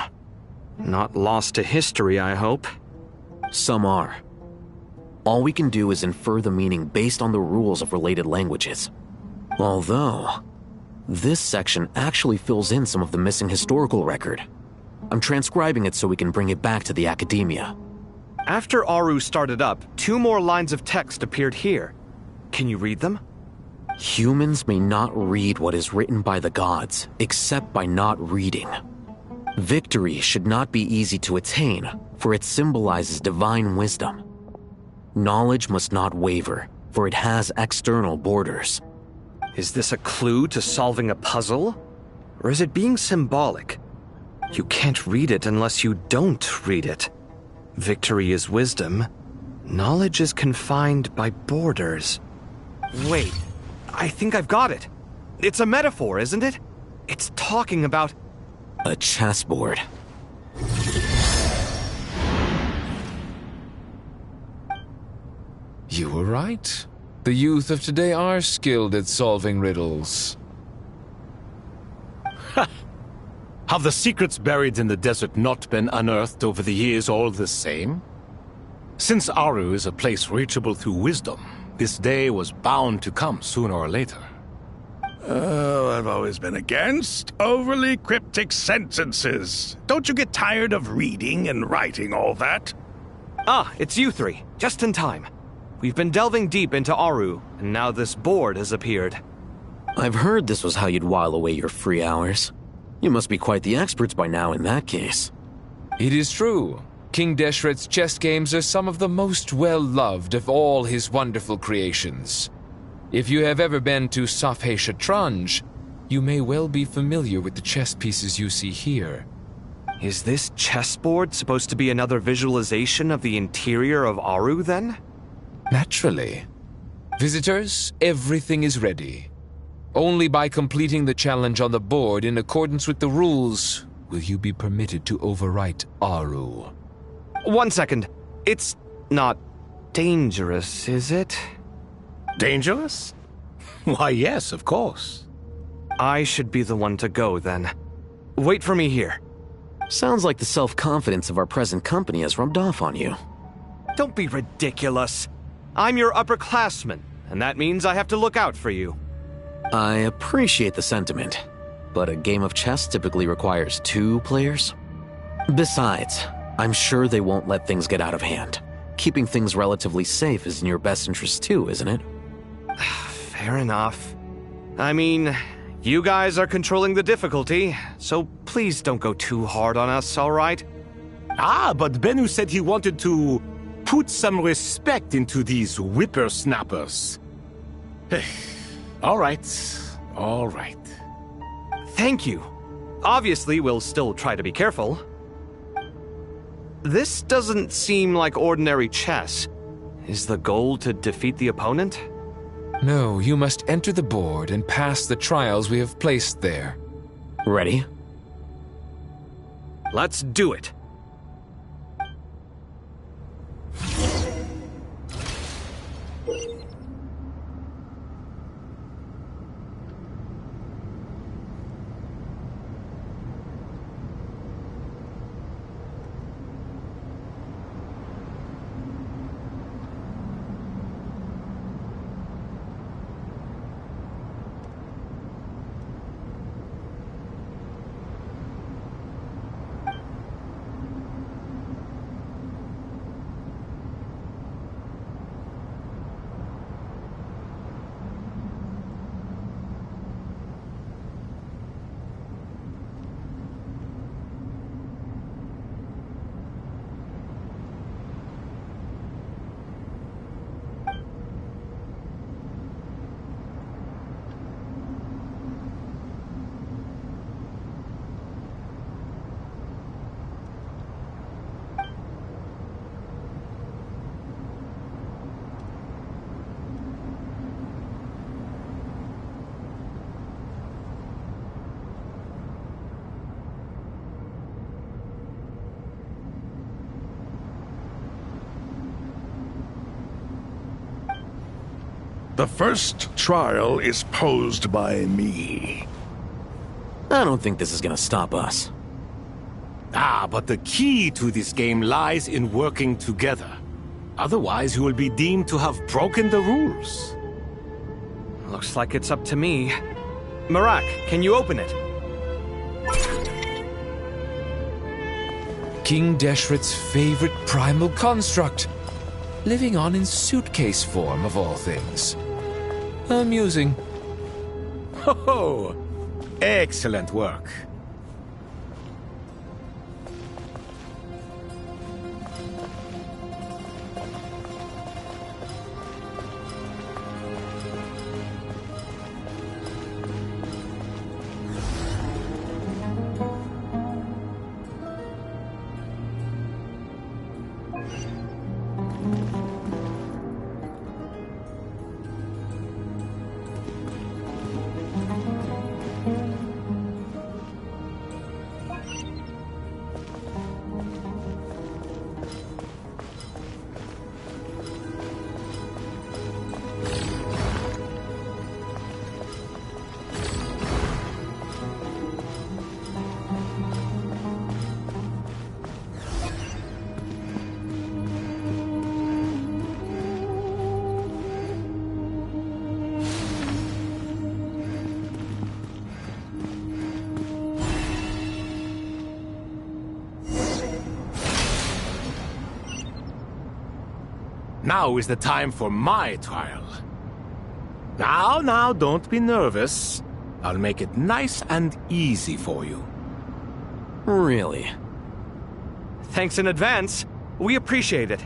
Not lost to history, I hope. Some are. All we can do is infer the meaning based on the rules of related languages. Although, this section actually fills in some of the missing historical record. I'm transcribing it so we can bring it back to the academia. After Aru started up, 2 more lines of text appeared here. Can you read them? Humans may not read what is written by the gods, except by not reading. Victory should not be easy to attain, for it symbolizes divine wisdom. Knowledge must not waver, for it has external borders. Is this a clue to solving a puzzle? Or is it being symbolic? You can't read it unless you don't read it. Victory is wisdom. Knowledge is confined by borders. Wait, I think I've got it. It's a metaphor, isn't it? It's talking about... a chessboard. You were right. The youth of today are skilled at solving riddles. Have the secrets buried in the desert not been unearthed over the years all the same? Since Aru is a place reachable through wisdom, this day was bound to come sooner or later. Oh, I've always been against overly cryptic sentences. Don't you get tired of reading and writing all that? Ah, it's you 3. Just in time. We've been delving deep into Aru, and now this board has appeared. I've heard this was how you'd while away your free hours. You must be quite the experts by now in that case. It is true. King Deshret's chess games are some of the most well-loved of all his wonderful creations. If you have ever been to Safhe Shatranj, you may well be familiar with the chess pieces you see here. Is this chessboard supposed to be another visualization of the interior of Aru, then? Naturally. Visitors, everything is ready. Only by completing the challenge on the board in accordance with the rules will you be permitted to overwrite Aru. 1 second. It's not dangerous, is it? Dangerous? Why, yes, of course. I should be the one to go, then. Wait for me here. Sounds like the self-confidence of our present company has rubbed off on you. Don't be ridiculous. I'm your upperclassman, and that means I have to look out for you. I appreciate the sentiment, but a game of chess typically requires 2 players. Besides, I'm sure they won't let things get out of hand. Keeping things relatively safe is in your best interest too, isn't it? Fair enough. I mean, you guys are controlling the difficulty, so please don't go too hard on us, all right? Ah, but Bennu said he wanted to put some respect into these whippersnappers. All right, all right. Thank you. Obviously, we'll still try to be careful. This doesn't seem like ordinary chess. Is the goal to defeat the opponent? No, you must enter the board and pass the trials we have placed there. Ready? Let's do it. The first trial is posed by me. I don't think this is gonna stop us. Ah, but the key to this game lies in working together. Otherwise, you will be deemed to have broken the rules. Looks like it's up to me. Marak, can you open it? King Deshret's favorite primal construct. Living on in suitcase form, of all things. Amusing. Ho-ho! Excellent work. Now is the time for my trial. Now, don't be nervous. I'll make it nice and easy for you. Really? Thanks in advance. We appreciate it.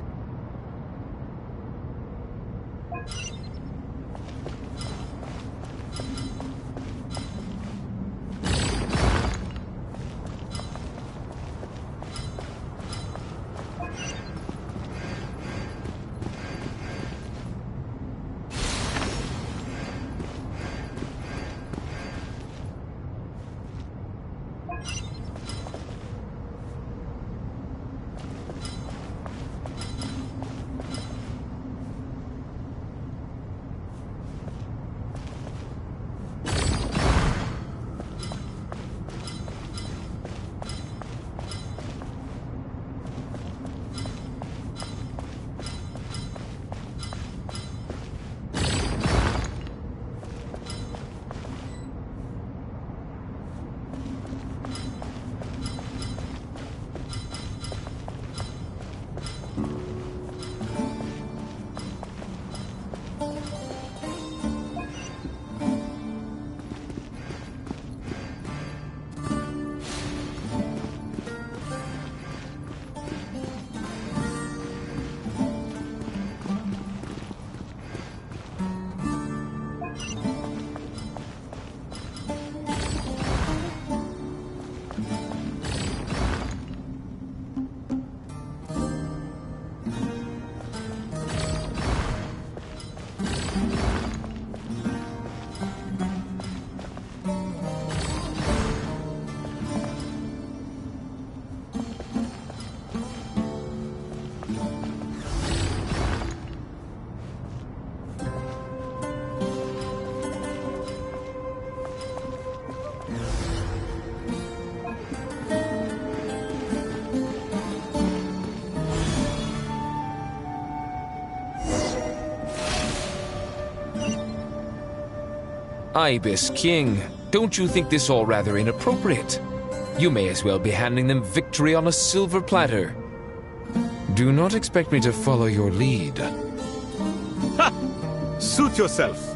Ibis King, don't you think this all rather inappropriate? You may as well be handing them victory on a silver platter. Do not expect me to follow your lead. Ha! Suit yourself.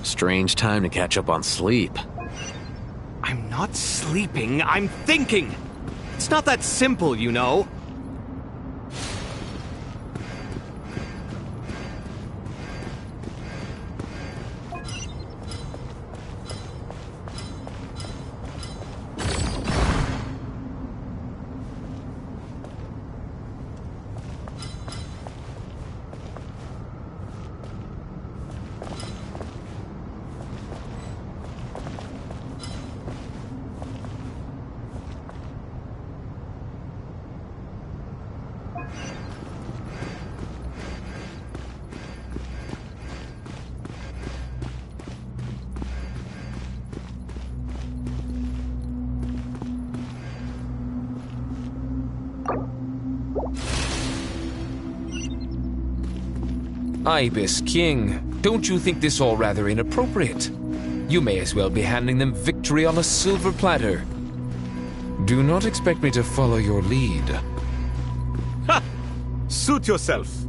Strange time to catch up on sleep. I'm not sleeping, I'm thinking! It's not that simple, you know. Ibis King, don't you think this all rather inappropriate? You may as well be handing them victory on a silver platter. Do not expect me to follow your lead. Ha! Suit yourself.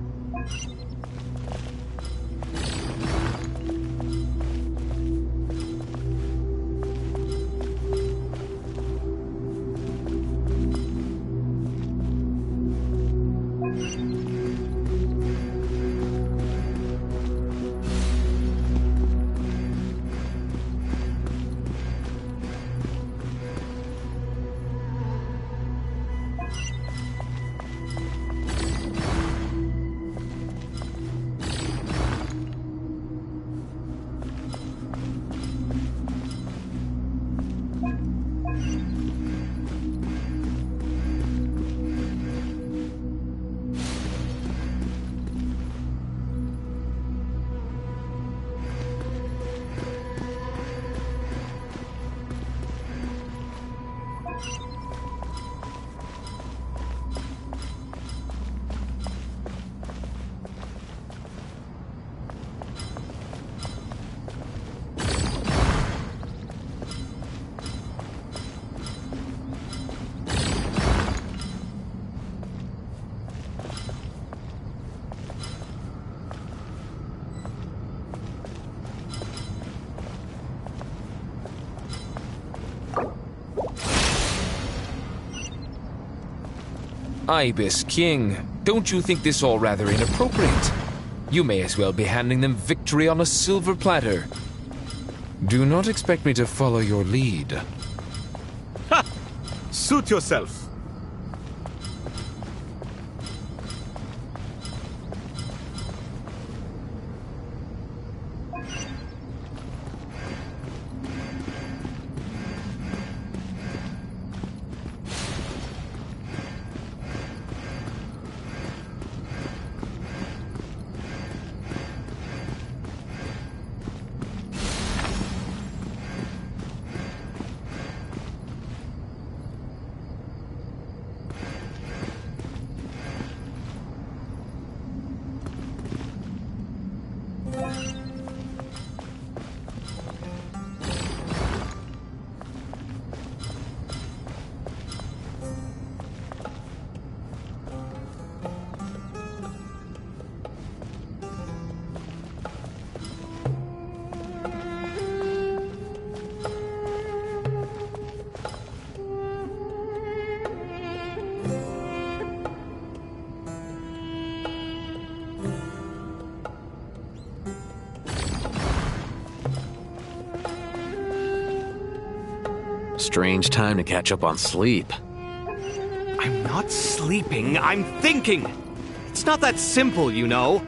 Ibis King, don't you think this all rather inappropriate? You may as well be handing them victory on a silver platter. Do not expect me to follow your lead. Ha! Suit yourself. Strange time to catch up on sleep. I'm not sleeping, I'm thinking! It's not that simple, you know.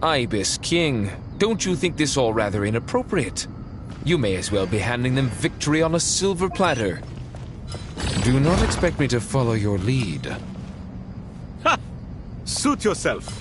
Ibis King, don't you think this all rather inappropriate? You may as well be handing them victory on a silver platter. Do not expect me to follow your lead. Ha! Suit yourself.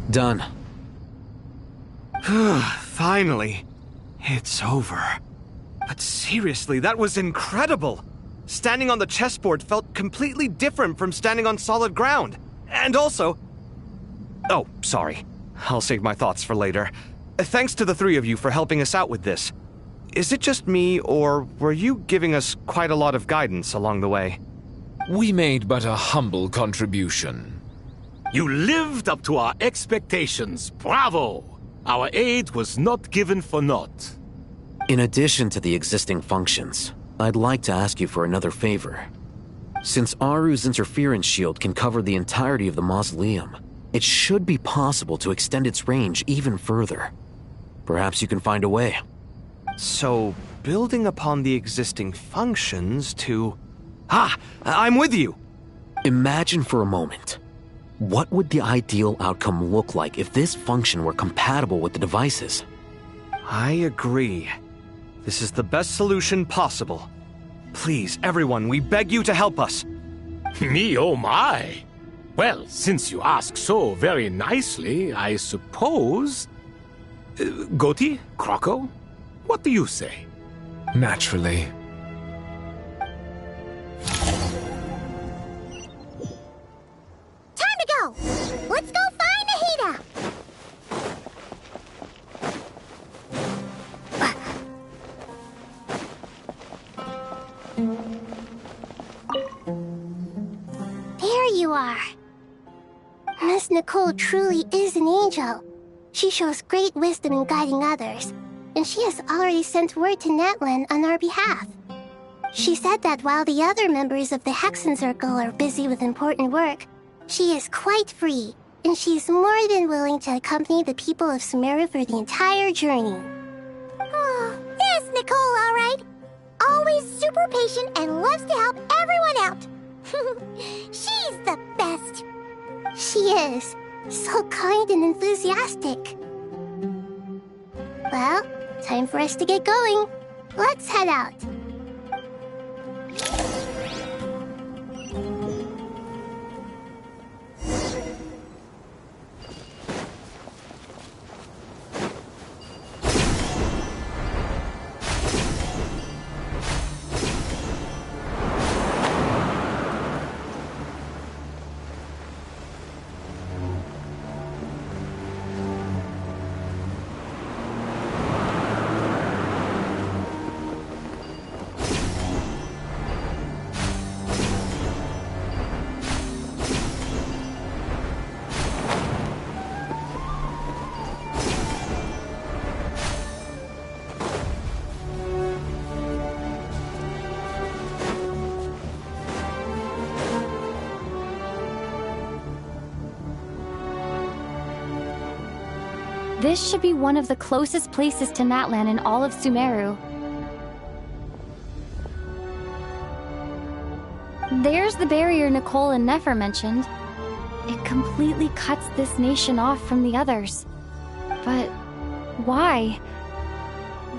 Done. Finally. It's over. But seriously, that was incredible. Standing on the chessboard felt completely different from standing on solid ground. And also... Oh, sorry. I'll save my thoughts for later. Thanks to the three of you for helping us out with this. Is it just me, or were you giving us quite a lot of guidance along the way? We made but a humble contribution. You lived up to our expectations. Bravo! Our aid was not given for naught. In addition to the existing functions, I'd like to ask you for another favor. Since Aru's interference shield can cover the entirety of the mausoleum, it should be possible to extend its range even further. Perhaps you can find a way. So, building upon the existing functions to... Ah! I'm with you! Imagine for a moment. What would the ideal outcome look like if this function were compatible with the devices? I agree. This is the best solution possible. Please, everyone, we beg you to help us. Me, oh my! Well, since you ask so very nicely, I suppose... Goti? Kroko? What do you say? Naturally. Time to go! Let's go find Nahida! There you are. Miss Nicole truly is an angel. She shows great wisdom in guiding others, and she has already sent word to Natlan on our behalf. She said that while the other members of the Hexen Circle are busy with important work, she is quite free, and she is more than willing to accompany the people of Sumeru for the entire journey. Oh, yes, Nicole, all right. Always super patient and loves to help everyone out. She's the best. She is. So kind and enthusiastic. Well, time for us to get going. Let's head out. This should be one of the closest places to Natlan in all of Sumeru. There's the barrier Nicole and Nefer mentioned. It completely cuts this nation off from the others. But why?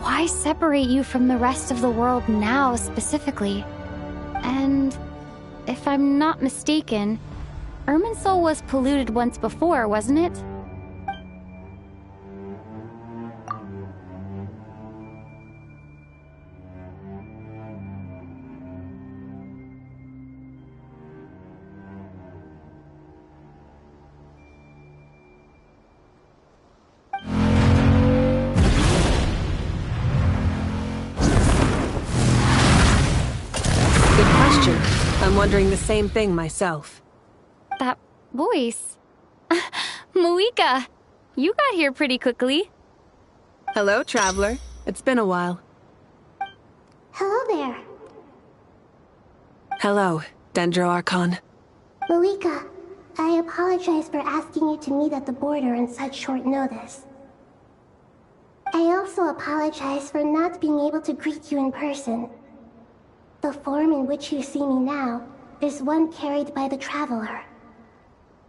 Why separate you from the rest of the world now, specifically? And if I'm not mistaken, Irminsul was polluted once before, wasn't it? I'm wondering the same thing myself. That voice. Muika! You got here pretty quickly. Hello, traveler. It's been a while. Hello there. Hello, Dendro Archon. Muika, I apologize for asking you to meet at the border on such short notice. I also apologize for not being able to greet you in person. The form in which you see me now is one carried by the Traveler.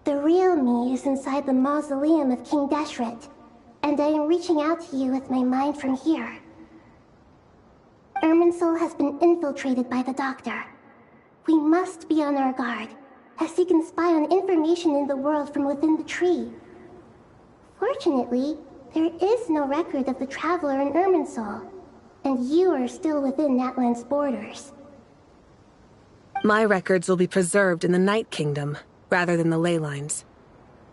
The real me is inside the mausoleum of King Deshret, and I am reaching out to you with my mind from here. Irminsul has been infiltrated by the Doctor. We must be on our guard, as he can spy on information in the world from within the tree. Fortunately, there is no record of the Traveler in Irminsul, and you are still within Natlan's borders. My records will be preserved in the Night Kingdom, rather than the ley lines.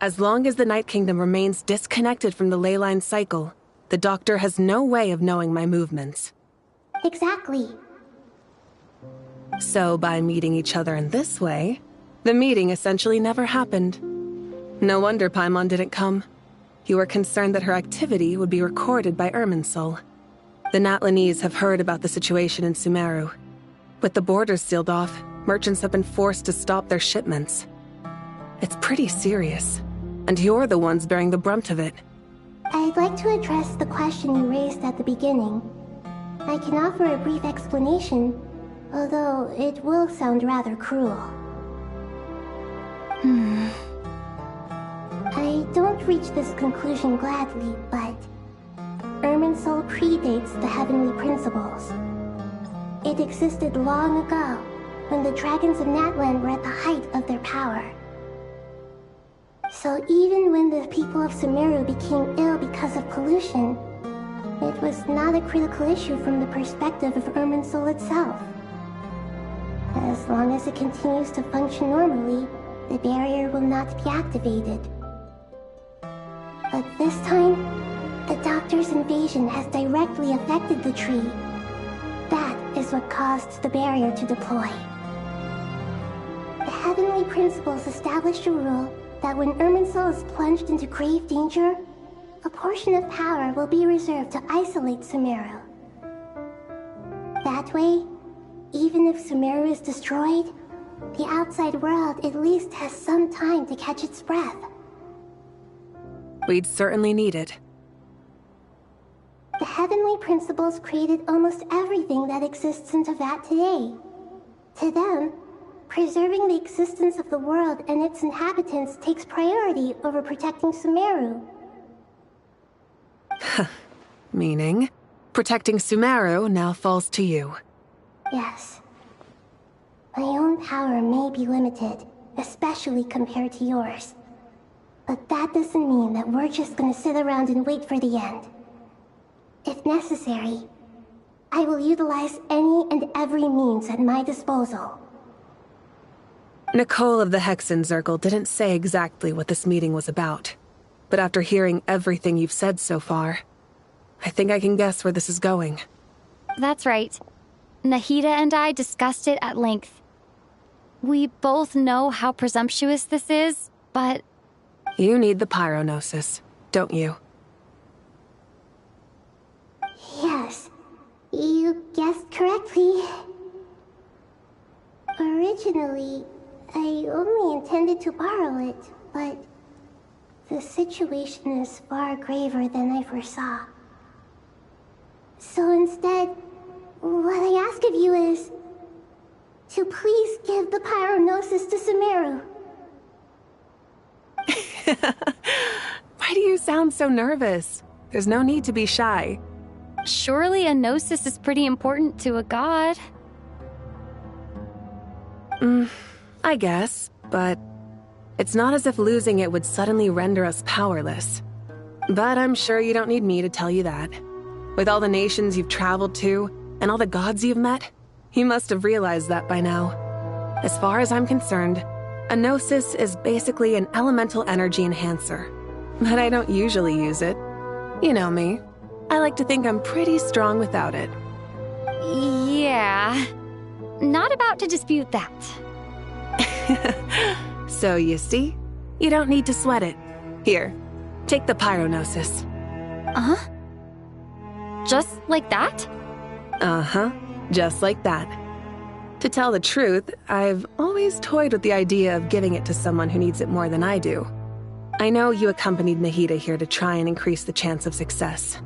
As long as the Night Kingdom remains disconnected from the ley line cycle, the Doctor has no way of knowing my movements. Exactly. So by meeting each other in this way, the meeting essentially never happened. No wonder Paimon didn't come. You were concerned that her activity would be recorded by Irminsul. The Natlanese have heard about the situation in Sumeru. With the borders sealed off, merchants have been forced to stop their shipments. It's pretty serious, and you're the ones bearing the brunt of it. I'd like to address the question you raised at the beginning. I can offer a brief explanation, although it will sound rather cruel. I don't reach this conclusion gladly, but Irminsul predates the heavenly principles. It existed long ago, when the dragons of Natlan were at the height of their power. So even when the people of Sumeru became ill because of pollution, it was not a critical issue from the perspective of Irminsul itself. As long as it continues to function normally, the barrier will not be activated. But this time, the Doctor's invasion has directly affected the tree. That is what caused the barrier to deploy. The heavenly principles established a rule that when Irminsul is plunged into grave danger, a portion of power will be reserved to isolate Sumeru. That way, even if Sumeru is destroyed, the outside world at least has some time to catch its breath. We'd certainly need it. The heavenly principles created almost everything that exists in Teyvat today. To them, preserving the existence of the world and its inhabitants takes priority over protecting Sumeru. Meaning, protecting Sumeru now falls to you. Yes. My own power may be limited, especially compared to yours. But that doesn't mean that we're just gonna sit around and wait for the end. If necessary, I will utilize any and every means at my disposal. Nicole of the Hexen Circle didn't say exactly what this meeting was about. But after hearing everything you've said so far, I think I can guess where this is going. That's right. Nahida and I discussed it at length. We both know how presumptuous this is, but... You need the pyronosis, don't you? Yes, you guessed correctly. Originally, I only intended to borrow it, but the situation is far graver than I foresaw. So instead, what I ask of you is to please give the pyronosis to Sumeru. Why do you sound so nervous? There's no need to be shy. Surely a gnosis is pretty important to a god. I guess, but it's not as if losing it would suddenly render us powerless. But I'm sure you don't need me to tell you that. With all the nations you've traveled to, and all the gods you've met, you must have realized that by now. As far as I'm concerned, a gnosis is basically an elemental energy enhancer. But I don't usually use it. You know me. I like to think I'm pretty strong without it. Yeah. Not about to dispute that. So you see, you don't need to sweat it. Here, take the pyronosis. Uh-huh. Just like that? Uh-huh, just like that. To tell the truth, I've always toyed with the idea of giving it to someone who needs it more than I do. I know you accompanied Nahida here to try and increase the chance of success.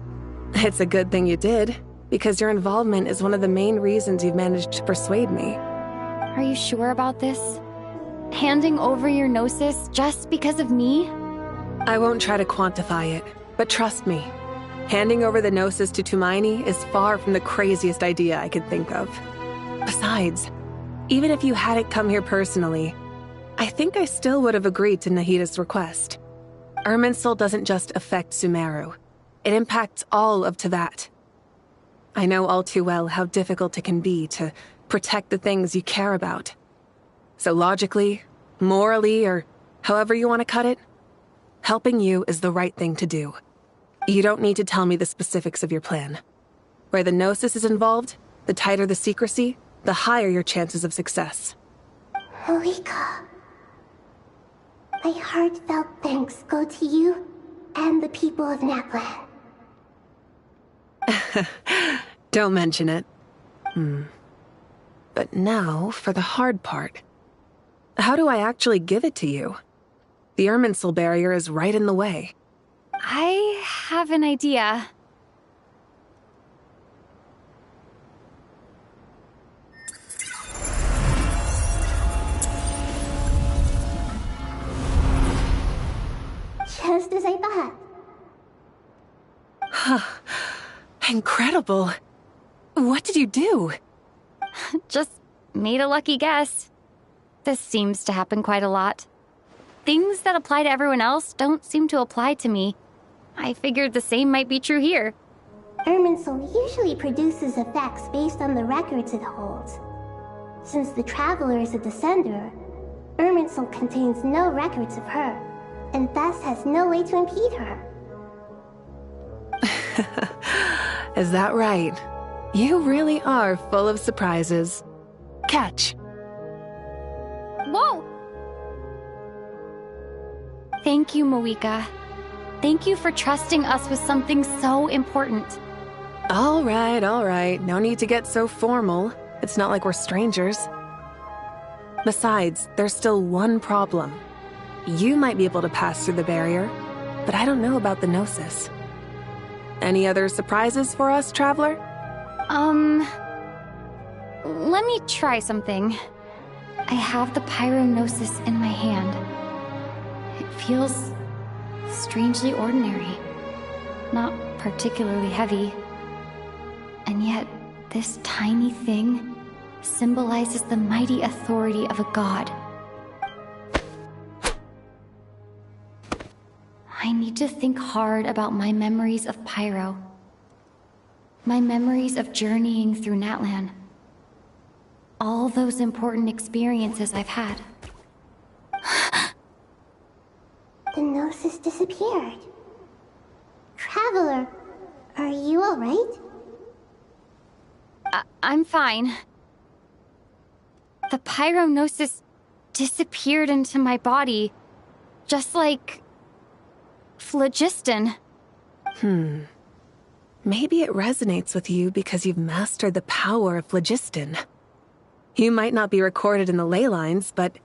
It's a good thing you did, because your involvement is one of the main reasons you've managed to persuade me. Are you sure about this? Handing over your gnosis just because of me? I won't try to quantify it, but trust me. Handing over the gnosis to Tumaini is far from the craziest idea I could think of. Besides, even if you had it come here personally, I think I still would have agreed to Nahida's request. Irminsul doesn't just affect Sumeru. It impacts all of Teyvat. I know all too well how difficult it can be to protect the things you care about. So logically, morally, or however you want to cut it, helping you is the right thing to do. You don't need to tell me the specifics of your plan. Where the gnosis is involved, the tighter the secrecy, the higher your chances of success. Malika, my heartfelt thanks go to you and the people of Natlan. Don't mention it. But now for the hard part. How do I actually give it to you? The Irminsul barrier is right in the way. I have an idea. Incredible. What did you do? Just made a lucky guess. This seems to happen quite a lot. Things that apply to everyone else don't seem to apply to me. I figured the same might be true here. Irminsul usually produces effects based on the records it holds. Since the Traveler is a descender, Irminsul contains no records of her, and thus has no way to impede her. Is that right? You really are full of surprises. Catch. Whoa! Thank you, Moika. Thank you for trusting us with something so important. All right. No need to get so formal. It's not like we're strangers. Besides, there's still one problem. You might be able to pass through the barrier, but I don't know about the Gnosis. Any other surprises for us, Traveler? Let me try something. I have the Pyrognosis in my hand. It feels strangely ordinary, not particularly heavy. And yet, this tiny thing symbolizes the mighty authority of a god. I need to think hard about my memories of Pyro. My memories of journeying through Natlan. All those important experiences I've had. The Gnosis disappeared. Traveler, are you alright? I'm fine. The Pyrognosis disappeared into my body, just like phlogiston. Maybe it resonates with you because you've mastered the power of phlogiston. You might not be recorded in the ley lines, but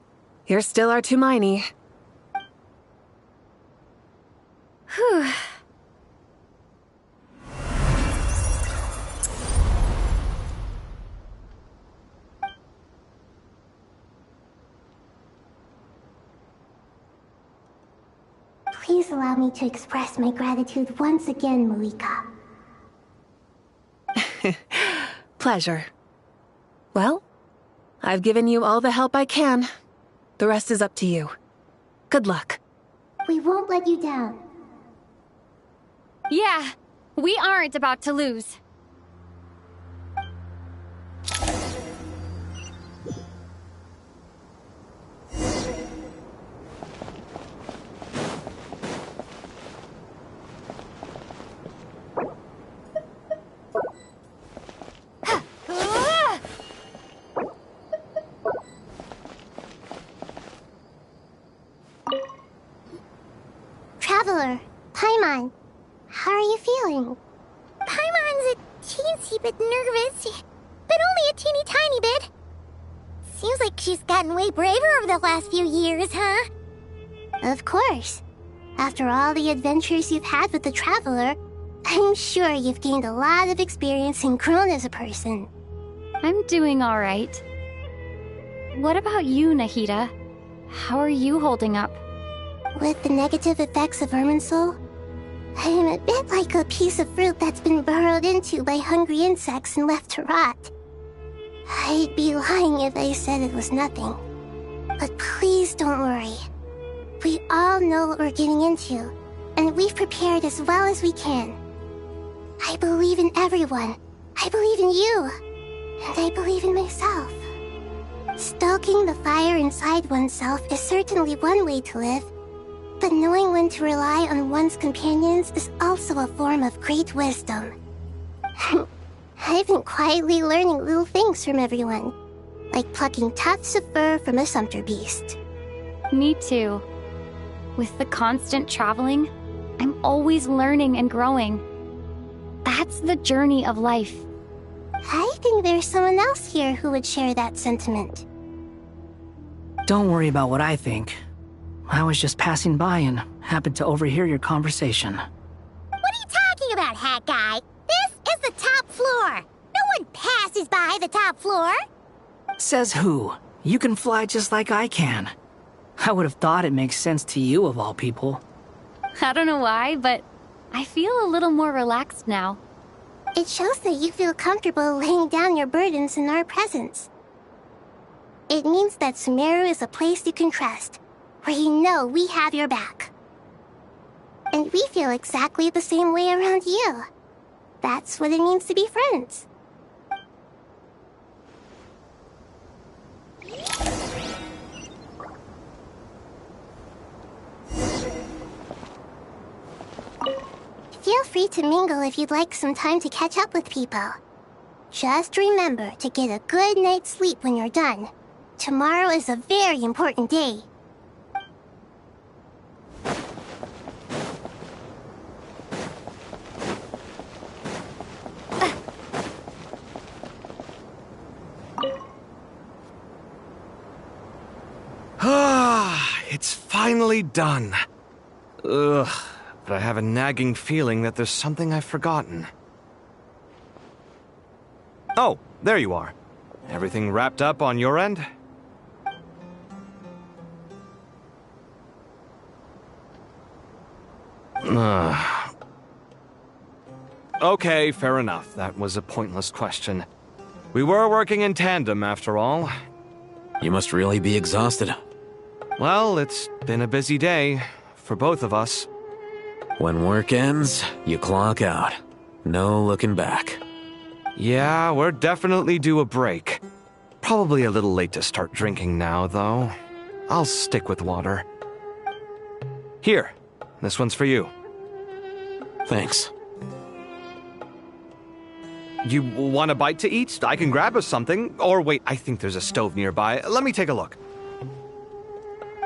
you're still our Tumini. Whew. Please allow me to express my gratitude once again, Moika. Pleasure. Well, I've given you all the help I can. The rest is up to you. Good luck. We won't let you down. Yeah, we aren't about to lose. Traveler, Paimon, how are you feeling? Paimon's a teensy bit nervous, but only a teeny tiny bit. Seems like she's gotten way braver over the last few years, huh? Of course. After all the adventures you've had with the Traveler, I'm sure you've gained a lot of experience and grown as a person. I'm doing all right. What about you, Nahida? How are you holding up? With the negative effects of Irminsul, I'm a bit like a piece of fruit that's been burrowed into by hungry insects and left to rot. I'd be lying if I said it was nothing. But please don't worry. We all know what we're getting into, and we've prepared as well as we can. I believe in everyone. I believe in you. And I believe in myself. Stoking the fire inside oneself is certainly one way to live. But knowing when to rely on one's companions is also a form of great wisdom. I've been quietly learning little things from everyone, like plucking tufts of fur from a sumpter beast. Me too. With the constant traveling, I'm always learning and growing. That's the journey of life. I think there's someone else here who would share that sentiment. Don't worry about what I think. I was just passing by and happened to overhear your conversation. What are you talking about, Hat Guy? This is the top floor. No one passes by the top floor. Says who? You can fly just like I can. I would have thought it makes sense to you of all people. I don't know why, but I feel a little more relaxed now. It shows that you feel comfortable laying down your burdens in our presence. It means that Sumeru is a place you can trust, where you know we have your back. And we feel exactly the same way around you. That's what it means to be friends. Feel free to mingle if you'd like some time to catch up with people. Just remember to get a good night's sleep when you're done. Tomorrow is a very important day. It's finally done. Ugh, but I have a nagging feeling that there's something I've forgotten. Oh, there you are. Everything wrapped up on your end? Okay, fair enough. That was a pointless question. We were working in tandem, after all. You must really be exhausted. Well, it's been a busy day for both of us. When work ends, you clock out. No looking back. Yeah, we're definitely due a break. Probably a little late to start drinking now, though. I'll stick with water. Here, this one's for you. Thanks. You want a bite to eat? I can grab us something. Or wait, I think there's a stove nearby. Let me take a look.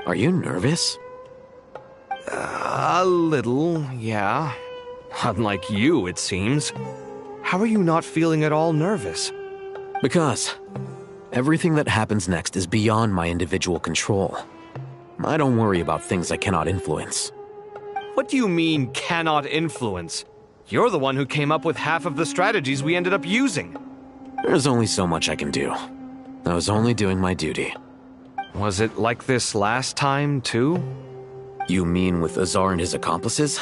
Are you nervous? A little, yeah. Unlike you, it seems. How are you not feeling at all nervous? Because everything that happens next is beyond my individual control. I don't worry about things I cannot influence. What do you mean, cannot influence? You're the one who came up with half of the strategies we ended up using. There's only so much I can do. I was only doing my duty. Was it like this last time, too? You mean with Azar and his accomplices?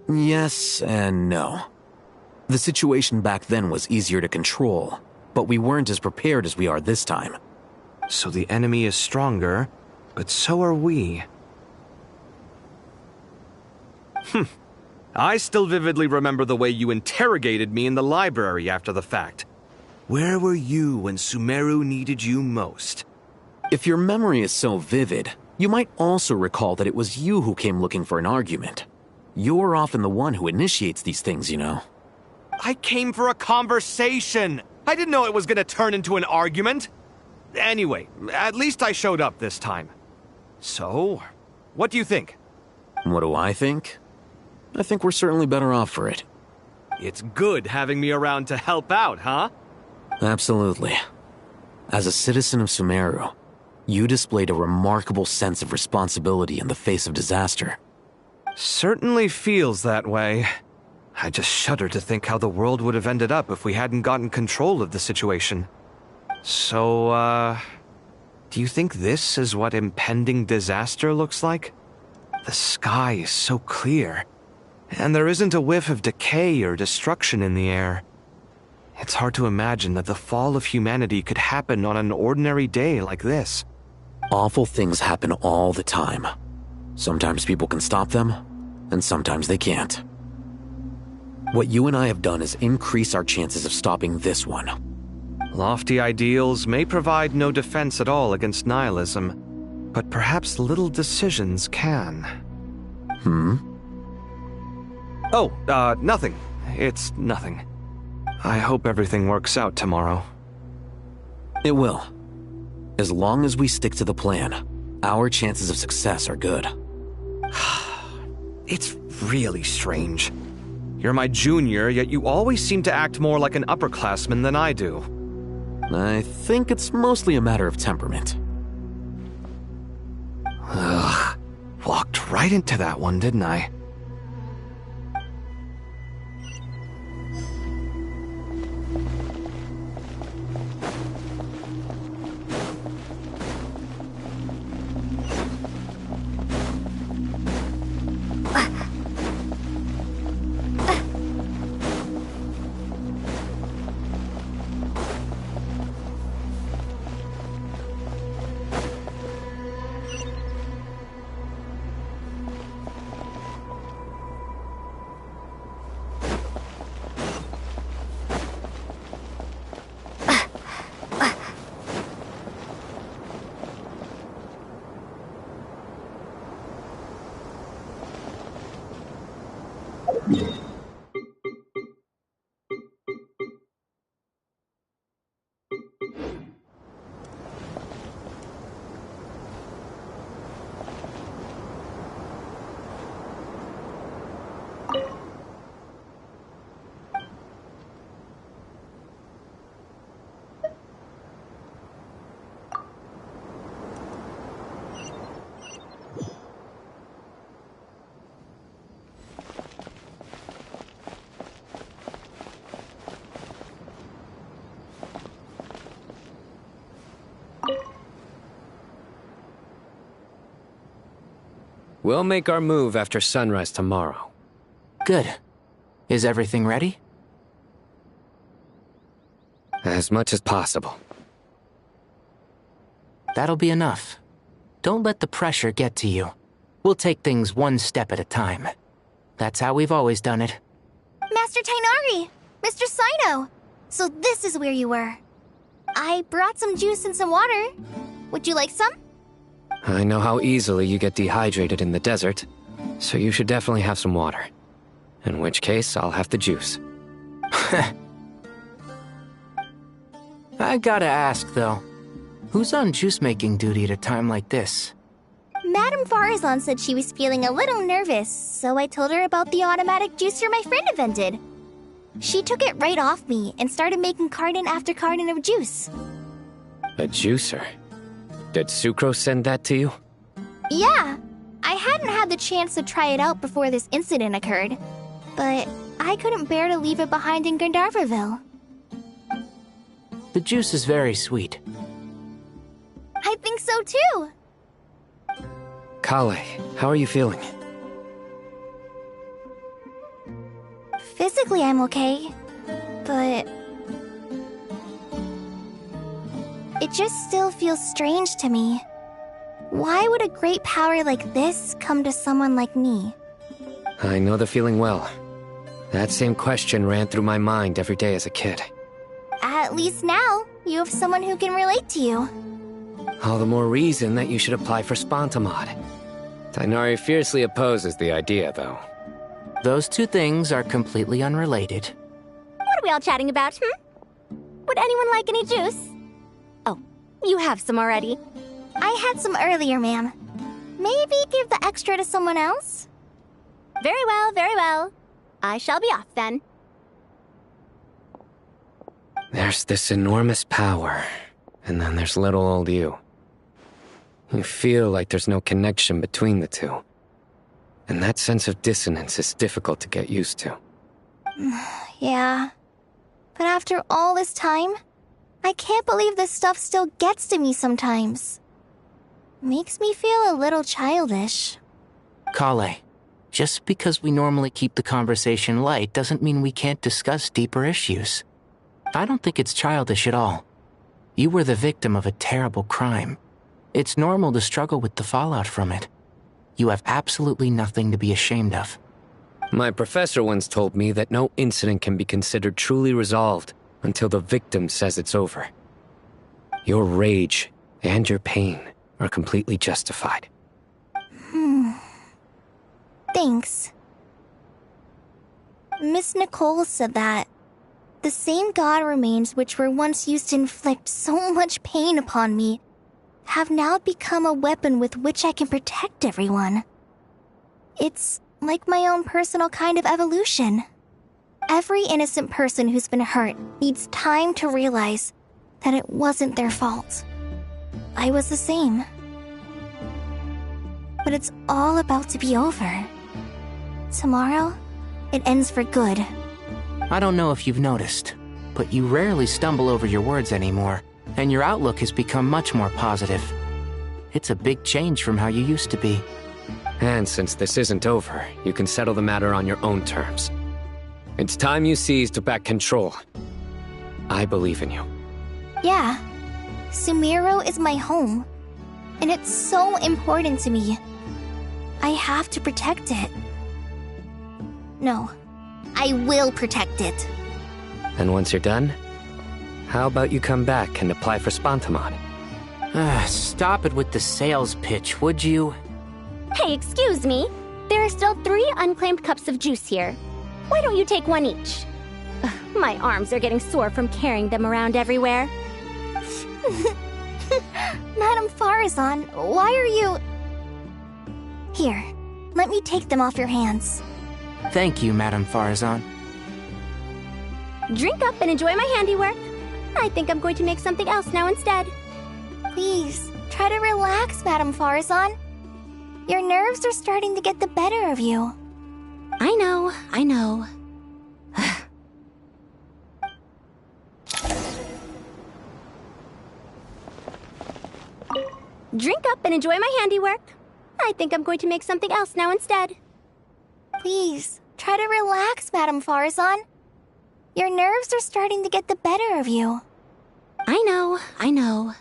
Yes and no. The situation back then was easier to control, but we weren't as prepared as we are this time. So the enemy is stronger, but so are we. I still vividly remember the way you interrogated me in the library after the fact. Where were you when Sumeru needed you most? If your memory is so vivid, you might also recall that it was you who came looking for an argument. You're often the one who initiates these things, you know. I came for a conversation. I didn't know it was going to turn into an argument. Anyway, at least I showed up this time. So, what do you think? What do I think? I think we're certainly better off for it. It's good having me around to help out, huh? Absolutely. As a citizen of Sumeru, you displayed a remarkable sense of responsibility in the face of disaster. Certainly feels that way. I just shudder to think how the world would have ended up if we hadn't gotten control of the situation. So, do you think this is what impending disaster looks like? The sky is so clear, and there isn't a whiff of decay or destruction in the air. It's hard to imagine that the fall of humanity could happen on an ordinary day like this. Awful things happen all the time. Sometimes people can stop them, and sometimes they can't. What you and I have done is increase our chances of stopping this one. Lofty ideals may provide no defense at all against nihilism, but perhaps little decisions can. Oh, nothing. It's nothing. I hope everything works out tomorrow. It will. As long as we stick to the plan, our chances of success are good. It's really strange. You're my junior, yet you always seem to act more like an upperclassman than I do. I think it's mostly a matter of temperament. Ugh. Walked right into that one, didn't I? We'll make our move after sunrise tomorrow. Good. Is everything ready? As much as possible. That'll be enough. Don't let the pressure get to you. We'll take things one step at a time. That's how we've always done it. Master Tainari! Mr. Sino! So this is where you were. I brought some juice and some water. Would you like some? I know how easily you get dehydrated in the desert, so you should definitely have some water. In which case, I'll have the juice. I gotta ask, though. Who's on juice-making duty at a time like this? Madame Farazan said she was feeling a little nervous, so I told her about the automatic juicer my friend invented. She took it right off me and started making carton after carton of juice. A juicer? Did Sucrose send that to you? Yeah. I hadn't had the chance to try it out before this incident occurred, but I couldn't bear to leave it behind in Gandharvaville. The juice is very sweet. I think so too. Kale, how are you feeling? Physically, I'm okay, but it just still feels strange to me. Why would a great power like this come to someone like me? I know the feeling well. That same question ran through my mind every day as a kid. At least now, you have someone who can relate to you. All the more reason that you should apply for Spontamod. Tainari fiercely opposes the idea, though. Those two things are completely unrelated. What are we all chatting about, Would anyone like any juice? Oh, you have some already. I had some earlier, ma'am. Maybe give the extra to someone else? Very well, very well. I shall be off then. There's this enormous power, and then there's little old you. You feel like there's no connection between the two. And that sense of dissonance is difficult to get used to. Yeah. But after all this time, I can't believe this stuff still gets to me sometimes. Makes me feel a little childish. Kale, just because we normally keep the conversation light doesn't mean we can't discuss deeper issues. I don't think it's childish at all. You were the victim of a terrible crime. It's normal to struggle with the fallout from it. You have absolutely nothing to be ashamed of. My professor once told me that no incident can be considered truly resolved until the victim says it's over. Your rage and your pain are completely justified. Thanks. Miss Nicole said that the same god remains which were once used to inflict so much pain upon me have now become a weapon with which I can protect everyone. It's like my own personal kind of evolution. Every innocent person who's been hurt needs time to realize that it wasn't their fault. I was the same. But it's all about to be over. Tomorrow, it ends for good. I don't know if you've noticed, but you rarely stumble over your words anymore, and your outlook has become much more positive. It's a big change from how you used to be. And since this isn't over, you can settle the matter on your own terms. It's time you seized back control. I believe in you. Yeah. Sumero is my home. And it's so important to me. I have to protect it. No. I will protect it. And once you're done, how about you come back and apply for Spontamod? Stop it with the sales pitch, would you? Hey, excuse me. There are still 3 unclaimed cups of juice here. Why don't you take one each? Ugh, my arms are getting sore from carrying them around everywhere. Madame Farazan, why are you... Here, let me take them off your hands. Thank you, Madame Farazan. Drink up and enjoy my handiwork. I think I'm going to make something else now instead. Please, try to relax, Madame Farazan. Your nerves are starting to get the better of you. I know. Drink up and enjoy my handiwork. I think I'm going to make something else now instead. Please, try to relax, Madame Farazan. Your nerves are starting to get the better of you. I know.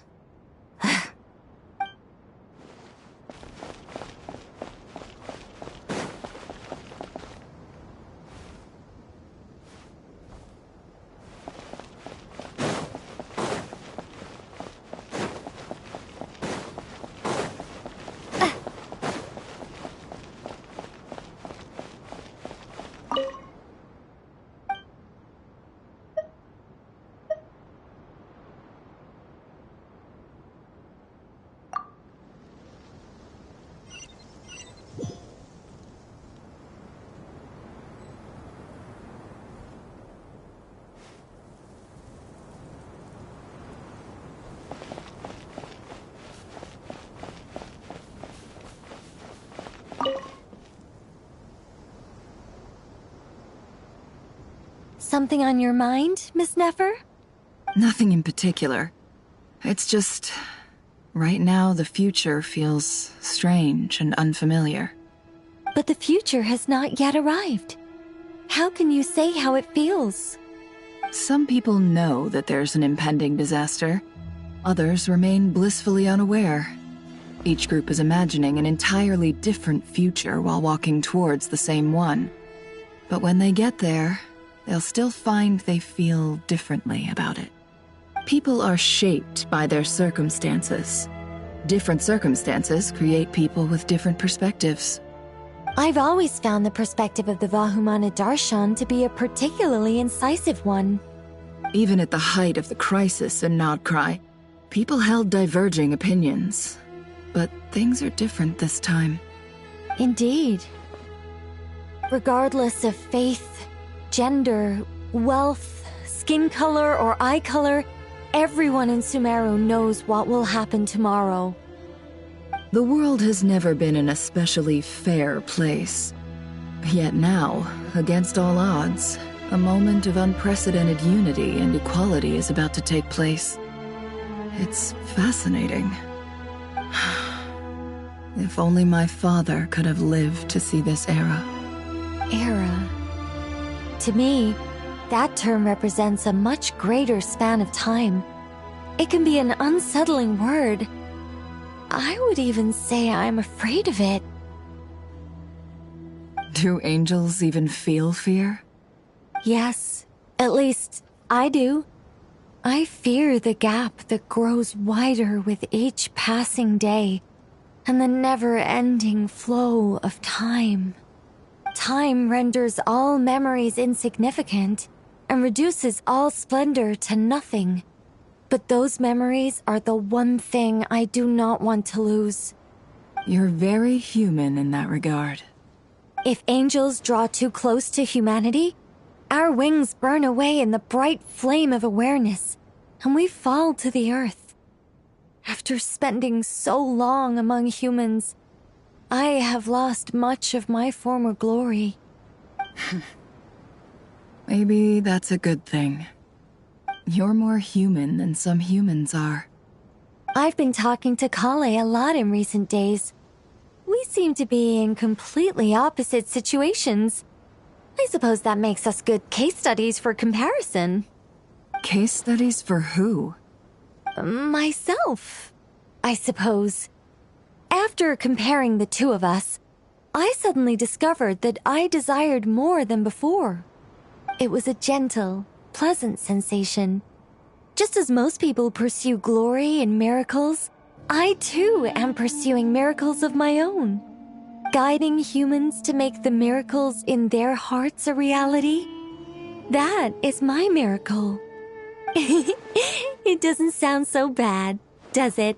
Something on your mind, Miss Nefer? Nothing in particular. It's just... right now, the future feels strange and unfamiliar. But the future has not yet arrived. How can you say how it feels? Some people know that there's an impending disaster. Others remain blissfully unaware. Each group is imagining an entirely different future while walking towards the same one. But when they get there, they'll still find they feel differently about it. People are shaped by their circumstances. Different circumstances create people with different perspectives. I've always found the perspective of the Vahumana Darshan to be a particularly incisive one. Even at the height of the crisis in Nodcry, people held diverging opinions. But things are different this time. Indeed. Regardless of faith, gender, wealth, skin color, or eye color, everyone in Sumeru knows what will happen tomorrow. The world has never been an especially fair place. Yet now, against all odds, a moment of unprecedented unity and equality is about to take place. It's fascinating. If only my father could have lived to see this era. Era. To me, that term represents a much greater span of time. It can be an unsettling word. I would even say I'm afraid of it. Do angels even feel fear? Yes, at least I do. I fear the gap that grows wider with each passing day, and the never-ending flow of time. Time renders all memories insignificant and reduces all splendor to nothing. But those memories are the one thing I do not want to lose. You're very human in that regard. If angels draw too close to humanity, our wings burn away in the bright flame of awareness, and we fall to the earth. After spending so long among humans, I have lost much of my former glory. Maybe that's a good thing. You're more human than some humans are. I've been talking to Kale a lot in recent days. We seem to be in completely opposite situations. I suppose that makes us good case studies for comparison. Case studies for who? Myself, I suppose. After comparing the two of us, I suddenly discovered that I desired more than before. It was a gentle, pleasant sensation. Just as most people pursue glory and miracles, I too am pursuing miracles of my own. guiding humans to make the miracles in their hearts a reality. That is my miracle. It doesn't sound so bad, does it?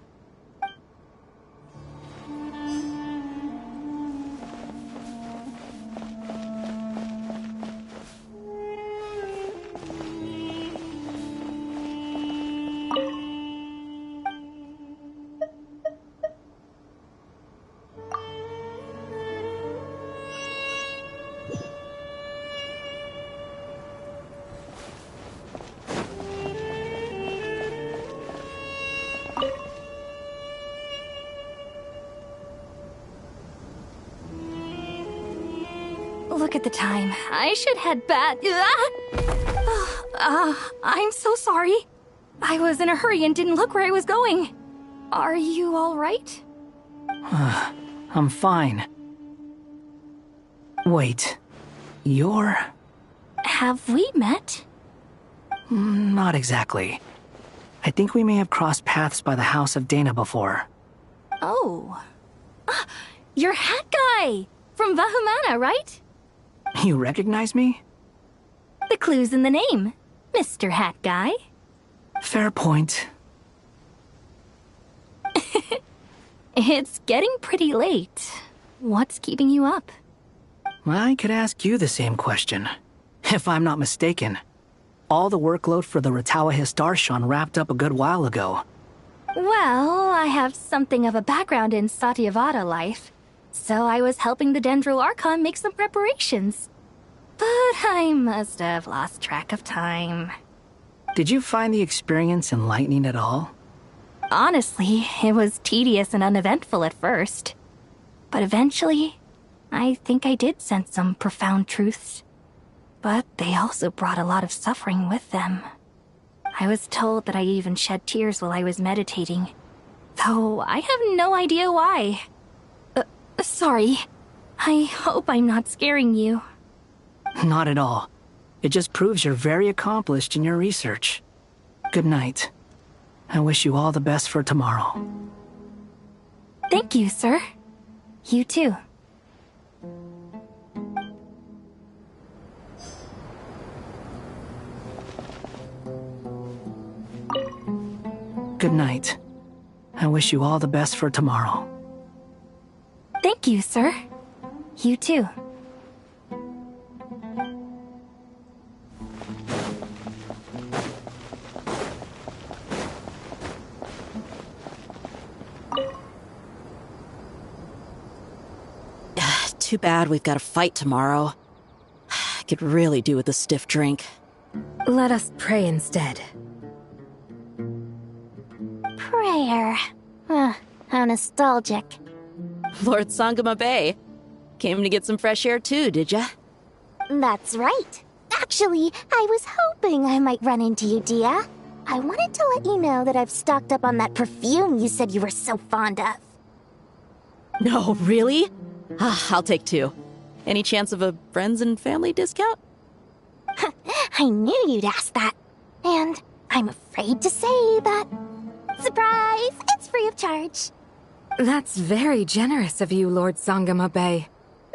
Look at the time. I should head back. I'm so sorry. I was in a hurry and didn't look where I was going. Are you all right? I'm fine. Wait, you're... Have we met? Not exactly. I think we may have crossed paths by the house of Dana before. Oh. You're Hat Guy! From Vahumana, right? You recognize me? The clue's in the name. Mr. Hat Guy. Fair point. It's getting pretty late. What's keeping you up? I could ask you the same question. If I'm not mistaken, all the workload for the Ratawa Histarshan wrapped up a good while ago. Well, I have something of a background in Satyavada life, so I was helping the Dendro Archon make some preparations. But I must have lost track of time. Did you find the experience enlightening at all? Honestly, it was tedious and uneventful at first. But eventually, I think I did sense some profound truths. But they also brought a lot of suffering with them. I was told that I even shed tears while I was meditating, though I have no idea why. Sorry. I hope I'm not scaring you. Not at all. It just proves you're very accomplished in your research. Good night. I wish you all the best for tomorrow. Thank you, sir. You too. Good night. I wish you all the best for tomorrow. Thank you, sir. You too. Too bad we've got a fight tomorrow. I could really do with a stiff drink. Let us pray instead. Prayer. How nostalgic. Lord Sangama Bay. Came to get some fresh air too, did ya? That's right. Actually, I was hoping I might run into you, Dia. I wanted to let you know that I've stocked up on that perfume you said you were so fond of. No, really? I'll take 2. Any chance of a friends and family discount? I knew you'd ask that. And I'm afraid to say that... Surprise! It's free of charge. That's very generous of you, Lord Sangama Bay.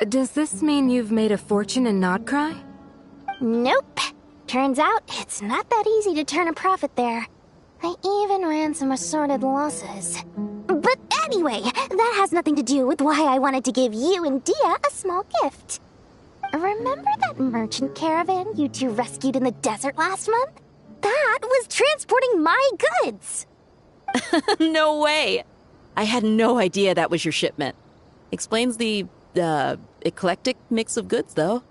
Does this mean you've made a fortune in Nodcry? Nope. Turns out it's not that easy to turn a profit there. I even ran some assorted losses. But anyway, that has nothing to do with why I wanted to give you and Dia a small gift. Remember that merchant caravan you two rescued in the desert last month? That was transporting my goods! No way! I had no idea that was your shipment. Explains the, eclectic mix of goods, though.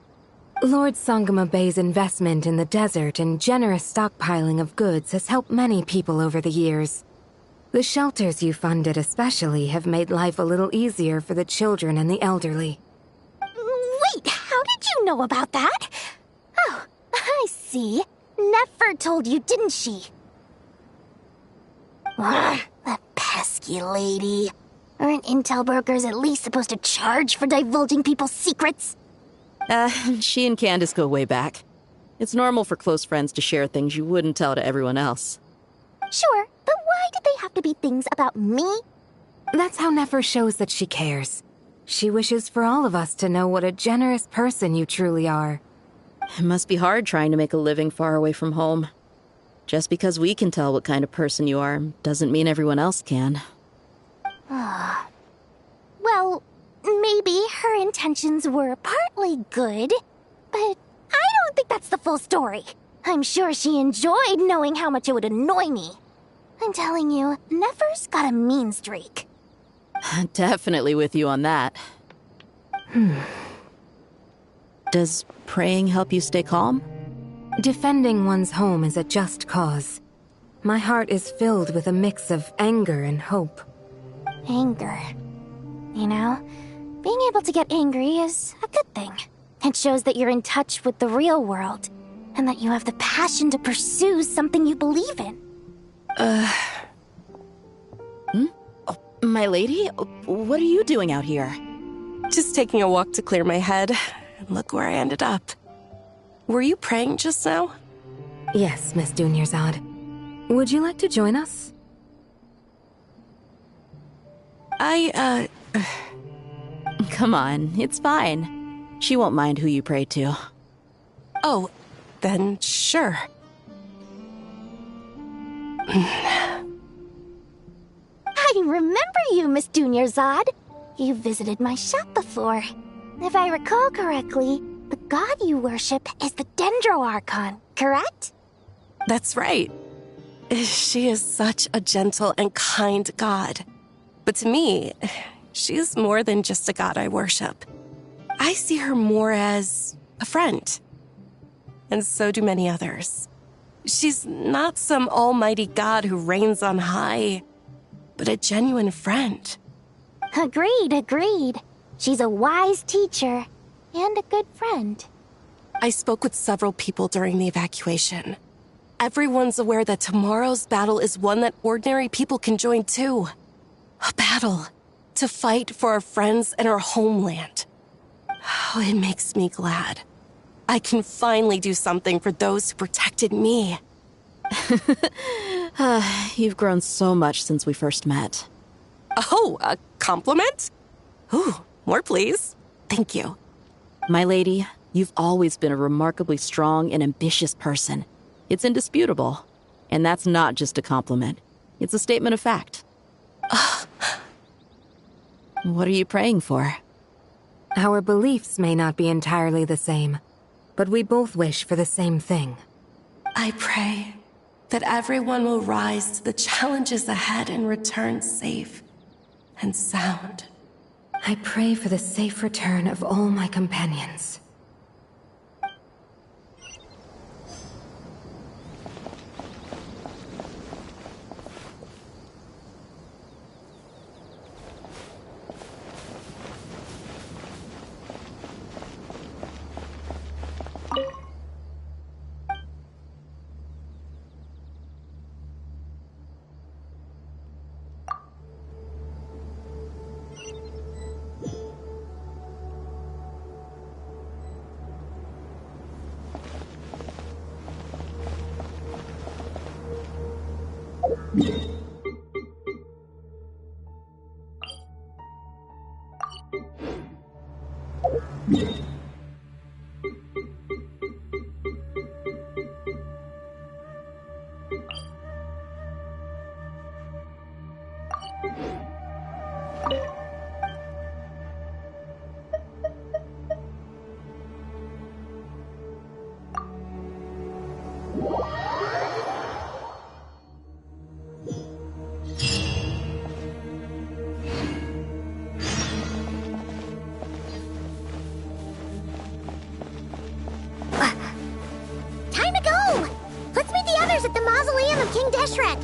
Lord Sangama Bay's investment in the desert and generous stockpiling of goods has helped many people over the years. The shelters you funded especially have made life a little easier for the children and the elderly. Wait, how did you know about that? Oh, I see. Nefer told you, didn't she? That pesky lady. Aren't intel brokers at least supposed to charge for divulging people's secrets? She and Candace go way back. It's normal for close friends to share things you wouldn't tell to everyone else. Sure, but why did they have to be things about me? That's how Nefer shows that she cares. She wishes for all of us to know what a generous person you truly are. It must be hard trying to make a living far away from home. Just because we can tell what kind of person you are doesn't mean everyone else can. Well, maybe her intentions were partly good, but I don't think that's the full story. I'm sure she enjoyed knowing how much it would annoy me. I'm telling you, Nefer's got a mean streak. Definitely with you on that. Does praying help you stay calm? Defending one's home is a just cause. My heart is filled with a mix of anger and hope. Anger. You know, being able to get angry is a good thing. It shows that you're in touch with the real world, and that you have the passion to pursue something you believe in. My lady? What are you doing out here? Just taking a walk to clear my head. And look where I ended up. Were you praying just now? Yes, Miss Dunyarzad. Would you like to join us? Come on, it's fine. She won't mind who you pray to. Oh, then sure. I remember you, Miss Dunyarzad. You visited my shop before. If I recall correctly, the god you worship is the Dendro Archon, correct? That's right. She is such a gentle and kind god. But to me, she is more than just a god I worship. I see her more as a friend. And so do many others. She's not some almighty god who reigns on high, but a genuine friend. Agreed. She's a wise teacher and a good friend. I spoke with several people during the evacuation. Everyone's aware that tomorrow's battle is one that ordinary people can join too. A battle to fight for our friends and our homeland. Oh, it makes me glad. I can finally do something for those who protected me. You've grown so much since we first met. Oh, a compliment? Ooh, more please. Thank you. My lady, you've always been a remarkably strong and ambitious person. It's indisputable. And that's not just a compliment. It's a statement of fact. What are you praying for? Our beliefs may not be entirely the same, but we both wish for the same thing. I pray that everyone will rise to the challenges ahead and return safe and sound. I pray for the safe return of all my companions. Time to go! Let's meet the others at the mausoleum of King Deshret.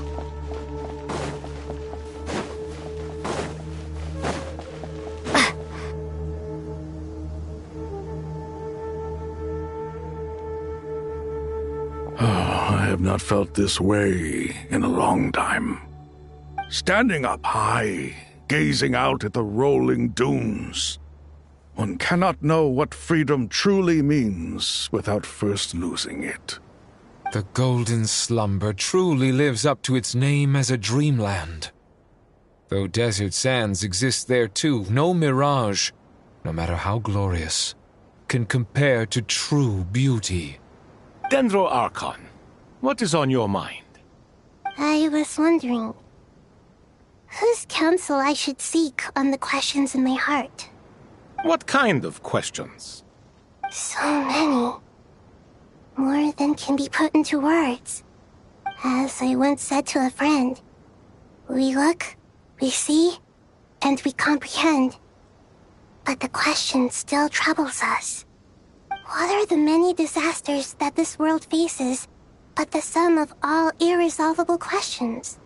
I have not felt this way in a long time. Standing up high, gazing out at the rolling dunes. One cannot know what freedom truly means without first losing it. The Golden Slumber truly lives up to its name as a dreamland. Though desert sands exist there too, no mirage, no matter how glorious, can compare to true beauty. Dendro Archon, what is on your mind? I was wondering whose counsel I should seek on the questions in my heart. What kind of questions? So many. More than can be put into words. As I once said to a friend, we look, we see, and we comprehend. But the question still troubles us. What are the many disasters that this world faces but the sum of all irresolvable questions?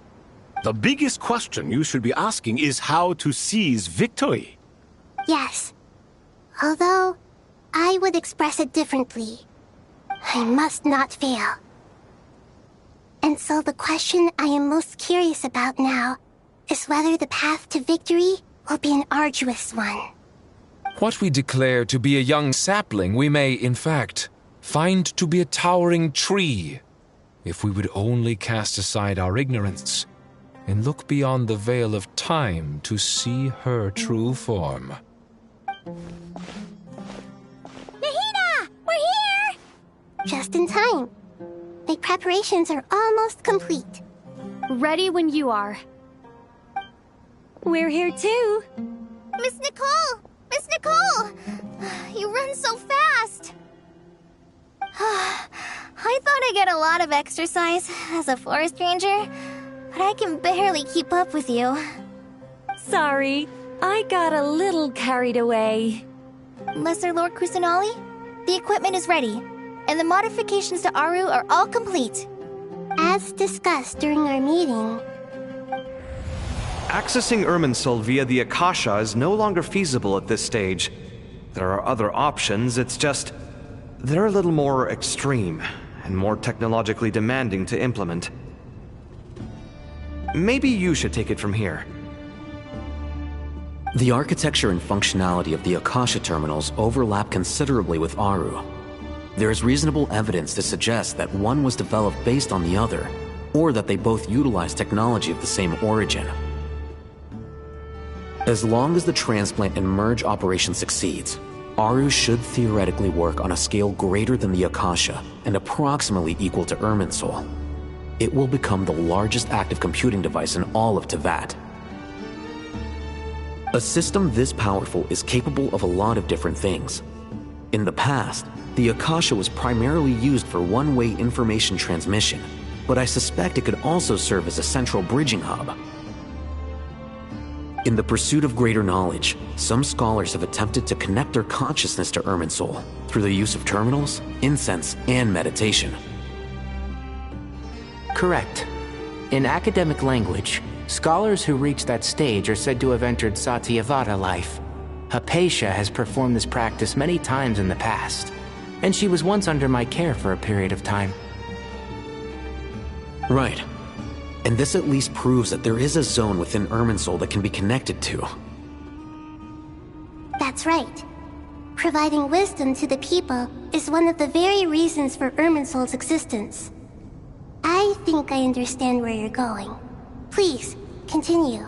The biggest question you should be asking is how to seize victory. Yes. Although, I would express it differently. I must not fail. And so the question I am most curious about now is whether the path to victory will be an arduous one. What we declare to be a young sapling, we may, in fact, find to be a towering tree, if we would only cast aside our ignorance and look beyond the veil of time to see her true form. Nahida! We're here! Just in time. My preparations are almost complete. Ready when you are. We're here too. Miss Nicole! Miss Nicole! You run so fast! I thought I'd get a lot of exercise as a forest ranger, but I can barely keep up with you. Sorry, I got a little carried away. Lesser Lord Kusanali, the equipment is ready, and the modifications to Aru are all complete. As discussed during our meeting, Accessing Irminsul via the Akasha is no longer feasible at this stage. There are other options, it's just they're a little more extreme and more technologically demanding to implement. Maybe you should take it from here. The architecture and functionality of the Akasha terminals overlap considerably with Aru. There is reasonable evidence to suggest that one was developed based on the other, or that they both utilize technology of the same origin. As long as the transplant and merge operation succeeds, Aru should theoretically work on a scale greater than the Akasha and approximately equal to Irminsul. It will become the largest active computing device in all of Teyvat. A system this powerful is capable of a lot of different things. In the past, the Akasha was primarily used for one-way information transmission, but I suspect it could also serve as a central bridging hub. In the pursuit of greater knowledge, some scholars have attempted to connect their consciousness to Irminsul through the use of terminals, incense, and meditation. Correct. In academic language, scholars who reach that stage are said to have entered Satyavata life. Hypatia has performed this practice many times in the past, and she was once under my care for a period of time. Right. And this at least proves that there is a zone within Irminsul that can be connected to. that's right. Providing wisdom to the people is one of the very reasons for Irminsul's existence. I think I understand where you're going. Please, continue.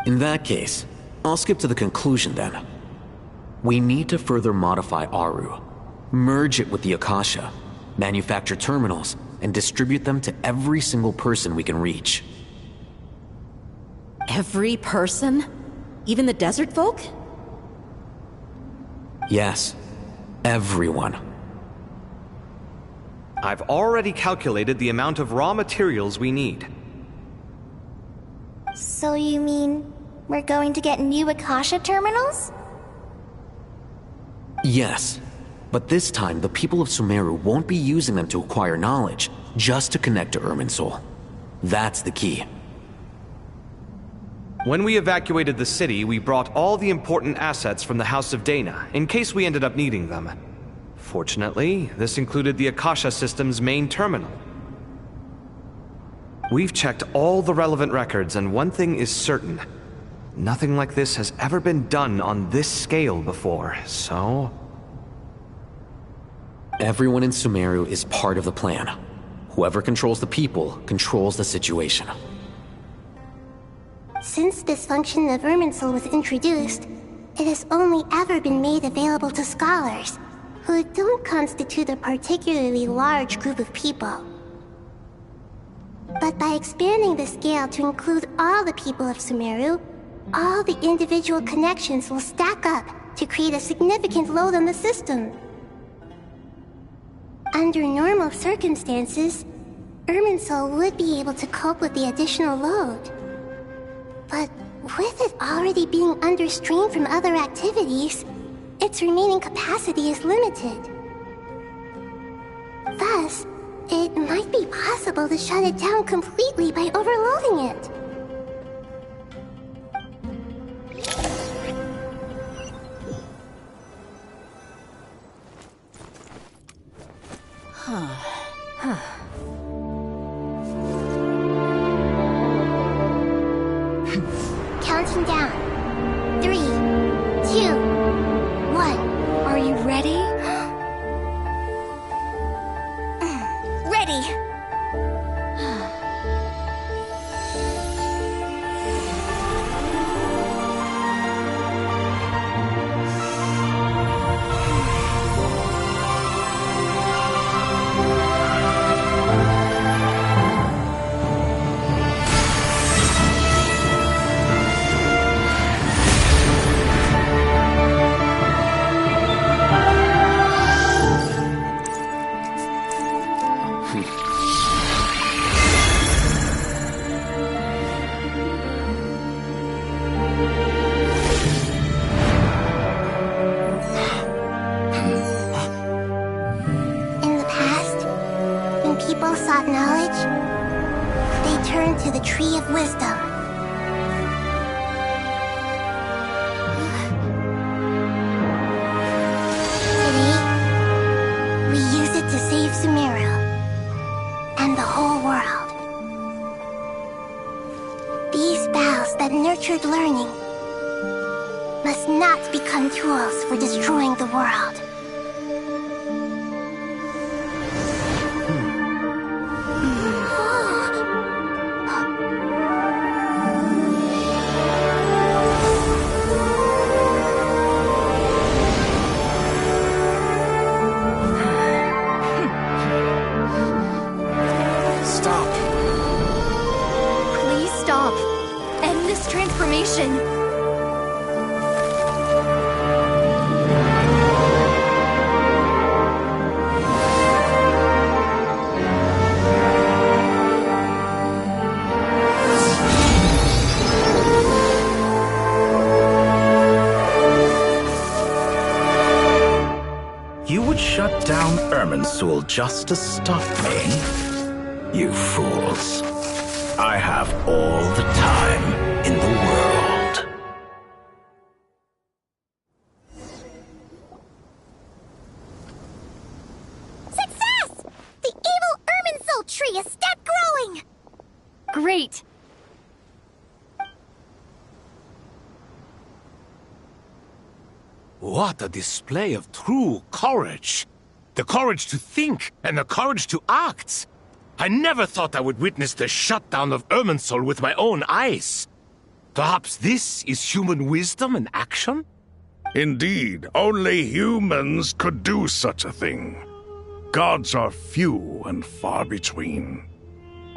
In that case, I'll skip to the conclusion then. We need to further modify Aru, merge it with the Akasha, manufacture terminals, and distribute them to every single person we can reach. Every person? Even the desert folk? Yes, everyone. I've already calculated the amount of raw materials we need. So you mean we're going to get new Akasha terminals? Yes, but this time the people of Sumeru won't be using them to acquire knowledge, just to connect to Irminsul. That's the key. When we evacuated the city, we brought all the important assets from the House of Dana, in case we ended up needing them. Fortunately, this included the Akasha system's main terminal. We've checked all the relevant records, and one thing is certain. Nothing like this has ever been done on this scale before, so... Everyone in Sumeru is part of the plan. Whoever controls the people controls the situation. Since this function of Irminsul was introduced, it has only ever been made available to scholars, who don't constitute a particularly large group of people. But by expanding the scale to include all the people of Sumeru, all the individual connections will stack up to create a significant load on the system. Under normal circumstances, Irminsul would be able to cope with the additional load. But with it already being under strain from other activities, its remaining capacity is limited. Thus, it might be possible to shut it down completely by overloading it. Counting down. 3, 2, 1. Are you ready? Ready! In the past, when people sought knowledge, they turned to the Tree of Wisdom. Today, we use it to save Sumeru and the whole world. These boughs that nurtured learning must not become tools for destroying the world. Stop. Please stop. End this transformation. You would shut down Irminsul just to stop me? You fools. I have all the time in the world. Success! The evil Irminsul tree has stopped growing! Great. What a display of true courage! The courage to think and the courage to act! I never thought I would witness the shutdown of Irminsul with my own eyes. Perhaps this is human wisdom in action? Indeed, only humans could do such a thing. Gods are few and far between.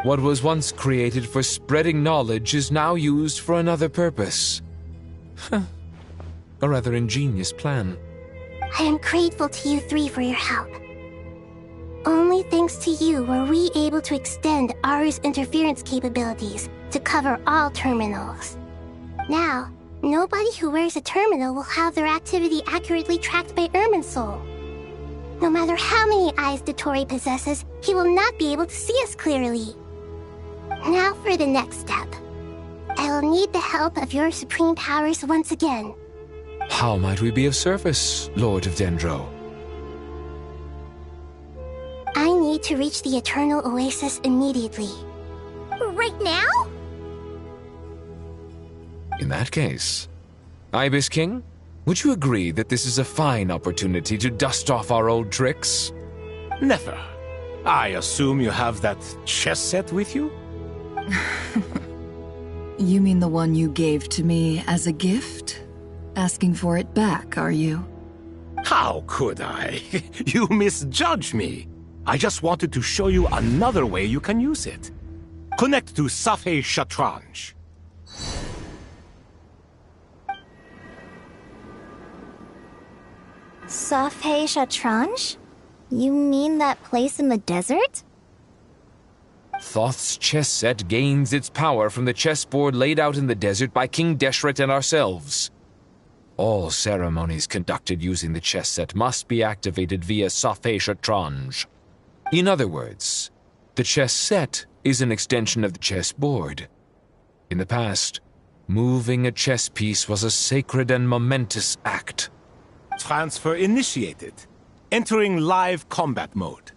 What was once created for spreading knowledge is now used for another purpose. A rather ingenious plan. I am grateful to you three for your help. Only thanks to you were we able to extend Aru's interference capabilities to cover all terminals. Now, nobody who wears a terminal will have their activity accurately tracked by Irminsul. No matter how many eyes Dottore possesses, he will not be able to see us clearly. Now for the next step. I will need the help of your supreme powers once again. How might we be of service, Lord of Dendro? I need to reach the Eternal Oasis immediately. Right now? In that case, Ibis King, would you agree that this is a fine opportunity to dust off our old tricks? Never. I assume you have that chess set with you? You mean the one you gave to me as a gift? Asking for it back, are you? How could I? You misjudge me. I just wanted to show you another way you can use it. Connect to Safei Shatranj. Safei Shatranj? You mean that place in the desert? Thoth's chess set gains its power from the chessboard laid out in the desert by King Deshret and ourselves. All ceremonies conducted using the chess set must be activated via Safei Shatranj. In other words, the chess set is an extension of the chessboard. In the past, moving a chess piece was a sacred and momentous act. Transfer initiated. Entering live combat mode.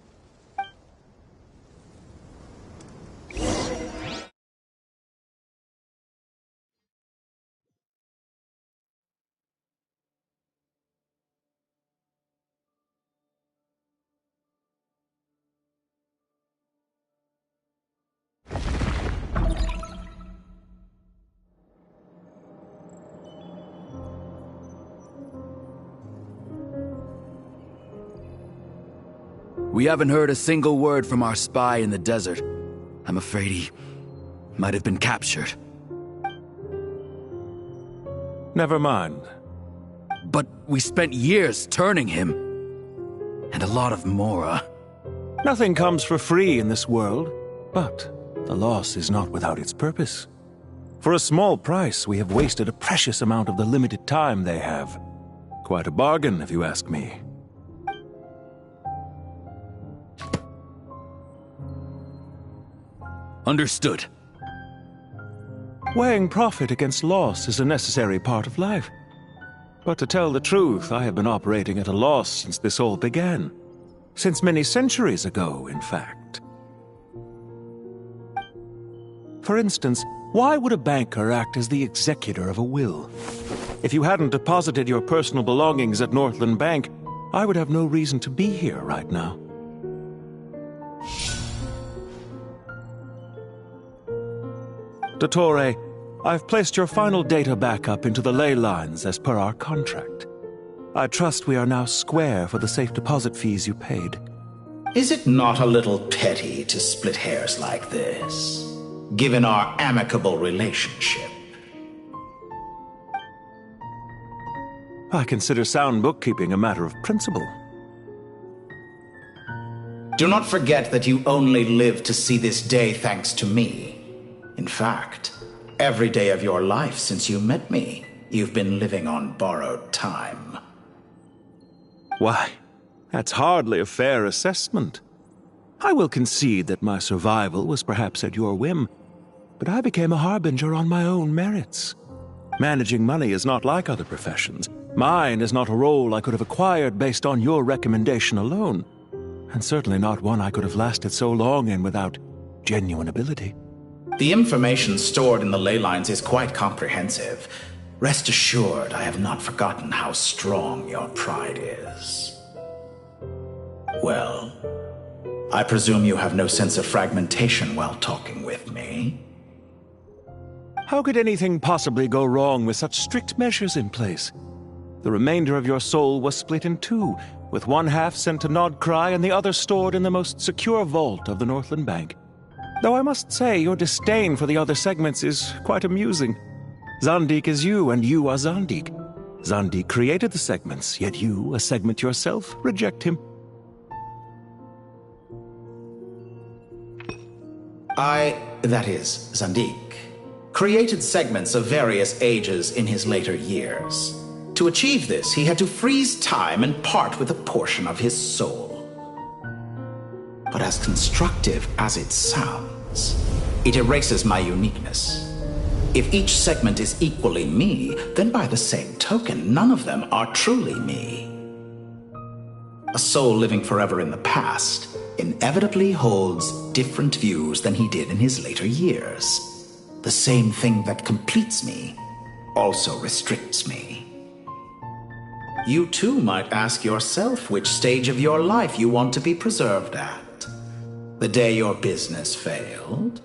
We haven't heard a single word from our spy in the desert. I'm afraid he might have been captured. Never mind. But we spent years turning him. And a lot of Mora. Nothing comes for free in this world, but the loss is not without its purpose. For a small price, we have wasted a precious amount of the limited time they have. Quite a bargain, if you ask me. Understood. Weighing profit against loss is a necessary part of life. But to tell the truth, I have been operating at a loss since this all began. Since many centuries ago, in fact. For instance, why would a banker act as the executor of a will? If you hadn't deposited your personal belongings at Northland Bank, I would have no reason to be here right now. Dottore, I've placed your final data backup into the ley lines as per our contract. I trust we are now square for the safe deposit fees you paid. Is it not a little petty to split hairs like this, given our amicable relationship? I consider sound bookkeeping a matter of principle. Do not forget that you only live to see this day thanks to me. In fact, every day of your life since you met me, you've been living on borrowed time. Why, that's hardly a fair assessment. I will concede that my survival was perhaps at your whim, but I became a harbinger on my own merits. Managing money is not like other professions. Mine is not a role I could have acquired based on your recommendation alone, and certainly not one I could have lasted so long in without genuine ability. The information stored in the ley lines is quite comprehensive. Rest assured, I have not forgotten how strong your pride is. Well, I presume you have no sense of fragmentation while talking with me. How could anything possibly go wrong with such strict measures in place? The remainder of your soul was split in two, with one half sent to Nodcry and the other stored in the most secure vault of the Northland Bank. Though I must say, your disdain for the other segments is quite amusing. Zandik is you, and you are Zandik. Zandik created the segments, yet you, a segment yourself, reject him. That is, Zandik, created segments of various ages in his later years. To achieve this, he had to freeze time and part with a portion of his soul. But as constructive as it sounds, it erases my uniqueness. If each segment is equally me, then by the same token, none of them are truly me. A soul living forever in the past inevitably holds different views than he did in his later years. The same thing that completes me also restricts me. You too might ask yourself which stage of your life you want to be preserved at. The day your business failed?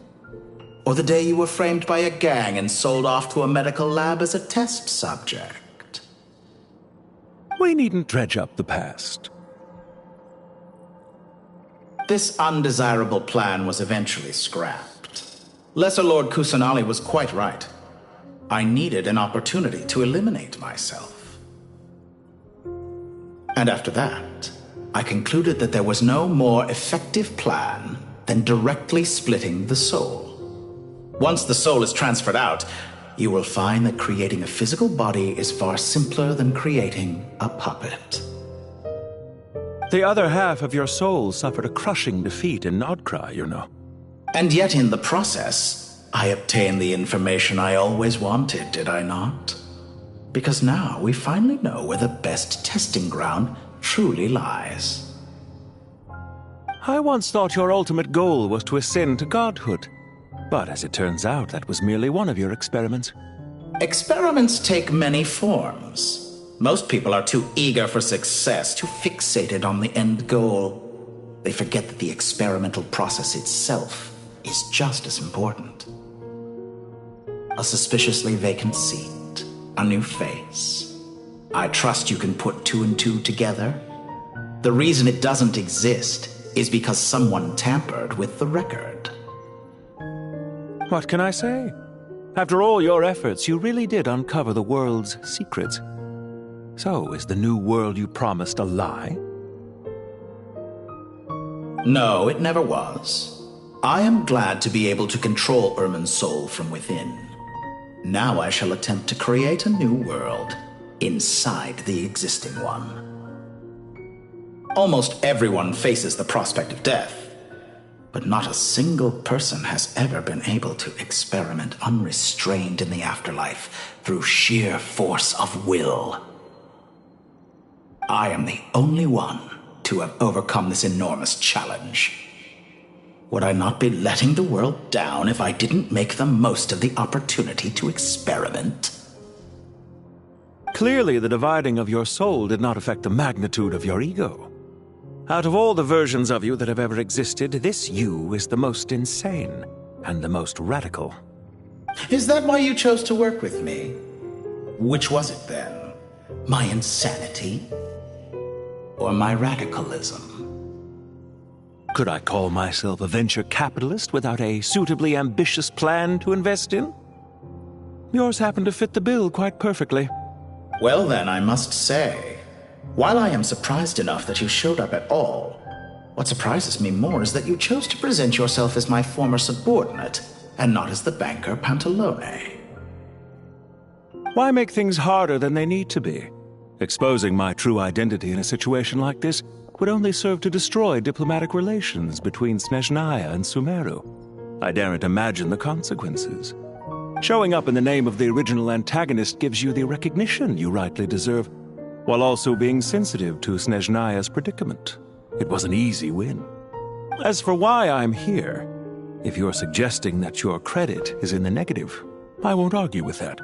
Or the day you were framed by a gang and sold off to a medical lab as a test subject? We needn't dredge up the past. This undesirable plan was eventually scrapped. Lesser Lord Kusanali was quite right. I needed an opportunity to eliminate myself. And after that, I concluded that there was no more effective plan than directly splitting the soul. Once the soul is transferred out, you will find that creating a physical body is far simpler than creating a puppet. The other half of your soul suffered a crushing defeat in Nodcry, you know. And yet in the process, I obtained the information I always wanted, did I not? Because now we finally know where the best testing ground truly lies. I once thought your ultimate goal was to ascend to godhood. But as it turns out, that was merely one of your experiments. Experiments take many forms. Most people are too eager for success, too fixated on the end goal. They forget that the experimental process itself is just as important. A suspiciously vacant seat, a new face. I trust you can put two and two together. The reason it doesn't exist is because someone tampered with the record. What can I say? After all your efforts, you really did uncover the world's secrets. So, is the new world you promised a lie? No, it never was. I am glad to be able to control Irmin's soul from within. Now I shall attempt to create a new world inside the existing one. Almost everyone faces the prospect of death, but not a single person has ever been able to experiment unrestrained in the afterlife through sheer force of will. I am the only one to have overcome this enormous challenge. Would I not be letting the world down if I didn't make the most of the opportunity to experiment? Clearly, the dividing of your soul did not affect the magnitude of your ego. Out of all the versions of you that have ever existed, this you is the most insane and the most radical. Is that why you chose to work with me? Which was it then? My insanity? Or my radicalism? Could I call myself a venture capitalist without a suitably ambitious plan to invest in? Yours happened to fit the bill quite perfectly. Well then, I must say, while I am surprised enough that you showed up at all, what surprises me more is that you chose to present yourself as my former subordinate, and not as the banker Pantalone. Why make things harder than they need to be? Exposing my true identity in a situation like this would only serve to destroy diplomatic relations between Snezhnaya and Sumeru. I daren't imagine the consequences. Showing up in the name of the original antagonist gives you the recognition you rightly deserve, while also being sensitive to Snezhnaya's predicament. It was an easy win. As for why I'm here, if you're suggesting that your credit is in the negative, I won't argue with that.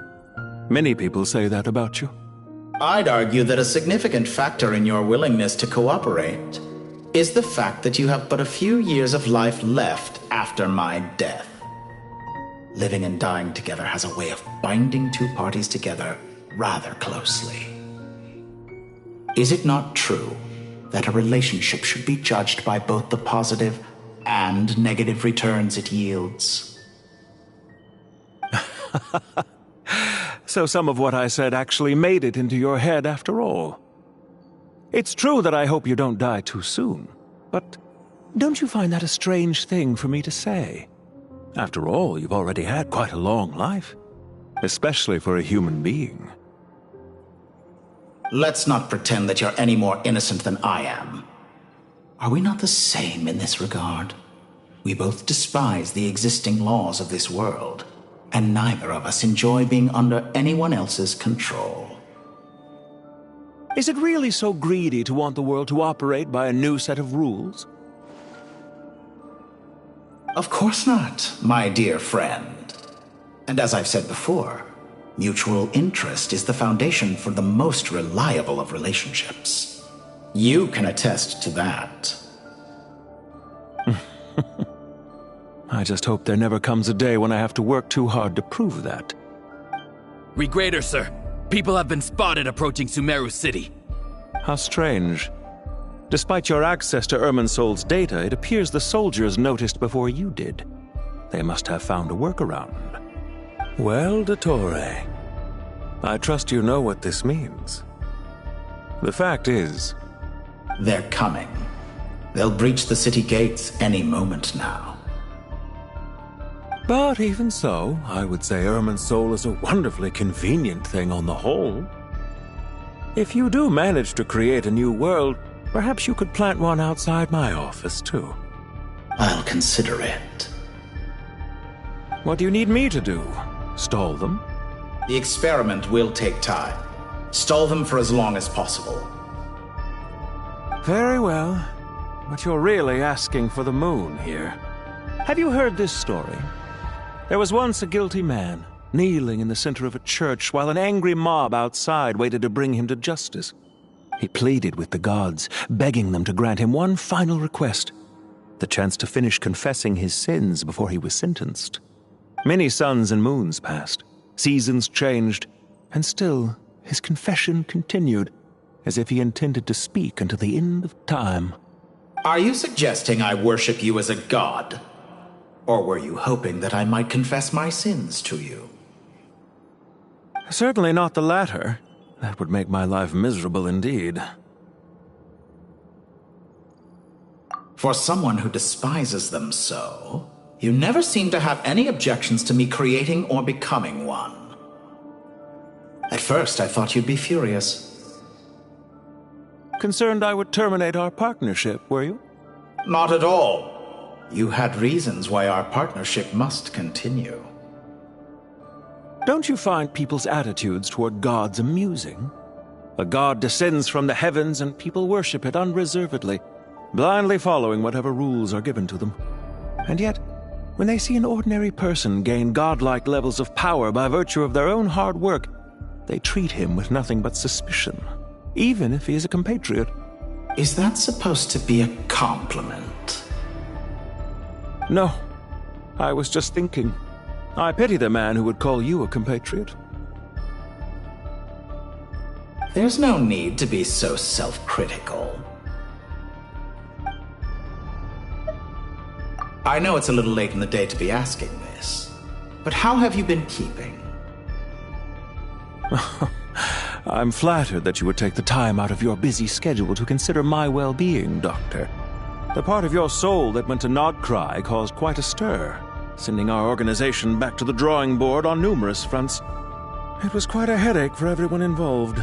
Many people say that about you. I'd argue that a significant factor in your willingness to cooperate is the fact that you have but a few years of life left after my death. Living and dying together has a way of binding two parties together rather closely. Is it not true that a relationship should be judged by both the positive and negative returns it yields? So some of what I said actually made it into your head after all. It's true that I hope you don't die too soon, but don't you find that a strange thing for me to say? After all, you've already had quite a long life, especially for a human being. Let's not pretend that you're any more innocent than I am. Are we not the same in this regard? We both despise the existing laws of this world, and neither of us enjoy being under anyone else's control. Is it really so greedy to want the world to operate by a new set of rules? Of course not, my dear friend. And as I've said before, mutual interest is the foundation for the most reliable of relationships. You can attest to that. I just hope there never comes a day when I have to work too hard to prove that. Regrader, sir. People have been spotted approaching Sumeru City. How strange. Despite your access to Irminsol's data, it appears the soldiers noticed before you did. They must have found a workaround. Well, Dottore, I trust you know what this means. The fact is... They're coming. They'll breach the city gates any moment now. But even so, I would say Irminsol is a wonderfully convenient thing on the whole. If you do manage to create a new world, perhaps you could plant one outside my office, too. I'll consider it. What do you need me to do? Stall them? The experiment will take time. Stall them for as long as possible. Very well. But you're really asking for the moon here. Have you heard this story? There was once a guilty man, kneeling in the center of a church while an angry mob outside waited to bring him to justice. He pleaded with the gods, begging them to grant him one final request, the chance to finish confessing his sins before he was sentenced. Many suns and moons passed, seasons changed, and still his confession continued, as if he intended to speak until the end of time. Are you suggesting I worship you as a god? Or were you hoping that I might confess my sins to you? Certainly not the latter. That would make my life miserable indeed. For someone who despises them so, you never seem to have any objections to me creating or becoming one. At first, I thought you'd be furious. Concerned I would terminate our partnership, were you? Not at all. You had reasons why our partnership must continue. Don't you find people's attitudes toward gods amusing? A god descends from the heavens and people worship it unreservedly, blindly following whatever rules are given to them. And yet, when they see an ordinary person gain godlike levels of power by virtue of their own hard work, they treat him with nothing but suspicion, even if he is a compatriot. Is that supposed to be a compliment? No. I was just thinking. I pity the man who would call you a compatriot. There's no need to be so self-critical. I know it's a little late in the day to be asking this, but how have you been keeping? I'm flattered that you would take the time out of your busy schedule to consider my well-being, Doctor. The part of your soul that went to Nodcry caused quite a stir, sending our organization back to the drawing board on numerous fronts. It was quite a headache for everyone involved.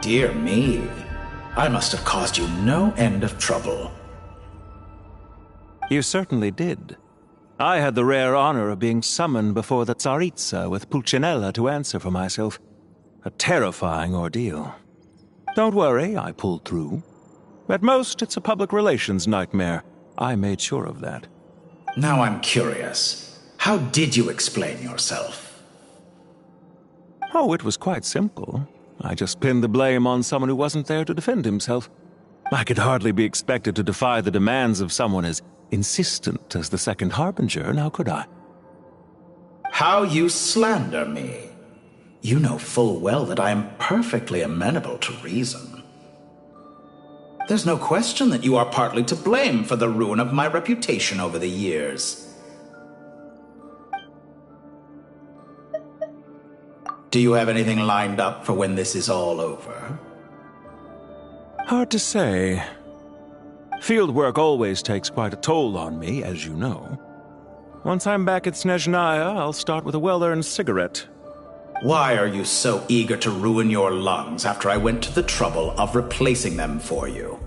Dear me, I must have caused you no end of trouble. You certainly did. I had the rare honor of being summoned before the Tsaritsa with Pulcinella to answer for myself. A terrifying ordeal. Don't worry, I pulled through. At most, it's a public relations nightmare. I made sure of that. Now I'm curious. How did you explain yourself? Oh, it was quite simple. I just pinned the blame on someone who wasn't there to defend himself. I could hardly be expected to defy the demands of someone as insistent as the Second Harbinger, now could I? How you slander me. You know full well that I am perfectly amenable to reason. There's no question that you are partly to blame for the ruin of my reputation over the years. Do you have anything lined up for when this is all over? Hard to say. Field work always takes quite a toll on me, as you know. Once I'm back at Snezhnaya, I'll start with a well-earned cigarette. Why are you so eager to ruin your lungs after I went to the trouble of replacing them for you?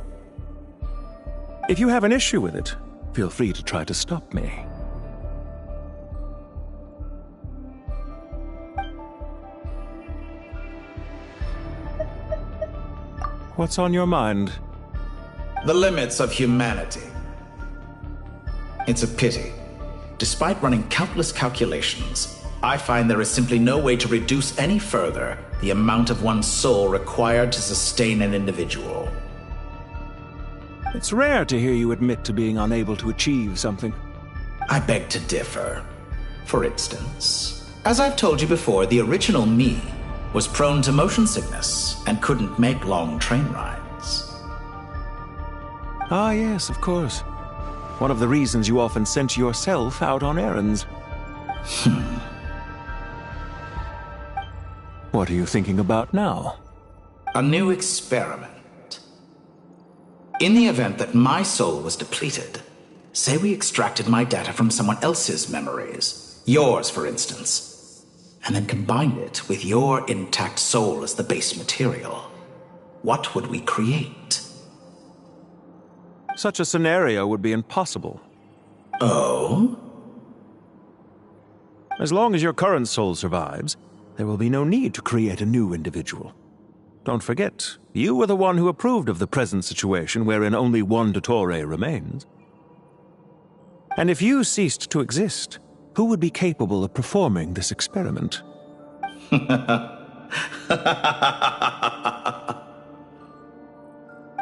If you have an issue with it, feel free to try to stop me. What's on your mind? The limits of humanity. It's a pity. Despite running countless calculations, I find there is simply no way to reduce any further the amount of one's soul required to sustain an individual. It's rare to hear you admit to being unable to achieve something. I beg to differ. For instance, as I've told you before, the original me was prone to motion sickness and couldn't make long train rides. Ah, yes, of course. One of the reasons you often sent yourself out on errands. What are you thinking about now? A new experiment. In the event that my soul was depleted, say we extracted my data from someone else's memories, yours for instance, and then combined it with your intact soul as the base material, what would we create? Such a scenario would be impossible. Oh? As long as your current soul survives, there will be no need to create a new individual. Don't forget, you were the one who approved of the present situation wherein only one Dottore remains. And if you ceased to exist, who would be capable of performing this experiment?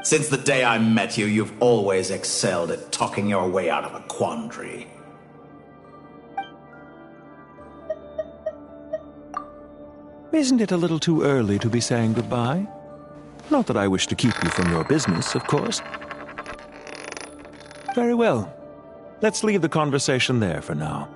Since the day I met you, you've always excelled at talking your way out of a quandary. Isn't it a little too early to be saying goodbye? Not that I wish to keep you from your business, of course. Very well. Let's leave the conversation there for now.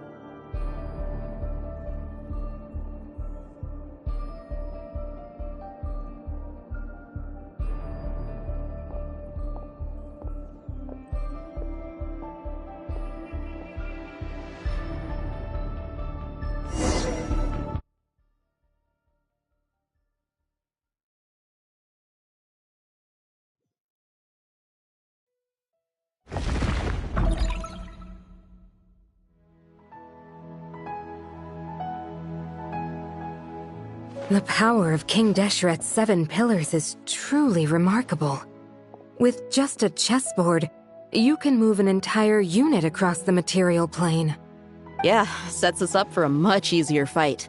The power of King Deshret's 7 pillars is truly remarkable. With just a chessboard, you can move an entire unit across the material plane. Yeah, sets us up for a much easier fight.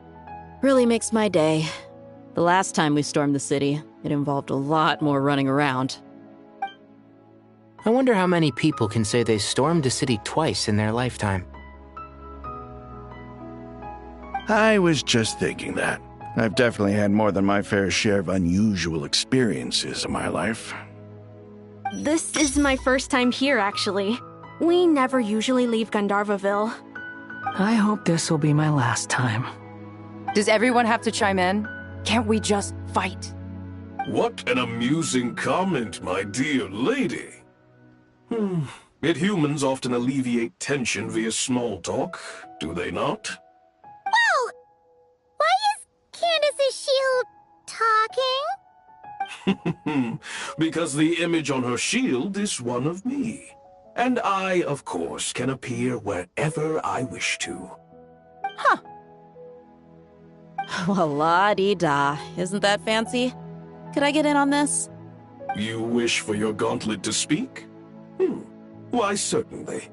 Really makes my day. The last time we stormed the city, it involved a lot more running around. I wonder how many people can say they stormed a city twice in their lifetime. I was just thinking that. I've definitely had more than my fair share of unusual experiences in my life. This is my first time here, actually. We never usually leave Gandharvaville. I hope this will be my last time. Does everyone have to chime in? Can't we just fight? What an amusing comment, my dear lady. Yet humans often alleviate tension via small talk, do they not? Whoa! Why is Candace's shield talking? Because the image on her shield is one of me. And I, of course, can appear wherever I wish to. Huh. Well, la-dee-da. Isn't that fancy? Could I get in on this? You wish for your gauntlet to speak? Why, certainly.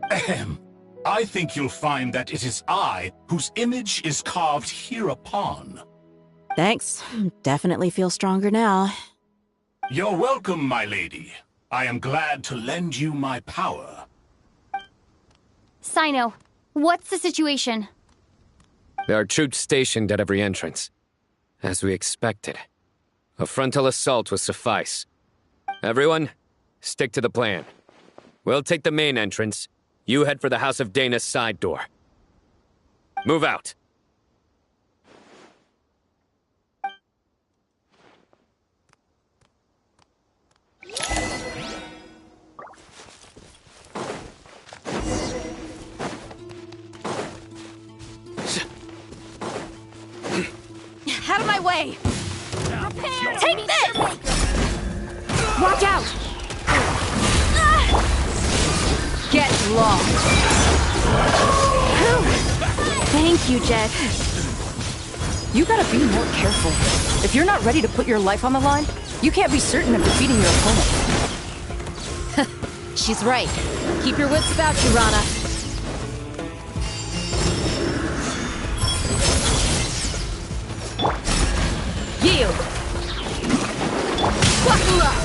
Ahem. I think you'll find that it is I whose image is carved hereupon. Thanks. Definitely feel stronger now. You're welcome, my lady. I am glad to lend you my power. Sino, what's the situation? There are troops stationed at every entrance. As we expected. A frontal assault will suffice. Everyone, stick to the plan. We'll take the main entrance. You head for the House of Dana's side door. Move out. Out of my way! Take this! Watch out! Get lost! Thank you, Jet. You gotta be more careful. If you're not ready to put your life on the line, you can't be certain of defeating your opponent. She's right. Keep your wits about you, Rana. Yield! Buckle up!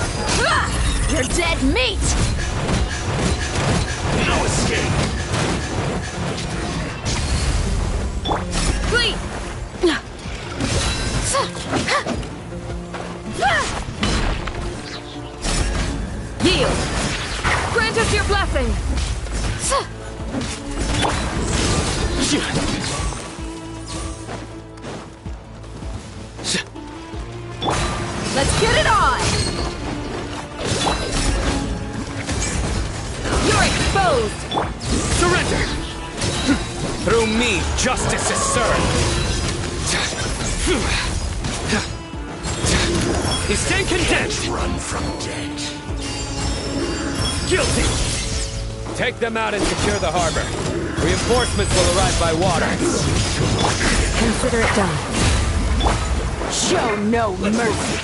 You're dead meat! No escape! us your blessing! Let's get it on! You're exposed! Surrender! Through me, justice is served! You stand condemned! Run from dead. Guilty! Take them out and secure the harbor. Reinforcements will arrive by water. Consider it done. Show no mercy.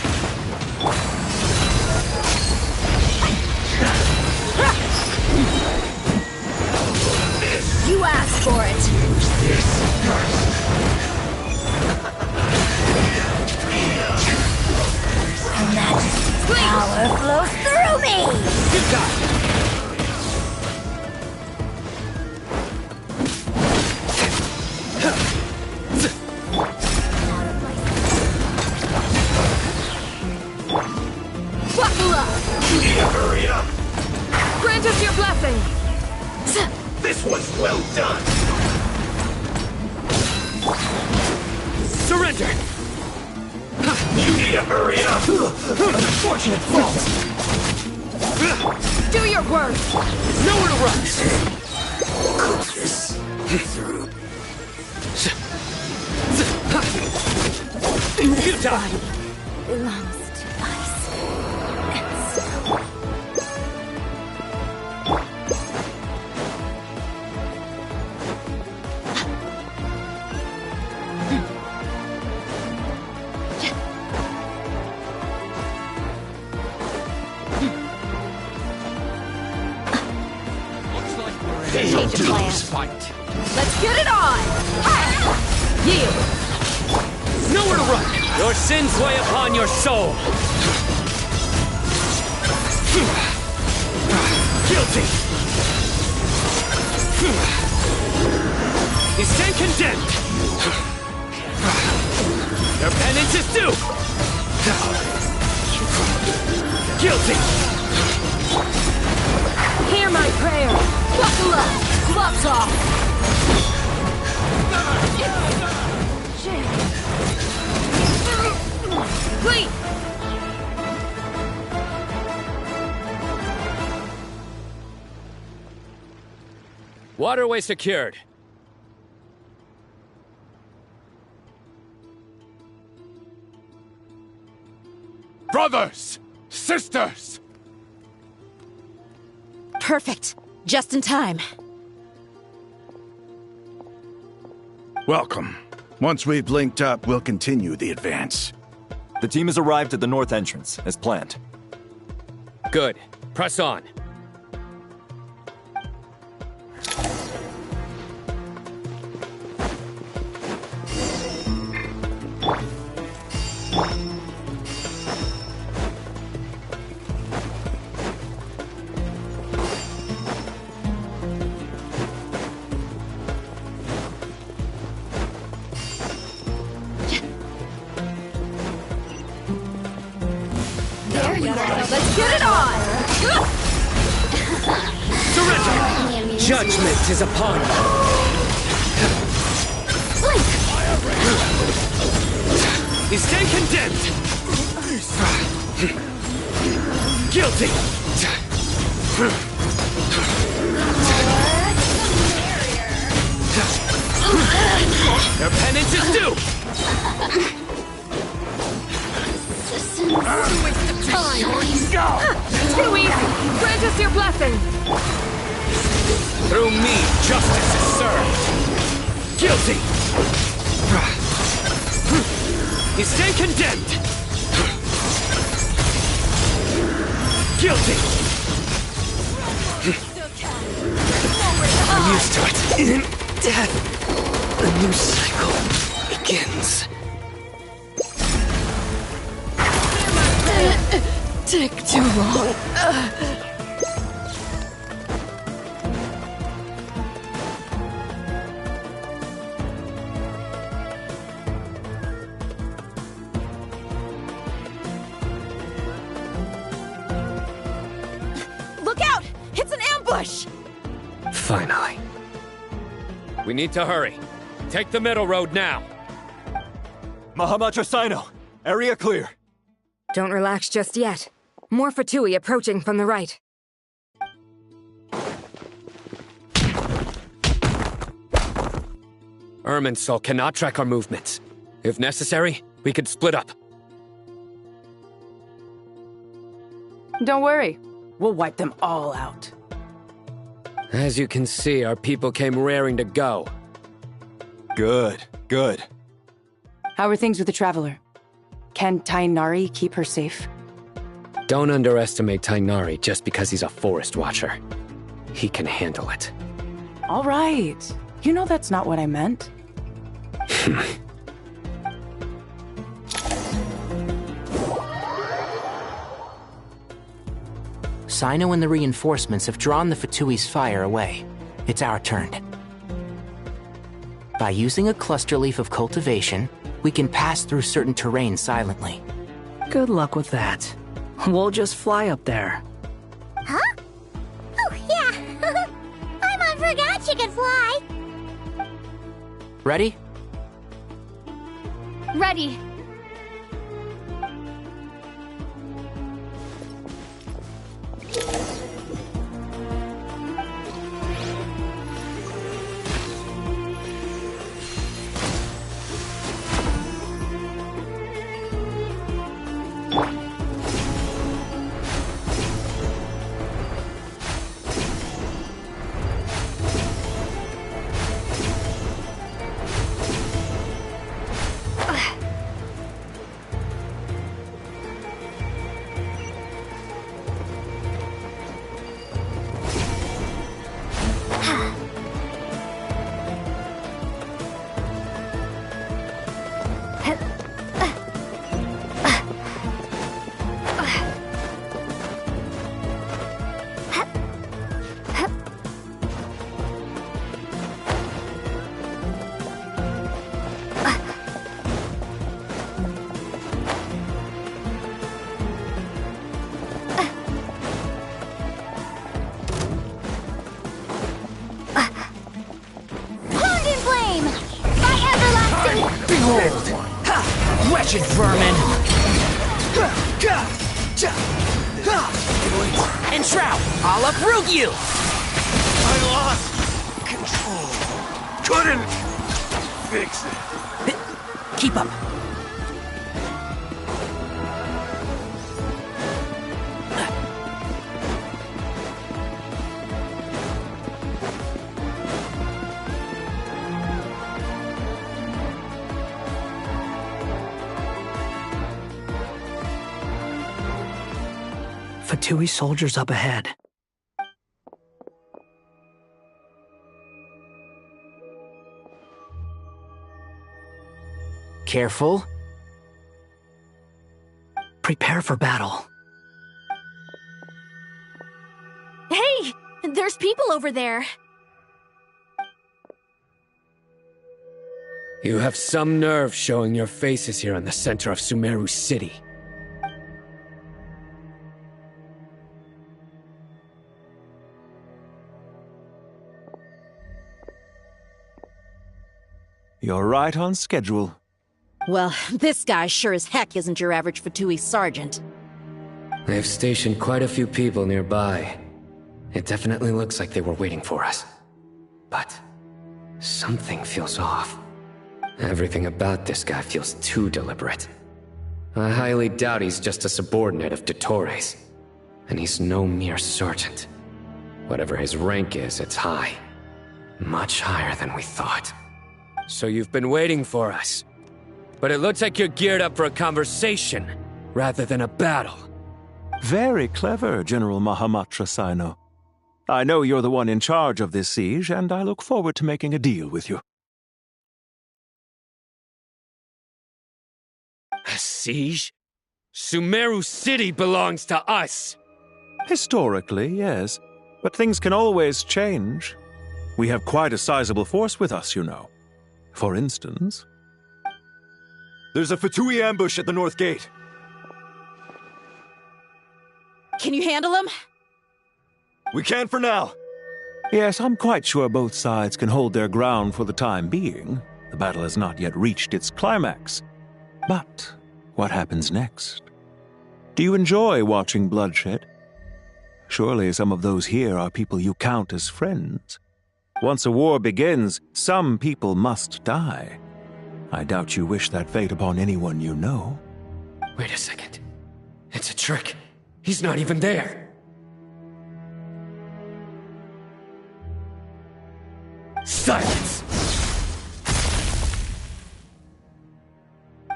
You asked for it! Her Majesty's power flows through me! You got it! Buckle up! Hurry up! Grant us your blessing! This was well done! Surrender! You need to hurry up! Unfortunate fault! Do your worst! Nowhere to run! Cook this through. You die! Belongs to ice and snow. Change of plan. Fight. Let's get it on! Yield! Nowhere to run! Your sins weigh upon your soul! Guilty! You stand condemned! Your penance is due! Guilty! Hear my prayer! Buckle up! Gloves off! Wait! Waterway secured. Brothers! Sisters! Perfect. Just in time. Welcome. Once we've linked up, we'll continue the advance. The team has arrived at the north entrance, as planned. Good. Press on. Let's get it on! Surrender! Judgment is upon you! You stand condemned! Guilty! Your penance is due! Waste of time! Too easy! Grant us your blessing! Through me, justice is served! Guilty! You stand condemned! Guilty! I'm used to it. In death, a new cycle begins. Take too long. Look out! It's an ambush! ambush! Finally. We need to hurry. Take the middle road now. Mahamatra Sino, area clear. Don't relax just yet. More Fatui approaching from the right. Irminsul cannot track our movements. If necessary, we could split up. Don't worry. We'll wipe them all out. As you can see, our people came raring to go. Good, good. How are things with the Traveler? Can Tainari keep her safe? Don't underestimate Tainari just because he's a forest watcher. He can handle it. All right. You know that's not what I meant. Sino and the reinforcements have drawn the Fatui's fire away. It's our turn. By using a cluster leaf of cultivation, we can pass through certain terrain silently. Good luck with that. We'll just fly up there. Huh? Oh, yeah. I forgot she could fly. Ready? Ready. Wretched vermin! Enshroud! I'll uproot you! I lost control. Couldn't fix it. Keep up. Fatui soldiers up ahead. Careful. Prepare for battle. Hey! There's people over there. You have some nerve showing your faces here in the center of Sumeru City. You're right on schedule. Well, this guy sure as heck isn't your average Fatui sergeant. They've stationed quite a few people nearby. It definitely looks like they were waiting for us. But something feels off. Everything about this guy feels too deliberate. I highly doubt he's just a subordinate of Dottores. And he's no mere sergeant. Whatever his rank is, it's high. Much higher than we thought. So you've been waiting for us. But it looks like you're geared up for a conversation, rather than a battle. Very clever, General Mahamatra Sino. I know you're the one in charge of this siege, and I look forward to making a deal with you. A siege? Sumeru City belongs to us! Historically, yes. But things can always change. We have quite a sizable force with us, you know. For instance... There's a Fatui ambush at the north gate. Can you handle him? We can for now. Yes, I'm quite sure both sides can hold their ground for the time being. The battle has not yet reached its climax. But what happens next? Do you enjoy watching bloodshed? Surely some of those here are people you count as friends. Once a war begins, some people must die. I doubt you wish that fate upon anyone you know. Wait a second. It's a trick. He's not even there. Silence!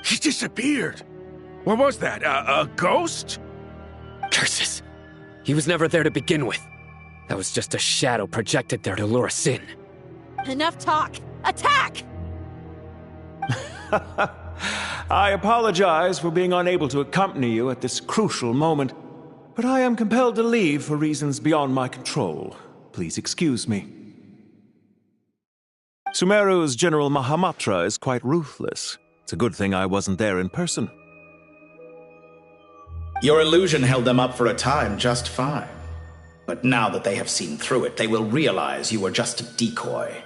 He disappeared. What was that? A ghost? Curses. He was never there to begin with. That was just a shadow projected there to lure us in. Enough talk! Attack! I apologize for being unable to accompany you at this crucial moment, but I am compelled to leave for reasons beyond my control. Please excuse me. Sumeru's General Mahamatra is quite ruthless. It's a good thing I wasn't there in person. Your illusion held them up for a time just fine. But now that they have seen through it, they will realize you were just a decoy.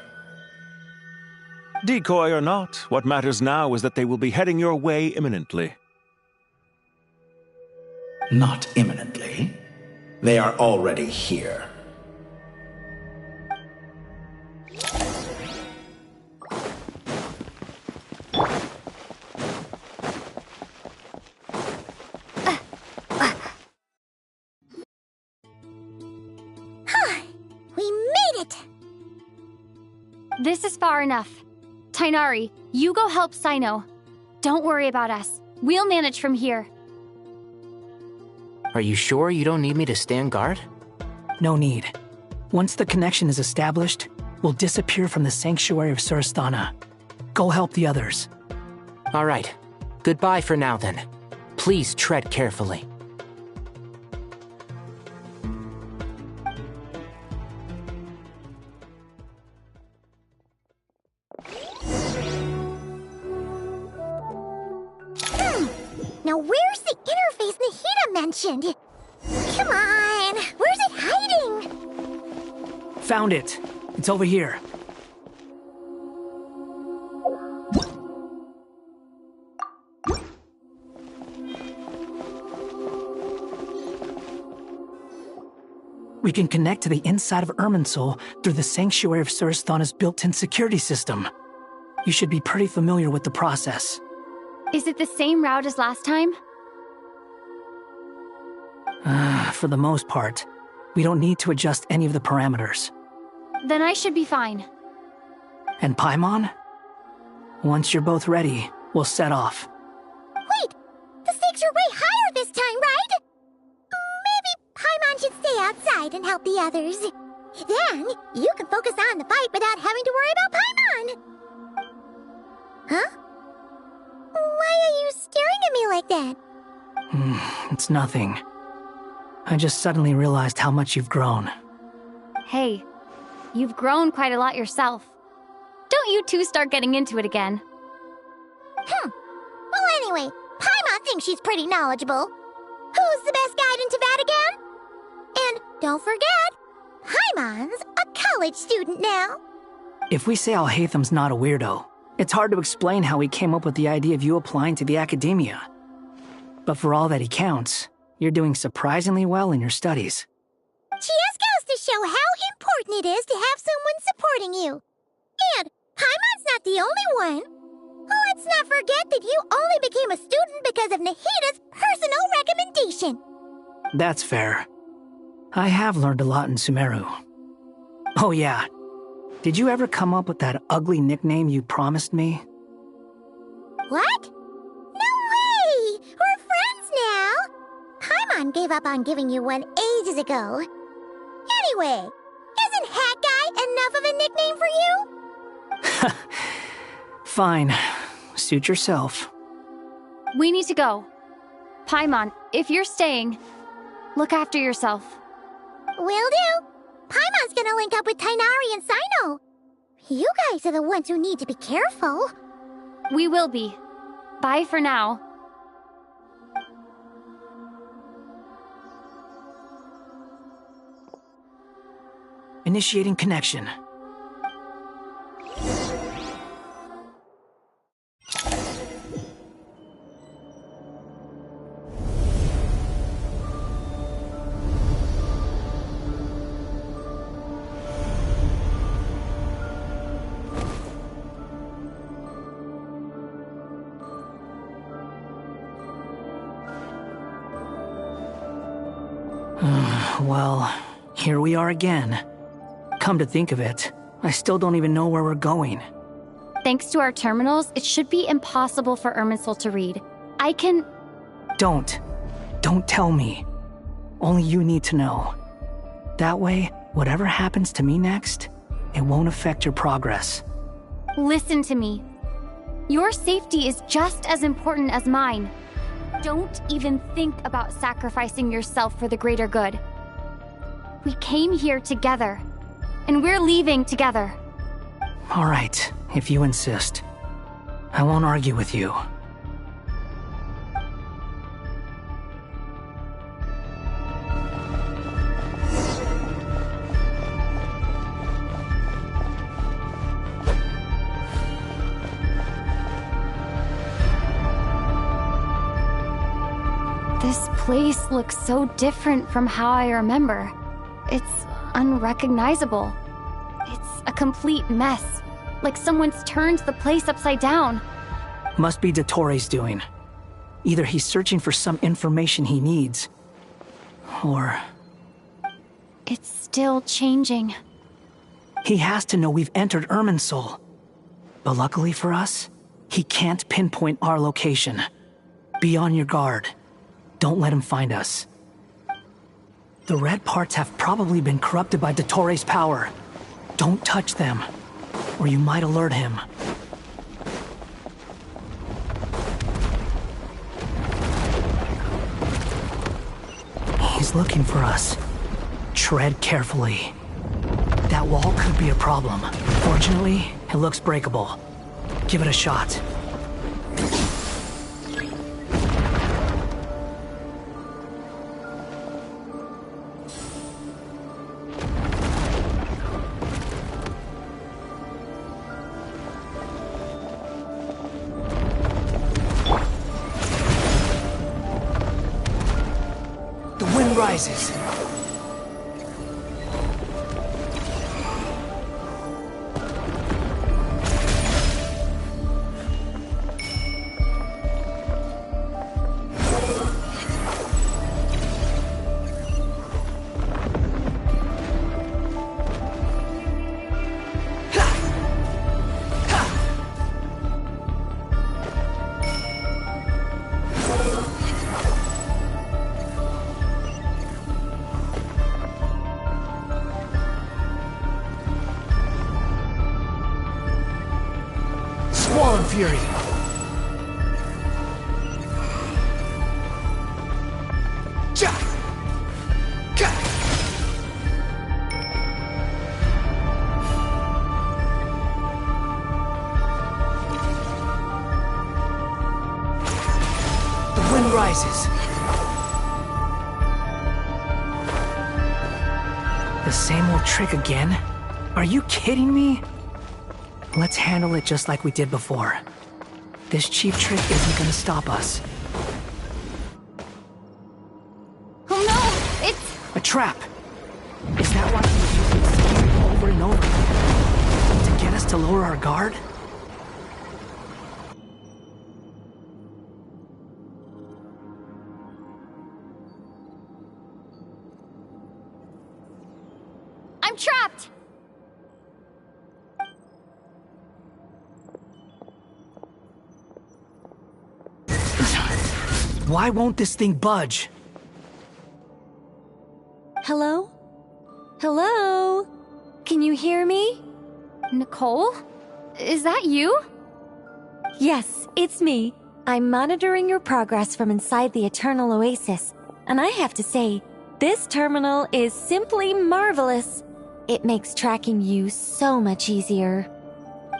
Decoy or not, what matters now is that they will be heading your way imminently. Not imminently. They are already here. We made it! This is far enough. Tainari, you go help Sino. Don't worry about us. We'll manage from here. Are you sure you don't need me to stand guard? No need. Once the connection is established, we'll disappear from the sanctuary of Surasthana. Go help the others. All right. Goodbye for now, then. Please tread carefully. Now where's the interface Nahida mentioned? Come on, where's it hiding? Found it. It's over here. We can connect to the inside of Irminsul through the Sanctuary of Surasthana's built-in security system. You should be pretty familiar with the process. Is it the same route as last time? For the most part, we don't need to adjust any of the parameters. Then I should be fine. And Paimon? Once you're both ready, we'll set off. Wait! The stakes are way higher this time, right? Maybe Paimon should stay outside and help the others. Then, you can focus on the fight without having to worry about Paimon. Huh? Why are you staring at me like that? It's nothing. I just suddenly realized how much you've grown. Hey, you've grown quite a lot yourself. Don't you two start getting into it again. Well, anyway, Paimon thinks she's pretty knowledgeable. Who's the best guide in Vatican? And don't forget, Paimon's a college student now. If we say Alhatham's not a weirdo, it's hard to explain how he came up with the idea of you applying to the academia. But for all that he counts, you're doing surprisingly well in your studies. Just goes to show how important it is to have someone supporting you. And Paimon's not the only one. Let's not forget that you only became a student because of Nahida's personal recommendation. That's fair. I have learned a lot in Sumeru. Oh yeah. Did you ever come up with that ugly nickname you promised me? What? No way! We're friends now! Paimon gave up on giving you one ages ago. Anyway, isn't Hat Guy enough of a nickname for you? Fine. Suit yourself. We need to go. Paimon, if you're staying, look after yourself. Will do. Paimon's gonna link up with Tainari and Sino. You guys are the ones who need to be careful. We will be. Bye for now. Initiating connection. Well, here we are again. Come to think of it, I still don't even know where we're going. Thanks to our terminals, it should be impossible for Irminsul to read. I can... Don't tell me. Only you need to know. That way, whatever happens to me next, it won't affect your progress. Listen to me. Your safety is just as important as mine. Don't even think about sacrificing yourself for the greater good. We came here together, and we're leaving together. All right, if you insist. I won't argue with you. This place looks so different from how I remember. It's unrecognizable. It's a complete mess, like someone's turned the place upside down. Must be Dottore doing. Either he's searching for some information he needs, or... It's still changing. He has to know we've entered Irminsul. But luckily for us, he can't pinpoint our location. Be on your guard. Don't let him find us. The red parts have probably been corrupted by Dottore's power. Don't touch them, or you might alert him. He's looking for us. Tread carefully. That wall could be a problem. Fortunately, it looks breakable. Give it a shot. Rises. Fury. The wind rises. The same old trick again? Are you kidding me? Let's handle it just like we did before. This cheap trick isn't gonna stop us. Oh no! It's... a trap! Is that why he's using this scheme over and over? To get us to lower our guard? I'm trapped! Why won't this thing budge? Hello? Hello? Can you hear me? Nicole? Is that you? Yes, it's me. I'm monitoring your progress from inside the Eternal Oasis, and I have to say, this terminal is simply marvelous. It makes tracking you so much easier.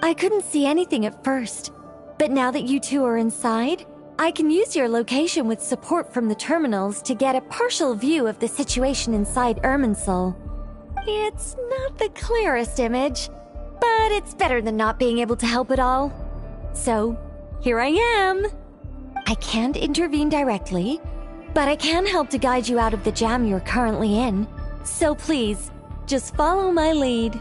I couldn't see anything at first, but now that you two are inside, I can use your location with support from the terminals to get a partial view of the situation inside Irminsul. It's not the clearest image, but it's better than not being able to help at all. So, here I am. I can't intervene directly, but I can help to guide you out of the jam you're currently in. So please, just follow my lead.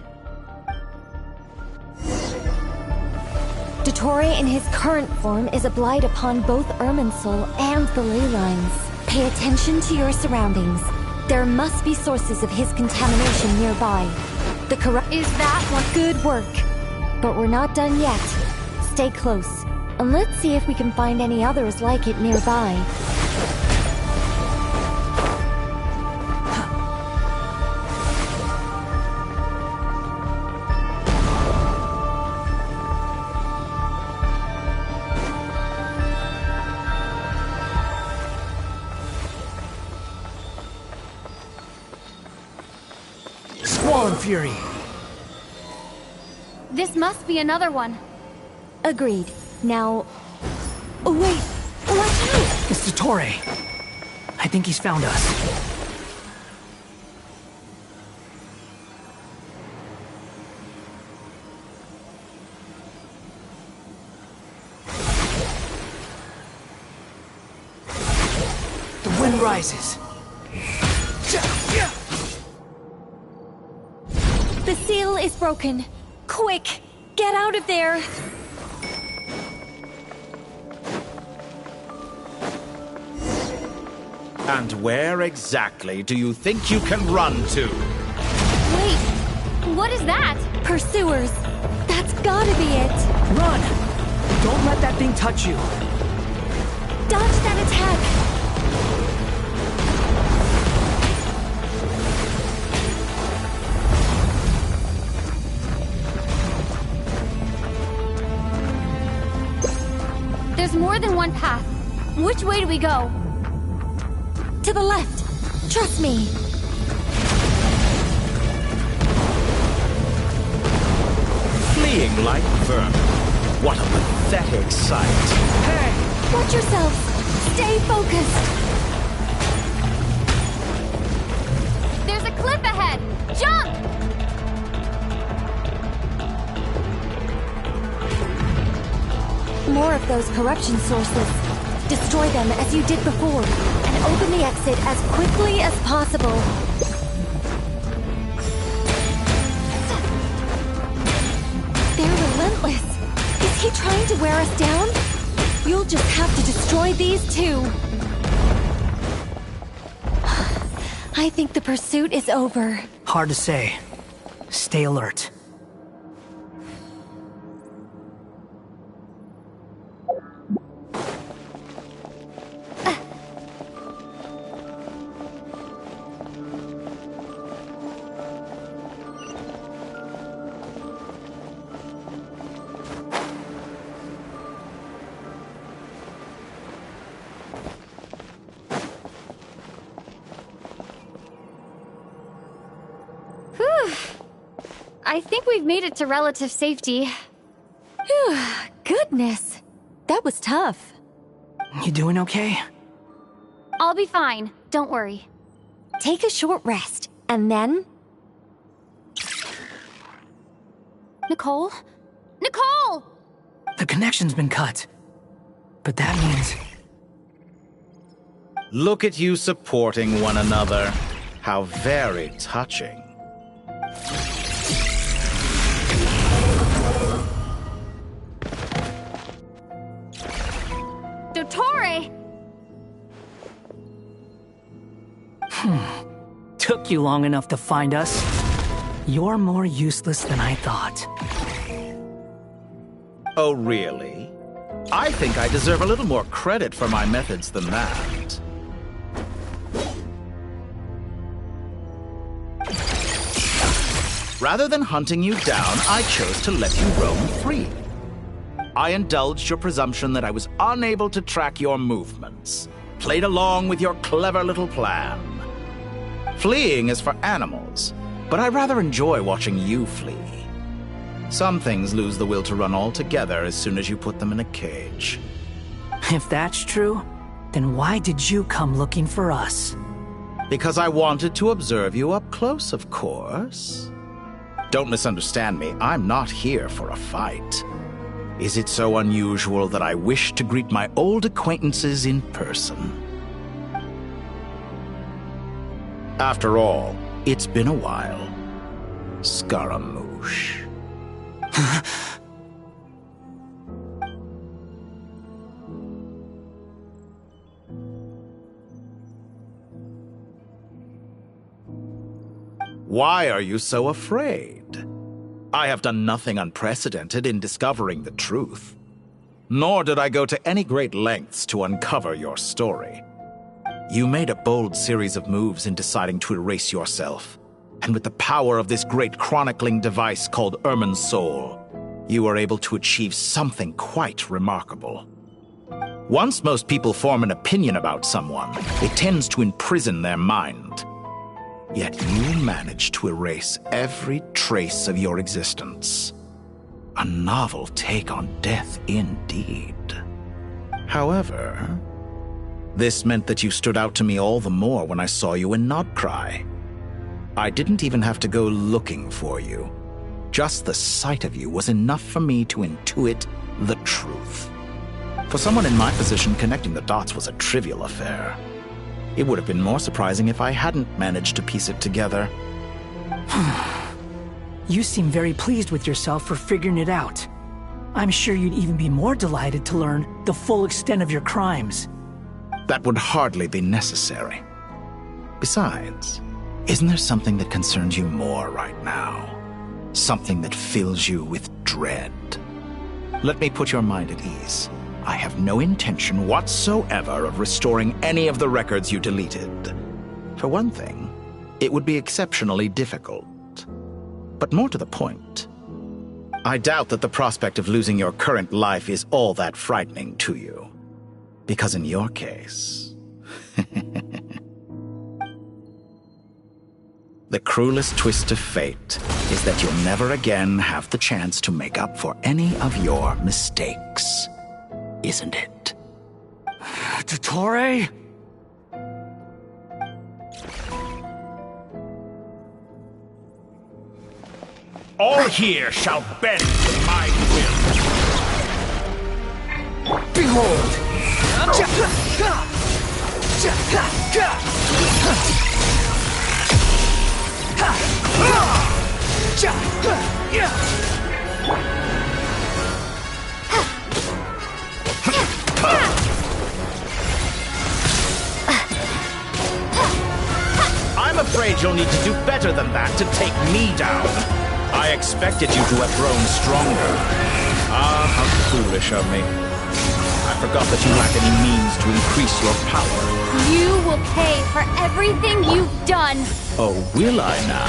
Dottore in his current form is a blight upon both Irminsul and the ley lines. Pay attention to your surroundings. There must be sources of his contamination nearby. The corrupt— Is that one— Good work. But we're not done yet. Stay close, and let's see if we can find any others like it nearby. Squall Fury! This must be another one. Agreed. Now... Oh, wait! Watch out! It's Dottore. I think he's found us. The wind rises. The seal is broken. Quick! Get out of there! And where exactly do you think you can run to? Wait, what is that? Pursuers. That's gotta be it. Run! Don't let that thing touch you. Dodge that attack! There's more than one path. Which way do we go? To the left. Trust me. Fleeing like vermin. What a pathetic sight. Hey! Watch yourself. Stay focused. There's a cliff ahead. Jump! More of those corruption sources. Destroy them as you did before, and open the exit as quickly as possible. They're relentless. Is he trying to wear us down? You'll just have to destroy these too. I think the pursuit is over. Hard to say. Stay alert. I think we've made it to relative safety. Phew, goodness. That was tough. You doing okay? I'll be fine. Don't worry. Take a short rest, and then... Nicole? Nicole! The connection's been cut. But that means... Look at you supporting one another. How very touching. Dottore! Took you long enough to find us. You're more useless than I thought. Oh, really? I think I deserve a little more credit for my methods than that. Rather than hunting you down, I chose to let you roam free. I indulged your presumption that I was unable to track your movements, played along with your clever little plan. Fleeing is for animals, but I rather enjoy watching you flee. Some things lose the will to run altogether as soon as you put them in a cage. If that's true, then why did you come looking for us? Because I wanted to observe you up close, of course. Don't misunderstand me, I'm not here for a fight. Is it so unusual that I wish to greet my old acquaintances in person? After all, it's been a while. Scaramouche. Why are you so afraid? I have done nothing unprecedented in discovering the truth. Nor did I go to any great lengths to uncover your story. You made a bold series of moves in deciding to erase yourself. And with the power of this great chronicling device called Irmin's Soul, you were able to achieve something quite remarkable. Once most people form an opinion about someone, it tends to imprison their mind. Yet you managed to erase every trace of your existence. A novel take on death indeed. However, this meant that you stood out to me all the more when I saw you in Nodcry. I didn't even have to go looking for you. Just the sight of you was enough for me to intuit the truth. For someone in my position, connecting the dots was a trivial affair. It would have been more surprising if I hadn't managed to piece it together. You seem very pleased with yourself for figuring it out. I'm sure you'd even be more delighted to learn the full extent of your crimes. That would hardly be necessary. Besides, isn't there something that concerns you more right now? Something that fills you with dread? Let me put your mind at ease. I have no intention whatsoever of restoring any of the records you deleted. For one thing, it would be exceptionally difficult. But more to the point, I doubt that the prospect of losing your current life is all that frightening to you. Because in your case, the cruelest twist of fate is that you'll never again have the chance to make up for any of your mistakes. Isn't it? Dottore? All here shall bend to my will. Behold! I'm afraid you'll need to do better than that to take me down. I expected you to have grown stronger. Ah, how foolish of me. I forgot that you lack any means to increase your power. You will pay for everything you've done. Oh, will I now?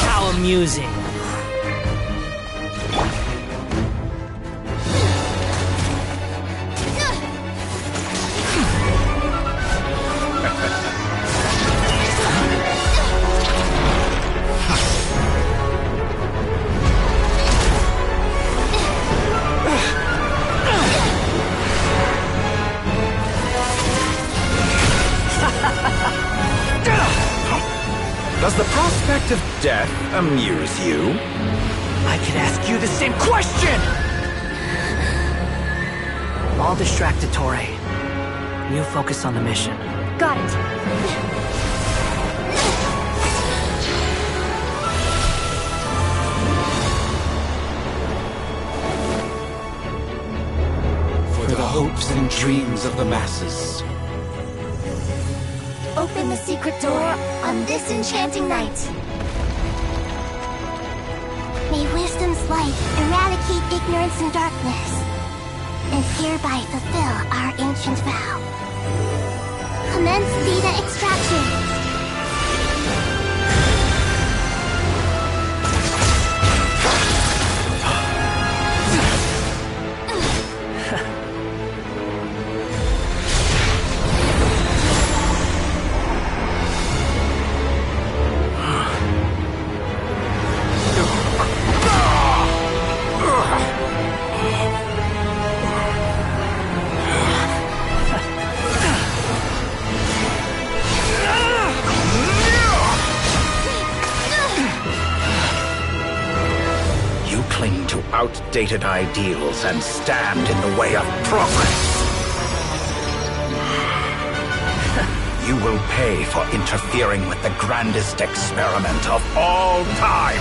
How amusing. Does the prospect of death amuse you? I could ask you the same question! I'll distract Dottore. You focus on the mission. Got it. For the hopes and dreams of the masses. Open the secret door on this enchanting night. May wisdom's light eradicate ignorance and darkness, and hereby fulfill our ancient vow. Commence data extraction. outdated ideals and stand in the way of progress. You will pay for interfering with the grandest experiment of all time.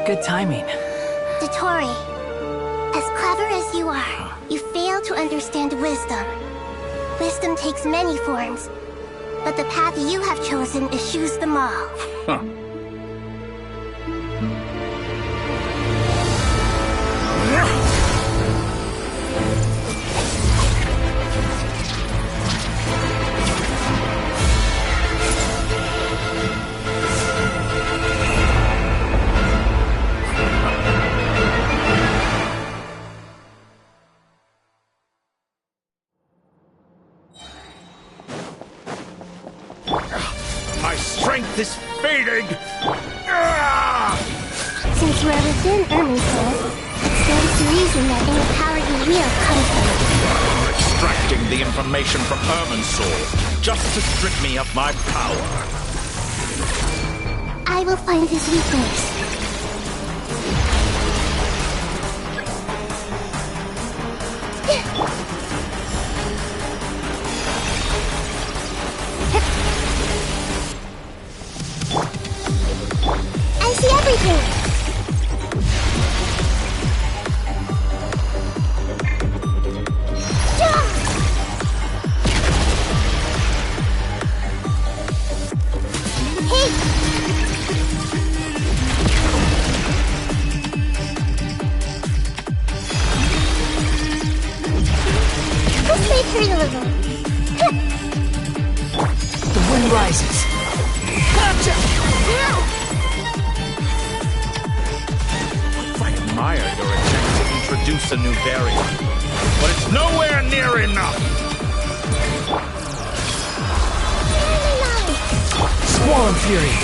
Good timing. Dottore, as clever as you are, you fail to understand wisdom. Wisdom takes many forms, but the path you have chosen eschews them all. Huh. My strength is fading! Since you are within Irminsul, it stands to reason that any power you wield comes from it. Extracting the information from Irminsul, just to strip me of my power. I will find his weakness. I see everything! The wind rises. Gotcha! I admire your attempt to introduce a new variant, but it's nowhere near enough! Squall and Fury!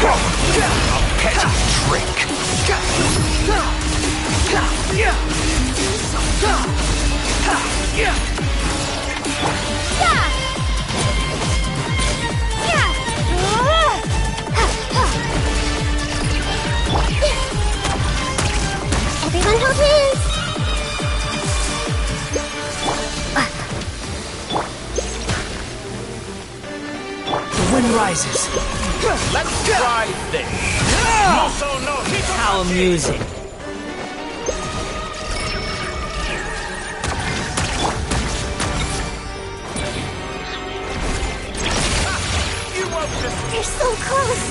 A petty trick! Everyone hold hands! The wind rises. Let's try this! How amusing. You're so close!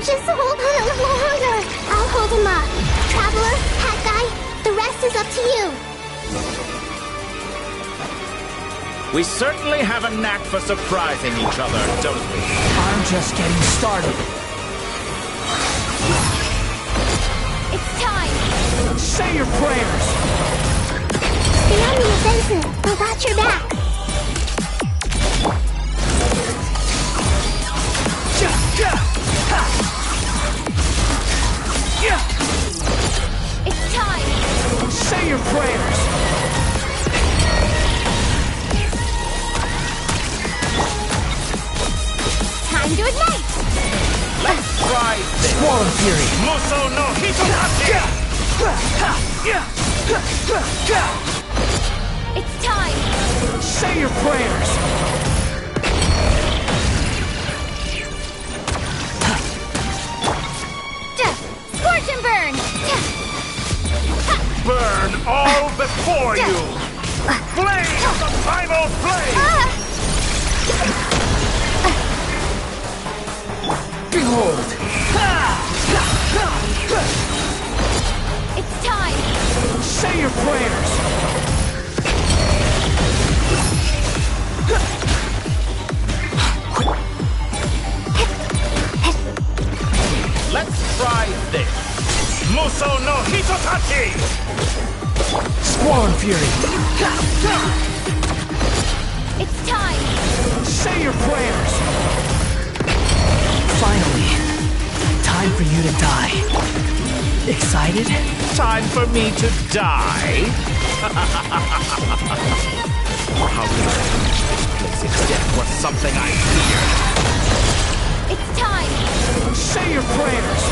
Just hold on a little longer! I'll hold him up. Traveler, Hat Guy, the rest is up to you. We certainly have a knack for surprising each other, don't we? I'm just getting started. It's time! Say your prayers! Stay on the offensive. We'll watch your back. It's time! Say your prayers! Time to ignite! Let's try this! Squall and Fury! Muso no Hitohachi! It's time! Say your prayers! Scorch and burn! Burn all before you! Flame of the primal flame! Behold! It's time! Say your prayers! Let's try this! Muso no Hitotachi! Squall and Fury! It's time! Say your prayers! Finally, time for you to die. Excited? Time for me to die? How could I reach this place if death was something I feared? It's time! Say your prayers!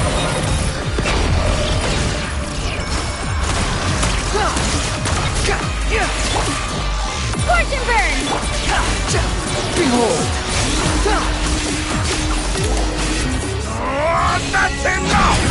Scorch and burn! Behold! That's enough!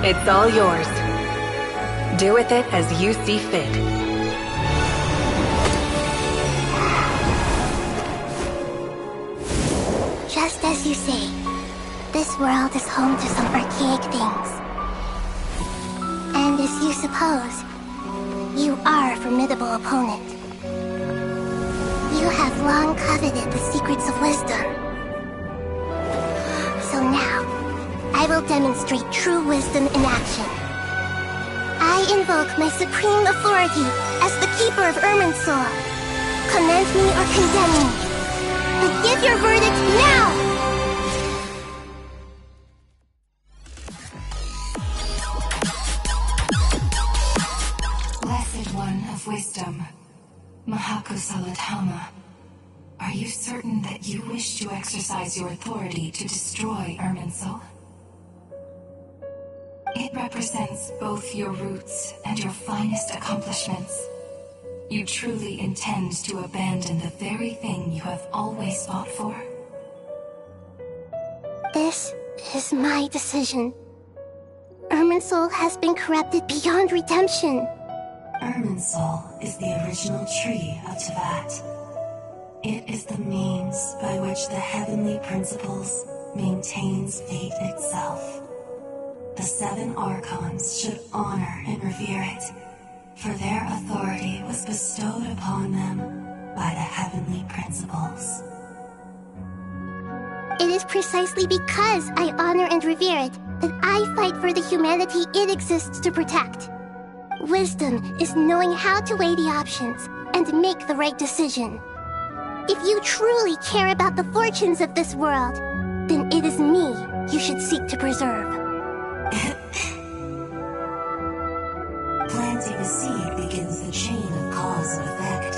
It's all yours. Do with it as you see fit. Just as you say, this world is home to some archaic things. And as you suppose, you are a formidable opponent. You have long coveted the secrets of wisdom. So now, I will demonstrate true wisdom in action. I invoke my supreme authority as the keeper of Irminsul. Commend me or condemn me, but give your verdict now! Blessed One of Wisdom, Mahakosaladhama, are you certain that you wish to exercise your authority to destroy Irminsul? It represents both your roots and your finest accomplishments. You truly intend to abandon the very thing you have always fought for? This is my decision. Irminsul has been corrupted beyond redemption. Irminsul is the original tree of Tevat. It is the means by which the heavenly principles maintains fate itself. The 7 Archons should honor and revere it, for their authority was bestowed upon them by the heavenly principles. It is precisely because I honor and revere it that I fight for the humanity it exists to protect. Wisdom is knowing how to weigh the options and make the right decision. If you truly care about the fortunes of this world, then it is me you should seek to preserve. Planting a seed begins the chain of cause and effect.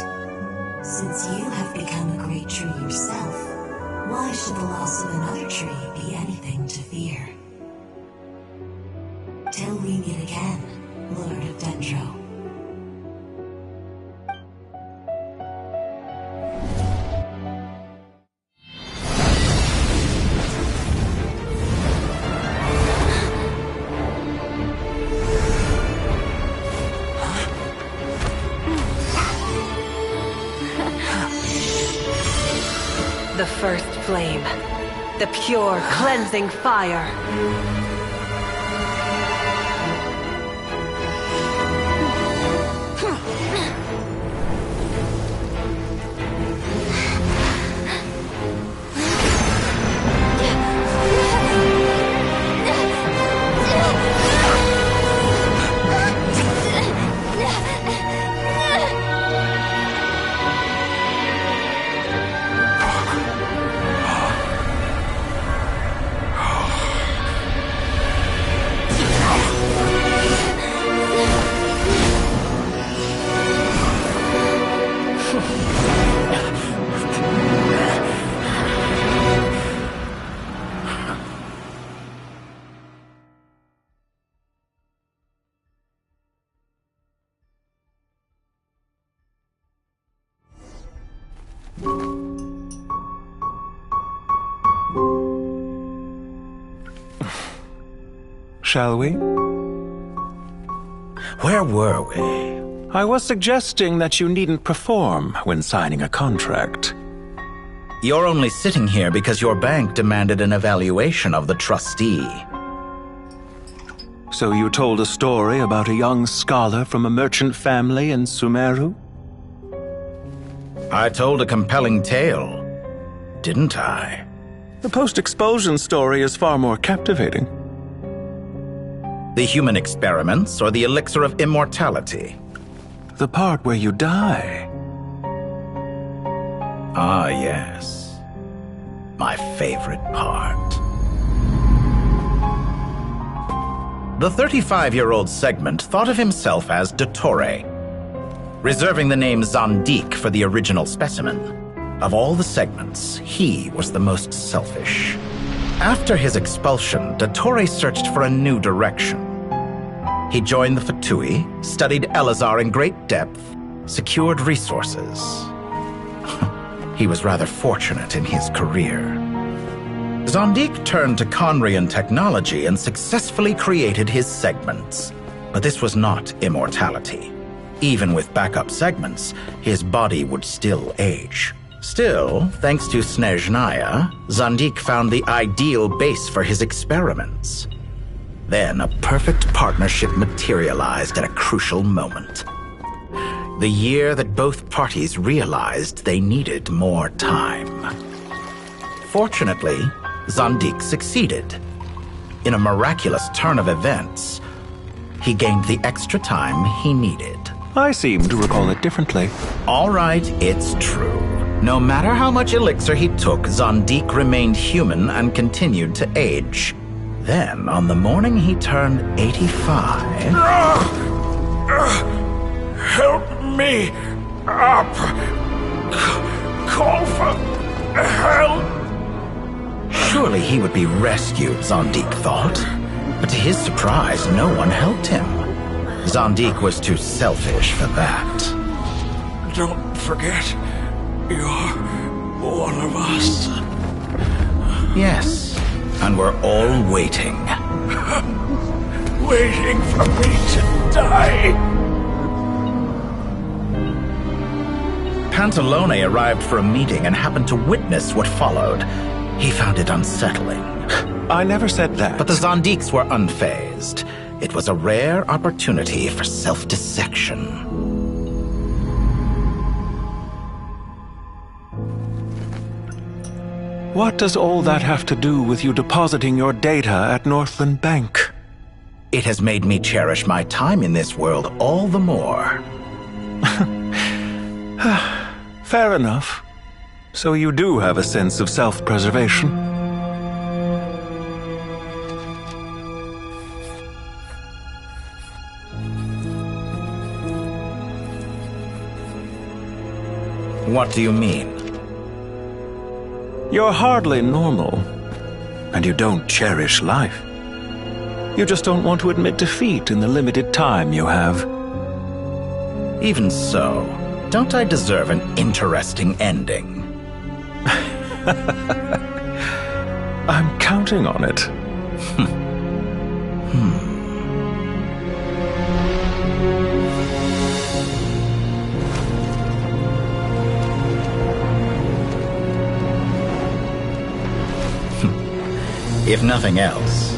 Since you have become a great tree yourself, why should the loss of another tree be anything to fear? Till we meet again, Lord of Dendro. The first flame. The pure, cleansing fire. Shall we? Where were we? I was suggesting that you needn't perform when signing a contract. You're only sitting here because your bank demanded an evaluation of the trustee. So you told a story about a young scholar from a merchant family in Sumeru? I told a compelling tale, didn't I? The post-expulsion story is far more captivating. The human experiments or the elixir of immortality? The part where you die. Ah, yes. My favorite part. The 35-year-old segment thought of himself as Dottore, reserving the name Zandik for the original specimen. Of all the segments, he was the most selfish. After his expulsion, Dottore searched for a new direction. He joined the Fatui, studied Elazar in great depth, secured resources. He was rather fortunate in his career. Zandik turned to Conrian technology and successfully created his segments. But this was not immortality. Even with backup segments, his body would still age. Still, thanks to Snezhnaya, Zandik found the ideal base for his experiments. Then a perfect partnership materialized at a crucial moment. The year that both parties realized they needed more time. Fortunately, Zandik succeeded. In a miraculous turn of events, he gained the extra time he needed. I seem to recall it differently. All right, it's true. No matter how much elixir he took, Zandik remained human and continued to age. Then, on the morning he turned 85... Help me up! Call for help! Surely he would be rescued, Zandik thought. But to his surprise, no one helped him. Zandik was too selfish for that. Don't forget, you're one of us. Yes, and we're all waiting. Waiting for me to die. Pantalone arrived for a meeting and happened to witness what followed. He found it unsettling. I never said that. But the Zandiks were unfazed. It was a rare opportunity for self-dissection. What does all that have to do with you depositing your data at Northland Bank? It has made me cherish my time in this world all the more. Fair enough. So you do have a sense of self-preservation. What do you mean? You're hardly normal, and you don't cherish life. You just don't want to admit defeat in the limited time you have. Even so, don't I deserve an interesting ending? I'm counting on it. If nothing else,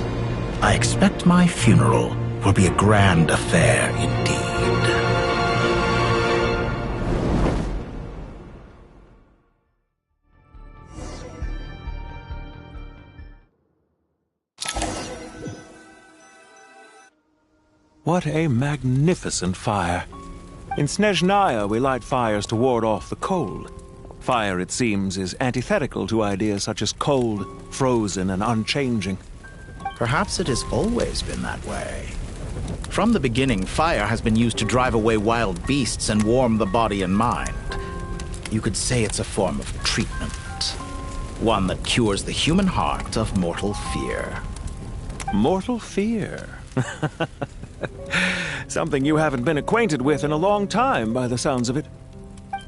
I expect my funeral will be a grand affair indeed. What a magnificent fire. In Snezhnaya, we light fires to ward off the cold. Fire, it seems, is antithetical to ideas such as cold, frozen, and unchanging. Perhaps it has always been that way. From the beginning, fire has been used to drive away wild beasts and warm the body and mind. You could say it's a form of treatment. One that cures the human heart of mortal fear. Mortal fear? Something you haven't been acquainted with in a long time, by the sounds of it.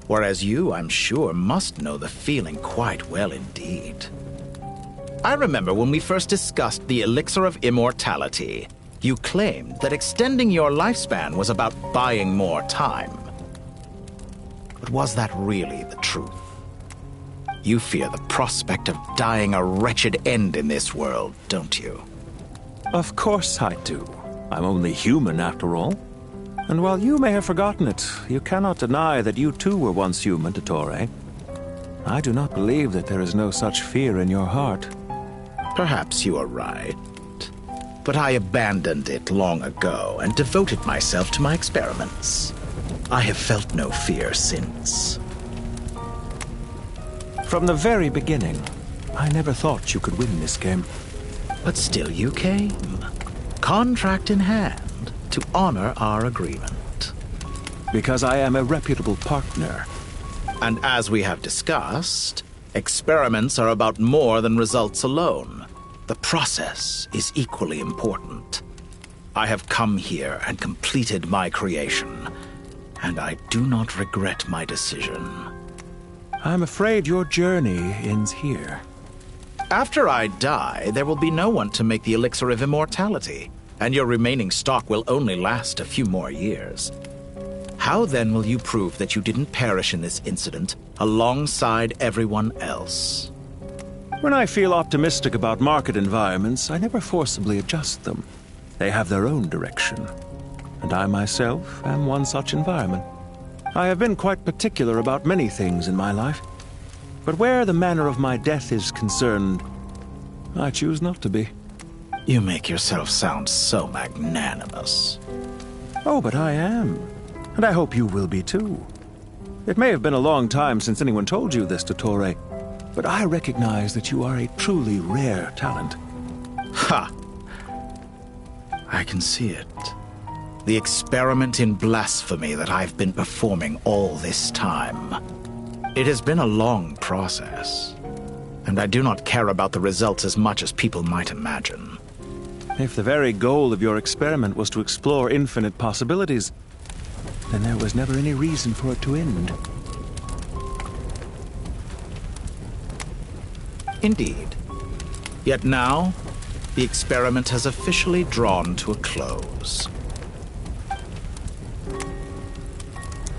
Whereas you, I'm sure, must know the feeling quite well indeed. I remember when we first discussed the elixir of immortality, you claimed that extending your lifespan was about buying more time. But was that really the truth? You fear the prospect of dying a wretched end in this world, don't you? Of course I do. I'm only human, after all. And while you may have forgotten it, you cannot deny that you too were once human, Dottore. I do not believe that there is no such fear in your heart. Perhaps you are right. But I abandoned it long ago and devoted myself to my experiments. I have felt no fear since. From the very beginning, I never thought you could win this game. But still you came. Contract in hand, to honor our agreement. Because I am a reputable partner. And as we have discussed, experiments are about more than results alone. The process is equally important. I have come here and completed my creation, and I do not regret my decision. I'm afraid your journey ends here. After I die, there will be no one to make the elixir of immortality, and your remaining stock will only last a few more years. How then will you prove that you didn't perish in this incident alongside everyone else? When I feel optimistic about market environments, I never forcibly adjust them. They have their own direction. And I myself am one such environment. I have been quite particular about many things in my life. But where the manner of my death is concerned, I choose not to be. You make yourself sound so magnanimous. Oh, but I am. And I hope you will be too. It may have been a long time since anyone told you this, Dottore, but I recognize that you are a truly rare talent. Ha! I can see it. The experiment in blasphemy that I've been performing all this time. It has been a long process, and I do not care about the results as much as people might imagine. If the very goal of your experiment was to explore infinite possibilities, then there was never any reason for it to end. Indeed. Yet now, the experiment has officially drawn to a close.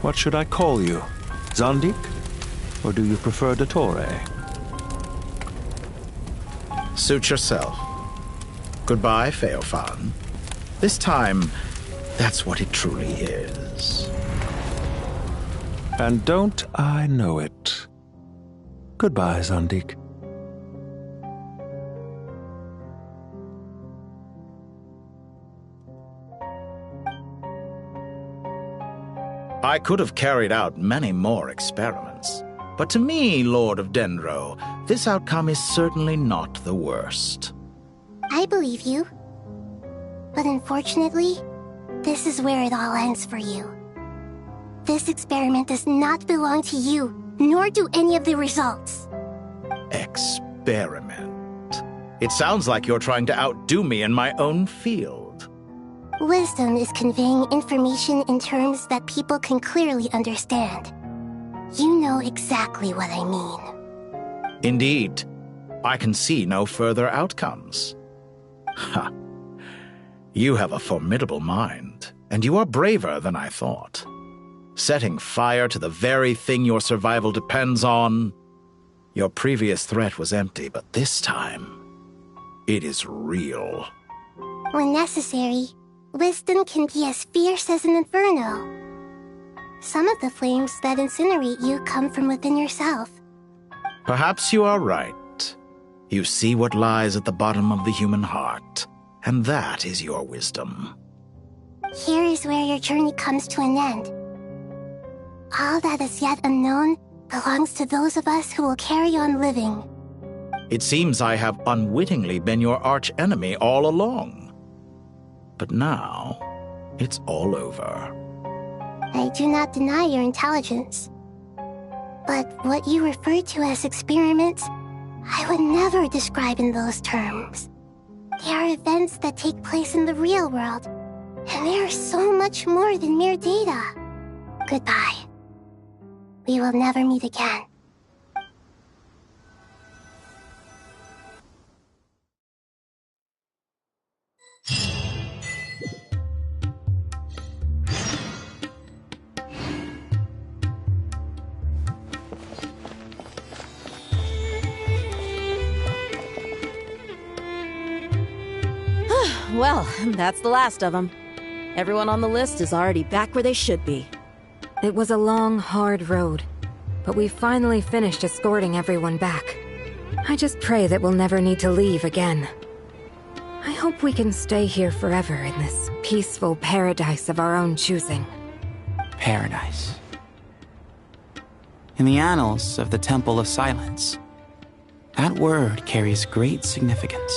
What should I call you? Zandik? Or do you prefer Dottore? Suit yourself. Goodbye, Feofan. This time, that's what it truly is. And don't I know it? Goodbye, Zandik. I could have carried out many more experiments, but to me, Lord of Dendro, this outcome is certainly not the worst. I believe you. But unfortunately, this is where it all ends for you. This experiment does not belong to you, nor do any of the results. Experiment? It sounds like you're trying to outdo me in my own field. Wisdom is conveying information in terms that people can clearly understand. You know exactly what I mean. Indeed. I can see no further outcomes. Ha. You have a formidable mind, and you are braver than I thought. Setting fire to the very thing your survival depends on. Your previous threat was empty, but this time, it is real. When necessary, wisdom can be as fierce as an inferno. Some of the flames that incinerate you come from within yourself. Perhaps you are right. You see what lies at the bottom of the human heart, and that is your wisdom. Here is where your journey comes to an end. All that is yet unknown belongs to those of us who will carry on living. It seems I have unwittingly been your arch-enemy all along. But now, it's all over. I do not deny your intelligence. But what you refer to as experiments, I would never describe in those terms. They are events that take place in the real world, and they are so much more than mere data. Goodbye. We will never meet again. Well, that's the last of them. Everyone on the list is already back where they should be. It was a long, hard road, but we've finally finished escorting everyone back. I just pray that we'll never need to leave again. I hope we can stay here forever in this peaceful paradise of our own choosing. Paradise. In the annals of the Temple of Silence, that word carries great significance.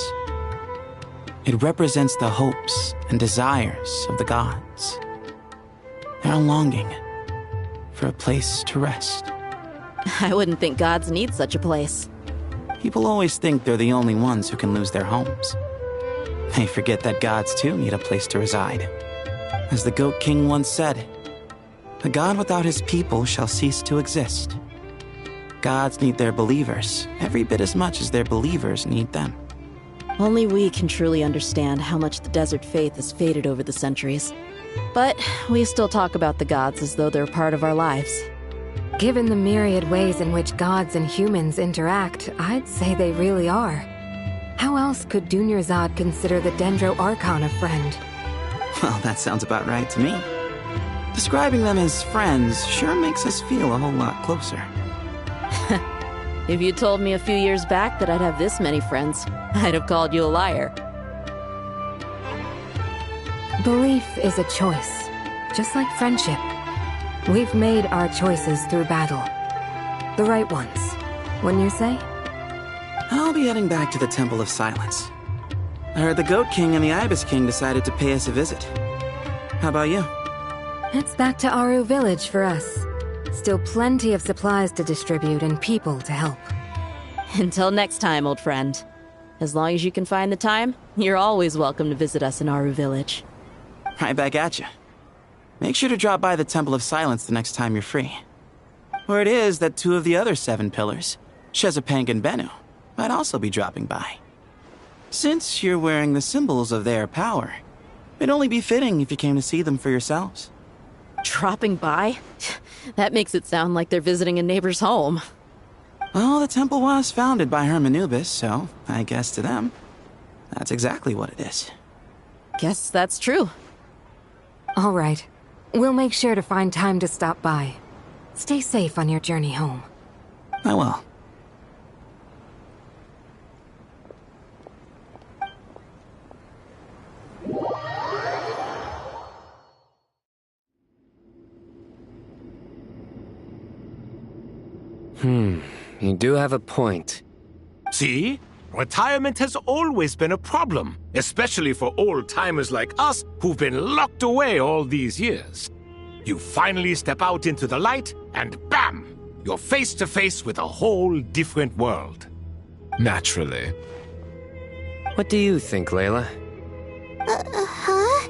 It represents the hopes and desires of the gods. They're longing for a place to rest. I wouldn't think gods need such a place. People always think they're the only ones who can lose their homes. They forget that gods too need a place to reside. As the Goat King once said, "A god without his people shall cease to exist." Gods need their believers every bit as much as their believers need them. Only we can truly understand how much the desert faith has faded over the centuries. But we still talk about the gods as though they're part of our lives. Given the myriad ways in which gods and humans interact, I'd say they really are. How else could Dunyarzad consider the Dendro Archon a friend? Well, that sounds about right to me. Describing them as friends sure makes us feel a whole lot closer. If you told me a few years back that I'd have this many friends, I'd have called you a liar. Belief is a choice, just like friendship. We've made our choices through battle. The right ones, wouldn't you say? I'll be heading back to the Temple of Silence. I heard the Goat King and the Ibis King decided to pay us a visit. How about you? It's back to Aru Village for us. Still plenty of supplies to distribute and people to help. Until next time, old friend. As long as you can find the time, you're always welcome to visit us in Aru Village. Right back at you. Make sure to drop by the Temple of Silence the next time you're free. Word is that 2 of the other 7 pillars, Shezapang and Bennu, might also be dropping by. Since you're wearing the symbols of their power, it'd only be fitting if you came to see them for yourselves. Dropping by? That makes it sound like they're visiting a neighbor's home. Well, the temple was founded by Hermanubis, so I guess to them, that's exactly what it is. Guess that's true. All right. We'll make sure to find time to stop by. Stay safe on your journey home. I will. You do have a point. See? Retirement has always been a problem, especially for old-timers like us who've been locked away all these years. You finally step out into the light, and bam! You're face to face with a whole different world. Naturally. What do you think, Layla? Huh?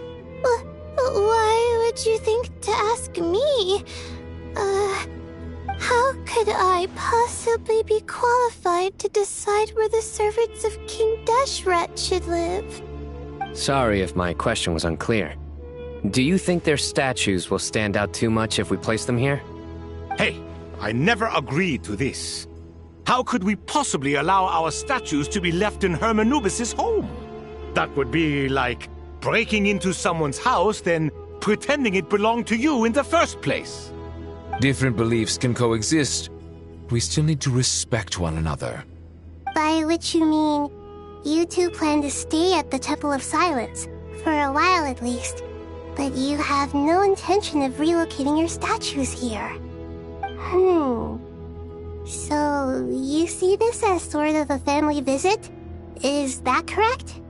Why would you think to ask me? How could I possibly be qualified to decide where the servants of King Deshret should live? Sorry if my question was unclear. Do you think their statues will stand out too much if we place them here? Hey, I never agreed to this. How could we possibly allow our statues to be left in Hermanubis' home? That would be like breaking into someone's house, then pretending it belonged to you in the first place. Different beliefs can coexist. We still need to respect one another. By which you mean, you two plan to stay at the Temple of Silence, for a while at least, but you have no intention of relocating your statues here. So, you see this as sort of a family visit? Is that correct?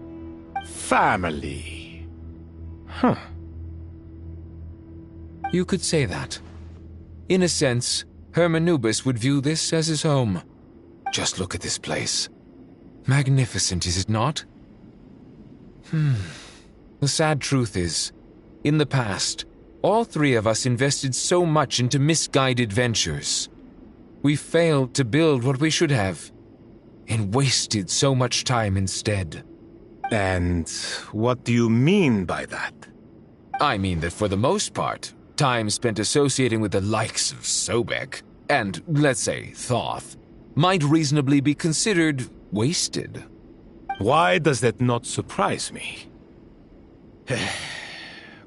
Family. You could say that. In a sense, Hermanubis would view this as his home. Just look at this place. Magnificent, is it not? The sad truth is, in the past, all 3 of us invested so much into misguided ventures. We failed to build what we should have, and wasted so much time instead. And what do you mean by that? I mean that for the most part, time spent associating with the likes of Sobek, and, let's say, Thoth, might reasonably be considered wasted. Why does that not surprise me?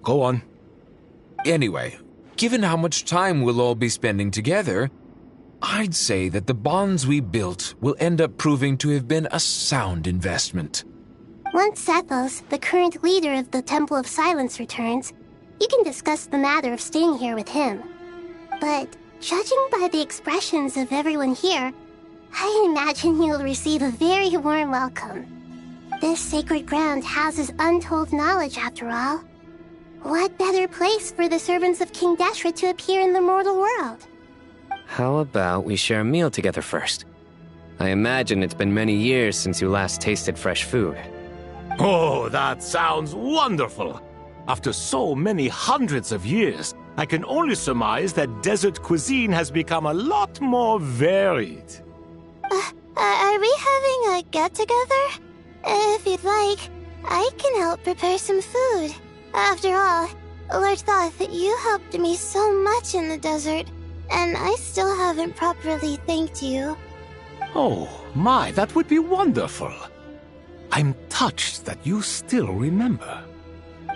Go on. Anyway, given how much time we'll all be spending together, I'd say that the bonds we built will end up proving to have been a sound investment. Once Sethos, the current leader of the Temple of Silence, returns, you can discuss the matter of staying here with him. But judging by the expressions of everyone here, I imagine you'll receive a very warm welcome. This sacred ground houses untold knowledge, after all. What better place for the servants of King Deshra to appear in the mortal world? How about we share a meal together first? I imagine it's been many years since you last tasted fresh food. Oh, that sounds wonderful! After so many hundreds of years, I can only surmise that desert cuisine has become a lot more varied. Are we having a get-together? If you'd like, I can help prepare some food. After all, Lord Thoth, you helped me so much in the desert, and I still haven't properly thanked you. Oh, my, that would be wonderful. I'm touched that you still remember.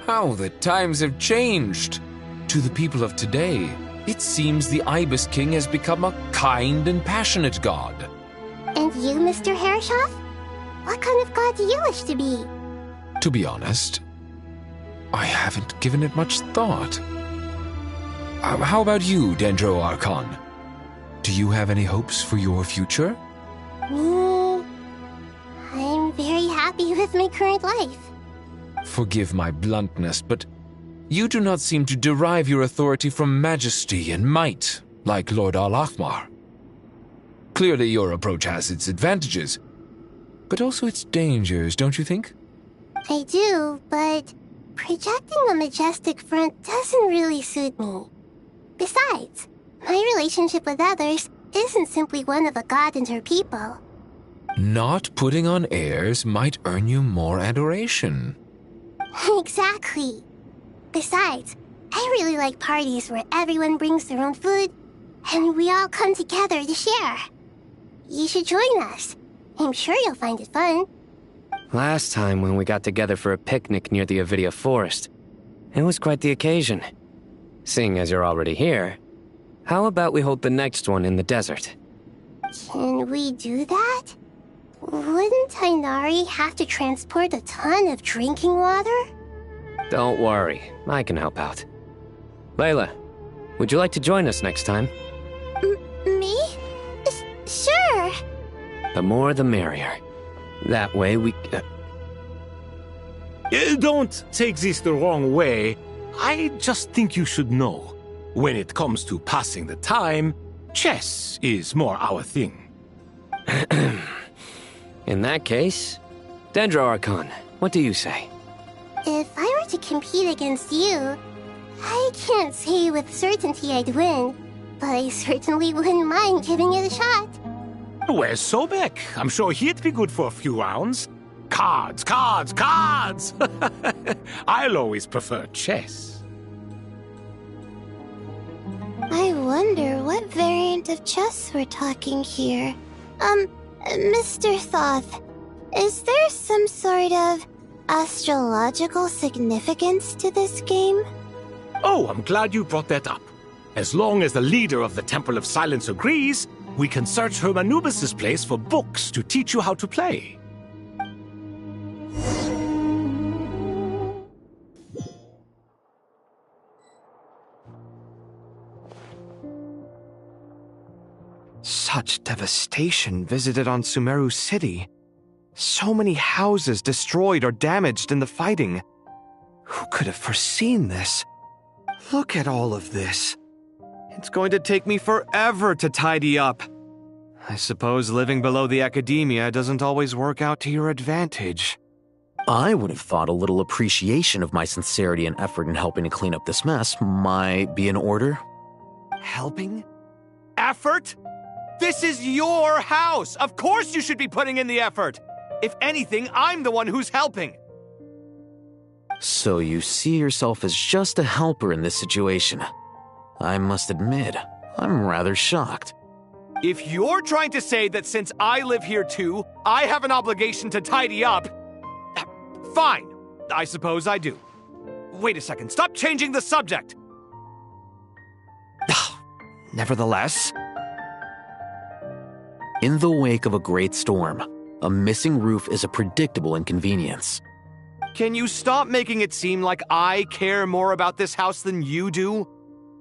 How the times have changed. To the people of today, it seems the Ibis King has become a kind and passionate god. And you, Mr. Herreshoff? What kind of god do you wish to be? To be honest, I haven't given it much thought. How about you, Dendro Archon? Do you have any hopes for your future? Me? I'm very happy with my current life. Forgive my bluntness, but you do not seem to derive your authority from majesty and might, like Lord Al-Ahmar. Clearly your approach has its advantages, but also its dangers, don't you think? I do, but projecting a majestic front doesn't really suit me. Besides, my relationship with others isn't simply one of a god and her people. Not putting on airs might earn you more adoration. Exactly. Besides, I really like parties where everyone brings their own food, and we all come together to share. You should join us. I'm sure you'll find it fun. Last time when we got together for a picnic near the Avidia Forest, it was quite the occasion. Seeing as you're already here, how about we hold the next one in the desert? Can we do that? Wouldn't Tainari have to transport a ton of drinking water? Don't worry, I can help out. Layla, would you like to join us next time? Me? Sure. The more the merrier. That way we... Don't take this the wrong way. I just think you should know. When it comes to passing the time, chess is more our thing. In that case, Dendro Archon, what do you say? If I were to compete against you, I can't say with certainty I'd win, but I certainly wouldn't mind giving it a shot. Where's Sobek? I'm sure he'd be good for a few rounds. Cards, cards, cards! I'll always prefer chess. I wonder what variant of chess we're talking here. Mr. Thoth, is there some sort of astrological significance to this game? Oh, I'm glad you brought that up. As long as the leader of the Temple of Silence agrees, we can search Hermanubis' place for books to teach you how to play. Such devastation visited on Sumeru City. So many houses destroyed or damaged in the fighting. Who could have foreseen this? Look at all of this. It's going to take me forever to tidy up. I suppose living below the academia doesn't always work out to your advantage. I would have thought a little appreciation of my sincerity and effort in helping to clean up this mess might be in order. Helping? Effort? This is your house! Of course you should be putting in the effort! If anything, I'm the one who's helping! So you see yourself as just a helper in this situation. I must admit, I'm rather shocked. If you're trying to say that since I live here too, I have an obligation to tidy up, fine. I suppose I do. Wait a second, stop changing the subject! Nevertheless, In the wake of a great storm, a missing roof is a predictable inconvenience. Can you stop making it seem like I care more about this house than you do?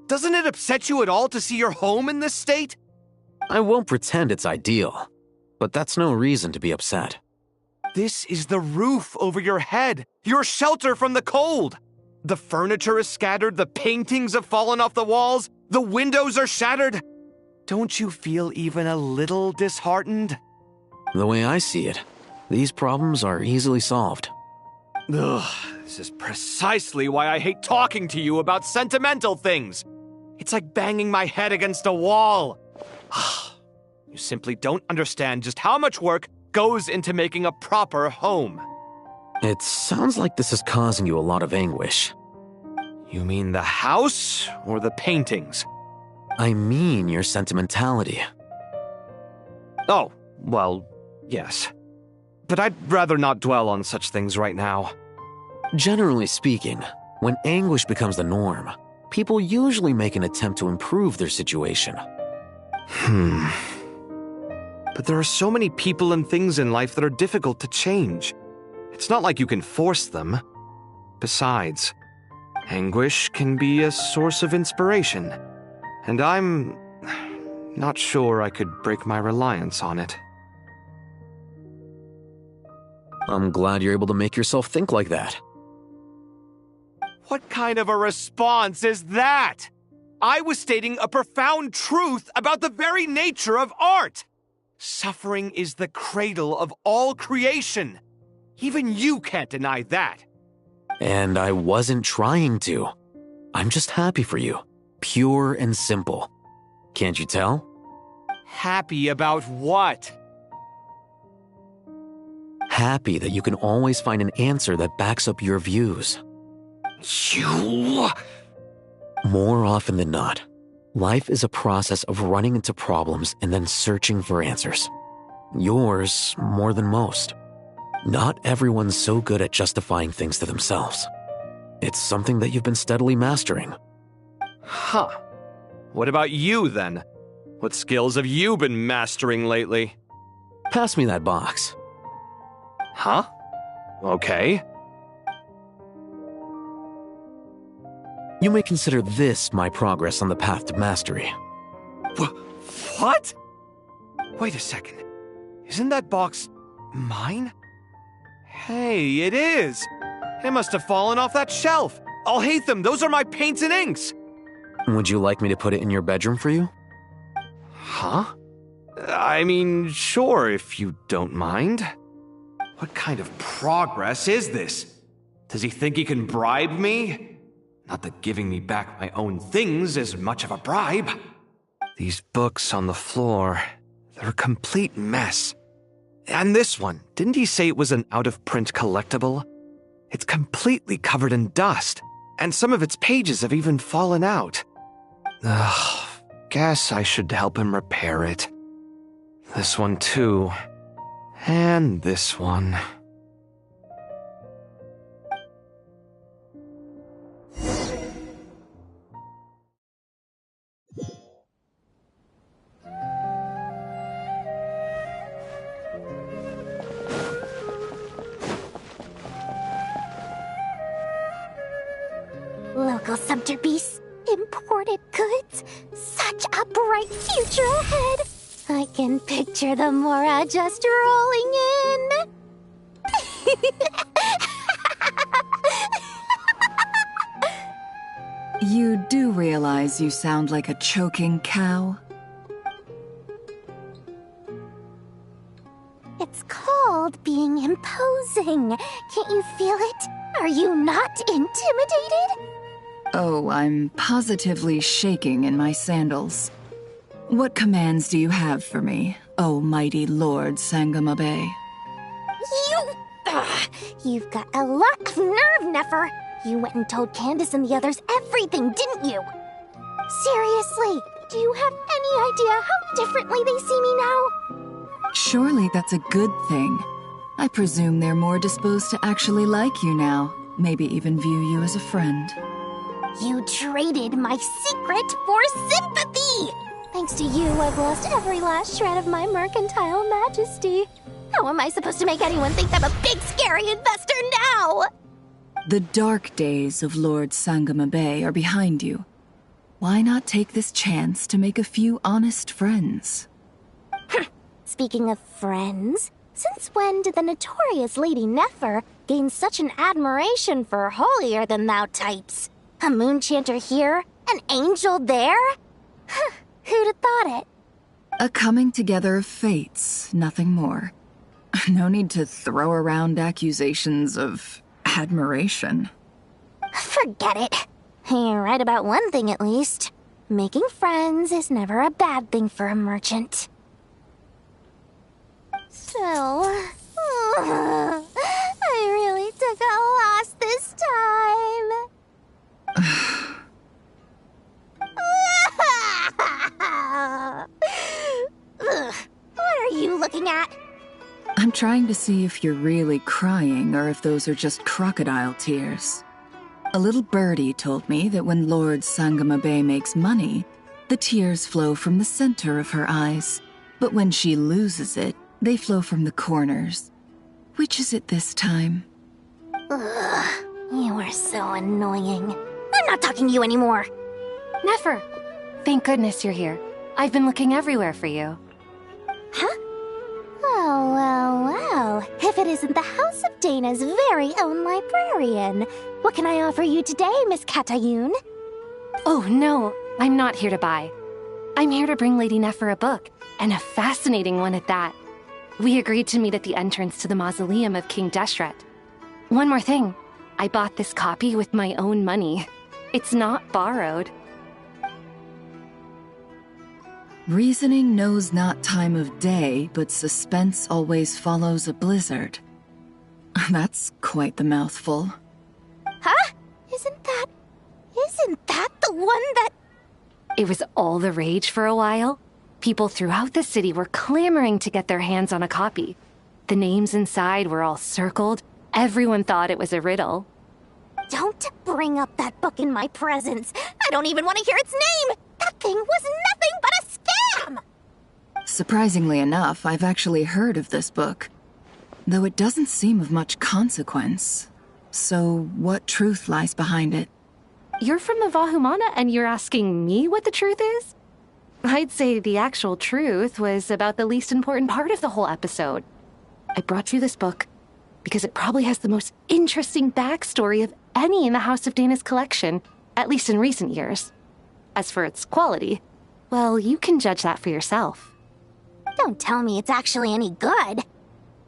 Doesn't it upset you at all to see your home in this state? I won't pretend it's ideal, but that's no reason to be upset. This is the roof over your head, your shelter from the cold. The furniture is scattered, the paintings have fallen off the walls, the windows are shattered. Don't you feel even a little disheartened? The way I see it, these problems are easily solved. Ugh, this is precisely why I hate talking to you about sentimental things. It's like banging my head against a wall. You simply don't understand just how much work goes into making a proper home. It sounds like this is causing you a lot of anguish. You mean the house or the paintings? I mean your sentimentality. Oh, well, yes. But I'd rather not dwell on such things right now. Generally speaking, when anguish becomes the norm, people usually make an attempt to improve their situation. But there are so many people and things in life that are difficult to change. It's not like you can force them. Besides, anguish can be a source of inspiration, and I'm not sure I could break my reliance on it. I'm glad you're able to make yourself think like that. What kind of a response is that? I was stating a profound truth about the very nature of art. Suffering is the cradle of all creation. Even you can't deny that. And I wasn't trying to. I'm just happy for you. Pure and simple. Can't you tell? Happy about what? Happy that you can always find an answer that backs up your views. You... More often than not, life is a process of running into problems and then searching for answers. Yours more than most. Not everyone's so good at justifying things to themselves. It's something that you've been steadily mastering. Huh. What about you, then? What skills have you been mastering lately? Pass me that box. Huh? Okay. You may consider this my progress on the path to mastery. What? Wait a second. Isn't that box mine? Hey, it is. It must have fallen off that shelf. I'll hate them. Those are my paints and inks. Would you like me to put it in your bedroom for you? Huh? I mean, sure, if you don't mind. What kind of progress is this? Does he think he can bribe me? Not that giving me back my own things is much of a bribe. These books on the floor, they're a complete mess. And this one, didn't he say it was an out-of-print collectible? It's completely covered in dust, and some of its pages have even fallen out. Ugh, guess I should help him repair it. This one too. And this one. Local subter beasts, imported goods, such a bright future ahead. I can picture the Mora just rolling in. You do realize you sound like a choking cow? It's called being imposing. Can't you feel it? Are you not intimidated? Oh, I'm positively shaking in my sandals. What commands do you have for me, oh mighty Lord Sangamabe? You've got a lot of nerve, Nefer. You went and told Candace and the others everything, didn't you? Seriously, do you have any idea how differently they see me now? Surely that's a good thing. I presume they're more disposed to actually like you now, maybe even view you as a friend. You traded my secret for sympathy! Thanks to you, I've lost every last shred of my mercantile majesty. How am I supposed to make anyone think I'm a big, scary investor now? The dark days of Lord Sangama Bay are behind you. Why not take this chance to make a few honest friends? Speaking of friends, since when did the notorious Lady Nefer gain such an admiration for holier-than-thou types? A moon chanter here, an angel there? Who'd have thought it? A coming together of fates, nothing more. No need to throw around accusations of admiration. Forget it. You're right about one thing at least. Making friends is never a bad thing for a merchant. So, I really took a loss this time. What are you looking at? I'm trying to see if you're really crying or if those are just crocodile tears. A little birdie told me that when Lord Sangama Bay makes money, the tears flow from the center of her eyes. But when she loses it, they flow from the corners. Which is it this time? Ugh, you are so annoying. I'm not talking to you anymore. Nefer, thank goodness you're here. I've been looking everywhere for you. Huh? Well. If it isn't the House of Dana's very own librarian. What can I offer you today, Miss Katayun? Oh, no. I'm not here to buy. I'm here to bring Lady Nefer a book, and a fascinating one at that. We agreed to meet at the entrance to the mausoleum of King Deshret. One more thing. I bought this copy with my own money. It's not borrowed. Reasoning knows not time of day, but suspense always follows a blizzard. That's quite the mouthful. Huh? Isn't that the one that... It was all the rage for a while. People throughout the city were clamoring to get their hands on a copy. The names inside were all circled. Everyone thought it was a riddle. Don't bring up that book in my presence. I don't even want to hear its name. That thing was nothing but a scam. Surprisingly enough, I've actually heard of this book, though it doesn't seem of much consequence. So, what truth lies behind it? You're from the Vahumana and you're asking me what the truth is? I'd say the actual truth was about the least important part of the whole episode. I brought you this book because it probably has the most interesting backstory of any in the House of Dana's collection, at least in recent years. As for its quality, well, you can judge that for yourself. Don't tell me it's actually any good.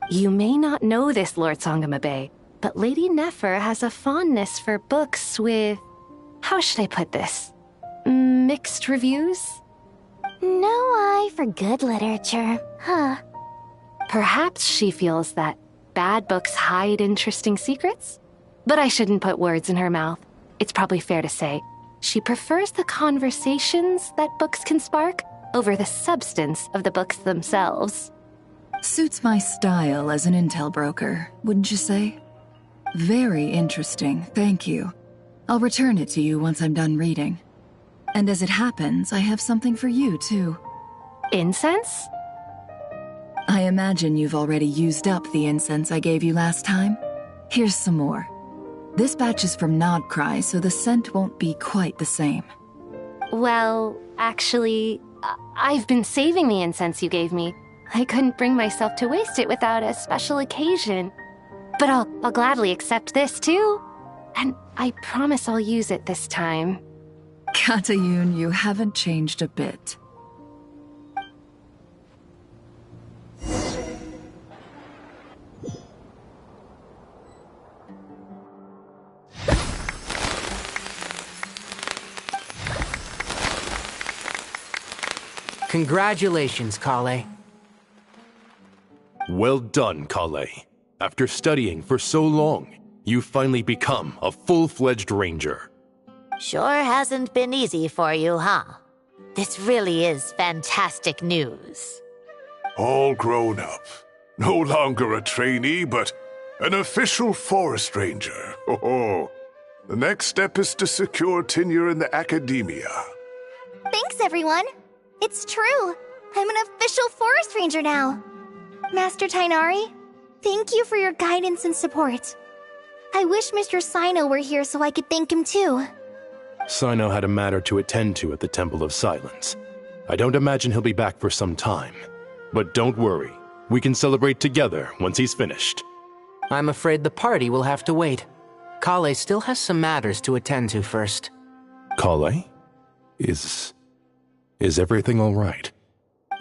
You may not know this, Lord Sangama Bay, but Lady Nefer has a fondness for books with... how should I put this? Mixed reviews? No eye for good literature, huh? Perhaps she feels that bad books hide interesting secrets? But I shouldn't put words in her mouth. It's probably fair to say she prefers the conversations that books can spark over the substance of the books themselves. Suits my style as an intel broker, wouldn't you say? Very interesting, thank you. I'll return it to you once I'm done reading. And as it happens, I have something for you, too. Incense? I imagine you've already used up the incense I gave you last time. Here's some more. This batch is from Nodcry, so the scent won't be quite the same. Well, actually, I've been saving the incense you gave me. I couldn't bring myself to waste it without a special occasion. But I'll gladly accept this, too. And I promise I'll use it this time. Katayun, you haven't changed a bit. Congratulations, Kale. Well done, Kale. After studying for so long, you've finally become a full-fledged ranger. Sure hasn't been easy for you, huh? This really is fantastic news. All grown up. No longer a trainee, but an official forest ranger. Oh, the next step is to secure tenure in the academia. Thanks, everyone. It's true. I'm an official forest ranger now. Master Tainari, thank you for your guidance and support. I wish Mr. Sino were here so I could thank him too. Sino had a matter to attend to at the Temple of Silence. I don't imagine he'll be back for some time. But don't worry, we can celebrate together once he's finished. I'm afraid the party will have to wait. Kale still has some matters to attend to first. Kale? Is everything all right?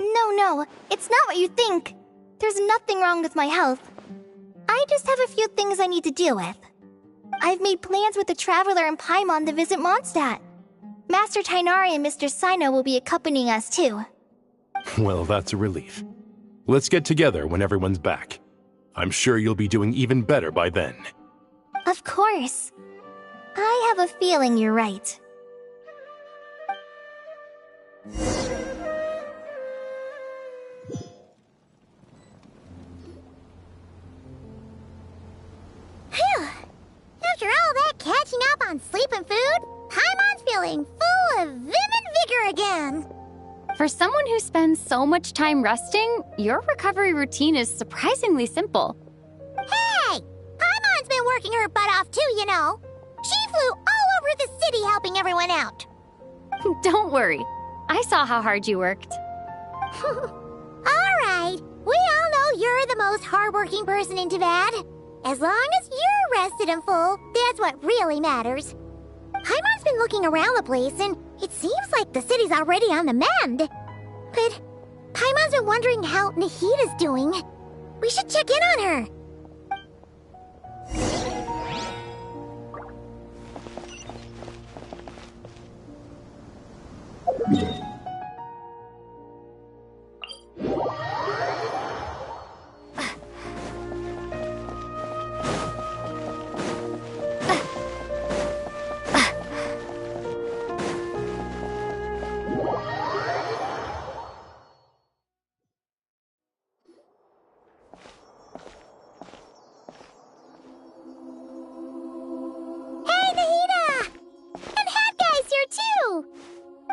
No, it's not what you think. There's nothing wrong with my health. I just have a few things I need to deal with. I've made plans with the Traveler and Paimon to visit Mondstadt. Master Tainari and Mr. Sino will be accompanying us too. Well, that's a relief. Let's get together when everyone's back. I'm sure you'll be doing even better by then. Of course. I have a feeling you're right. Phew! After all that catching up on sleep and food, Paimon's feeling full of vim and vigor again. For someone who spends so much time resting, your recovery routine is surprisingly simple. Hey! Paimon's been working her butt off too, you know. She flew all over the city helping everyone out. Don't worry. I saw how hard you worked. Alright, we all know you're the most hardworking person in Teyvat. As long as you're rested and full, that's what really matters. Paimon's been looking around the place, and it seems like the city's already on the mend. But Paimon's been wondering how Nahida's doing. We should check in on her.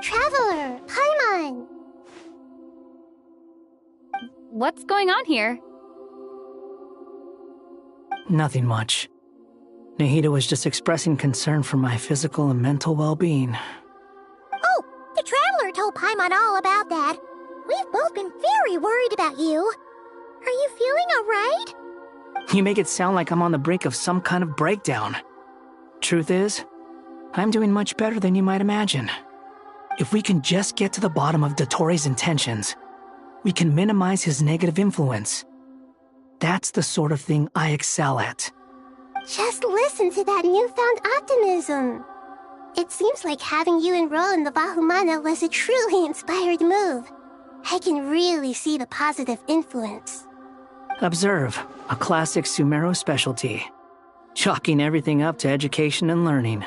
Traveler, Paimon! What's going on here? Nothing much. Nahida was just expressing concern for my physical and mental well-being. Oh, the Traveler told Paimon all about that. We've both been very worried about you. Are you feeling alright? You make it sound like I'm on the brink of some kind of breakdown. Truth is, I'm doing much better than you might imagine. If we can just get to the bottom of Dottoro's intentions, we can minimize his negative influence. That's the sort of thing I excel at. Just listen to that newfound optimism. It seems like having you enroll in the Vahumana was a truly inspired move. I can really see the positive influence. Observe, a classic Sumeru specialty. Chalking everything up to education and learning.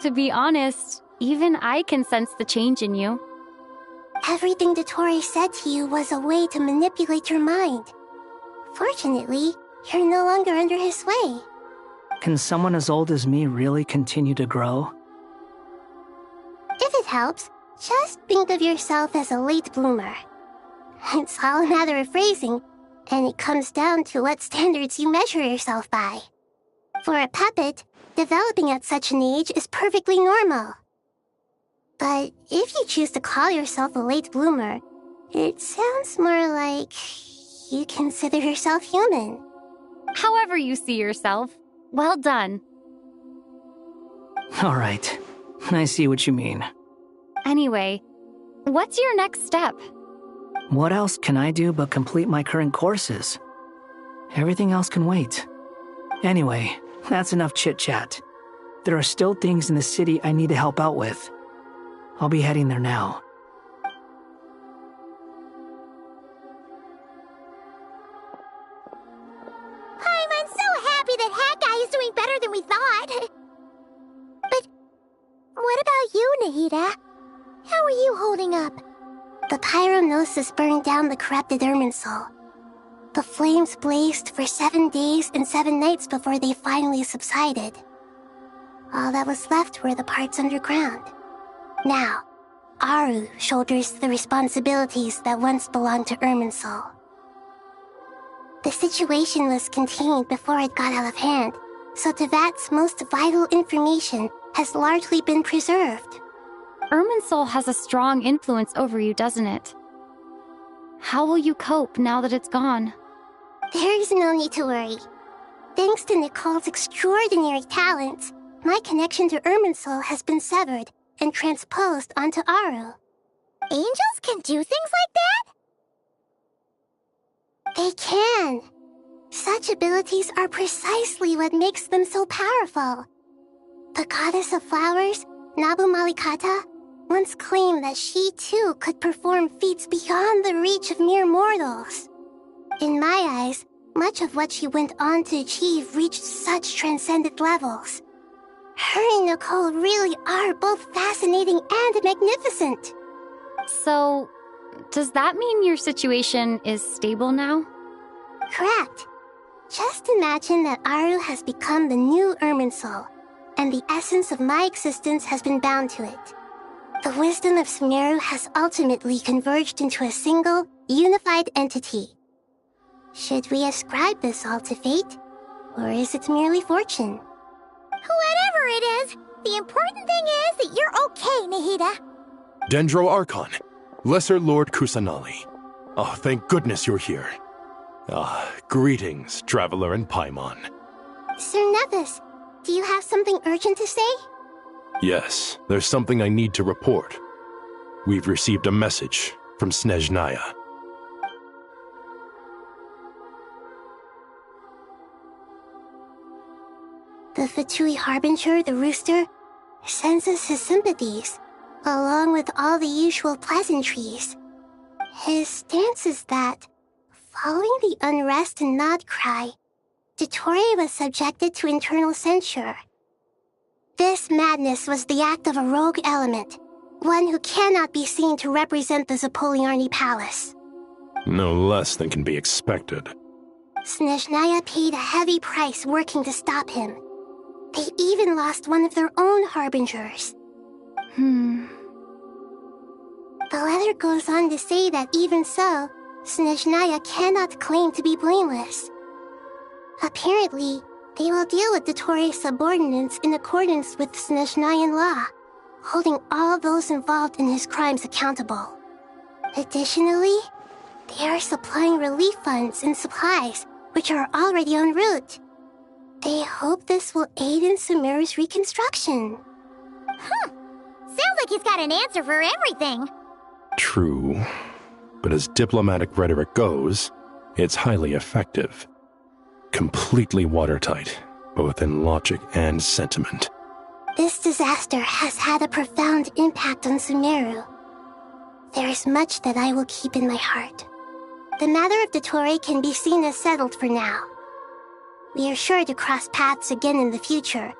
To be honest, even I can sense the change in you. Everything Dottori said to you was a way to manipulate your mind. Fortunately, you're no longer under his sway. Can someone as old as me really continue to grow? If it helps, just think of yourself as a late bloomer. It's all a matter of phrasing, and it comes down to what standards you measure yourself by. For a puppet, developing at such an age is perfectly normal. But if you choose to call yourself a late bloomer, it sounds more like you consider yourself human. However you see yourself, well done. All right, I see what you mean. Anyway, what's your next step? What else can I do but complete my current courses? Everything else can wait. Anyway, that's enough chit-chat. There are still things in the city I need to help out with. I'll be heading there now. I'm so happy that Hat Guy is doing better than we thought. But what about you, Nahida? How are you holding up? The pyronosis burned down the corrupted Irminsul. The flames blazed for 7 days and 7 nights before they finally subsided. All that was left were the parts underground. Now, Aru shoulders the responsibilities that once belonged to Irminsul. The situation was contained before it got out of hand, so Tevat's most vital information has largely been preserved. Irminsul has a strong influence over you, doesn't it? How will you cope now that it's gone? There is no need to worry. Thanks to Nicole's extraordinary talents, my connection to Irminsul has been severed and transposed onto Aru. Angels can do things like that? They can. Such abilities are precisely what makes them so powerful. The goddess of flowers, Nabu Malikata, once claimed that she too could perform feats beyond the reach of mere mortals. In my eyes, much of what she went on to achieve reached such transcendent levels. Her and Nicole really are both fascinating and magnificent. So, does that mean your situation is stable now? Correct. Just imagine that Aru has become the new Irminsul, and the essence of my existence has been bound to it. The wisdom of Sumeru has ultimately converged into a single, unified entity. Should we ascribe this all to fate, or is it merely fortune? Whatever it is, the important thing is that you're okay, Nahida. Dendro Archon, Lesser Lord Kusanali. Oh, thank goodness you're here. Greetings, Traveler and Paimon. Sir Nepis, do you have something urgent to say? Yes, there's something I need to report. We've received a message from Snezhnaya. The Fatui Harbinger, the rooster, sends us his sympathies, along with all the usual pleasantries. His stance is that, following the unrest and Nod cry, Dottore was subjected to internal censure. This madness was the act of a rogue element, one who cannot be seen to represent the Zapoliarni Palace. No less than can be expected. Snezhnaya paid a heavy price working to stop him. They even lost one of their own harbingers. The letter goes on to say that even so, Snezhnaya cannot claim to be blameless. Apparently, they will deal with Dottore's subordinates in accordance with Snezhnayan law, holding all those involved in his crimes accountable. Additionally, they are supplying relief funds and supplies, which are already en route. They hope this will aid in Sumeru's reconstruction. Sounds like he's got an answer for everything. True, but as diplomatic rhetoric goes, it's highly effective. Completely watertight, both in logic and sentiment. This disaster has had a profound impact on Sumeru. There is much that I will keep in my heart. The matter of Dottore can be seen as settled for now. We are sure to cross paths again in the future,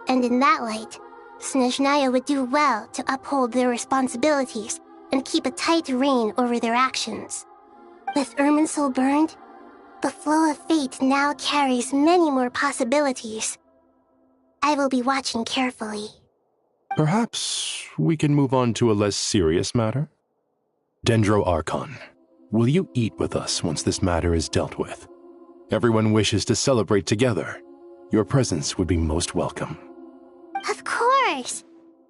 and in that light, Snezhnaya would do well to uphold their responsibilities and keep a tight rein over their actions. With Irminsul burned, the flow of fate now carries many more possibilities. I will be watching carefully. Perhaps we can move on to a less serious matter? Dendro Archon, will you eat with us once this matter is dealt with? Everyone wishes to celebrate together. Your presence would be most welcome. Of course!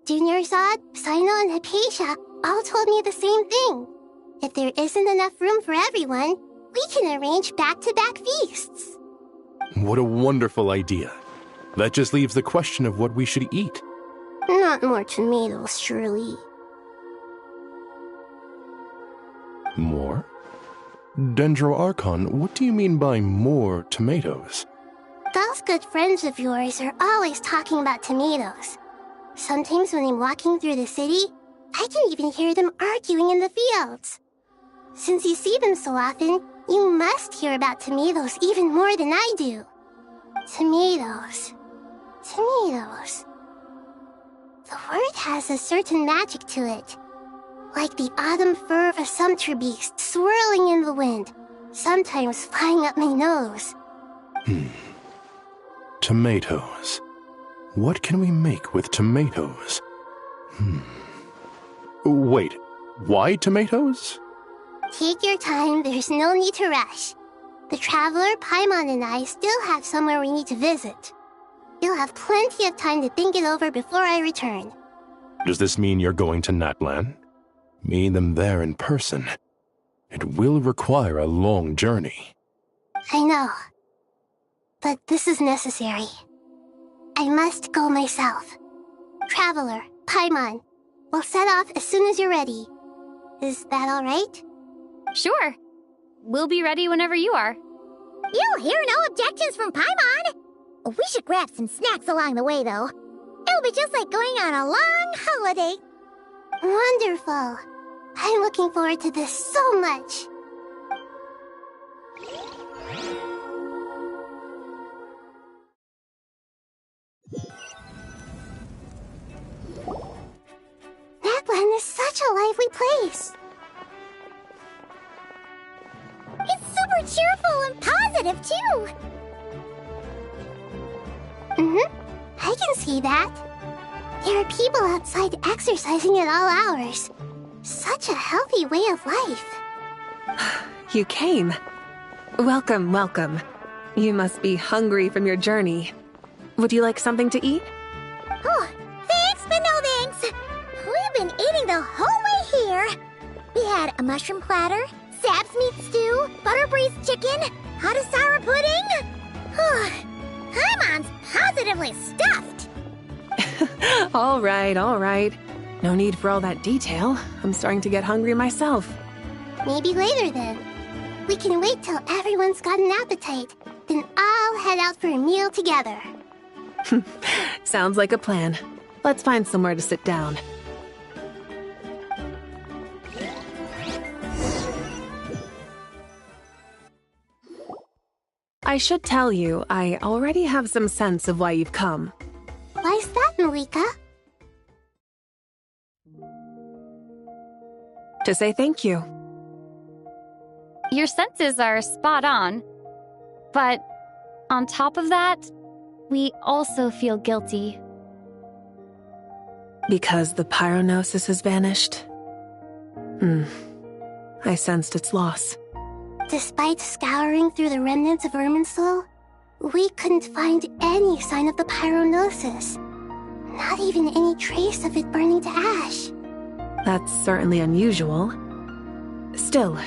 Junior Zod, Sino, and Hypatia all told me the same thing. If there isn't enough room for everyone, we can arrange back-to-back feasts. What a wonderful idea. That just leaves the question of what we should eat. Not more tomatoes, surely. More? Dendro Archon, what do you mean by more tomatoes? Those good friends of yours are always talking about tomatoes. Sometimes when I'm walking through the city, I can even hear them arguing in the fields. Since you see them so often, you must hear about tomatoes even more than I do. Tomatoes. Tomatoes. The word has a certain magic to it. Like the autumn fur of a sumpter beast swirling in the wind, sometimes flying up my nose. Tomatoes. What can we make with tomatoes? Wait, why tomatoes? Take your time, there's no need to rush. The Traveler, Paimon, and I still have somewhere we need to visit. You'll have plenty of time to think it over before I return. Does this mean you're going to Natlan? Meeting them there in person. It will require a long journey. I know. But this is necessary. I must go myself. Traveler, Paimon, we'll set off as soon as you're ready. Is that all right? Sure. We'll be ready whenever you are. You'll hear no objections from Paimon. We should grab some snacks along the way, though. It'll be just like going on a long holiday. Wonderful. I'm looking forward to this so much. Natlan is such a lively place. It's super cheerful and positive, too. I can see that. There are people outside exercising at all hours. Such a healthy way of life. You came. Welcome, welcome. You must be hungry from your journey. Would you like something to eat? Oh, thanks, but no thanks. We've been eating the whole way here. We had a mushroom platter, Sab's meat stew, butter braised chicken, hot sour pudding. Paimon's positively stuffed. All right, all right. No need for all that detail. I'm starting to get hungry myself. Maybe later then. We can wait till everyone's got an appetite. Then I'll head out for a meal together. Sounds like a plan. Let's find somewhere to sit down. I should tell you, I already have some sense of why you've come. Why's that, Malika? To say thank you. Your senses are spot on. But on top of that, we also feel guilty. Because the pyronosis has vanished? I sensed its loss. Despite scouring through the remnants of Irminsul, we couldn't find any sign of the pyronosis. Not even any trace of it burning to ash. That's certainly unusual. Still,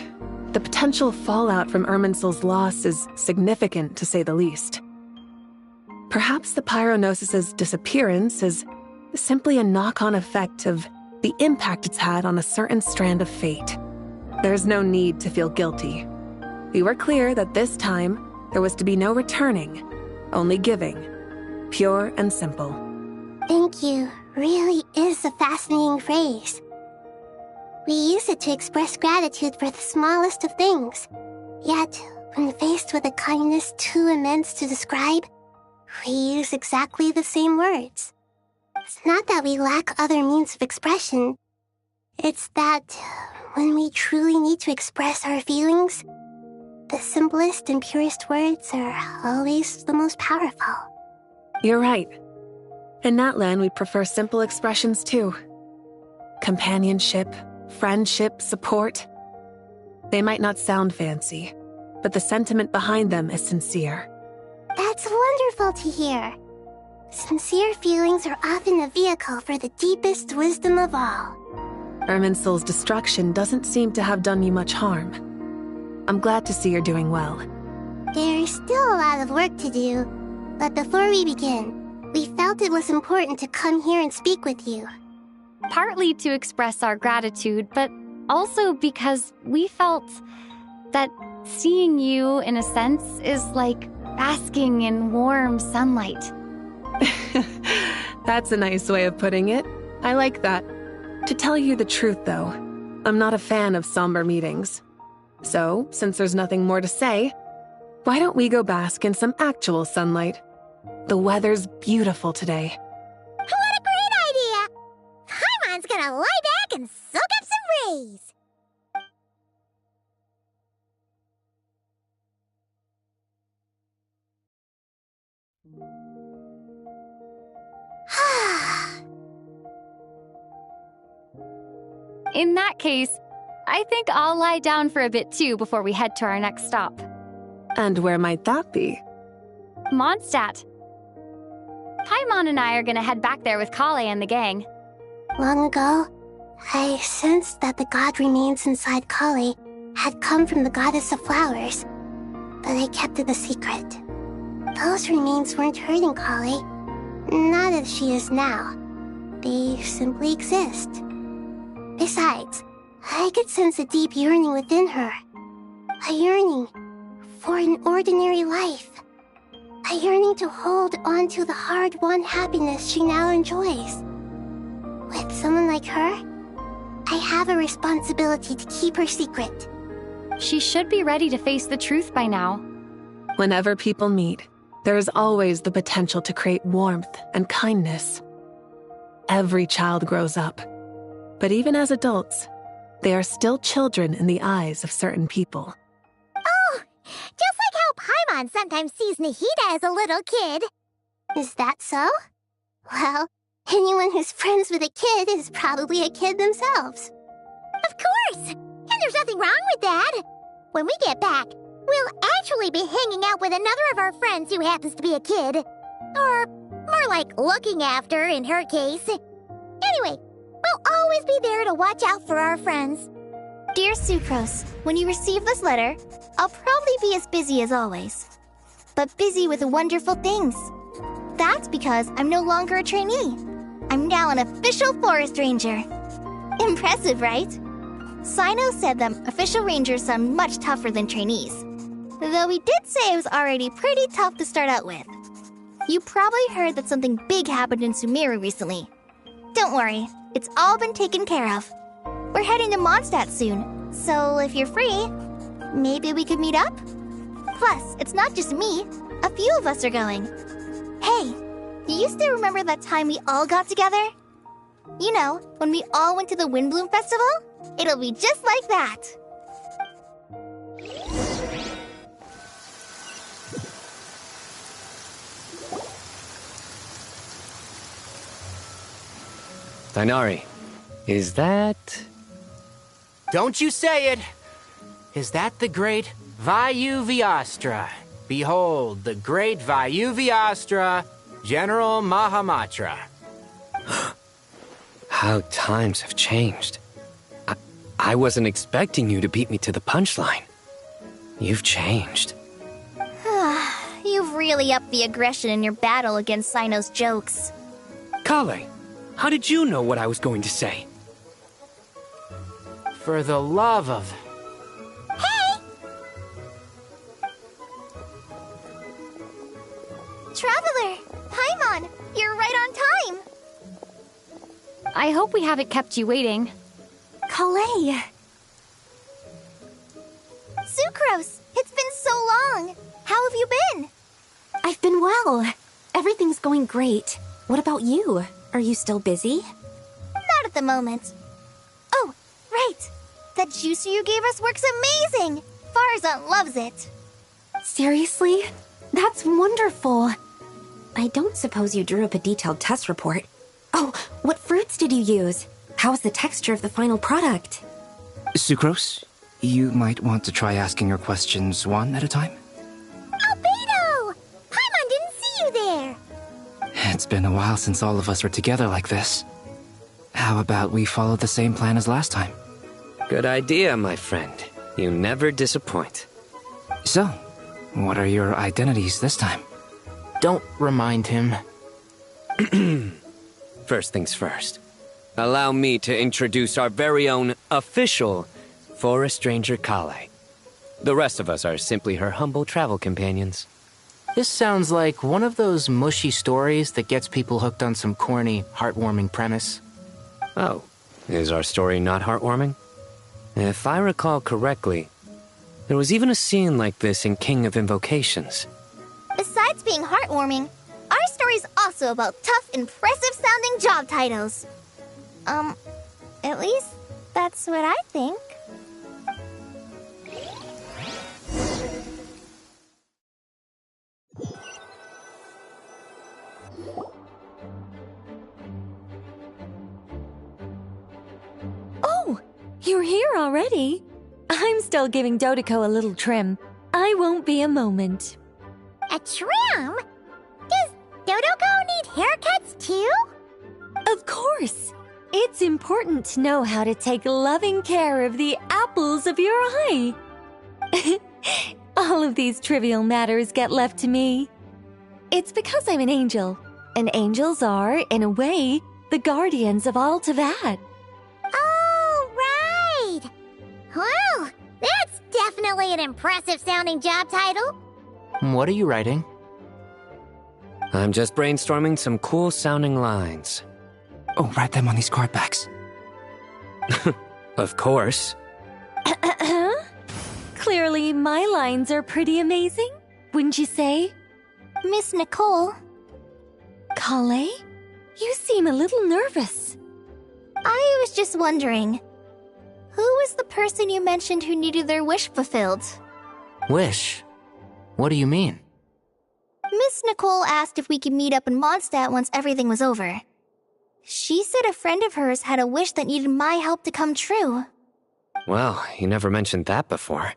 the potential fallout from Irminsul's loss is significant, to say the least. Perhaps the pyronosis's disappearance is simply a knock-on effect of the impact it's had on a certain strand of fate. There's no need to feel guilty. We were clear that this time, there was to be no returning, only giving. Pure and simple. Thank you really is a fascinating phrase. We use it to express gratitude for the smallest of things. Yet, when faced with a kindness too immense to describe, we use exactly the same words. It's not that we lack other means of expression. It's that when we truly need to express our feelings, the simplest and purest words are always the most powerful. You're right. In Natlan, we prefer simple expressions too. Companionship, friendship, support. They might not sound fancy, but the sentiment behind them is sincere. That's wonderful to hear. Sincere feelings are often a vehicle for the deepest wisdom of all. Irminsul's destruction doesn't seem to have done you much harm. I'm glad to see you're doing well. There's still a lot of work to do, but before we begin, we felt it was important to come here and speak with you. Partly to express our gratitude, but also because we felt that seeing you, in a sense, is like basking in warm sunlight. That's a nice way of putting it. I like that. To tell you the truth, though, I'm not a fan of somber meetings. So, since there's nothing more to say, why don't we go bask in some actual sunlight? The weather's beautiful today. What a great idea! Paimon's gonna lie back and soak up some rays. In that case, I think I'll lie down for a bit too before we head to our next stop. And where might that be? Mondstadt. Paimon and I are gonna head back there with Kale and the gang. Long ago, I sensed that the god remains inside Kali had come from the goddess of flowers, but I kept it a secret. Those remains weren't hurting Kali, not as she is now. They simply exist. Besides, I could sense a deep yearning within her. A yearning for an ordinary life. A yearning to hold on to the hard-won happiness she now enjoys. With someone like her, I have a responsibility to keep her secret. She should be ready to face the truth by now. Whenever people meet, there is always the potential to create warmth and kindness. Every child grows up, but even as adults, they are still children in the eyes of certain people. Oh, just like how Paimon sometimes sees Nahida as a little kid. Is that so? Well, anyone who's friends with a kid is probably a kid themselves. Of course! And there's nothing wrong with that. When we get back, we'll actually be hanging out with another of our friends who happens to be a kid. Or more like looking after, in her case. Anyway, we'll always be there to watch out for our friends. Dear Sucrose, when you receive this letter, I'll probably be as busy as always. But busy with wonderful things. That's because I'm no longer a trainee. I'm now an official forest ranger. Impressive, right? Sino said that official rangers sound much tougher than trainees. Though he did say it was already pretty tough to start out with. You probably heard that something big happened in Sumeru recently. Don't worry, it's all been taken care of. We're heading to Mondstadt soon, so if you're free, maybe we could meet up? Plus, it's not just me. A few of us are going. Hey, you used to remember that time we all got together? You know, when we all went to the Windbloom Festival? It'll be just like that. Tainari, is that... Don't you say it! Is that the great Vayuvyastra? Behold, the great Vayuvyastra, General Mahamatra. How times have changed. I wasn't expecting you to beat me to the punchline. You've changed. You've really upped the aggression in your battle against Sino's jokes. Kale, how did you know what I was going to say? For the love of... Hey! Traveler! Paimon! You're right on time! I hope we haven't kept you waiting. Kale! Sucrose! It's been so long! How have you been? I've been well. Everything's going great. What about you? Are you still busy? Not at the moment. Oh, right! That juicer you gave us works amazing! Farzan loves it! Seriously? That's wonderful. I don't suppose you drew up a detailed test report. Oh, what fruits did you use? How's the texture of the final product? Sucrose, you might want to try asking your questions one at a time. Albedo! Paimon didn't see you there! It's been a while since all of us were together like this. How about we follow the same plan as last time? Good idea, my friend. You never disappoint. So, what are your identities this time? Don't remind him. First things first. Allow me to introduce our very own official Forest Ranger Kale. The rest of us are simply her humble travel companions. This sounds like one of those mushy stories that gets people hooked on some corny, heartwarming premise. Oh, is our story not heartwarming? If I recall correctly, there was even a scene like this in King of Invocations. Besides being heartwarming, our story's also about tough, impressive-sounding job titles. At least that's what I think. Oh, You're here already? I'm still giving Dodeko a little trim. I won't be a moment. A trim? Does Dodeko need haircuts too? Of course. It's important to know how to take loving care of the apples of your eye. All of these trivial matters get left to me. It's because I'm an angel, and angels are, in a way, the guardians of all Teyvat. Oh, right! Well, that's definitely an impressive sounding job title. What are you writing? I'm just brainstorming some cool sounding lines. Oh, write them on these card backs. Of course. Clearly, my lines are pretty amazing, wouldn't you say? Miss Nicole. Kale? You seem a little nervous. I was just wondering, who was the person you mentioned who needed their wish fulfilled? Wish? What do you mean? Miss Nicole asked if we could meet up in Mondstadt once everything was over. She said a friend of hers had a wish that needed my help to come true. Well, you never mentioned that before.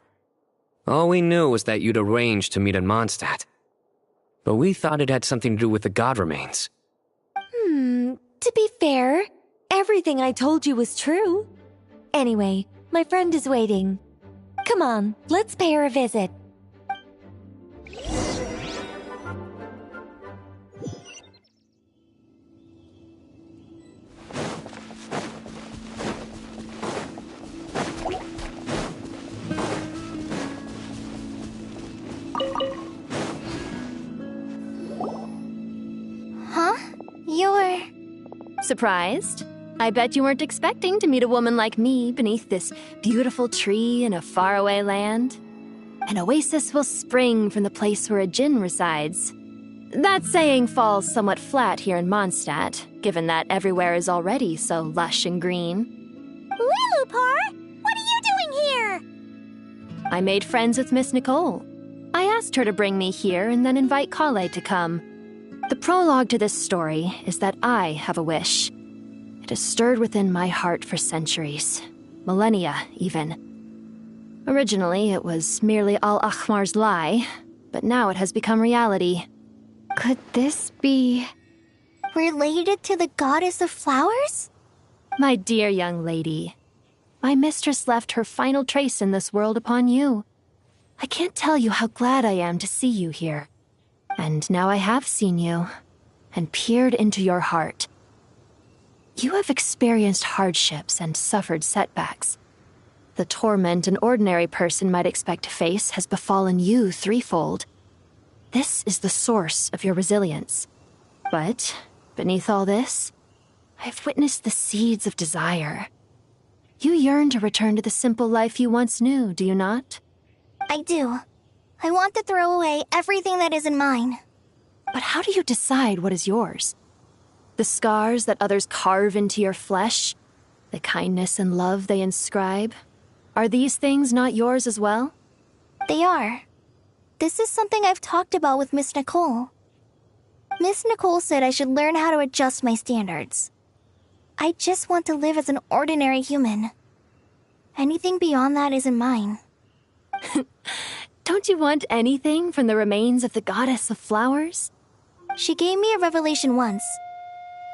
All we knew was that you'd arranged to meet in Mondstadt. But we thought it had something to do with the god remains. To be fair, everything I told you was true. Anyway, my friend is waiting. Come on, let's pay her a visit. Huh? You're... Surprised? I bet you weren't expecting to meet a woman like me beneath this beautiful tree in a faraway land. An oasis will spring from the place where a djinn resides. That saying falls somewhat flat here in Mondstadt, given that everywhere is already so lush and green. Lilupar, what are you doing here? I made friends with Miss Nicole. I asked her to bring me here and then invite Kale to come. The prologue to this story is that I have a wish. It has stirred within my heart for centuries, millennia even. Originally, it was merely Al-Ahmar's lie, but now it has become reality. Could this be... related to the goddess of flowers? My dear young lady, my mistress left her final trace in this world upon you. I can't tell you how glad I am to see you here. And now I have seen you, and peered into your heart. You have experienced hardships and suffered setbacks. The torment an ordinary person might expect to face has befallen you threefold. This is the source of your resilience. But, beneath all this, I've witnessed the seeds of desire. You yearn to return to the simple life you once knew, do you not? I do. I want to throw away everything that isn't mine. But how do you decide what is yours? The scars that others carve into your flesh? The kindness and love they inscribe? Are these things not yours as well? They are. This is something I've talked about with Miss Nicole. Miss Nicole said I should learn how to adjust my standards. I just want to live as an ordinary human. Anything beyond that isn't mine. Don't you want anything from the remains of the goddess of flowers? She gave me a revelation once.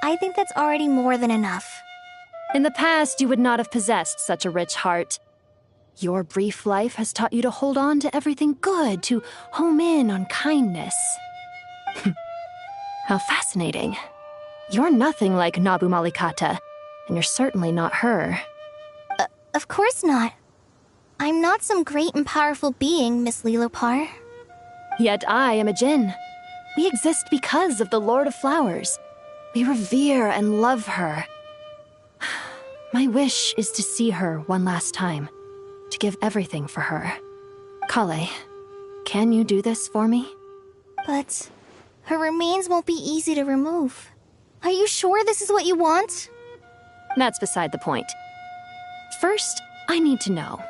I think that's already more than enough. In the past, you would not have possessed such a rich heart. Your brief life has taught you to hold on to everything good, to home in on kindness. How fascinating. You're nothing like Nabu Malikata, and you're certainly not her. Of course not. I'm not some great and powerful being, Miss Lilopar. Yet I am a djinn. We exist because of the Lord of Flowers. We revere and love her. My wish is to see her one last time, to give everything for her. Kale, can you do this for me? But her remains won't be easy to remove. Are you sure this is what you want? That's beside the point. First, I need to know.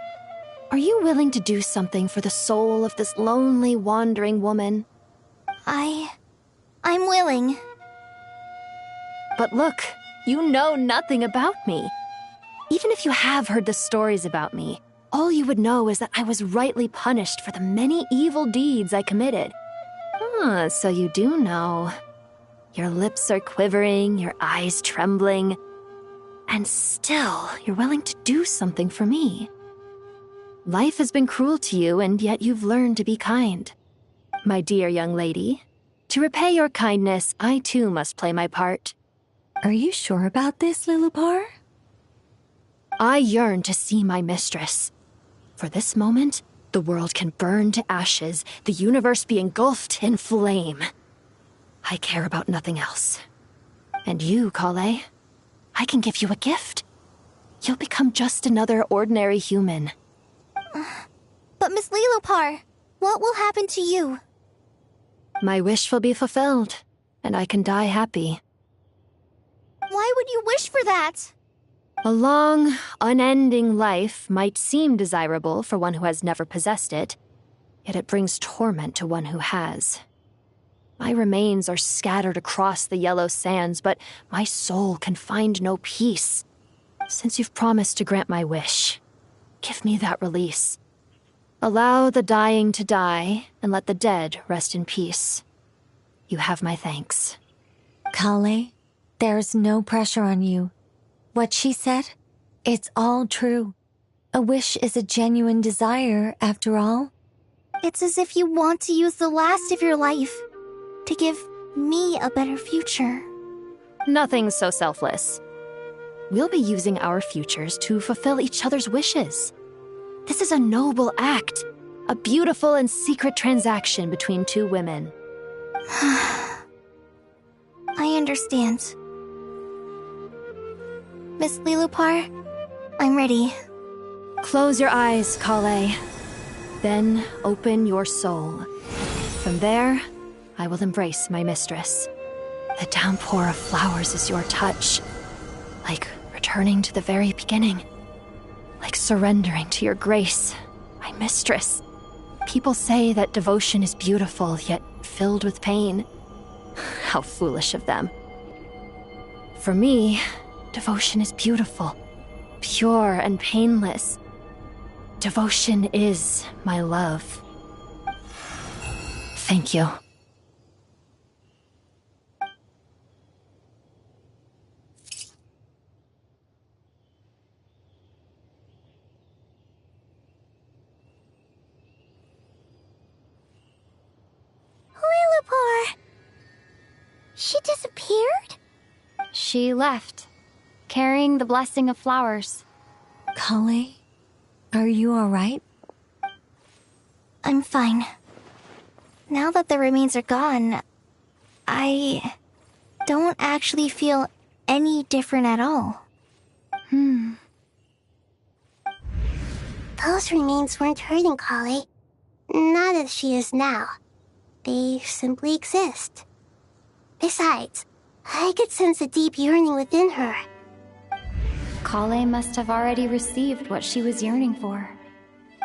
Are you willing to do something for the soul of this lonely, wandering woman? I'm willing. But look, you know nothing about me. Even if you have heard the stories about me, all you would know is that I was rightly punished for the many evil deeds I committed. Ah, so you do know. Your lips are quivering, your eyes trembling, and still you're willing to do something for me. Life has been cruel to you, and yet you've learned to be kind. My dear young lady, to repay your kindness, I too must play my part. Are you sure about this, Lilupar? I yearn to see my mistress. For this moment, the world can burn to ashes, the universe be engulfed in flame. I care about nothing else. And you, Kale, I can give you a gift. You'll become just another ordinary human. But Miss Lilupar, what will happen to you? My wish will be fulfilled, and I can die happy. Why would you wish for that? A long, unending life might seem desirable for one who has never possessed it, yet it brings torment to one who has. My remains are scattered across the yellow sands, but my soul can find no peace. Since you've promised to grant my wish, give me that release. Allow the dying to die, and let the dead rest in peace. You have my thanks. Kale, there's no pressure on you. What she said, it's all true. A wish is a genuine desire, after all. It's as if you want to use the last of your life to give me a better future. Nothing's so selfless. We'll be using our futures to fulfill each other's wishes. This is a noble act, a beautiful and secret transaction between two women. I understand. Miss Lilupar, I'm ready. Close your eyes, Kale. Then open your soul. From there, I will embrace my mistress. The downpour of flowers is your touch. Like returning to the very beginning. Like surrendering to your grace, my mistress. People say that devotion is beautiful, yet filled with pain. How foolish of them. For me, devotion is beautiful, pure and painless. Devotion is my love. Thank you. Lilupar! She disappeared? She left, carrying the blessing of flowers. Kale, are you alright? I'm fine. Now that the remains are gone, I don't actually feel any different at all. Those remains weren't hurting Kale. Not as she is now. They simply exist. Besides, I could sense a deep yearning within her. Kale must have already received what she was yearning for.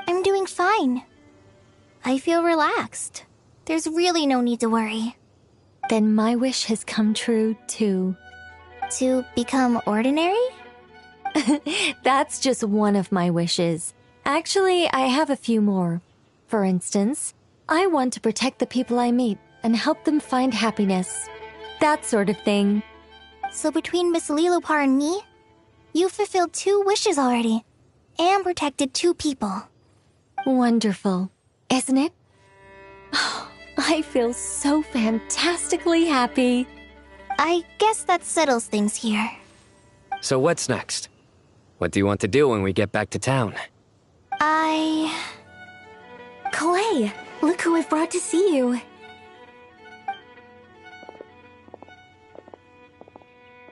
I'm doing fine. I feel relaxed. There's really no need to worry. Then my wish has come true, too. To become ordinary? That's just one of my wishes. Actually, I have a few more. For instance, I want to protect the people I meet and help them find happiness. That sort of thing. So between Miss Lilupar and me, you've fulfilled 2 wishes already, and protected 2 people. Wonderful, isn't it? I feel so fantastically happy. I guess that settles things here. So what's next? What do you want to do when we get back to town? Kale, look who I've brought to see you.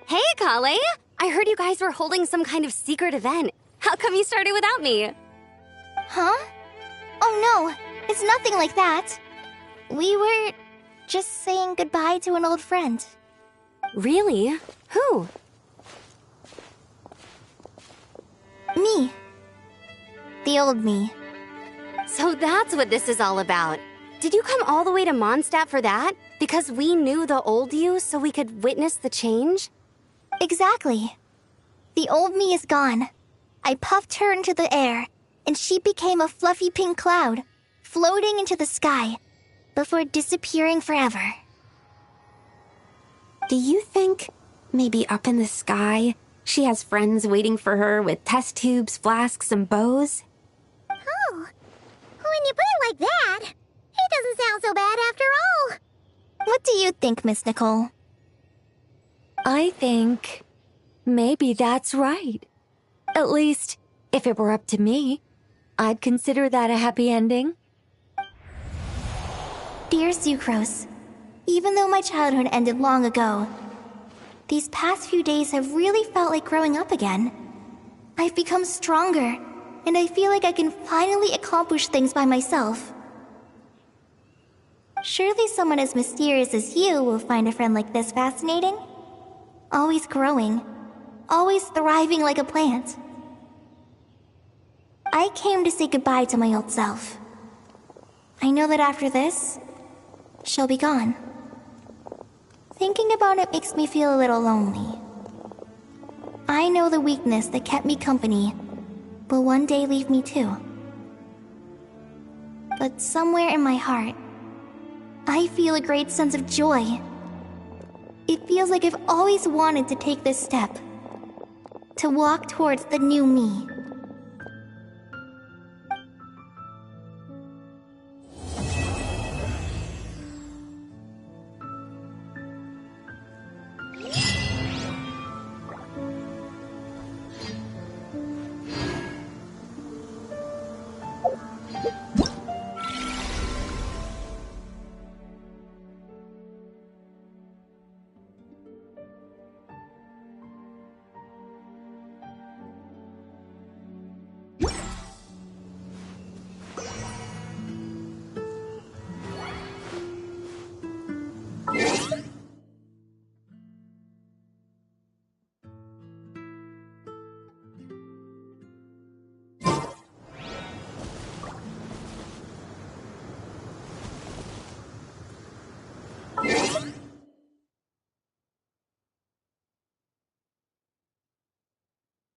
Hey, Kale! I heard you guys were holding some kind of secret event. How come you started without me? Huh? Oh no, it's nothing like that. We were just saying goodbye to an old friend. Really? Who? Me. The old me. So that's what this is all about. Did you come all the way to Mondstadt for that? Because we knew the old you so we could witness the change? Exactly. The old me is gone, I puffed her into the air, and she became a fluffy pink cloud, floating into the sky, before disappearing forever. Do you think, maybe up in the sky, she has friends waiting for her with test tubes, flasks, and bows? Oh, when you put it like that, it doesn't sound so bad after all. What do you think, Miss Nicole? I think maybe that's right. At least, if it were up to me, I'd consider that a happy ending. Dear Sucrose, even though my childhood ended long ago, these past few days have really felt like growing up again. I've become stronger, and I feel like I can finally accomplish things by myself. Surely someone as mysterious as you will find a friend like this fascinating. Always growing, always thriving like a plant. I came to say goodbye to my old self. I know that after this, she'll be gone. Thinking about it makes me feel a little lonely. I know the weakness that kept me company will one day leave me too. But somewhere in my heart, I feel a great sense of joy. It feels like I've always wanted to take this step, to walk towards the new me.